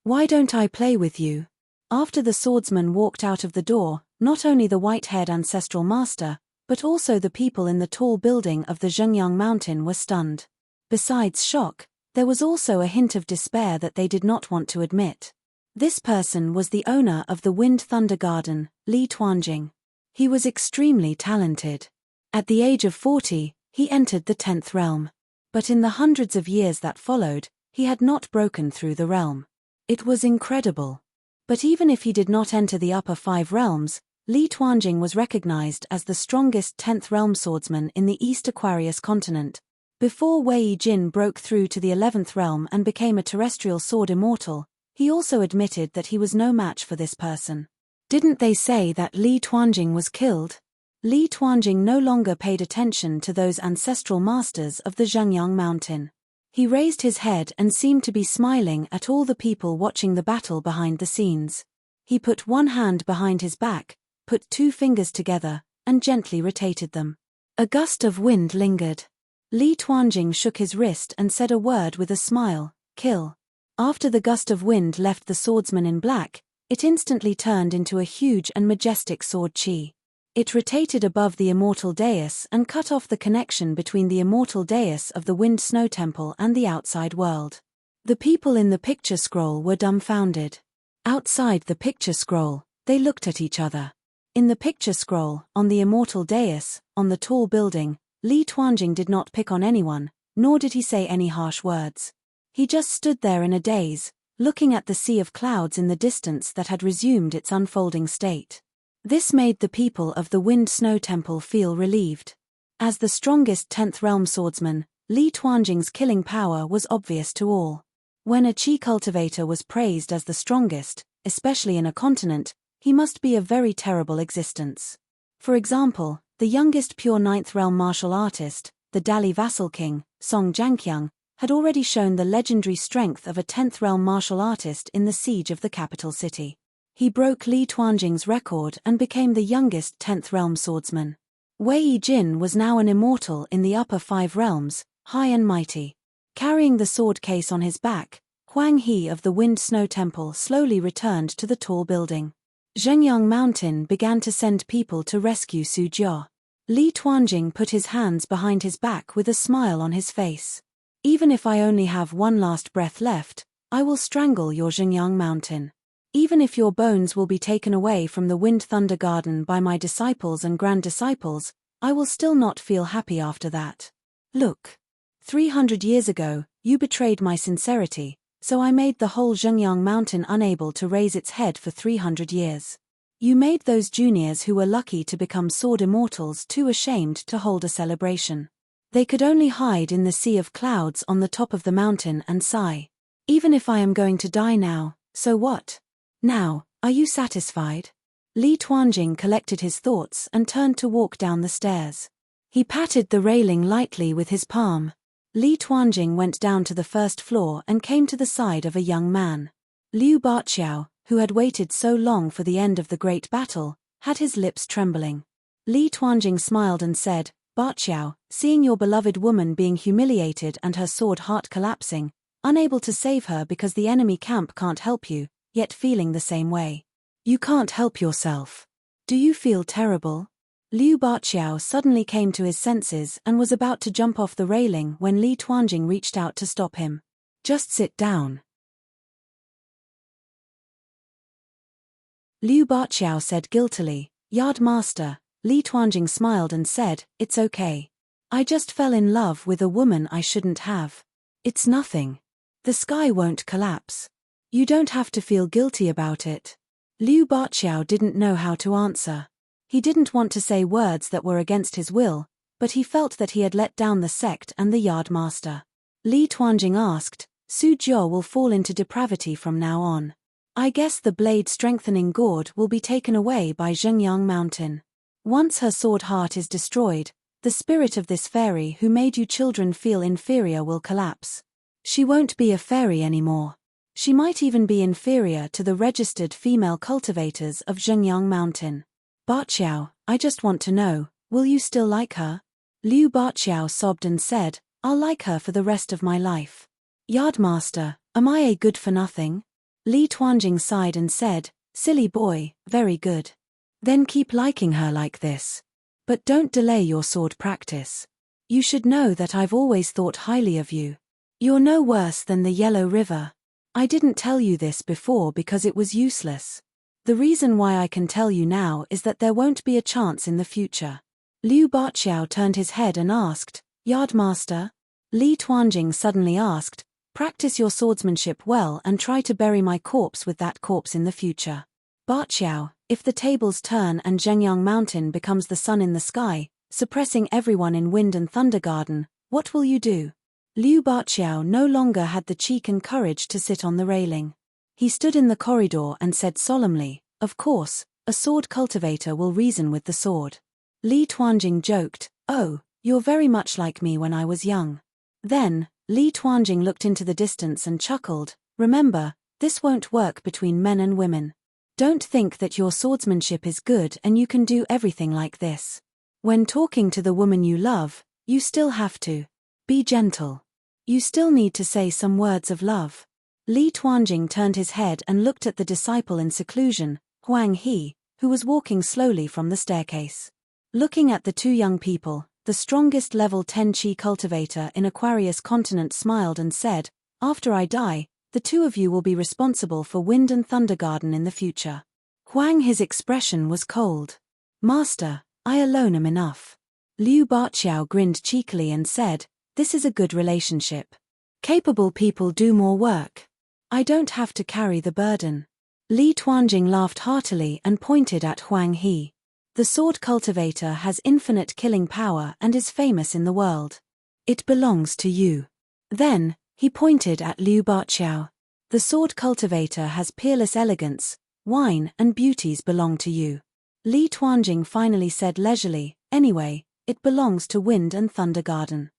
[SPEAKER 1] Why don't I play with you?" After the swordsman walked out of the door, not only the white-haired ancestral master, but also the people in the tall building of the Zhengyang Mountain were stunned. Besides shock, there was also a hint of despair that they did not want to admit. This person was the owner of the Wind Thunder Garden, Li Tuanjing. He was extremely talented. At the age of 40, he entered the 10th realm. But in the hundreds of years that followed, he had not broken through the realm. It was incredible. But even if he did not enter the upper 5 realms, Li Tuanjing was recognized as the strongest 10th realm swordsman in the East Aquarius continent. Before Wei Jin broke through to the 11th realm and became a terrestrial sword immortal, he also admitted that he was no match for this person. Didn't they say that Li Tuanjing was killed? Li Tuanjing no longer paid attention to those ancestral masters of the Zhengyang mountain. He raised his head and seemed to be smiling at all the people watching the battle behind the scenes. He put one hand behind his back, put 2 fingers together, and gently rotated them. A gust of wind lingered. Li Tuanjing shook his wrist and said a word with a smile, "Kill." After the gust of wind left the swordsman in black, it instantly turned into a huge and majestic sword chi. It rotated above the immortal dais and cut off the connection between the immortal dais of the Wind Snow Temple and the outside world. The people in the picture scroll were dumbfounded. Outside the picture scroll, they looked at each other. In the picture scroll, on the immortal dais, on the tall building, Li Tuanjing did not pick on anyone, nor did he say any harsh words. He just stood there in a daze, looking at the sea of clouds in the distance that had resumed its unfolding state. This made the people of the Wind Snow Temple feel relieved. As the strongest 10th realm swordsman, Li Tuanjing's killing power was obvious to all. When a chi cultivator was praised as the strongest, especially in a continent, he must be a very terrible existence. For example, the youngest pure 9th realm martial artist, the Dali vassal king, Song Jianqiang, had already shown the legendary strength of a 10th realm martial artist in the siege of the capital city. He broke Li Tuanjing's record and became the youngest 10th realm swordsman. Wei Jin was now an immortal in the upper 5 realms, high and mighty. Carrying the sword case on his back, Huang He of the Wind Snow Temple slowly returned to the tall building. Zhengyang Mountain began to send people to rescue Su Jia. Li Tuanjing put his hands behind his back with a smile on his face. "Even if I only have one last breath left, I will strangle your Zhengyang Mountain. Even if your bones will be taken away from the Wind Thunder Garden by my disciples and grand disciples, I will still not feel happy after that. Look. 300 years ago, you betrayed my sincerity, so I made the whole Zhengyang Mountain unable to raise its head for 300 years. You made those juniors who were lucky to become sword immortals too ashamed to hold a celebration. They could only hide in the sea of clouds on the top of the mountain and sigh. Even if I am going to die now, so what? Now, are you satisfied?" Li Tuanjing collected his thoughts and turned to walk down the stairs. He patted the railing lightly with his palm. Li Tuanjing went down to the first floor and came to the side of a young man. Liu Baqiao, who had waited so long for the end of the great battle, had his lips trembling. Li Tuanjing smiled and said, "Baqiao, seeing your beloved woman being humiliated and her sword heart collapsing, unable to save her because the enemy camp can't help you, yet feeling the same way. You can't help yourself. Do you feel terrible?" Liu Baqiao suddenly came to his senses and was about to jump off the railing when Li Tuanjing reached out to stop him. "Just sit down." Liu Baqiao said guiltily, "Yard master." Li Tuanjing smiled and said, "It's okay. I just fell in love with a woman I shouldn't have. It's nothing. The sky won't collapse. You don't have to feel guilty about it." Liu Baqiao didn't know how to answer. He didn't want to say words that were against his will, but he felt that he had let down the sect and the yard master. Li Tuanjing asked, "Su Jia will fall into depravity from now on. I guess the blade-strengthening gourd will be taken away by Zhengyang Mountain. Once her sword heart is destroyed, the spirit of this fairy who made you children feel inferior will collapse. She won't be a fairy anymore. She might even be inferior to the registered female cultivators of Zhengyang Mountain. Baqiao, I just want to know, will you still like her?" Liu Baqiao sobbed and said, "I'll like her for the rest of my life." "Yardmaster, am I a good for nothing?" Li Tuanjing sighed and said, "Silly boy, very good. Then keep liking her like this. But don't delay your sword practice. You should know that I've always thought highly of you. You're no worse than the Yellow River." I didn't tell you this before because it was useless. The reason why I can tell you now is that there won't be a chance in the future. Liu Baqiao turned his head and asked, Yardmaster? Li Tuanjing suddenly asked, practice your swordsmanship well and try to bury my corpse with that corpse in the future. Baqiao, if the tables turn and Zhengyang Mountain becomes the sun in the sky, suppressing everyone in Wind and Thunder Garden, what will you do? Liu Baqiao no longer had the cheek and courage to sit on the railing. He stood in the corridor and said solemnly, of course, a sword cultivator will reason with the sword. Li Tuanjing joked, oh, you're very much like me when I was young. Then, Li Tuanjing looked into the distance and chuckled, remember, this won't work between men and women. Don't think that your swordsmanship is good and you can do everything like this. When talking to the woman you love, you still have to be gentle. You still need to say some words of love. Li Tuanjing turned his head and looked at the disciple in seclusion, Huang He, who was walking slowly from the staircase. Looking at the two young people, the strongest level 10 Qi cultivator in Aquarius continent smiled and said, after I die, the two of you will be responsible for Wind and Thunder Garden in the future. Huang He's expression was cold. Master, I alone am enough. Liu Baqiao grinned cheekily and said, this is a good relationship. Capable people do more work. I don't have to carry the burden. Li Tuanjing laughed heartily and pointed at Huang He. The sword cultivator has infinite killing power and is famous in the world. It belongs to you. Then, he pointed at Liu Baqiao. The sword cultivator has peerless elegance, wine and beauties belong to you. Li Tuanjing finally said leisurely, anyway, it belongs to Wind and Thunder Garden.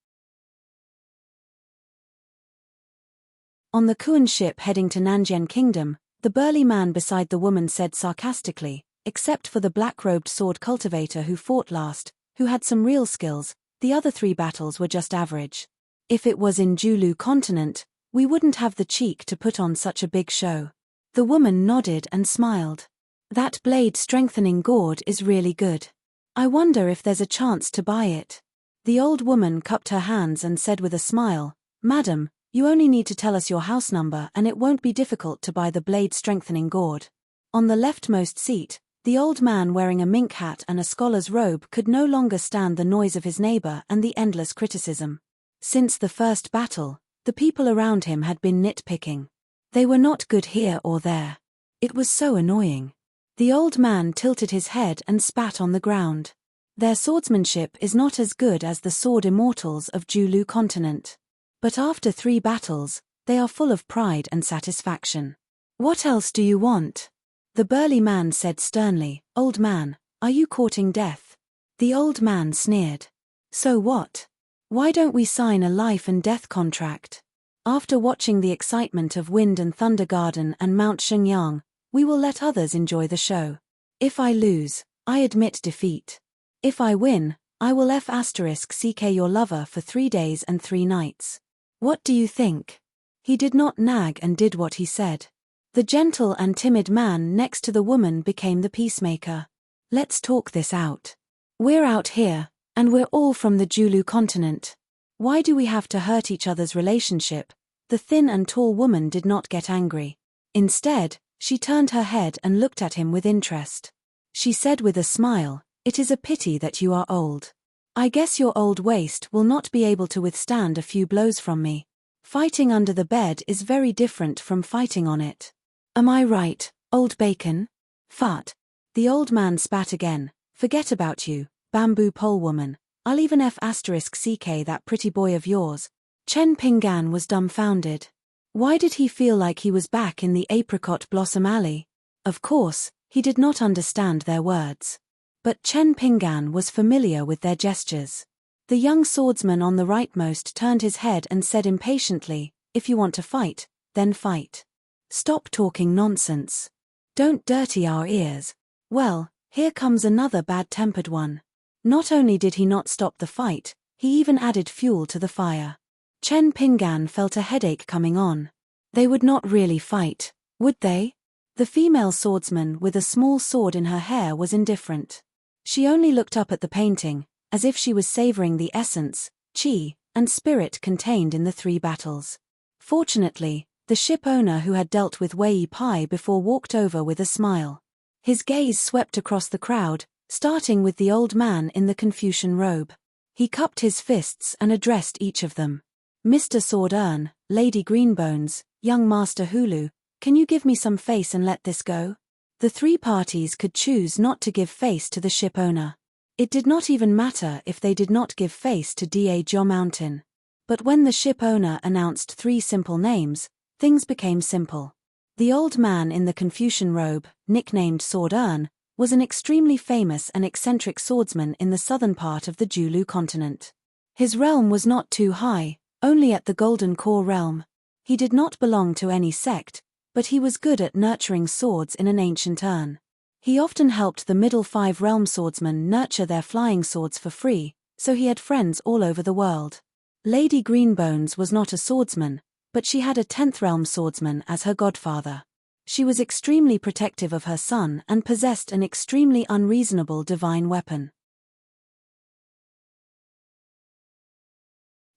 [SPEAKER 1] On the Kuan ship heading to Nanjian Kingdom, the burly man beside the woman said sarcastically, except for the black-robed sword cultivator who fought last, who had some real skills, the other three battles were just average. If it was in Julu continent, we wouldn't have the cheek to put on such a big show. The woman nodded and smiled. That blade strengthening gourd is really good. I wonder if there's a chance to buy it. The old woman cupped her hands and said with a smile, Madam, you only need to tell us your house number and it won't be difficult to buy the blade strengthening gourd. On the leftmost seat, the old man wearing a mink hat and a scholar's robe could no longer stand the noise of his neighbor and the endless criticism. Since the first battle, the people around him had been nitpicking. They were not good here or there. It was so annoying. The old man tilted his head and spat on the ground. Their swordsmanship is not as good as the sword immortals of Julu continent. But after 3 battles, they are full of pride and satisfaction. What else do you want? The burly man said sternly, Old man, are you courting death? The old man sneered. So what? Why don't we sign a life and death contract? After watching the excitement of Wind and Thunder Garden and Mount Shenyang, we will let others enjoy the show. If I lose, I admit defeat. If I win, I will *CK your lover for 3 days and 3 nights. What do you think? He did not nag and did what he said. The gentle and timid man next to the woman became the peacemaker. Let's talk this out. We're out here, and we're all from the Julu continent. Why do we have to hurt each other's relationship? The thin and tall woman did not get angry. Instead, she turned her head and looked at him with interest. She said with a smile, It is a pity that you are old. I guess your old waist will not be able to withstand a few blows from me. Fighting under the bed is very different from fighting on it. Am I right, old bacon? Fart. The old man spat again. Forget about you, bamboo pole woman. I'll even *CK that pretty boy of yours. Chen Pinggan was dumbfounded. Why did he feel like he was back in the apricot blossom alley? Of course, he did not understand their words. But Chen Pinggan was familiar with their gestures. The young swordsman on the rightmost turned his head and said impatiently, If you want to fight, then fight. Stop talking nonsense. Don't dirty our ears. Well, here comes another bad-tempered one. Not only did he not stop the fight, he even added fuel to the fire. Chen Pinggan felt a headache coming on. They would not really fight, would they? The female swordsman with a small sword in her hair was indifferent. She only looked up at the painting, as if she was savoring the essence, qi, and spirit contained in the 3 battles. Fortunately, The ship owner who had dealt with Wei Pai before walked over with a smile. His gaze swept across the crowd, starting with the old man in the Confucian robe. He cupped his fists and addressed each of them. Mr. Sword Urn, Lady Greenbones, young Master Hulu, can you give me some face and let this go? The three parties could choose not to give face to the ship owner. It did not even matter if they did not give face to Da Mountain. But when the ship owner announced three simple names, things became simple. The old man in the Confucian robe, nicknamed Sword Urn, was an extremely famous and eccentric swordsman in the southern part of the Julu continent. His realm was not too high, only at the Golden Core realm. He did not belong to any sect, but he was good at nurturing swords in an ancient urn. He often helped the middle 5 realm swordsmen nurture their flying swords for free, so he had friends all over the world. Lady Greenbones was not a swordsman, but she had a 10th realm swordsman as her godfather. She was extremely protective of her son and possessed an extremely unreasonable divine weapon.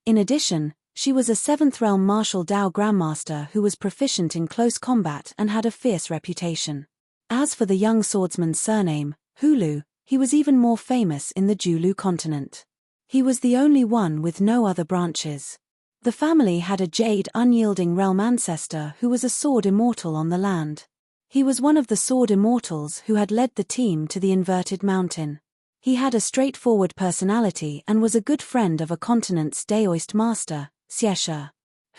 [SPEAKER 1] In addition, she was a 7th realm martial Dao grandmaster who was proficient in close combat and had a fierce reputation. As for the young swordsman's surname, Hulu, he was even more famous in the Julu continent. He was the only one with no other branches. The family had a jade unyielding realm ancestor who was a sword immortal on the land. He was one of the sword immortals who had led the team to the inverted mountain. He had a straightforward personality and was a good friend of a continent's Daoist master, Xiesha.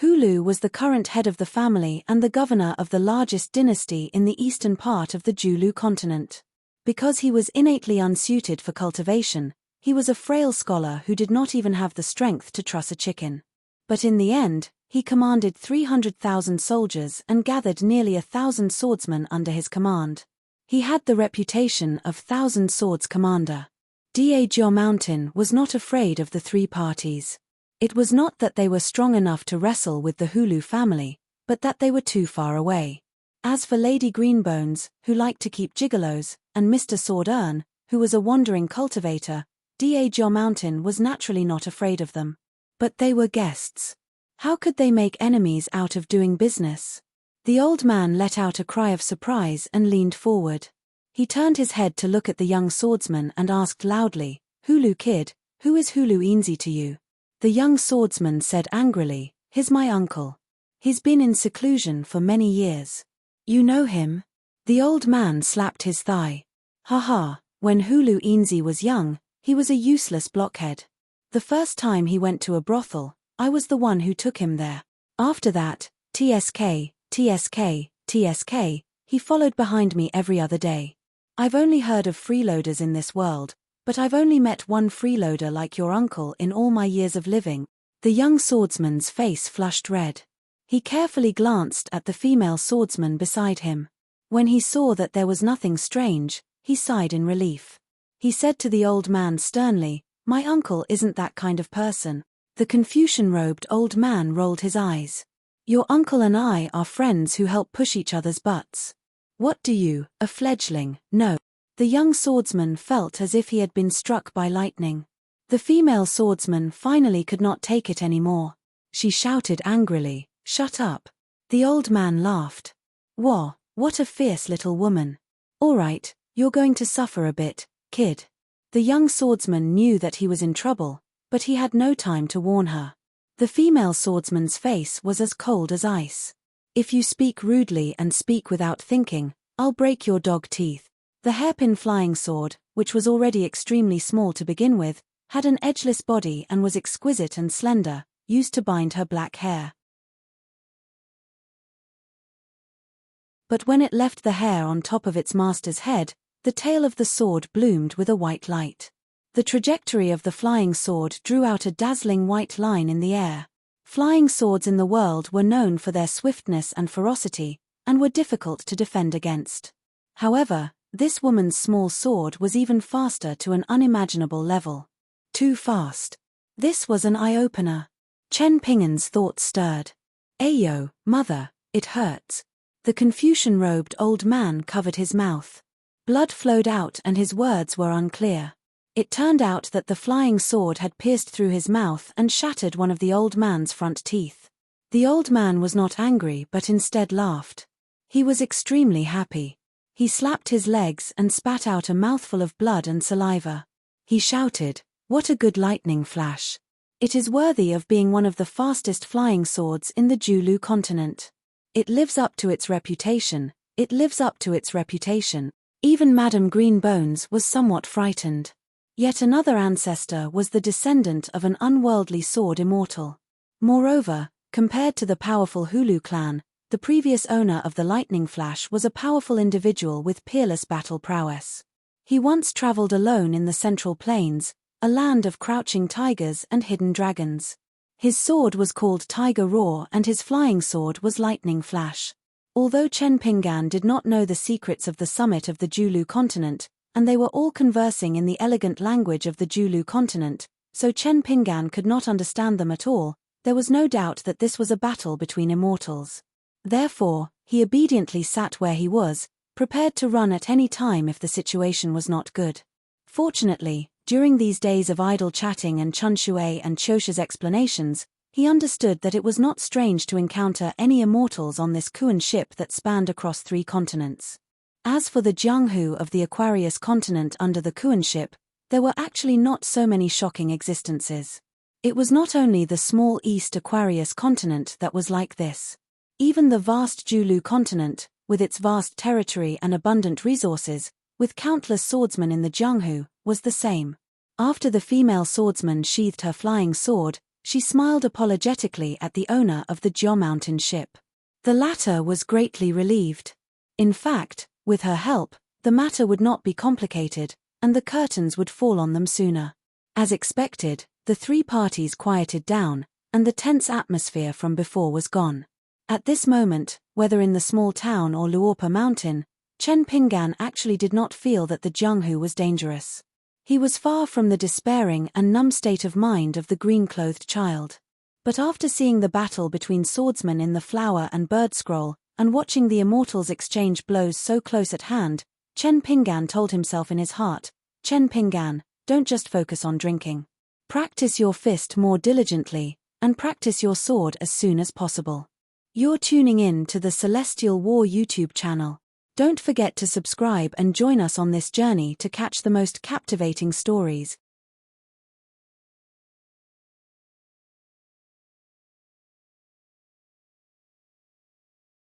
[SPEAKER 1] Hulu was the current head of the family and the governor of the largest dynasty in the eastern part of the Julu continent. Because he was innately unsuited for cultivation, he was a frail scholar who did not even have the strength to truss a chicken. But in the end, he commanded 300,000 soldiers and gathered nearly 1,000 swordsmen under his command. He had the reputation of 1,000 swords commander. Da Mountain was not afraid of the three parties. It was not that they were strong enough to wrestle with the Hulu family, but that they were too far away. As for Lady Greenbones, who liked to keep gigolos, and Mr. Sword Urn, who was a wandering cultivator, Da Mountain was naturally not afraid of them. But they were guests. How could they make enemies out of doing business? The old man let out a cry of surprise and leaned forward. He turned his head to look at the young swordsman and asked loudly, "Hulu kid, who is Hulu Inzi to you?" The young swordsman said angrily, "He's my uncle. He's been in seclusion for many years." "You know him?" The old man slapped his thigh. "Ha, when Hulu Inzi was young, he was a useless blockhead. The first time he went to a brothel, I was the one who took him there. After that, TSK, he followed behind me every other day. I've only heard of freeloaders in this world, but I've only met one freeloader like your uncle in all my years of living." The young swordsman's face flushed red. He carefully glanced at the female swordsman beside him. When he saw that there was nothing strange, he sighed in relief. He said to the old man sternly, "My uncle isn't that kind of person." The Confucian-robed old man rolled his eyes. "Your uncle and I are friends who help push each other's butts. What do you, a fledgling, know?" The young swordsman felt as if he had been struck by lightning. The female swordsman finally could not take it anymore. She shouted angrily, "Shut up." The old man laughed. "Whoa, what a fierce little woman. All right, you're going to suffer a bit, kid." The young swordsman knew that he was in trouble, but he had no time to warn her. The female swordsman's face was as cold as ice. "If you speak rudely and speak without thinking, I'll break your dog teeth." The hairpin flying sword, which was already extremely small to begin with, had an edgeless body and was exquisite and slender, used to bind her black hair. But when it left the hair on top of its master's head, the tail of the sword bloomed with a white light. The trajectory of the flying sword drew out a dazzling white line in the air. Flying swords in the world were known for their swiftness and ferocity, and were difficult to defend against. However, this woman's small sword was even faster to an unimaginable level. Too fast. This was an eye-opener. Chen Pingan's thoughts stirred. "Ayo, mother, it hurts." The Confucian-robed old man covered his mouth. Blood flowed out and his words were unclear. It turned out that the flying sword had pierced through his mouth and shattered one of the old man's front teeth. The old man was not angry but instead laughed. He was extremely happy. He slapped his legs and spat out a mouthful of blood and saliva. He shouted, "What a good lightning flash! It is worthy of being one of the fastest flying swords in the Julu continent. It lives up to its reputation, it lives up to its reputation." Even Madame Greenbones was somewhat frightened. Yet another ancestor was the descendant of an unworldly sword immortal. Moreover, compared to the powerful Hulu clan, the previous owner of the lightning flash was a powerful individual with peerless battle prowess. He once traveled alone in the Central Plains, a land of crouching tigers and hidden dragons. His sword was called Tiger Roar and his flying sword was Lightning Flash. Although Chen Pingan did not know the secrets of the summit of the Julu continent, and they were all conversing in the elegant language of the Julu continent, so Chen Pingan could not understand them at all, there was no doubt that this was a battle between immortals. Therefore, he obediently sat where he was, prepared to run at any time if the situation was not good. Fortunately, during these days of idle chatting and Chun Shui and Chosha's explanations, he understood that it was not strange to encounter any immortals on this Kuan ship that spanned across 3 continents. As for the Jianghu of the Aquarius continent under the Kuan ship, there were actually not so many shocking existences. It was not only the small East Aquarius continent that was like this. Even the vast Julu continent, with its vast territory and abundant resources, with countless swordsmen in the Jianghu, was the same. After the female swordsman sheathed her flying sword, she smiled apologetically at the owner of the Jiao Mountain ship. The latter was greatly relieved. In fact, with her help, the matter would not be complicated, and the curtains would fall on them sooner. As expected, the 3 parties quieted down, and the tense atmosphere from before was gone. At this moment, whether in the small town or Luopa Mountain, Chen Pingan actually did not feel that the Jianghu was dangerous. He was far from the despairing and numb state of mind of the green-clothed child. But after seeing the battle between swordsmen in the flower and bird scroll, and watching the immortals exchange blows so close at hand, Chen Pingan told himself in his heart, "Chen Pingan, don't just focus on drinking. Practice your fist more diligently, and practice your sword as soon as possible." You're tuning in to the Celestial War YouTube channel. Don't forget to subscribe and join us on this journey to catch the most captivating stories,